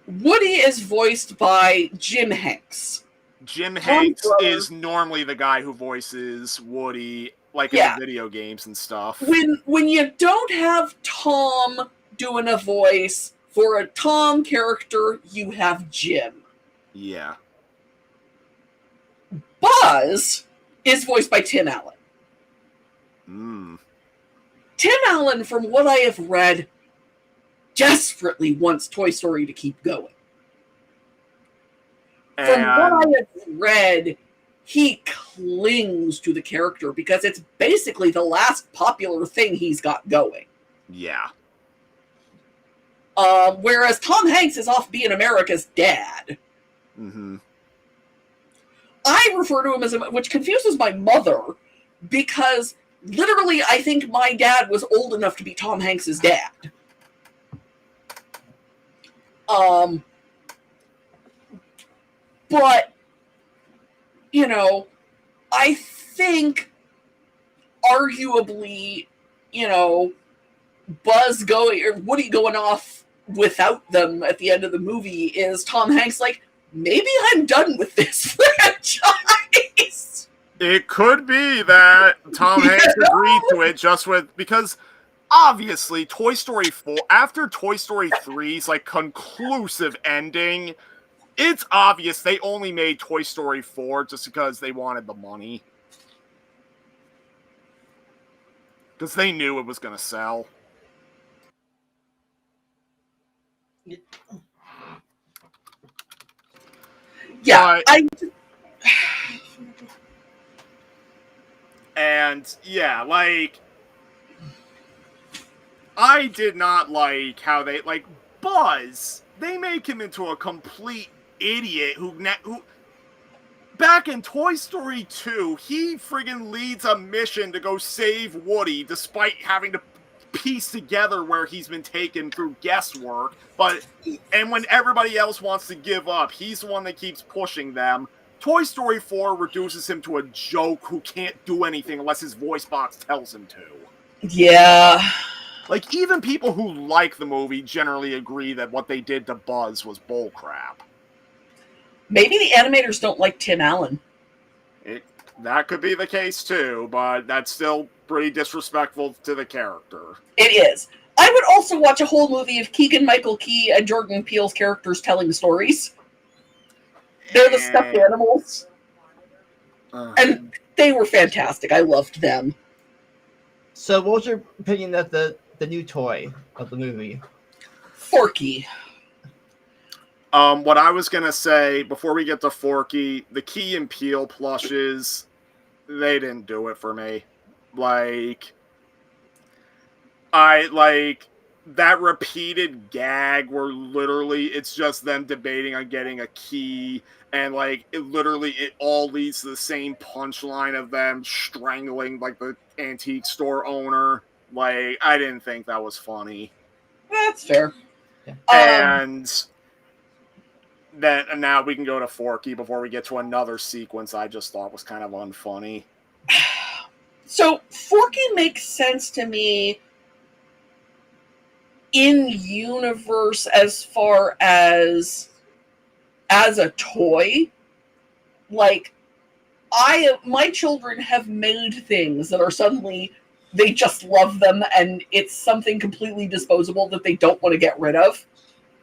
Woody is voiced by Jim Hanks. Jim Hanks is normally the guy who voices Woody, like, in the video games and stuff. When you don't have Tom doing a voice for a Tom character, you have Jim. Yeah. Buzz is voiced by Tim Allen. Tim Allen, from what I have read, desperately wants Toy Story to keep going. From what I And have read, he clings to the character because it's basically the last popular thing he's got going. yeah. Whereas Tom Hanks is off being America's dad. Mm-hmm. I refer to him as, which confuses my mother, because literally I think my dad was old enough to be Tom Hanks's dad. But, you know, I think arguably, you know, Buzz going, or Woody going off without them at the end of the movie is Tom Hanks like, maybe I'm done with this franchise. It could be that Tom Hanks agreed to it because obviously Toy Story 4, after Toy Story 3's like conclusive ending, it's obvious they only made Toy Story 4 just because they wanted the money. Because they knew it was going to sell. Yeah, and yeah, like, I did not like how they, like, Buzz, they make him into a complete idiot who back in Toy Story 2, he friggin' leads a mission to go save Woody despite having to piece together where he's been taken through guesswork, and when everybody else wants to give up, he's the one that keeps pushing them. Toy Story 4 reduces him to a joke who can't do anything unless his voice box tells him to. Yeah. Like, even people who like the movie generally agree that what they did to Buzz was bullcrap. Maybe the animators don't like Tim Allen. That could be the case too, but that's still pretty disrespectful to the character. It is. I would also watch a whole movie of Keegan-Michael Key and Jordan Peele's characters telling stories. They're the stuffed animals. And they were fantastic. I loved them. So what was your opinion of the new toy of the movie? Forky. What I was gonna say before we get to Forky, the Key and Peele plushes, they didn't do it for me. Like, that repeated gag where literally it's just them debating on getting a key, and like it all leads to the same punchline of them strangling like the antique store owner. Like, I didn't think that was funny. That's fair. Yeah. And then now we can go to Forky before we get to another sequence I just thought was kind of unfunny. So Forky makes sense to me in universe as far as a toy. Like, my children have made things that are suddenly, they just love them, and it's something completely disposable that they don't want to get rid of.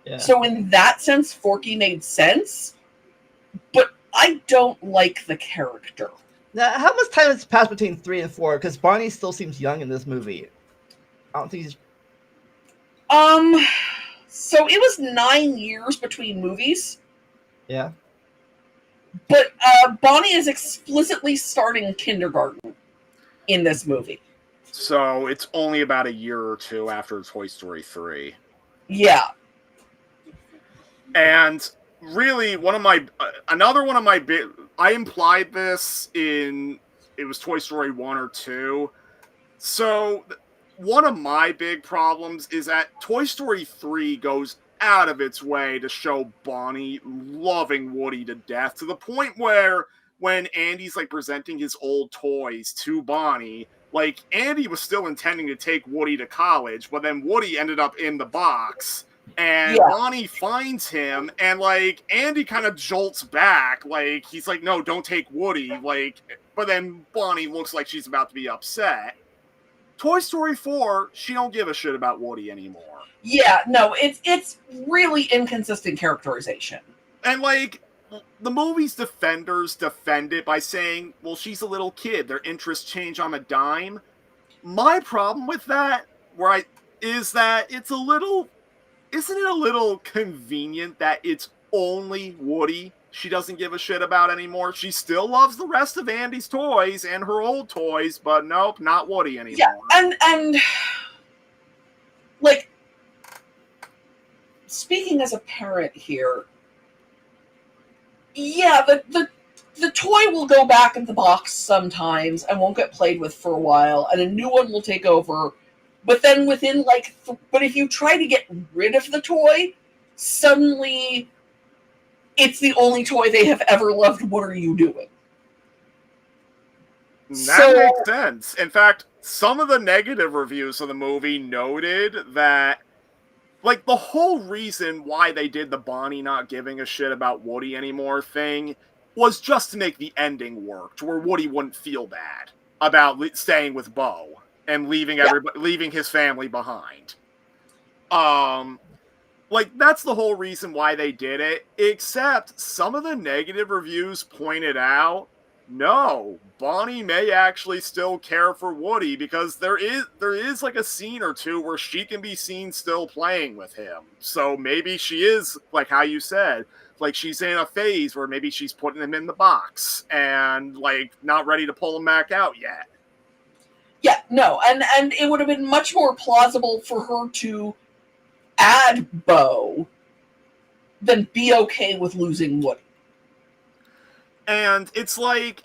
Yeah. So in that sense, Forky made sense, but I don't like the character. Now, how much time has passed between 3 and 4? Because Barney still seems young in this movie. I don't think he's... So it was 9 years between movies. Yeah. But Bonnie is explicitly starting kindergarten in this movie. So it's only about a year or two after Toy Story 3. Yeah. And really, another one of my big, I implied this in, it was Toy Story 1 or 2. So one of my big problems is that Toy Story 3 goes out of its way to show Bonnie loving Woody to death, to the point where when Andy's like presenting his old toys to Bonnie, like, Andy was still intending to take Woody to college, but then Woody ended up in the box. And Bonnie finds him, and like Andy kind of jolts back, like he's like, "No, don't take Woody." Like, but then Bonnie looks like she's about to be upset. Toy Story 4, she don't give a shit about Woody anymore. Yeah, no, it's really inconsistent characterization. And like, the movie's defenders defend it by saying, "Well, she's a little kid; their interests change on a dime." My problem with that, is that it's a little. Isn't it a little convenient that it's only Woody she doesn't give a shit about anymore. She still loves the rest of Andy's toys and her old toys, but nope, not Woody anymore. Yeah, and like, speaking as a parent here, yeah, the toy will go back in the box sometimes and won't get played with for a while, and a new one will take over. But then within but if you try to get rid of the toy, suddenly it's the only toy they have ever loved. What are you doing? That makes sense. In fact, some of the negative reviews of the movie noted that, like, the whole reason why they did the Bonnie not giving a shit about Woody anymore thing was just to make the ending work, to where Woody wouldn't feel bad about staying with Bo and leaving leaving his family behind. Like, that's the whole reason why they did it, except some of the negative reviews pointed out, no, Bonnie may actually still care for Woody, because there is like a scene or two where she can be seen still playing with him. So maybe she is, like how you said, like she's in a phase where maybe she's putting him in the box and like not ready to pull him back out yet. Yeah, no, and it would have been much more plausible for her to add Bo than be okay with losing Woody. And it's like,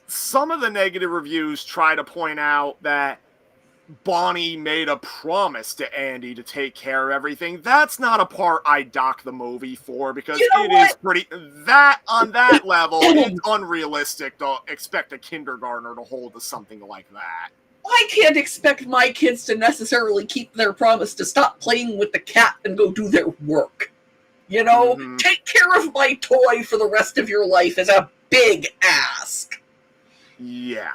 some of the negative reviews try to point out that Bonnie made a promise to Andy to take care of everything. That's not a part I dock the movie for, because is pretty, on that level, it's unrealistic to expect a kindergartner to hold to something like that. I can't expect my kids to necessarily keep their promise to stop playing with the cat and go do their work. You know, take care of my toy for the rest of your life is a big ask. Yeah.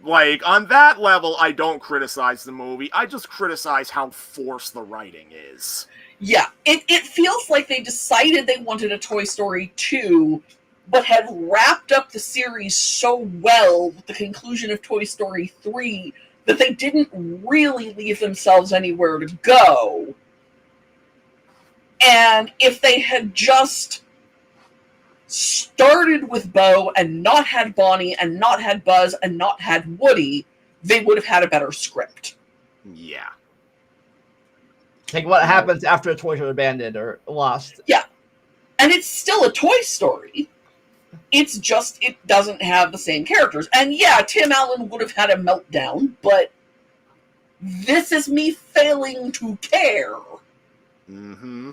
Like, on that level, I don't criticize the movie. I just criticize how forced the writing is. Yeah, it feels like they decided they wanted a Toy Story 2, but had wrapped up the series so well with the conclusion of Toy Story 3 that they didn't really leave themselves anywhere to go. And if they had just started with Bo and not had Bonnie and not had Buzz and not had Woody, they would have had a better script. Yeah. Like what happens after a toys are abandoned or lost. Yeah. And it's still a Toy Story. It's just, it doesn't have the same characters. And yeah, Tim Allen would have had a meltdown, but this is me failing to care. Mm-hmm.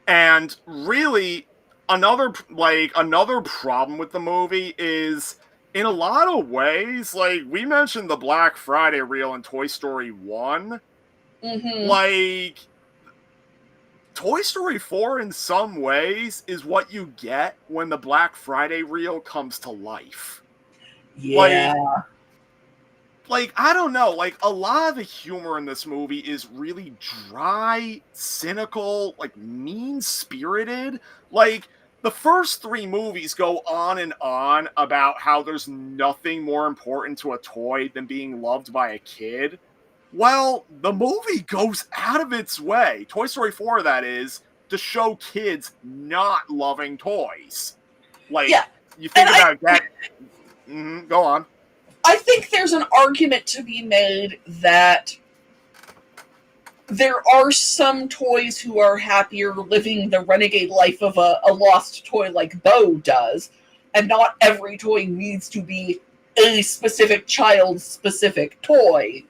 And really, another problem with the movie is, in a lot of ways, like, we mentioned the Black Friday reel in Toy Story 1. Mm-hmm. Like, Toy Story 4, in some ways, is what you get when the Black Friday reel comes to life. Yeah. Like, I don't know, like, a lot of the humor in this movie is really dry, cynical, like, mean-spirited. Like, the first 3 movies go on and on about how there's nothing more important to a toy than being loved by a kid. Well, the movie goes out of its way, Toy Story 4 that is, to show kids not loving toys. Like, yeah. You think about that. Go on. I think there's an argument to be made that there are some toys who are happier living the renegade life of a lost toy like Bo does, and not every toy needs to be a specific child-specific toy.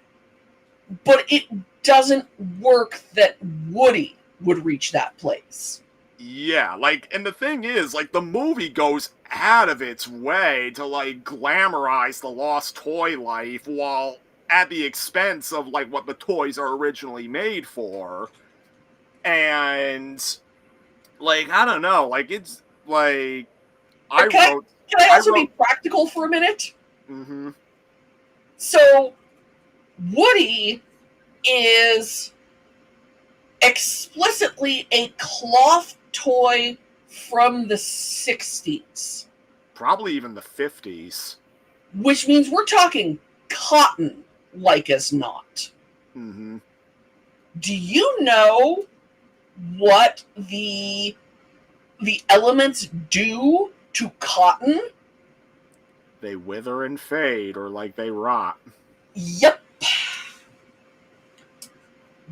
But it doesn't work that Woody would reach that place. Yeah, like, and the thing is, like, the movie goes out of its way to, like, glamorize the lost toy life while at the expense of, like, what the toys are originally made for. And, like, I don't know, like, it's, like, Can I also be practical for a minute? Mm-hmm. So, Woody is explicitly a cloth toy from the 60s. Probably even the 50s. Which means we're talking cotton, like as not. Mm-hmm. Do you know what the the elements due to cotton, They wither and fade, or like they rot. yep.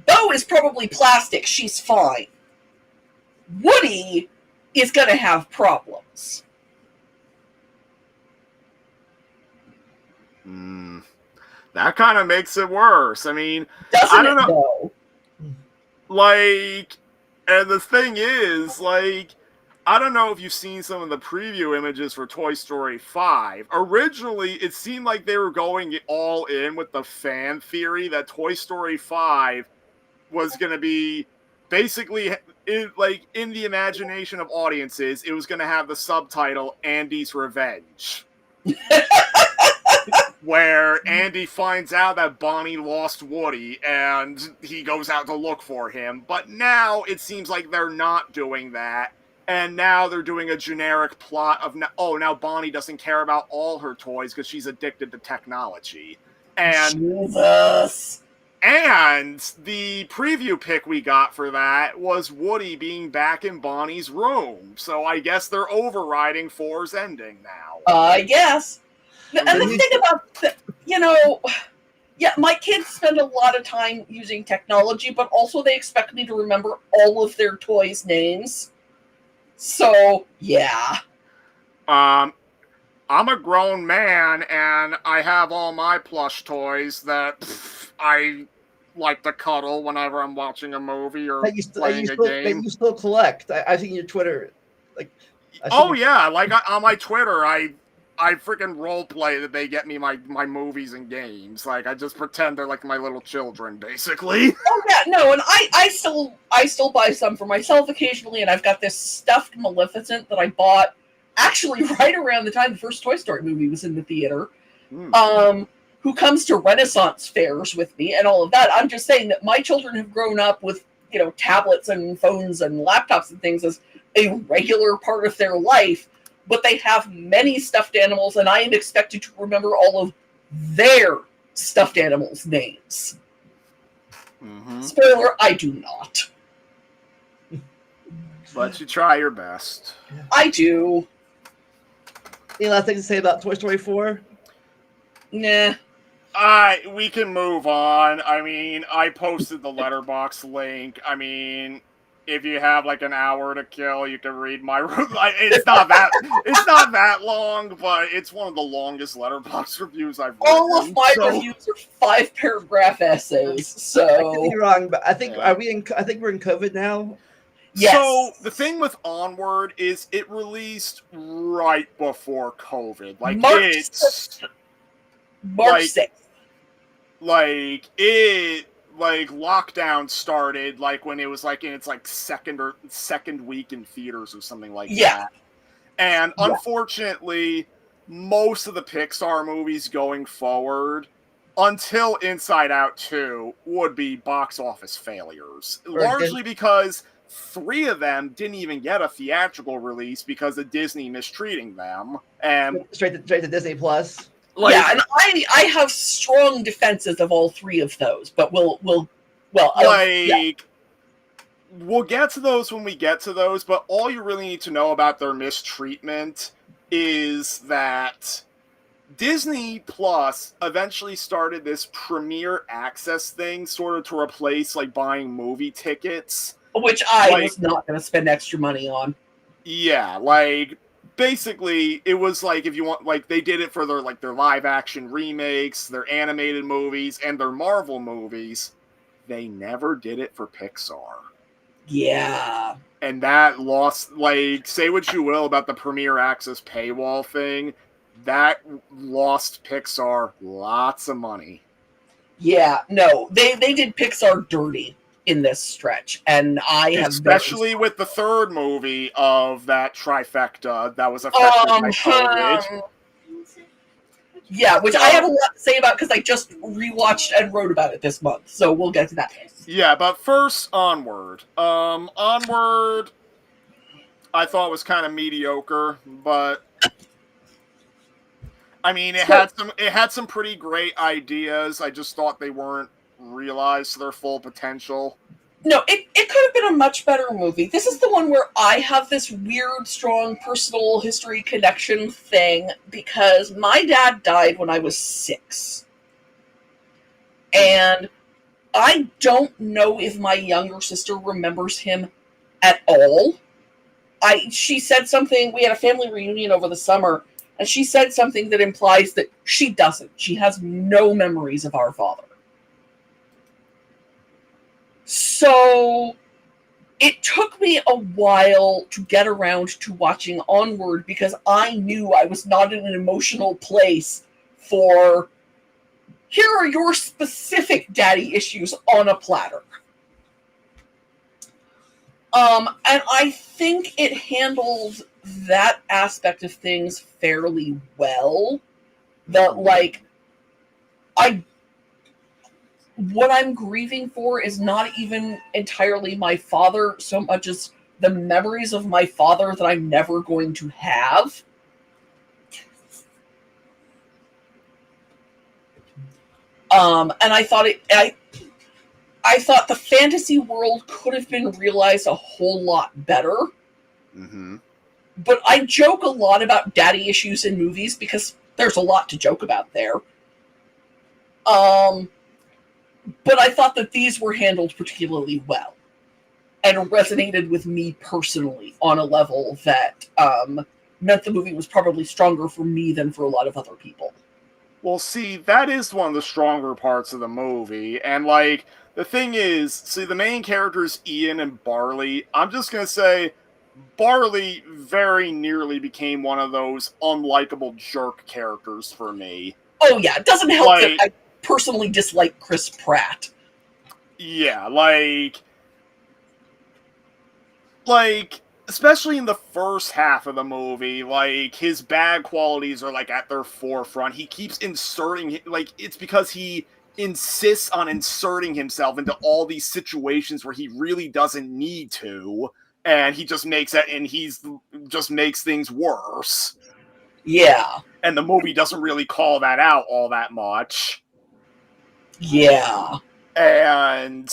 Bo is probably plastic. She's fine. Woody is going to have problems. That kind of makes it worse. I mean, Doesn't I don't it, know. though? Like, and the thing is, like, I don't know if you've seen some of the preview images for Toy Story 5. Originally, it seemed like they were going all in with the fan theory that Toy Story 5 was going to be basically, in the imagination of audiences, it was going to have the subtitle Andy's Revenge. Where Andy finds out that Bonnie lost Woody and he goes out to look for him. But now it seems like they're not doing that. And now they're doing a generic plot of, now Bonnie doesn't care about all her toys because she's addicted to technology. And Jesus. And the preview pic we got for that was Woody being back in Bonnie's room. So I guess they're overriding 4's ending now. I guess. And the thing about, my kids spend a lot of time using technology, but also they expect me to remember all of their toys' names. So, yeah. I'm a grown man, and I have all my plush toys that I like to cuddle whenever I'm watching a movie or playing a game. That you still collect. I've seen your Twitter. On my Twitter, I freaking role play that they get me my movies and games. Like, I just pretend they're like my little children, basically. Oh yeah, no, and I still buy some for myself occasionally, and I've got this stuffed Maleficent that I bought actually right around the time the first Toy Story movie was in the theater. Who comes to Renaissance fairs with me and all of that. I'm just saying that my children have grown up with, tablets and phones and laptops and things as a regular part of their life, but they have many stuffed animals, and I am expected to remember all of their stuffed animals' names. Mm-hmm. Spoiler, I do not. But you try your best. I do. Any last thing to say about Toy Story 4? Nah. We can move on. I mean, I posted the letterbox link. I mean, if you have like an hour to kill, you can read my. It's not that long, but it's one of the longest letterbox reviews I've written. All of my reviews are 5-paragraph essays. So I could be wrong, but I think I think we're in COVID now. Yes. So the thing with Onward is it released right before COVID. Like March it's 6th. March 6th. Like lockdown started like when it was like in its like second week in theaters or something like that. And unfortunately, most of the Pixar movies going forward until Inside Out 2 would be box office failures. Largely because 3 of them didn't even get a theatrical release because of Disney mistreating them. And straight to Disney Plus. And I have strong defenses of all 3 of those, but we'll get to those when we get to those, but all you really need to know about their mistreatment is that Disney Plus eventually started this Premier Access thing sort of to replace like buying movie tickets. Which I was not going to spend extra money on. Yeah, like basically it was like if you want, like they did it for their live action remakes, their animated movies, and their Marvel movies. They never did it for Pixar. Yeah. And that lost, like, say what you will about the Premier Access paywall thing, that lost Pixar lots of money. Yeah, no, they did Pixar dirty in this stretch, and I have especially with the 3rd movie of that trifecta that was affected by COVID. Yeah, which I have a lot to say about because I just rewatched and wrote about it this month, so we'll get to that. Yeah, but first, Onward. Onward, I thought was kind of mediocre, but I mean, it had some pretty great ideas. I just thought they weren't realized to their full potential. No, it could have been a much better movie. This is the one where I have this weird, strong personal history connection thing because my dad died when I was 6. And I don't know if my younger sister remembers him at all. She said something, we had a family reunion over the summer, and she said something that implies that she doesn't. She has no memories of our father. So it took me a while to get around to watching Onward because I knew I was not in an emotional place for here are your specific daddy issues on a platter. And I think it handled that aspect of things fairly well. What I'm grieving for is not even entirely my father so much as the memories of my father that I'm never going to have. And I thought I thought the fantasy world could have been realized a whole lot better. Mm-hmm. But I joke a lot about daddy issues in movies because there's a lot to joke about there. But I thought that these were handled particularly well and resonated with me personally on a level that meant the movie was probably stronger for me than for a lot of other people. Well, see, that is one of the stronger parts of the movie, and, like, the thing is, see, the main characters, Ian and Barley, I'm just gonna say, Barley very nearly became one of those unlikable jerk characters for me. Oh yeah, it doesn't help that I personally dislike Chris Pratt. Yeah, like, especially in the first half of the movie, like, his bad qualities are, like, at their forefront. He keeps inserting, like, it's because he insists on inserting himself into all these situations where he really doesn't need to, and he just makes it, and just makes things worse. Yeah. And the movie doesn't really call that out all that much. Yeah. And,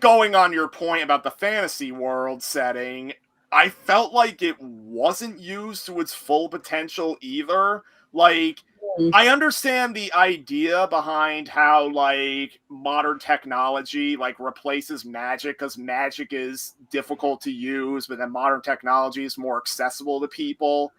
going on your point about the fantasy world setting, I felt like it wasn't used to its full potential either. Like, I understand the idea behind how, like, modern technology, like, replaces magic, because magic is difficult to use, but then modern technology is more accessible to people.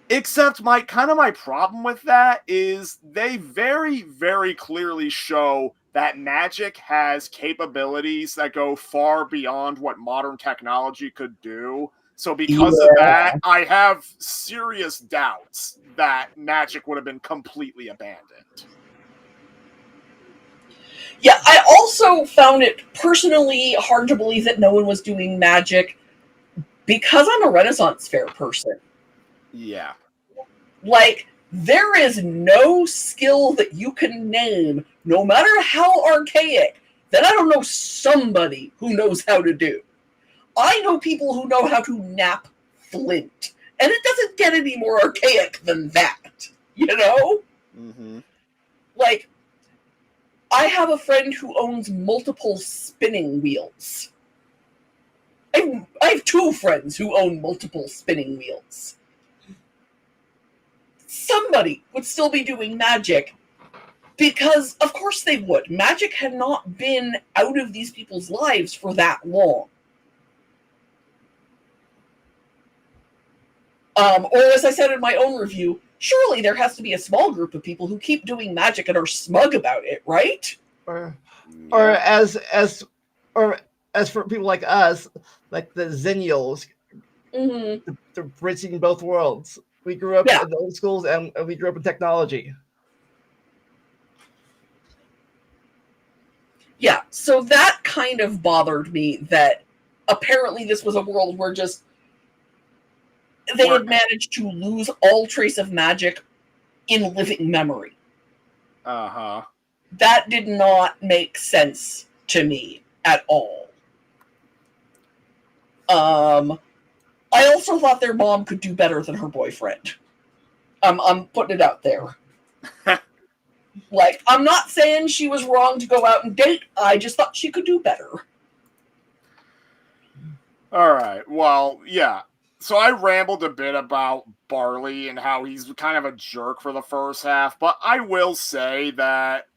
Except my problem with that is they very, very clearly show that magic has capabilities that go far beyond what modern technology could do. So because of that, I have serious doubts that magic would have been completely abandoned. Yeah, I also found it personally hard to believe that no one was doing magic because I'm a Renaissance fair person. Yeah. Like, there is no skill that you can name, no matter how archaic, that I don't know somebody who knows how to do. I know people who know how to knap flint, and it doesn't get any more archaic than that, you know? Mm-hmm. Like, I have a friend who owns multiple spinning wheels. I have 2 friends who own multiple spinning wheels. Somebody would still be doing magic because, of course, they would. Magic had not been out of these people's lives for that long. Or, as I said in my own review, surely there has to be a small group of people who keep doing magic and are smug about it, right? Or as for people like us, like the Zennials, they're bridging both worlds. We grew up in the old schools and we grew up in technology. Yeah, so that kind of bothered me that apparently this was a world where just they had managed to lose all trace of magic in living memory. Uh-huh. That did not make sense to me at all. I also thought their mom could do better than her boyfriend. I'm putting it out there. Like, I'm not saying she was wrong to go out and date. I just thought she could do better. All right. Well, yeah. So I rambled a bit about Barley and how he's kind of a jerk for the first half, but I will say that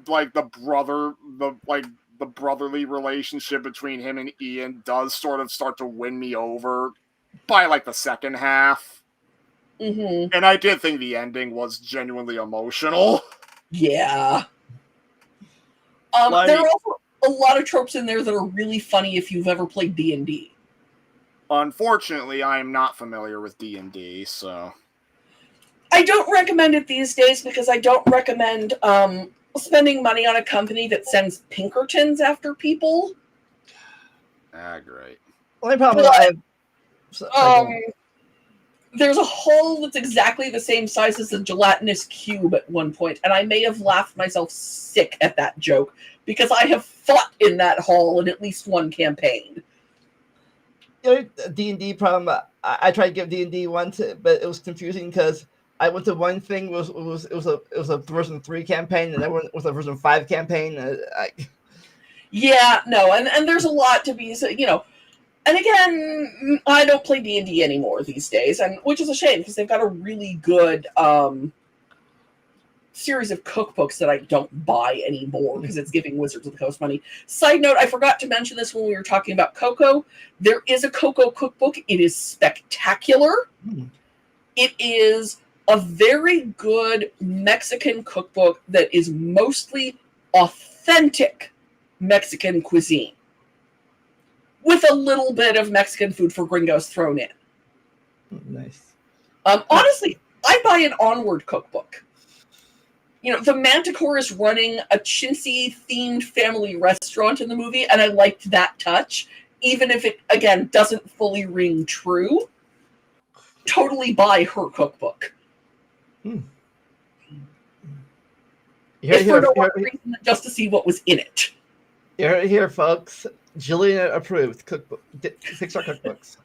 like the brotherly relationship between him and Ian does sort of start to win me over by like the second half. Mm-hmm. And I did think the ending was genuinely emotional. Yeah. Like, there are also a lot of tropes in there that are really funny if you've ever played D&D. Unfortunately, I am not familiar with D&D, so I don't recommend it these days because I don't recommend spending money on a company that sends Pinkertons after people. great. Only problem I have. There's a hole that's exactly the same size as a gelatinous cube at one point, and I may have laughed myself sick at that joke because I have fought in that hole in at least one campaign. D&D problem. I tried to give D&D once, but it was confusing because I went to one thing it was a version 3 campaign, and then was a version 5 campaign. Yeah, no, and there's a lot to be, and again, I don't play D&D anymore these days, and which is a shame because they've got a really good series of cookbooks that I don't buy anymore because it's giving Wizards of the Coast money. Side note, I forgot to mention this when we were talking about Coco. There is a Coco cookbook. It is spectacular. It is a very good Mexican cookbook that is mostly authentic Mexican cuisine, with a little bit of Mexican food for gringos thrown in. Nice. Honestly, I buy an Onward cookbook. The Manticore is running a chintzy-themed family restaurant in the movie, and I liked that touch, even if it, again, doesn't fully ring true. Totally buy her cookbook. If for no other reason than just to see what was in it. Here, folks. Jillian approved Pixar cookbooks.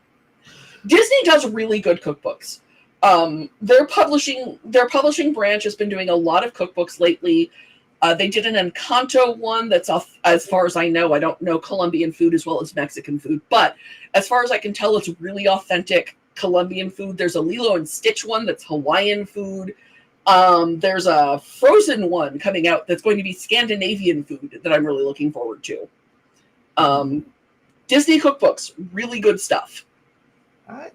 Disney does really good cookbooks. Their publishing branch has been doing a lot of cookbooks lately. They did an Encanto one that's off, as far as I know. I don't know Colombian food as well as Mexican food, but as far as I can tell, it's really authentic Colombian food. There's a Lilo and Stitch one that's Hawaiian food. There's a Frozen one coming out that's going to be Scandinavian food that I'm really looking forward to. Disney cookbooks, really good stuff. All right.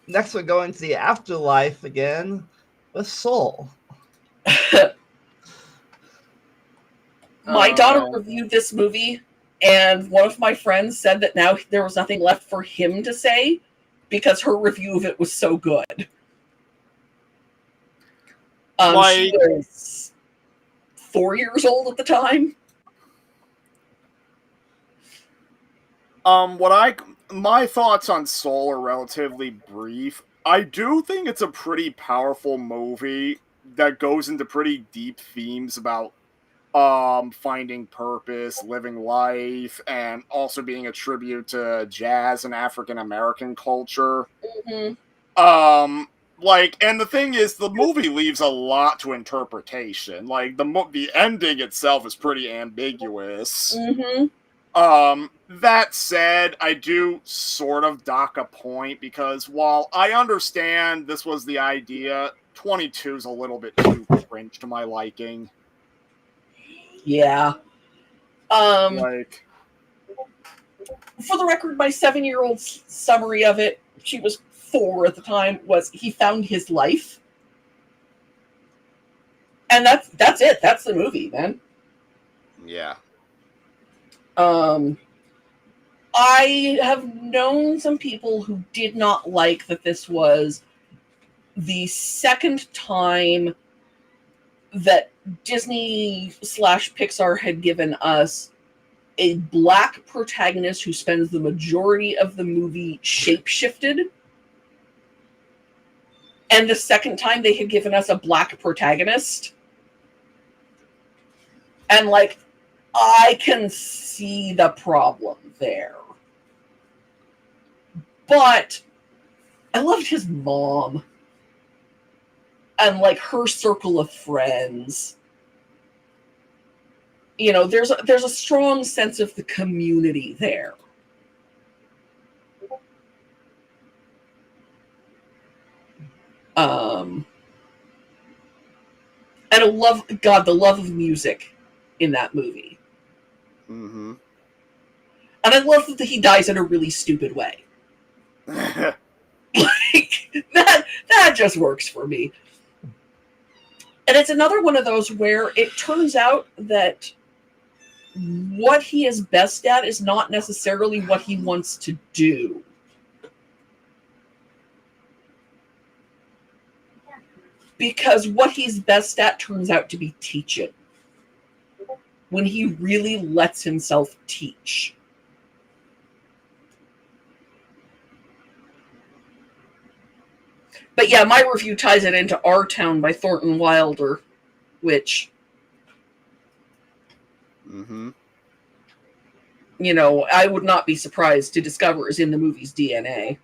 Next, we're going to the afterlife again with Soul. My daughter reviewed this movie, and one of my friends said that now there was nothing left for him to say because her review of it was so good. She was 4 years old at the time. My thoughts on Soul are relatively brief. I do think it's a pretty powerful movie that goes into pretty deep themes about finding purpose, living life, and also being a tribute to jazz and African American culture. Mm-hmm. And the thing is, the movie leaves a lot to interpretation. Like, the ending itself is pretty ambiguous. Mm-hmm. That said, I do sort of dock a point because while I understand this was the idea, 22 is a little bit too cringe to my liking. Yeah. For the record, my 7-year-old's summary of it, she was 4 at the time, was he found his life. And that's it. That's the movie, man. Yeah. I have known some people who did not like that this was the second time that Disney / Pixar had given us a black protagonist who spends the majority of the movie shape-shifted. And the second time they had given us a black protagonist. And, I can see the problem there. But I loved his mom. and like her circle of friends. You know, there's a strong sense of the community there. And the love of music in that movie. Mm-hmm. And I love that he dies in a really stupid way. Like, that just works for me. And it's another one of those where it turns out that what he is best at is not necessarily what he wants to do. Because what he's best at turns out to be teaching. When he really lets himself teach. But yeah, my review ties it into Our Town by Thornton Wilder, which, you know, I would not be surprised to discover is in the movie's DNA.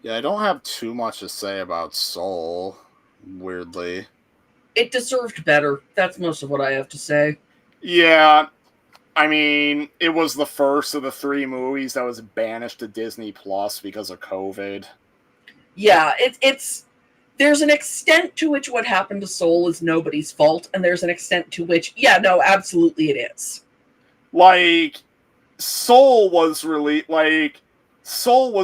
Yeah, I don't have too much to say about Soul, weirdly. It deserved better. That's most of what I have to say. Yeah, I mean, it was the first of the 3 movies that was banished to Disney Plus because of COVID. Yeah, it's there's an extent to which what happened to Soul is nobody's fault, and there's an extent to which, yeah, no, absolutely it is. Like, Soul was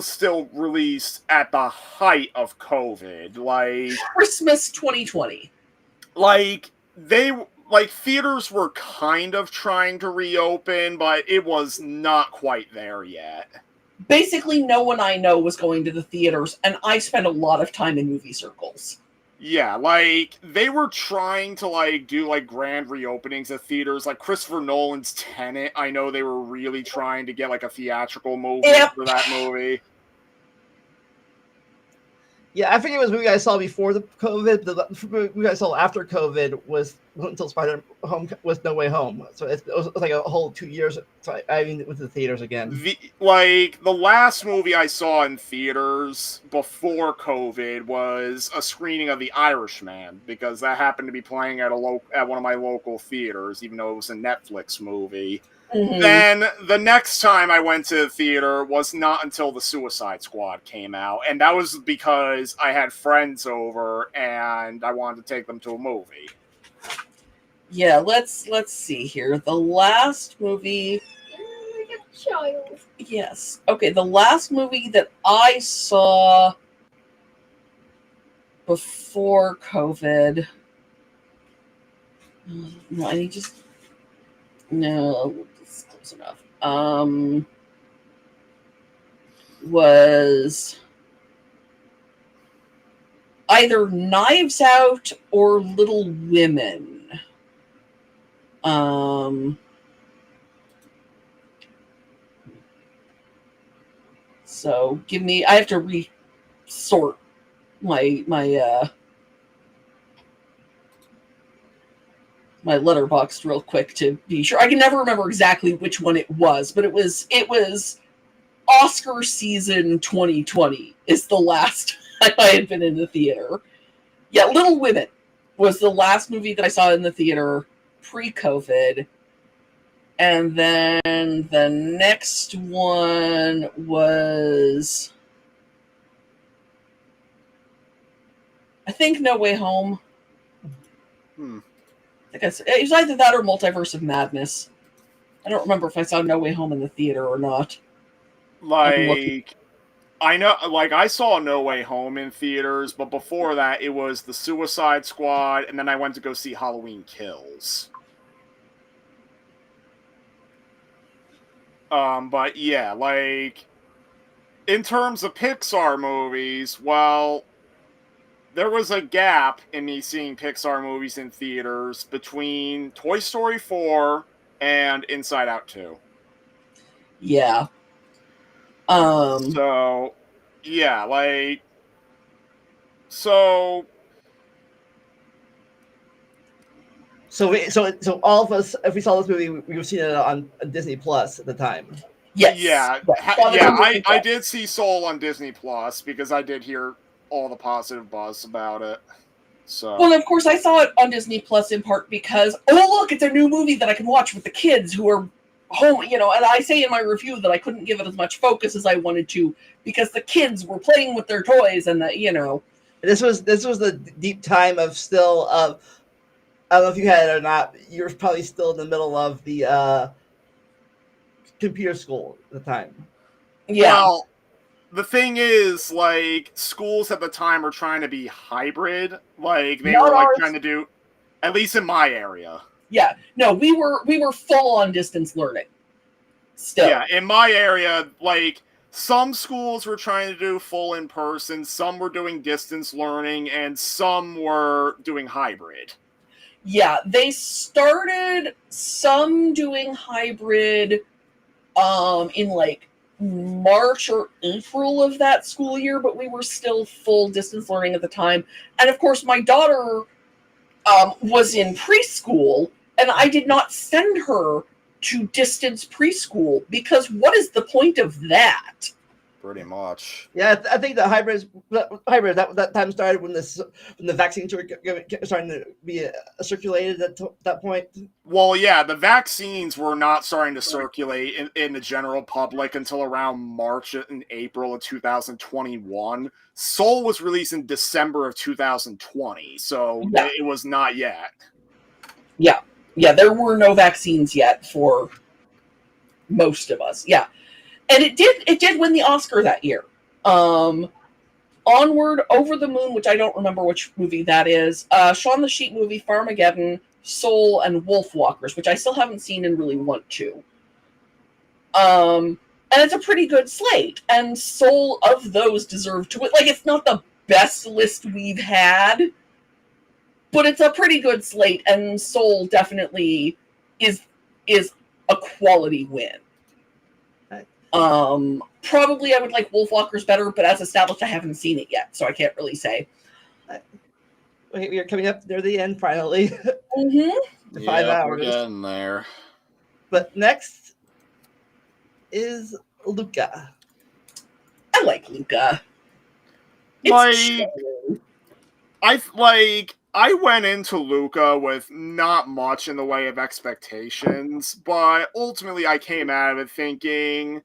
still released at the height of COVID. Like, Christmas 2020. Like, theaters were kind of trying to reopen, but it was not quite there yet. Basically, no one I know was going to the theaters, and I spent a lot of time in movie circles. Yeah, like, they were trying to, like, do, like, grand reopenings of theaters. Like, Christopher Nolan's Tenet, I know they were really trying to get, like, a theatrical movie for that movie. Yeah, I think it was a movie I saw before the COVID. The movie I saw after COVID was until Spider Home was No Way Home. So it was like a whole 2 years. So I went to the theaters again. The last movie I saw in theaters before COVID was a screening of The Irishman, because that happened to be playing at one of my local theaters, even though it was a Netflix movie. Mm-hmm. Then the next time I went to the theater was not until The Suicide Squad came out, and that was because I had friends over and I wanted to take them to a movie. Yeah, let's see here. The last movie. Child. Yes. Okay, the last movie that I saw before COVID. No, I just. No, it's close enough. Was either Knives Out or Little Women. So I have to resort my letterbox real quick to be sure. I can never remember exactly which one it was, but it was Oscar season 2020 is the last time I had been in the theater. Yeah, Little Women was the last movie that I saw in the theater pre-COVID. And then the next one was, I think, No Way Home. I think it was either that or Multiverse of Madness. I don't remember if I saw No Way Home in the theater or not. Like, I know, like, I saw No Way Home in theaters, but before that, it was The Suicide Squad, and then I went to go see Halloween Kills. But yeah, like, in terms of Pixar movies, well, there was a gap in me seeing Pixar movies in theaters between Toy Story 4 and Inside Out 2. Yeah. So, yeah, like, so So all of us, if we saw this movie, we were seeing it on Disney Plus at the time. Yes. Yeah, I did see Soul on Disney Plus because I did hear all the positive buzz about it. So Well, of course, I saw it on Disney Plus in part because, look, it's a new movie that I can watch with the kids who are home, and I say in my review that I couldn't give it as much focus as I wanted to because the kids were playing with their toys and This was the deep time of still I don't know if you had it or not. You're probably still in the middle of the computer school at the time. Yeah. Well, the thing is, like, schools at the time were trying to be hybrid. Like, they Not were, like, ours. trying to do, at least in my area. Yeah. No, we were full on distance learning. Still. Yeah, in my area, like, some schools were trying to do full in person, some were doing distance learning, and some were doing hybrid. Yeah, they started some doing hybrid in like March or April of that school year, but we were still full distance learning at the time. And of course, my daughter was in preschool, and I did not send her to distance preschool because what is the point of that? Pretty much. Yeah, I think the hybrid that time started when the vaccines were starting to be circulated at that point. Well, yeah, the vaccines were not starting to circulate in the general public until around March and April of 2021. Soul was released in December of 2020, so it was not yet. Yeah, there were no vaccines yet for most of us. Yeah. And it did win the Oscar that year. Onward, Over the Moon, which I don't remember which movie that is, Shaun the Sheep movie, Farmageddon, Soul, and Wolfwalkers, which I still haven't seen and really want to. And it's a pretty good slate. And Soul of those deserve to win. Like, it's not the best list we've had, but it's a pretty good slate, and Soul definitely is a quality win. Probably I would like Wolfwalkers better, but as established, I haven't seen it yet, so I can't really say. We are coming up near the end finally. Mm-hmm. 5 hours. We're getting there. But next is Luca. I like Luca. I went into Luca with not much in the way of expectations, but ultimately I came out of it thinking,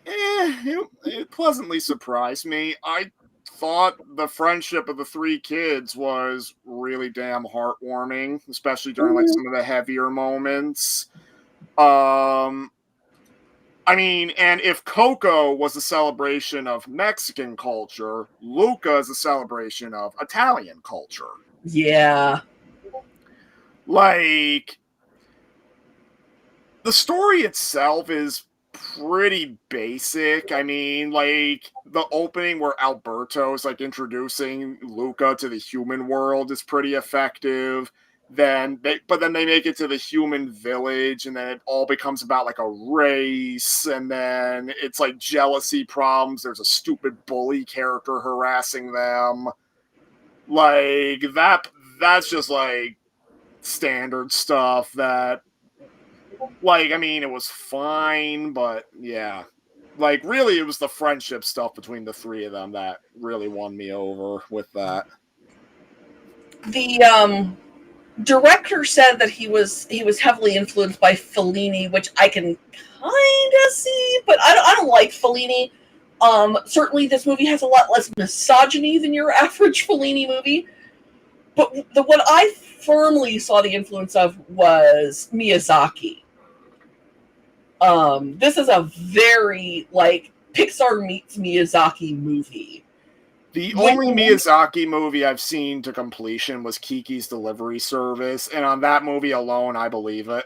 it pleasantly surprised me. I thought the friendship of the three kids was really damn heartwarming, especially during like some of the heavier moments. I mean, and if Coco was a celebration of Mexican culture, Luca is a celebration of Italian culture. Yeah. Like, the story itself is pretty basic. I mean, like, the opening where Alberto is, like, introducing Luca to the human world is pretty effective. But then they make it to the human village, and then it all becomes about, like, a race, and then it's, like, jealousy problems. There's a stupid bully character harassing them. Like, that's just, like, standard stuff that, like, I mean, it was fine, but yeah. Like, really, it was the friendship stuff between the three of them that really won me over with that. The director said that he was heavily influenced by Fellini, which I can kind of see, but I don't like Fellini. Certainly, this movie has a lot less misogyny than your average Fellini movie. But what I firmly saw the influence of was Miyazaki. This is a very, like, Pixar meets Miyazaki movie. The only Miyazaki movie I've seen to completion was Kiki's Delivery Service, and on that movie alone, I believe it.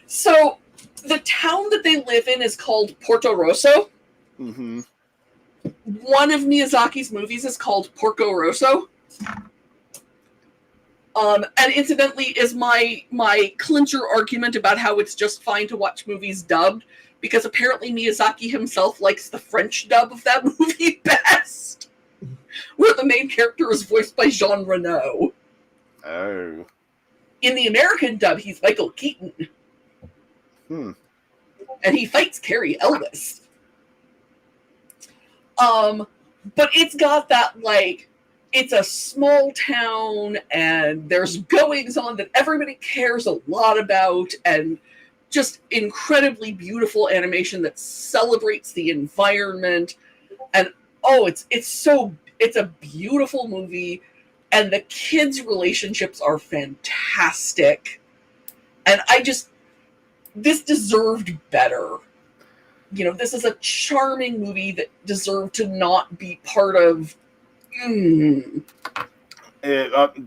So, the town that they live in is called Porto Rosso. Mm-hmm. One of Miyazaki's movies is called Porco Rosso. And incidentally, is my clincher argument about how it's just fine to watch movies dubbed, because apparently Miyazaki himself likes the French dub of that movie best, where the main character is voiced by Jean Reno. Oh. In the American dub, he's Michael Keaton. And he fights Carrie Elvis. But it's got that, like, it's a small town and there's goings on that everybody cares a lot about, and just incredibly beautiful animation that celebrates the environment. And it's a beautiful movie, and the kids' relationships are fantastic. And this deserved better. This is a charming movie that deserved to not be part of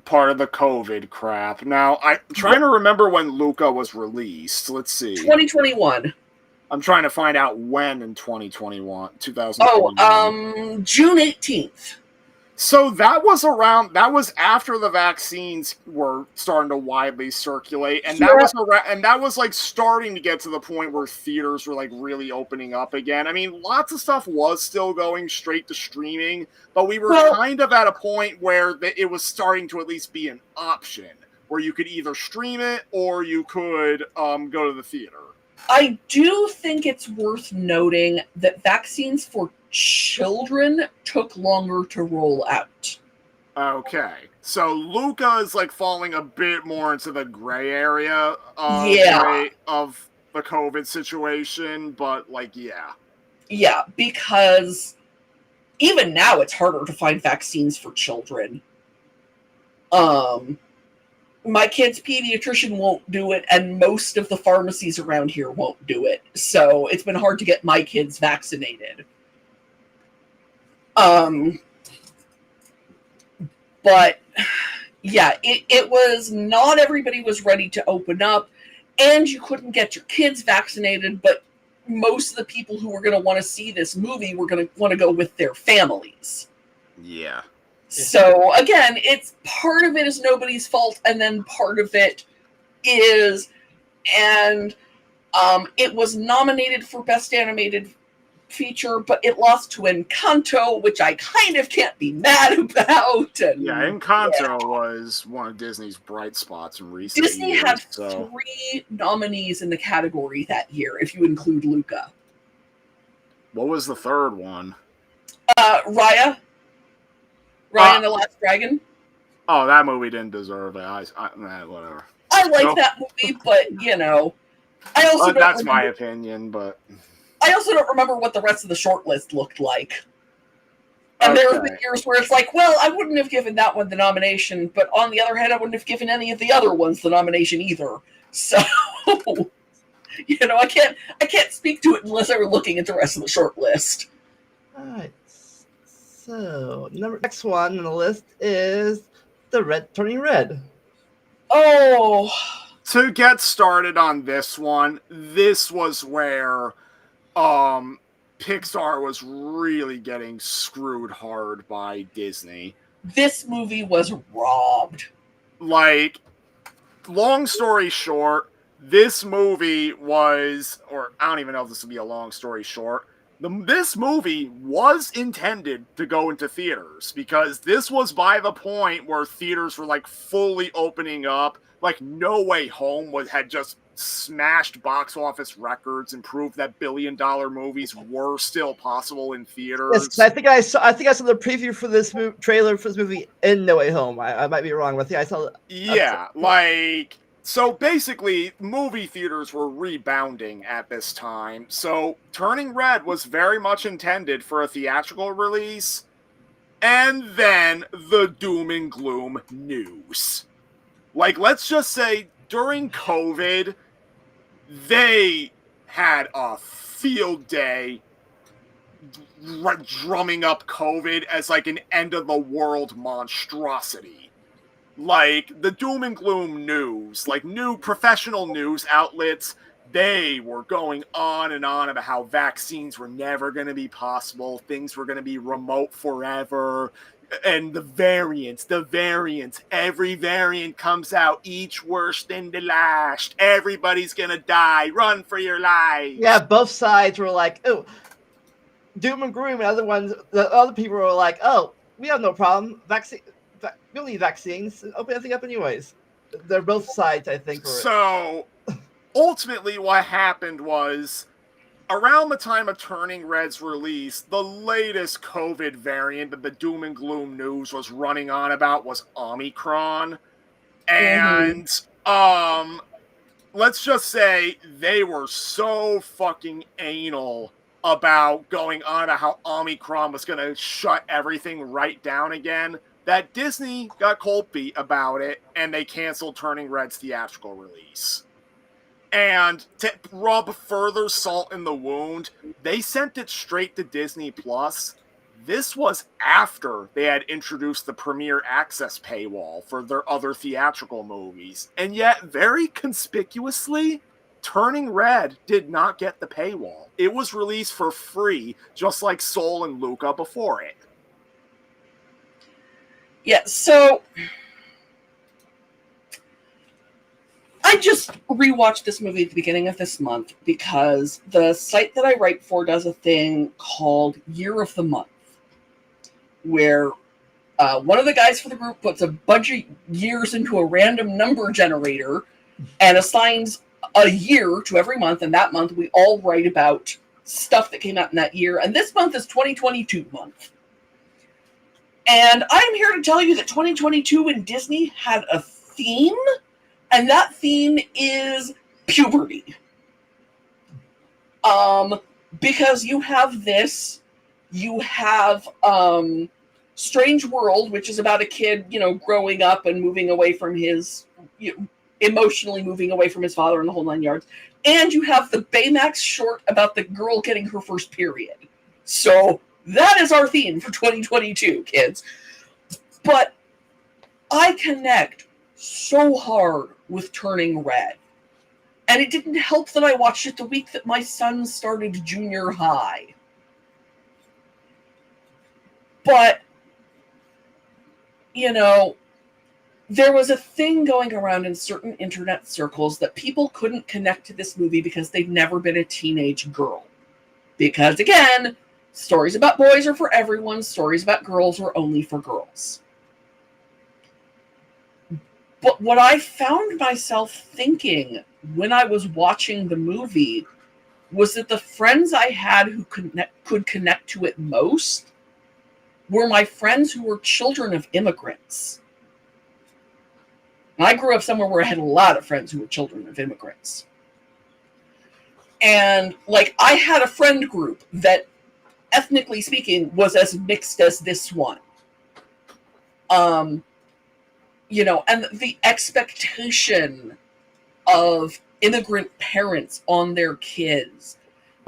part of the COVID crap. Now, I'm trying to remember when Luca was released. Let's see. 2021. I'm trying to find out when in 2021. June 18th. So that was after the vaccines were starting to widely circulate, and that was like starting to get to the point where theaters were like really opening up again. I mean, lots of stuff was still going straight to streaming, but we were kind of at a point where it was starting to at least be an option where you could either stream it or you could go to the theater. I do think it's worth noting that vaccines for children took longer to roll out. Okay. So Luca is like falling a bit more into the gray area of the COVID situation, but like, yeah. Yeah, because even now it's harder to find vaccines for children. My kid's pediatrician won't do it, and most of the pharmacies around here won't do it. So it's been hard to get my kids vaccinated. But yeah, it was not everybody was ready to open up, and you couldn't get your kids vaccinated, but most of the people who were going to want to see this movie were going to want to go with their families. Yeah. So again, it's part of it is nobody's fault, and then part of it is, and it was nominated for Best Animated Feature, but it lost to Encanto, which I kind of can't be mad about. And, Encanto was one of Disney's bright spots in recent years. Disney had 3 nominees in the category that year, if you include Luca. What was the third one? Raya and the Last Dragon. Oh, that movie didn't deserve it. Whatever. I like that movie, but I also that's my opinion, but I also don't remember what the rest of the short list looked like. And there have been years where it's like, well, I wouldn't have given that one the nomination, but on the other hand, I wouldn't have given any of the other ones the nomination either. So, I can't speak to it unless I were looking at the rest of the short list. All right. So, next one on the list is The Red Turning Red. Oh. To get started on this one, this was where Pixar was really getting screwed hard by Disney. This movie was robbed. Like, long story short, this movie was, or I don't even know if this would be a long story short, this movie was intended to go into theaters because this was by the point where theaters were like fully opening up. Like No Way Home had just smashed box office records and proved that billion-dollar movies were still possible in theaters. Yes, I think I saw the preview for this trailer for this movie in No Way Home. I might be wrong, but I saw. So basically, movie theaters were rebounding at this time. So Turning Red was very much intended for a theatrical release, and then the doom and gloom news. Like, let's just say during COVID, they had a field day drumming up COVID as like an end of the world monstrosity. Like, the doom and gloom news, like new professional news outlets, they were going on and on about how vaccines were never going to be possible, things were going to be remote forever, and the variants, every variant comes out, each worse than the last, everybody's going to die, run for your life. Yeah, both sides were like, oh, doom and gloom, and the other people were like, oh, we have no problem, we don't need vaccines. Open everything up anyways. They're both sides, I think. So ultimately, what happened was, around the time of Turning Red's release, the latest COVID variant that the doom and gloom news was running on about was Omicron. And let's just say they were so fucking anal about going on about how Omicron was going to shut everything right down again that Disney got cold feet about it and they canceled Turning Red's theatrical release. And to rub further salt in the wound, they sent it straight to Disney Plus. This was after they had introduced the Premier Access paywall for their other theatrical movies. And yet, very conspicuously, Turning Red did not get the paywall. It was released for free, just like Soul and Luca before it. Yeah, so I just rewatched this movie at the beginning of this month because the site that I write for does a thing called Year of the Month, where one of the guys for the group puts a bunch of years into a random number generator and assigns a year to every month, and that month we all write about stuff that came out in that year, and this month is 2022 month. And I'm here to tell you that 2022 in Disney had a theme, and that theme is puberty. Because you have this, you have Strange World, which is about a kid, growing up and moving away from his, emotionally moving away from his father and the whole 9 yards. And you have the Baymax short about the girl getting her first period. So that is our theme for 2022, kids. But I connect so hard with Turning Red. And it didn't help that I watched it the week that my son started junior high. But, there was a thing going around in certain internet circles that people couldn't connect to this movie because they'd never been a teenage girl. Because, again, stories about boys are for everyone, stories about girls are only for girls. But what I found myself thinking when I was watching the movie was that the friends I had who could connect to it most were my friends who were children of immigrants. And I grew up somewhere where I had a lot of friends who were children of immigrants. And, I had a friend group that, ethnically speaking, was as mixed as this one. And the expectation of immigrant parents on their kids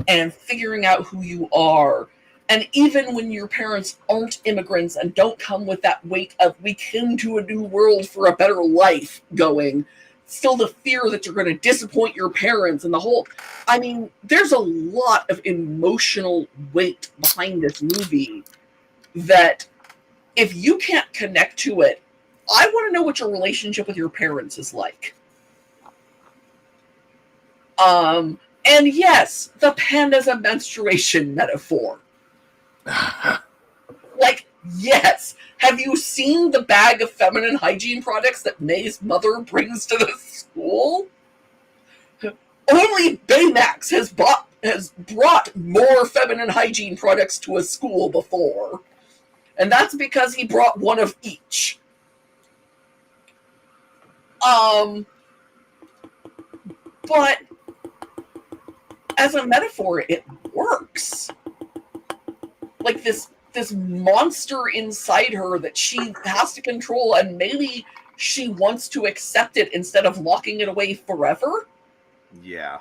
and figuring out who you are. And even when your parents aren't immigrants and don't come with that weight of we came to a new world for a better life going, still the fear that you're going to disappoint your parents and the whole... there's a lot of emotional weight behind this movie that if you can't connect to it, I want to know what your relationship with your parents is like. And yes, the panda's a menstruation metaphor. Yes. Have you seen the bag of feminine hygiene products that May's mother brings to the school? Only Baymax has brought more feminine hygiene products to a school before. And that's because he brought one of each. But as a metaphor, it works. This monster inside her that she has to control, and maybe she wants to accept it instead of locking it away forever. Yeah.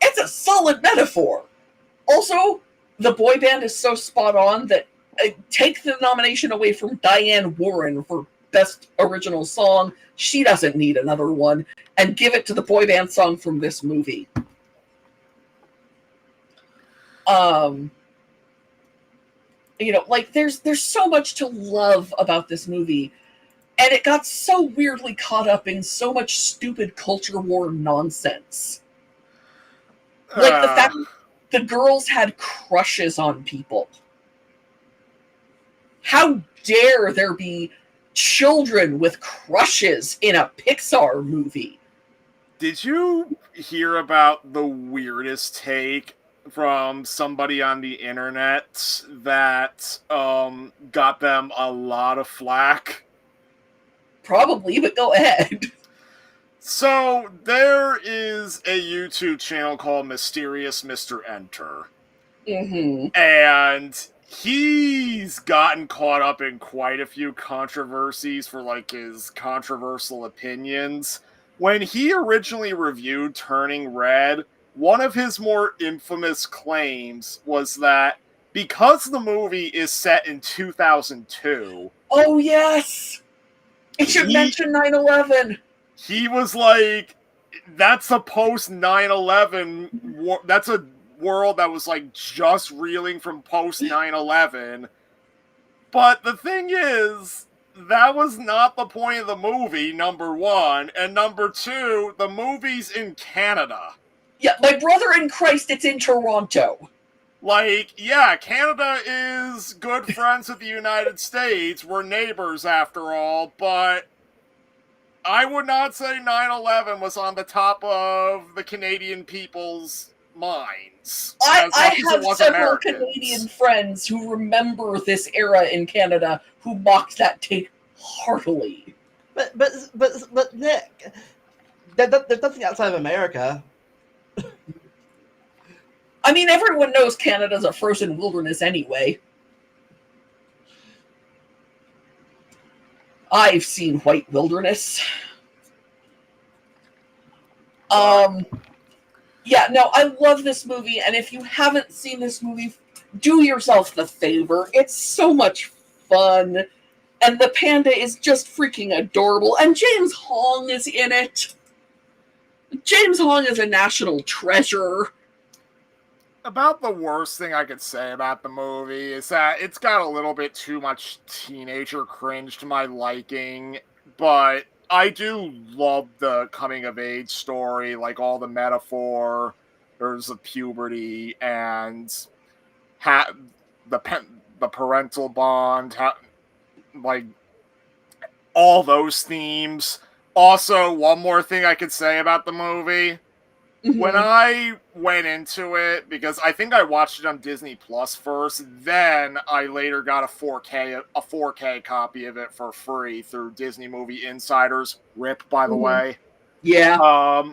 It's a solid metaphor. Also, the boy band is so spot on that take the nomination away from Diane Warren for Best Original Song. She doesn't need another one. And give it to the boy band song from this movie. There's so much to love about this movie. And it got so weirdly caught up in so much stupid culture war nonsense. The fact that the girls had crushes on people. How dare there be children with crushes in a Pixar movie. Did you hear about the weirdest take from somebody on the internet that got them a lot of flack? Probably, but go ahead. So, there is a YouTube channel called Mysterious Mr. Enter. Mm-hmm. And he's gotten caught up in quite a few controversies for, like, his controversial opinions. When he originally reviewed Turning Red, one of his more infamous claims was that because the movie is set in 2002... Oh, yes! It should mention 9/11. He was like, that's a post 9/11, that's a world that was like just reeling from post 9/11. But the thing is, that was not the point of the movie, number one. And number two, the movie's in Canada. Yeah, my brother in Christ, it's in Toronto. Like, yeah, Canada is good friends with the United States. We're neighbors after all, but I would not say 9/11 was on the top of the Canadian people's minds. I have several Canadian friends who remember this era in Canada who mocked that take heartily. But Nick, there's nothing outside of America. I mean, everyone knows Canada's a frozen wilderness anyway. I've seen White Wilderness. Yeah, no, I love this movie, and if you haven't seen this movie, do yourself the favor. It's so much fun, and the panda is just freaking adorable, and James Hong is in it. James Hong is a national treasure. About the worst thing I could say about the movie is that it's got a little bit too much teenager cringe to my liking, but I do love the coming-of-age story, like all the metaphor, there's the puberty, and the parental bond, like, all those themes. Also, one more thing I could say about the movie. Mm-hmm. When I went into it, because I think I watched it on Disney Plus first, then I later got a 4K copy of it for free through Disney Movie Insiders. RIP, by the way. Yeah.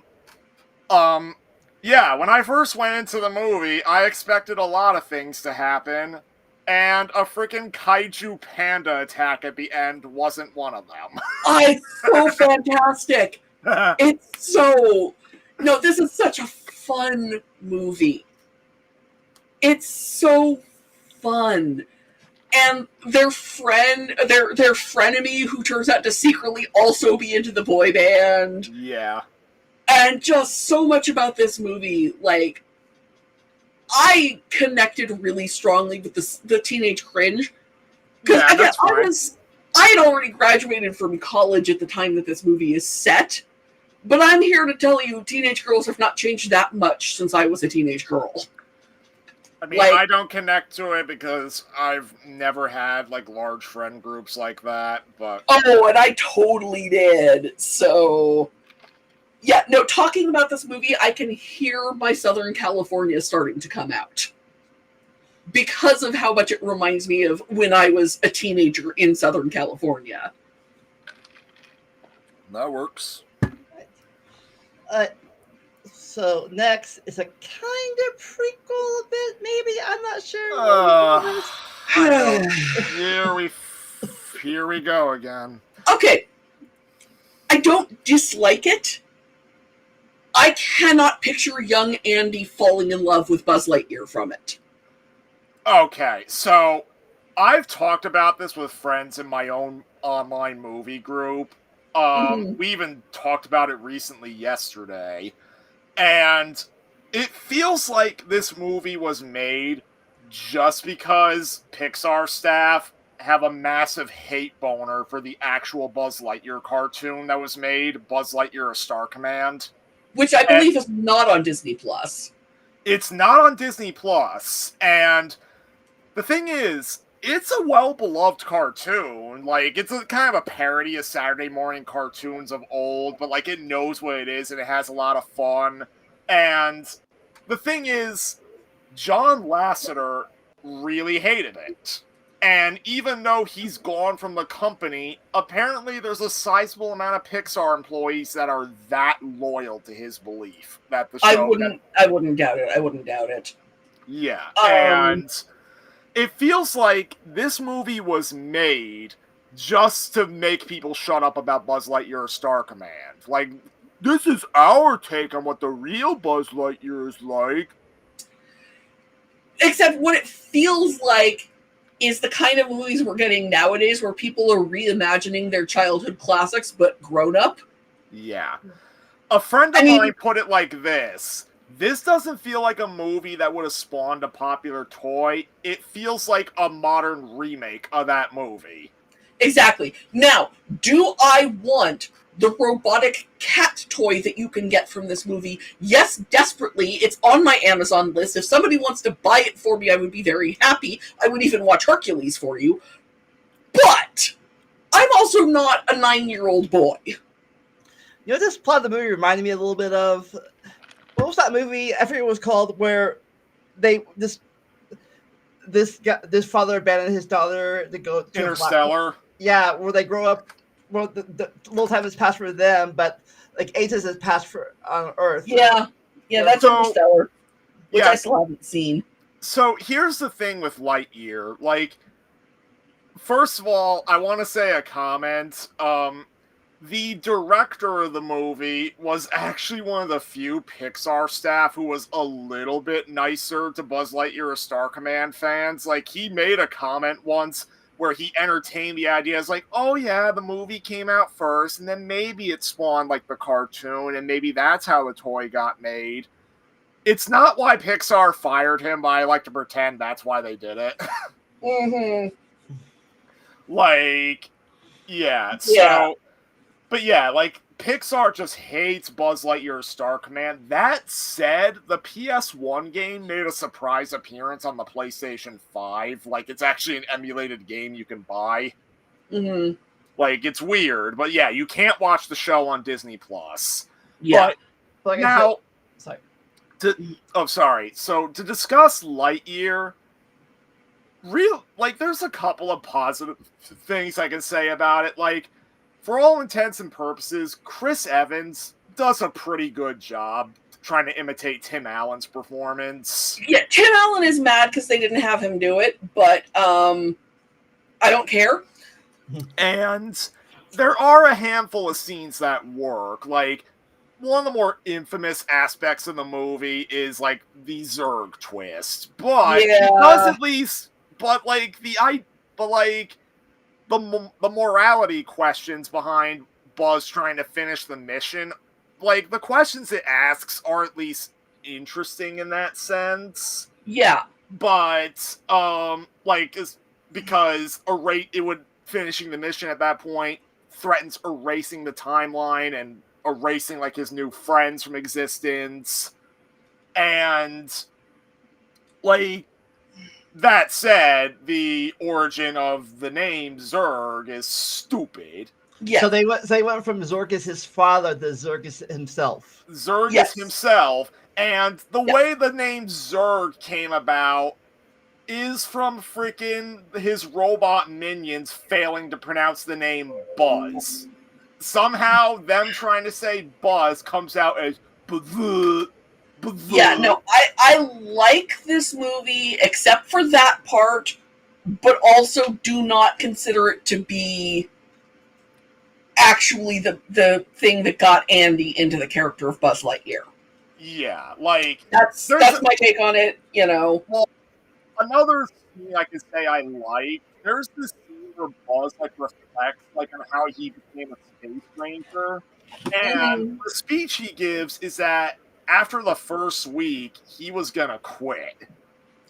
Yeah, when I first went into the movie, I expected a lot of things to happen, and a freaking kaiju panda attack at the end wasn't one of them. It's so fantastic. It's so... No, this is such a fun movie. It's so fun. And their frenemy, who turns out to secretly also be into the boy band. Yeah. And just so much about this movie. Like, I connected really strongly with the teenage cringe. Because, yeah, again, I had already graduated from college at the time that this movie is set. But I'm here to tell you, teenage girls have not changed that much since I was a teenage girl. I mean, I don't connect to it because I've never had, like, large friend groups like that, but... Oh, and I totally did. So, yeah, no, talking about this movie, I can hear my Southern California starting to come out. Because of how much it reminds me of when I was a teenager in Southern California. That works. So next is a kind of prequel a bit, maybe. I'm not sure. Here we go again. Okay. I don't dislike it. I cannot picture young Andy falling in love with Buzz Lightyear from it. Okay, so I've talked about this with friends in my own online movie group. We even talked about it recently yesterday. And it feels like this movie was made just because Pixar staff have a massive hate boner for the actual Buzz Lightyear cartoon that was made, Buzz Lightyear A Star Command. Which I believe is not on Disney+. It's not on Disney+. And the thing is, it's a well-beloved cartoon. Like, it's a kind of a parody of Saturday morning cartoons of old, but, like, it knows what it is, and it has a lot of fun. And the thing is, John Lasseter really hated it. And even though he's gone from the company, apparently there's a sizable amount of Pixar employees that are that loyal to his belief that the show... I wouldn't doubt it. I wouldn't doubt it. Yeah, and it feels like this movie was made just to make people shut up about Buzz Lightyear Star Command. Like, this is our take on what the real Buzz Lightyear is like. Except what it feels like is the kind of movies we're getting nowadays where people are reimagining their childhood classics, but grown up. Yeah. A friend of mine put it like this. This doesn't feel like a movie that would have spawned a popular toy. It feels like a modern remake of that movie. Exactly. Now, do I want the robotic cat toy that you can get from this movie? Yes, desperately. It's on my Amazon list. If somebody wants to buy it for me, I would be very happy. I would even watch Hercules for you. But I'm also not a 9-year-old boy. You know, this plot of the movie reminded me a little bit of... What was that movie? I forget what it was called. Where this father abandoned his daughter to go to Interstellar. Yeah, where they grow up. Well, the little time has passed for them, but like ages has passed for on Earth. Yeah, that's Interstellar, which I still haven't seen. So here's the thing with Lightyear. Like, first of all, I want to say a comment. The director of the movie was actually one of the few Pixar staff who was a little bit nicer to Buzz Lightyear Star Command fans. Like, he made a comment once where he entertained the idea as like, oh yeah, the movie came out first, and then maybe it spawned like the cartoon, and maybe that's how the toy got made. It's not why Pixar fired him, but I like to pretend that's why they did it. Mm-hmm. Like, yeah, so... But yeah, like, Pixar just hates Buzz Lightyear Star Command. That said, the PS1 game made a surprise appearance on the PlayStation 5. Like, it's actually an emulated game you can buy. Mm-hmm. Like, it's weird, but yeah, you can't watch the show on Disney+. Yeah. But now... Sorry. So, to discuss Lightyear... there's a couple of positive things I can say about it. Like, for all intents and purposes, Chris Evans does a pretty good job trying to imitate Tim Allen's performance. Yeah, Tim Allen is mad because they didn't have him do it, but I don't care. And there are a handful of scenes that work. Like, one of the more infamous aspects of the movie is, like, the Zurg twist. But he does at least... But, like, the morality questions behind Buzz trying to finish the mission, like, the questions it asks are at least interesting in that sense. Yeah. But, because finishing the mission at that point threatens erasing the timeline and erasing, like, his new friends from existence. And, like, that said, the origin of the name Zurg is stupid. Yeah. So they went from Zork as his father to Zurg as himself. Zurg is himself, and the way the name Zurg came about is from freaking his robot minions failing to pronounce the name Buzz. Somehow, them trying to say Buzz comes out as Buzz. Yeah, no, I like this movie, except for that part, but also do not consider it to be actually the thing that got Andy into the character of Buzz Lightyear. Yeah, like... That's my take on it, you know. Well, another thing I can say I like, there's this scene where Buzz, like, reflects, like, on how he became a space ranger, and the speech he gives is that after the first week, he was gonna quit.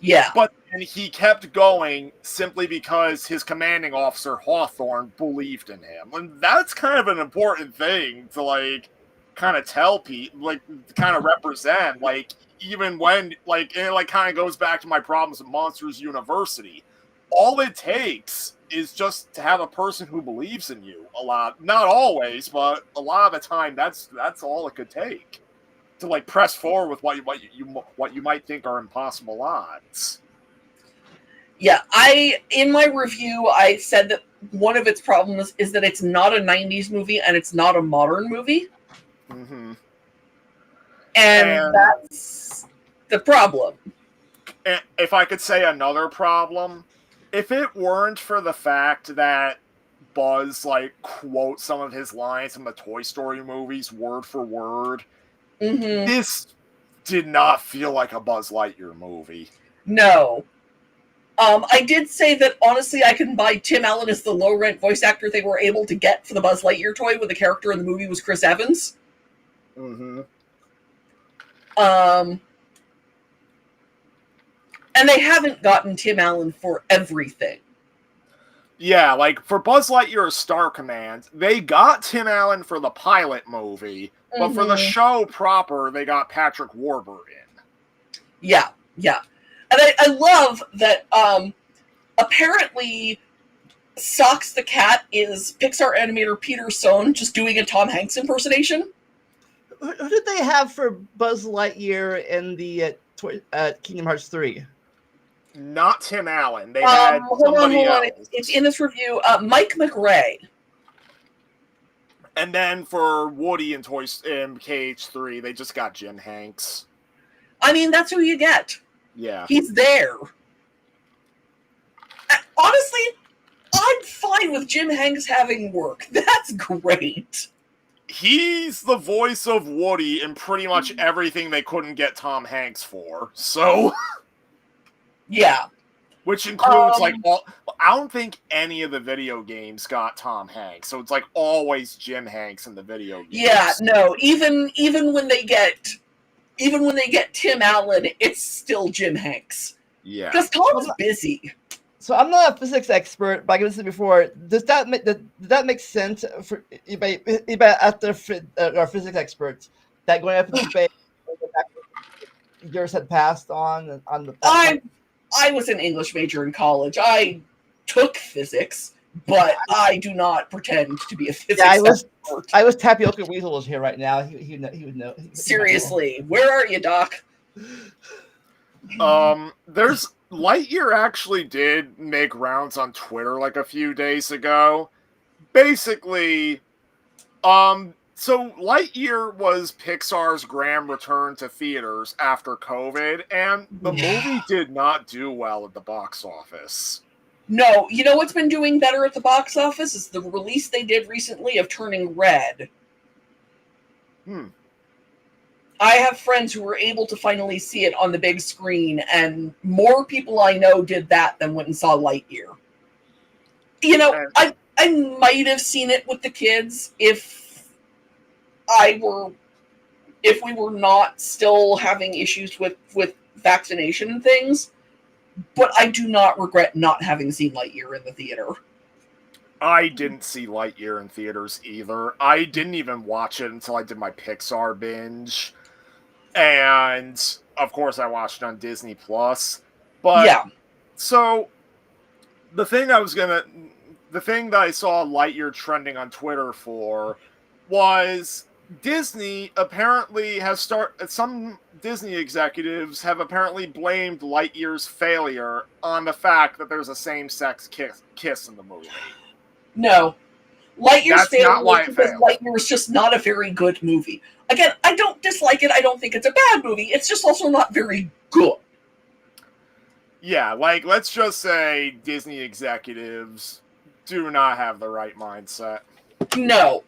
Yeah. But and he kept going simply because his commanding officer, Hawthorne, believed in him. And that's kind of an important thing to, like, kind of tell people, like, kind of represent, like, even when, like, and it, like, kind of goes back to my problems at Monsters University. all it takes is just to have a person who believes in you a lot. Not always, but a lot of the time, that's all it could take to like press forward with what you might think are impossible odds. Yeah, in my review, I said that one of its problems is that it's not a 90s movie and it's not a modern movie. Mm-hmm. And that's the problem. And if I could say another problem, if it weren't for the fact that Buzz like quotes some of his lines from the Toy Story movies word for word, this did not feel like a Buzz Lightyear movie. No. I did say that, honestly, I can buy Tim Allen as the low-rent voice actor they were able to get for the Buzz Lightyear toy when the character in the movie was Chris Evans. Mm-hmm. And they haven't gotten Tim Allen for everything. Yeah, like, for Buzz Lightyear's Star Command, they got Tim Allen for the pilot movie, but for the show proper, they got Patrick Warburton. Yeah. And I love that, apparently, Socks the Cat is Pixar animator Peter Sohn just doing a Tom Hanks impersonation. Who did they have for Buzz Lightyear in the Kingdom Hearts 3? Not Tim Allen. They had somebody else. It's in this review. Mike McRae. And then for Woody and KH3, they just got Jim Hanks. I mean, that's who you get. Yeah. He's there. Honestly, I'm fine with Jim Hanks having work. That's great. He's the voice of Woody in pretty much everything they couldn't get Tom Hanks for. So... Yeah. Which includes, I don't think any of the video games got Tom Hanks. So it's, like, always Jim Hanks in the video games. Yeah, no. Even when they get Tim Allen, it's still Jim Hanks. Yeah. Because Tom's busy. So I'm not a physics expert, but like I said before, does that make sense for anybody out there our physics experts that going up in space years had passed on the I was an English major in college. I took physics, but I do not pretend to be a physics expert. I was Tapioca Weasel was here right now. He would know. Seriously, where are you, Doc? There's Lightyear actually did make rounds on Twitter like a few days ago. Basically, so Lightyear was Pixar's grand return to theaters after COVID, and the movie did not do well at the box office. No, you know what's been doing better at the box office is the release they did recently of Turning Red. I have friends who were able to finally see it on the big screen, and more people I know did that than went and saw Lightyear. You know, I might have seen it with the kids if we were not still having issues with vaccination and things, but I do not regret not having seen Lightyear in the theater. I didn't see Lightyear in theaters either. I didn't even watch it until I did my Pixar binge. And, of course, I watched it on Disney+. But, yeah. So, the thing that I saw Lightyear trending on Twitter for was Disney apparently some Disney executives have apparently blamed Lightyear's failure on the fact that there's a same-sex kiss in the movie. No. Lightyear's failure because Lightyear is just not a very good movie. Again, I don't dislike it. I don't think it's a bad movie. It's just also not very good. Yeah, like, let's just say Disney executives do not have the right mindset. No.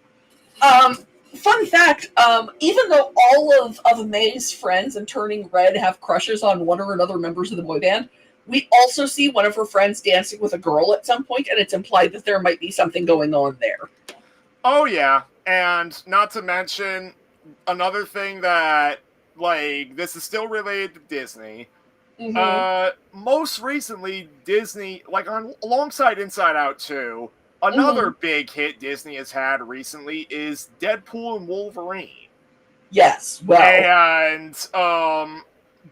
Fun fact, even though all of May's friends in Turning Red have crushes on one or another members of the boy band, we also see one of her friends dancing with a girl at some point, and it's implied that there might be something going on there. Oh, yeah. And not to mention, another thing that, like, this is still related to Disney. Most recently, Disney, like, alongside Inside Out 2, another big hit Disney has had recently is Deadpool and Wolverine. Yes, well. And,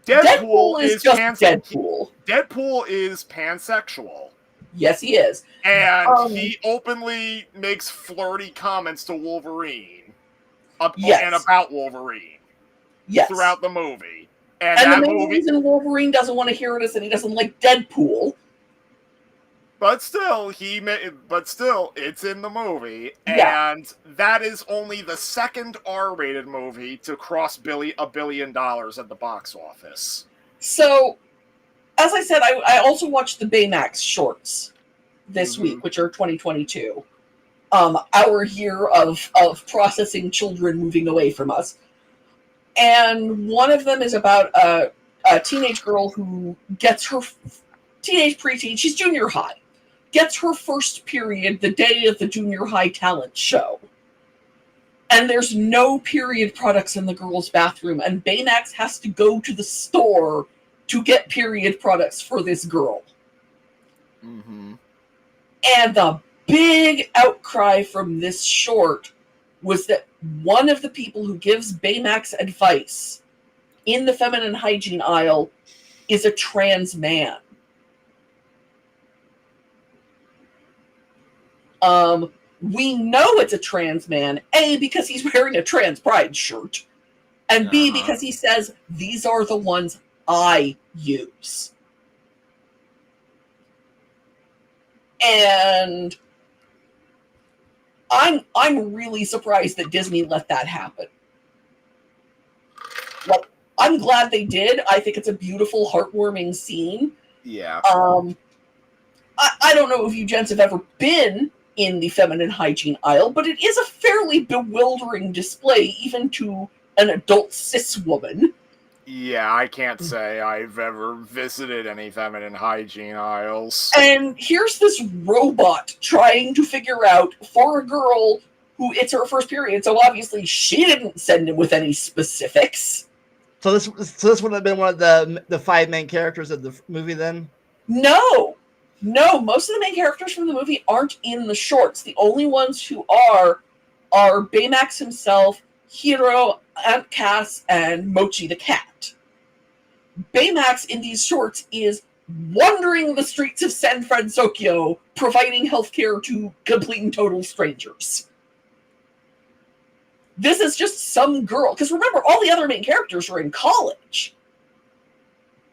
Deadpool is just Deadpool. Deadpool is pansexual. Yes, he is. And he openly makes flirty comments to Wolverine. Yes. And about Wolverine. Yes. Throughout the movie. And the main reason Wolverine doesn't want to hear it is that he doesn't like Deadpool. But still, it's in the movie, Yeah. and that is only the second R-rated movie to cross $1 billion at the box office. So, as I said, I also watched the Baymax shorts this week, which are 2022. Our year of processing children moving away from us. And one of them is about a teenage girl who gets her teenage preteen, she's junior high, gets her first period the day of the junior high talent show. And there's no period products in the girl's bathroom, and Baymax has to go to the store to get period products for this girl. Mm-hmm. And the big outcry from this short was that one of the people who gives Baymax advice in the feminine hygiene aisle is a trans man. We know it's a trans man, A, because he's wearing a trans pride shirt, and B, because he says, these are the ones I use. And I'm really surprised that Disney let that happen. Like, I'm glad they did. I think it's a beautiful, heartwarming scene. Yeah. I don't know if you gents have ever been in the feminine hygiene aisle, but it is a fairly bewildering display, even to an adult cis woman. Yeah, I can't say I've ever visited any feminine hygiene aisles. And here's this robot trying to figure out, for a girl who it's her first period, so obviously she didn't send him with any specifics. So this would have been one of the 5 main characters of the movie then? No, most of the main characters from the movie aren't in the shorts. The only ones who are Baymax himself, Hiro, Aunt Cass, and Mochi the cat. Baymax in these shorts is wandering the streets of San Francisco, providing healthcare to complete and total strangers. This is just some girl, because remember, all the other main characters are in college.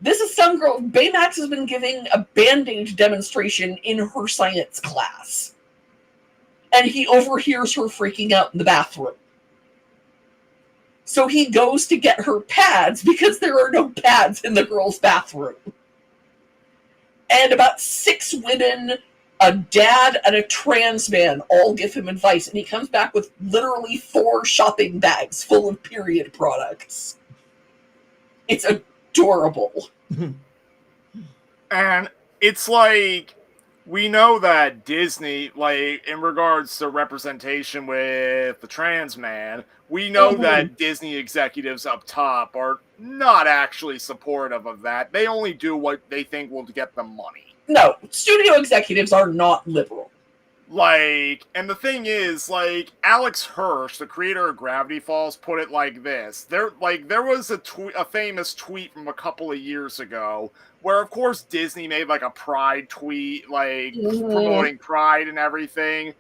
This is some girl. Baymax has been giving a Band-Aid demonstration in her science class. And he overhears her freaking out in the bathroom. So he goes to get her pads because there are no pads in the girl's bathroom. And about 6 women, a dad, and a trans man all give him advice. And he comes back with literally 4 shopping bags full of period products. It's adorable. And it's like, we know that Disney, like, in regards to representation with the trans man, we know that Disney executives up top are not actually supportive of that. They only do what they think will get them money. No, studio executives are not liberal. Like, and the thing is, like, Alex Hirsch, the creator of Gravity Falls, put it like this. There was a famous tweet from a couple of years ago where, of course, Disney made, like, a Pride tweet, like, promoting Pride and everything.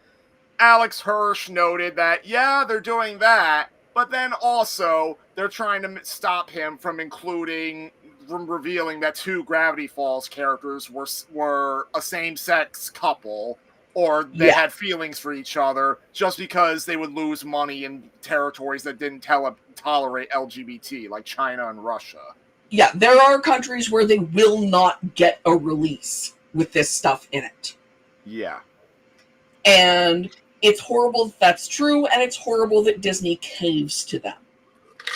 Alex Hirsch noted that, yeah, they're doing that, but then also they're trying to stop him from revealing that 2 Gravity Falls characters were a same-sex couple, or they had feelings for each other, just because they would lose money in territories that didn't tolerate LGBT, like China and Russia. Yeah, there are countries where they will not get a release with this stuff in it. Yeah. And it's horrible that that's true, and it's horrible that Disney caves to them.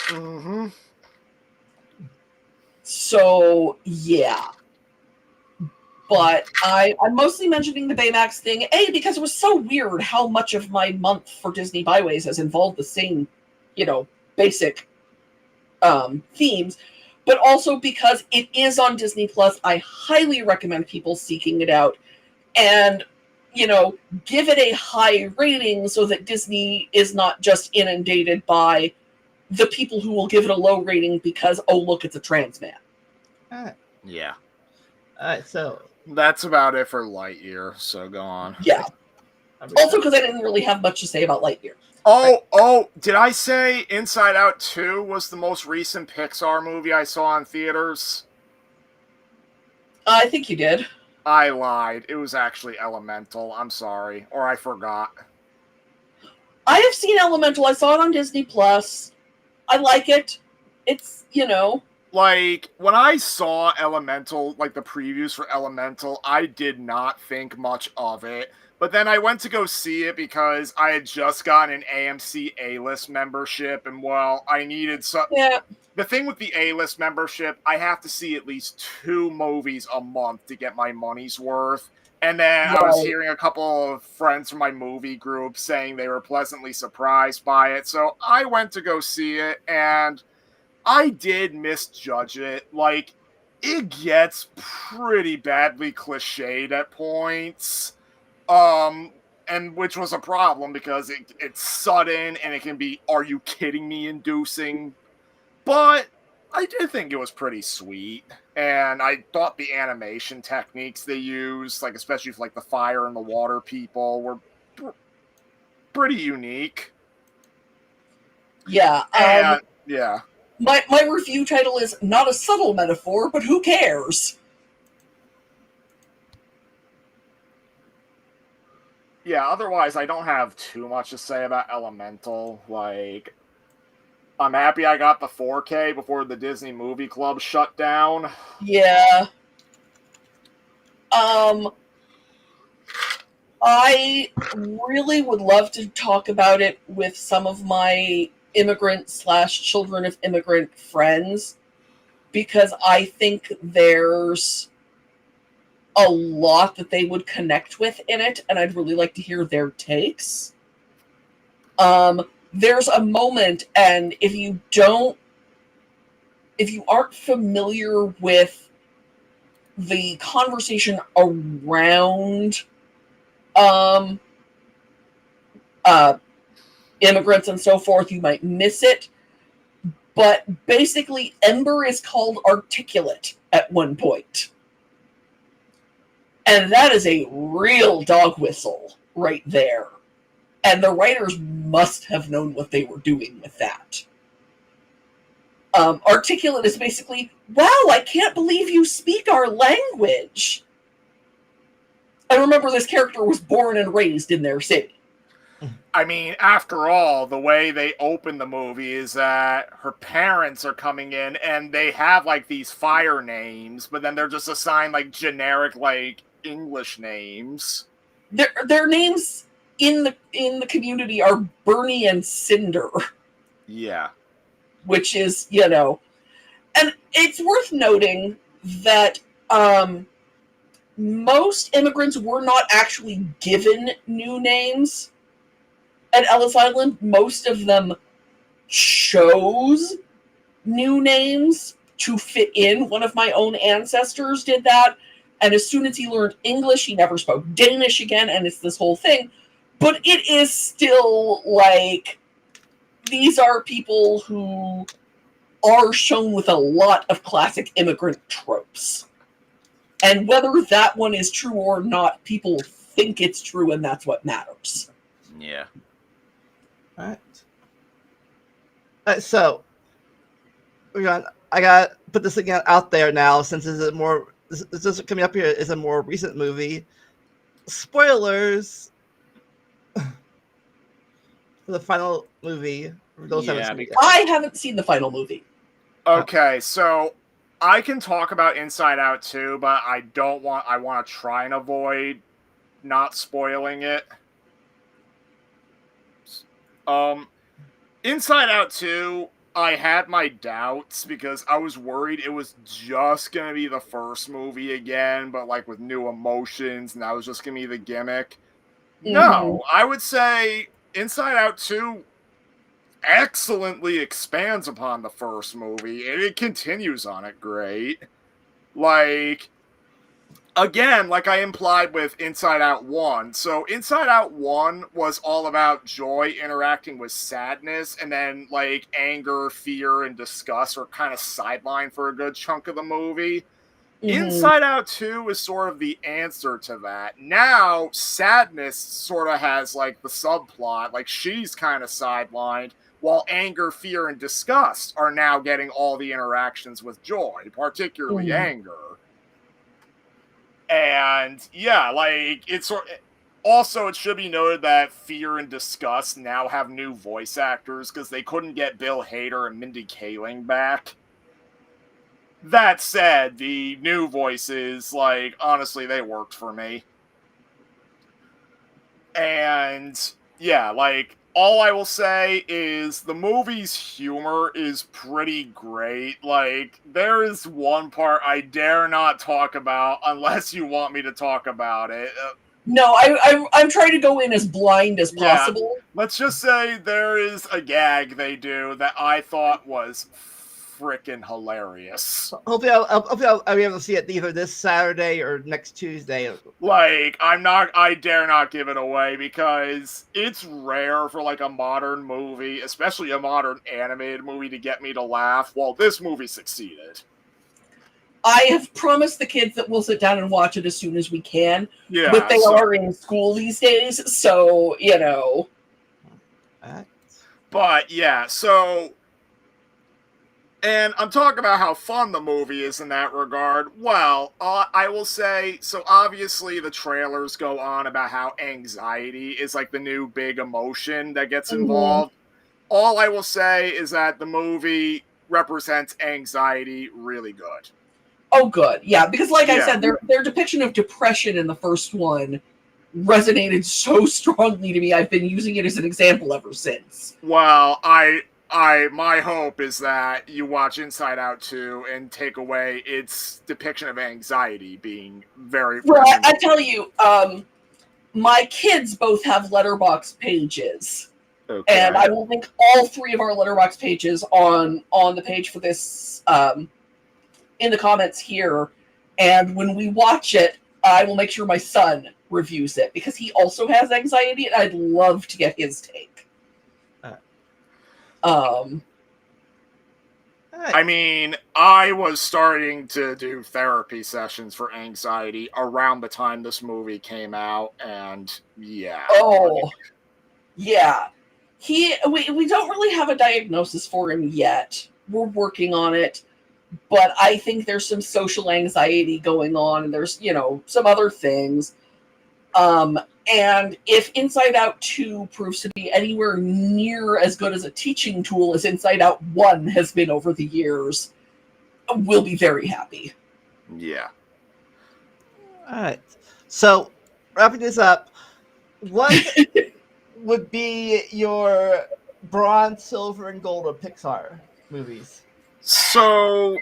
Mm-hmm. So, yeah. But I'm mostly mentioning the Baymax thing, A, because it was so weird how much of my month for Disney Byways has involved the same, basic themes, but also because it is on Disney Plus. I highly recommend people seeking it out and, give it a high rating so that Disney is not just inundated by the people who will give it a low rating because, oh, look, it's a trans man. All right. Yeah. All right, so That's about it for Lightyear, so go on. Yeah. Also, because I didn't really have much to say about Lightyear. Oh, did I say Inside Out 2 was the most recent Pixar movie I saw in theaters? I think you did. I lied. It was actually Elemental. I'm sorry. Or I forgot. I have seen Elemental. I saw it on Disney Plus. I like it. It's, Like, when I saw Elemental, like the previews for Elemental, I did not think much of it. But then I went to go see it because I had just gotten an AMC A-list membership, and well, I needed some. Yeah. The thing with the A-list membership, I have to see at least 2 movies a month to get my money's worth. And then I was hearing a couple of friends from my movie group saying they were pleasantly surprised by it. So I went to go see it, and I did misjudge it. Like, it gets pretty badly cliched at points. And which was a problem because it's sudden and it can be, are you kidding me, inducing. But I did think it was pretty sweet. And I thought the animation techniques they used, like especially for like the fire and the water people, were pretty unique. Yeah. And, yeah. My review title is not a subtle metaphor, but who cares? Yeah, otherwise I don't have too much to say about Elemental. Like, I'm happy I got the 4K before the Disney Movie Club shut down. Yeah. I really would love to talk about it with some of my immigrant/children of immigrant friends, because I think there's a lot that they would connect with in it, and I'd really like to hear their takes. There's a moment, and if you aren't familiar with the conversation around immigrants and so forth, you might miss it. But basically, Ember is called articulate at one point. And that is a real dog whistle right there. And the writers must have known what they were doing with that. Articulate is basically, wow, I can't believe you speak our language. And remember, this character was born and raised in their city. I mean, after all, the way they open the movie is that her parents are coming in and they have like these fire names, but then they're just assigned like generic like English names. Their names in the community are Bernie and Cinder. Yeah. Which is, and it's worth noting that most immigrants were not actually given new names at Ellis Island. Most of them chose new names to fit in. One of my own ancestors did that, and as soon as he learned English, he never spoke Danish again, and it's this whole thing. But it is still like, these are people who are shown with a lot of classic immigrant tropes. And whether that one is true or not, people think it's true, and that's what matters. Yeah. All right. So, I got to put this again out there now, since this is coming up here is a more recent movie. Spoilers for the final movie. For those who haven't seen it. I haven't seen the final movie. Okay, so I can talk about Inside Out 2, but I want to try and avoid not spoiling it. Inside Out 2, I had my doubts because I was worried it was just going to be the first movie again, but like with new emotions, and that was just going to be the gimmick. Mm-hmm. No, I would say Inside Out 2 excellently expands upon the first movie, and it continues on it great. Like, again, like I implied with Inside Out 1. So Inside Out 1 was all about joy interacting with sadness, and then like anger, fear, and disgust are kind of sidelined for a good chunk of the movie. Inside Out 2 is sort of the answer to that. Now, Sadness sort of has like the subplot, like she's kind of sidelined, while Anger, Fear, and Disgust are now getting all the interactions with Joy, particularly Anger. And yeah, like it's also, it should be noted that Fear and Disgust now have new voice actors because they couldn't get Bill Hader and Mindy Kaling back. That said, the new voices, like, honestly, they worked for me. And, yeah, like, all I will say is the movie's humor is pretty great. Like, there is one part I dare not talk about unless you want me to talk about it. No, I'm trying to go in as blind as possible. Let's just say there is a gag they do that I thought was freaking hilarious. Hopefully I'll be able to see it either this Saturday or next Tuesday. Like, I dare not give it away because it's rare for like a modern movie, especially a modern animated movie, to get me to laugh. Well, this movie succeeded. I have promised the kids that we'll sit down and watch it as soon as we can. Yeah, but they are in school these days, so, you know. But, yeah, so... And I'm talking about how fun the movie is in that regard. Well, I will say, so obviously the trailers go on about how anxiety is like the new big emotion that gets involved. All I will say is that the movie represents anxiety really good. Oh, good. Yeah, because like I said, their depiction of depression in the first one resonated so strongly to me. I've been using it as an example ever since. Well, my hope is that you watch Inside Out 2 and take away its depiction of anxiety being very... Well, I tell you, my kids both have Letterboxd pages. Okay. And I will link all 3 of our Letterboxd pages on the page for this in the comments here. And when we watch it, I will make sure my son reviews it because he also has anxiety and I'd love to get his take. I mean, I was starting to do therapy sessions for anxiety around the time this movie came out, and yeah. Oh, yeah. We don't really have a diagnosis for him yet. We're working on it, but I think there's some social anxiety going on, and there's, you know, some other things. And if Inside Out 2 proves to be anywhere near as good as a teaching tool as Inside Out 1 has been over the years, we'll be very happy. Yeah. All right. So, wrapping this up, what would be your bronze, silver, and gold of Pixar movies? So...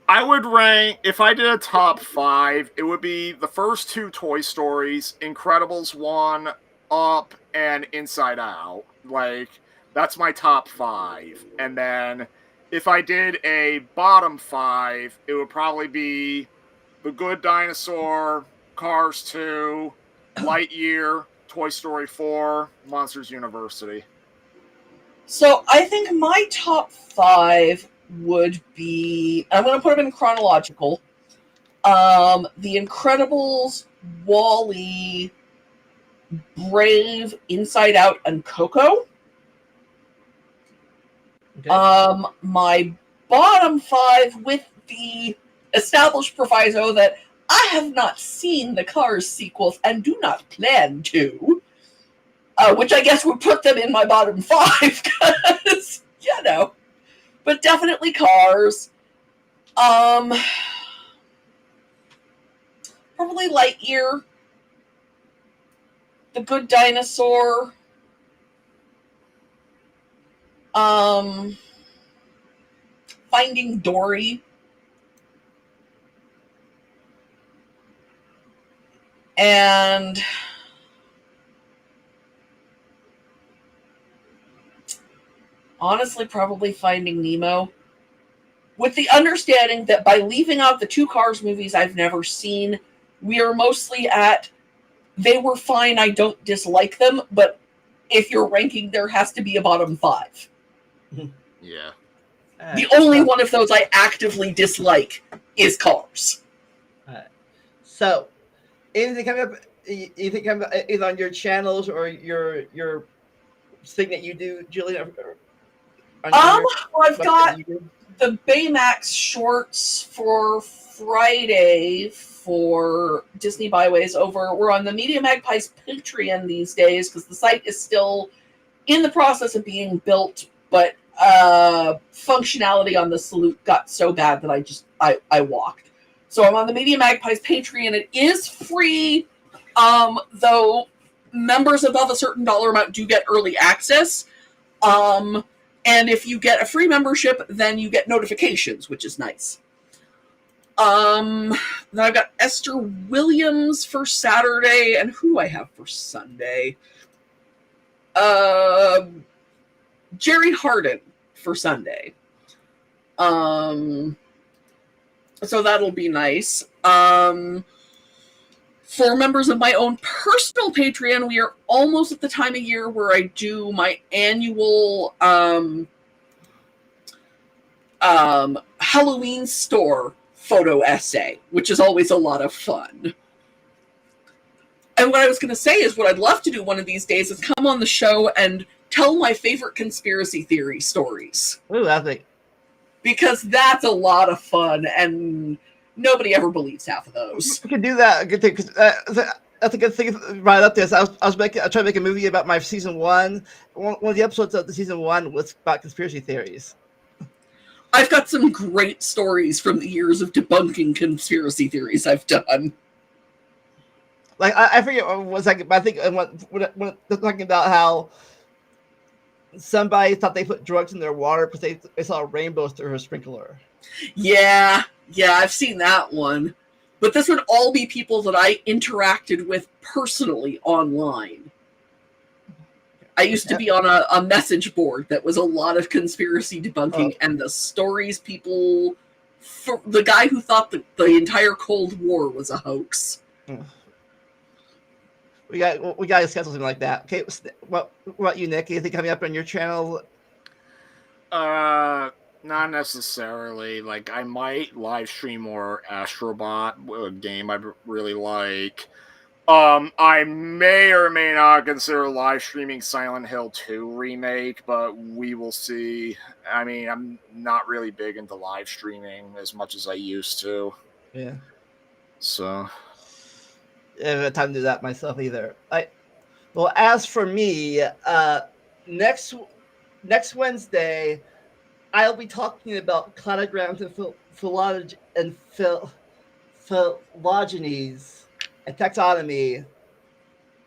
I would rank, if I did a top 5, it would be the first 2 Toy Stories, Incredibles 1, Up, and Inside Out. Like, that's my top 5. And then, if I did a bottom 5, it would probably be The Good Dinosaur, Cars 2, Lightyear, Toy Story 4, Monsters University. So, I think my top 5... would be, I'm going to put them in chronological. The Incredibles, WALL-E, Brave, Inside Out, and Coco. Okay. My bottom 5, with the established proviso that I have not seen the Cars sequels and do not plan to, which I guess would put them in my bottom 5 because, you know. But definitely Cars. Probably Lightyear. The Good Dinosaur. Finding Dory. And... honestly, probably Finding Nemo. With the understanding that by leaving out the 2 Cars movies I've never seen, we are mostly at, they were fine, I don't dislike them, but if you're ranking, there has to be a bottom 5. Yeah. The only one of those I actively dislike is Cars. So, anything coming up? Anything coming up either on your channels or your thing that you do, Julian? Well, I've got the Baymax shorts for Friday for Disney Byways over. We're on the Media Magpies Patreon these days because the site is still in the process of being built, but functionality on the Salute got so bad that I walked. So I'm on the Media Magpies Patreon. It is free, though members above a certain dollar amount do get early access. And if you get a free membership, then you get notifications, which is nice. Then I've got Esther Williams for Saturday, and who I have for Sunday? Jerry Harden for Sunday. So that'll be nice. For members of my own personal Patreon, we are almost at the time of year where I do my annual Halloween store photo essay, which is always a lot of fun. And what I was going to say is what I'd love to do one of these days is come on the show and tell my favorite conspiracy theory stories. Ooh, I think. Because that's a lot of fun, and nobody ever believes half of those. We can do that. Good thing, because that's a good thing right up there. So I trying to make a movie about my season one. One of the episodes of the season one was about conspiracy theories. I've got some great stories from the years of debunking conspiracy theories I've done. Like I forget what it was like, but I think when they're talking about how somebody thought they put drugs in their water because they saw rainbows through her sprinkler. Yeah, I've seen that one. But this would all be people that I interacted with personally online. I used to be on a message board that was a lot of conspiracy debunking, and the stories people... For the guy who thought that the entire Cold War was a hoax. We got to schedule something like that. Okay, what about you, Nick? Anything coming up on your channel? Not necessarily. Like, I might live stream more Astrobot, a game I really like. I may or may not consider live streaming Silent Hill 2 remake, but we will see. I mean, I'm not really big into live streaming as much as I used to. Yeah. So I haven't had time to do that myself either. Well, as for me, next Wednesday, I'll be talking about cladograms and phylogenies and taxonomy.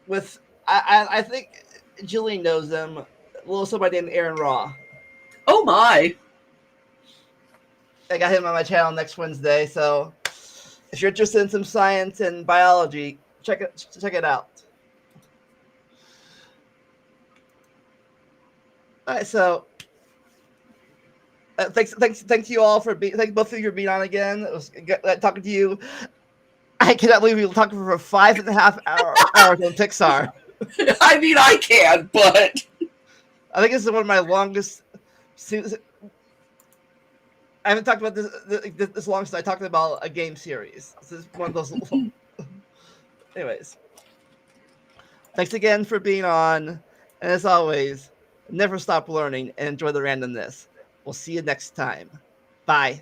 With I think Jillian knows them. A little somebody named Aaron Raw. Oh my! I got him on my channel next Wednesday, so if you're interested in some science and biology, check it out. All right, so thanks you all for thank both of you for being on again. It was good talking to you. I cannot believe we were talking for 5.5 hours on Pixar. I mean, I can, but I think this is one of my longest. I haven't talked about this long since I talked about a game series. This is one of those. Anyways, thanks again for being on, and as always, never stop learning and enjoy the randomness. We'll see you next time. Bye.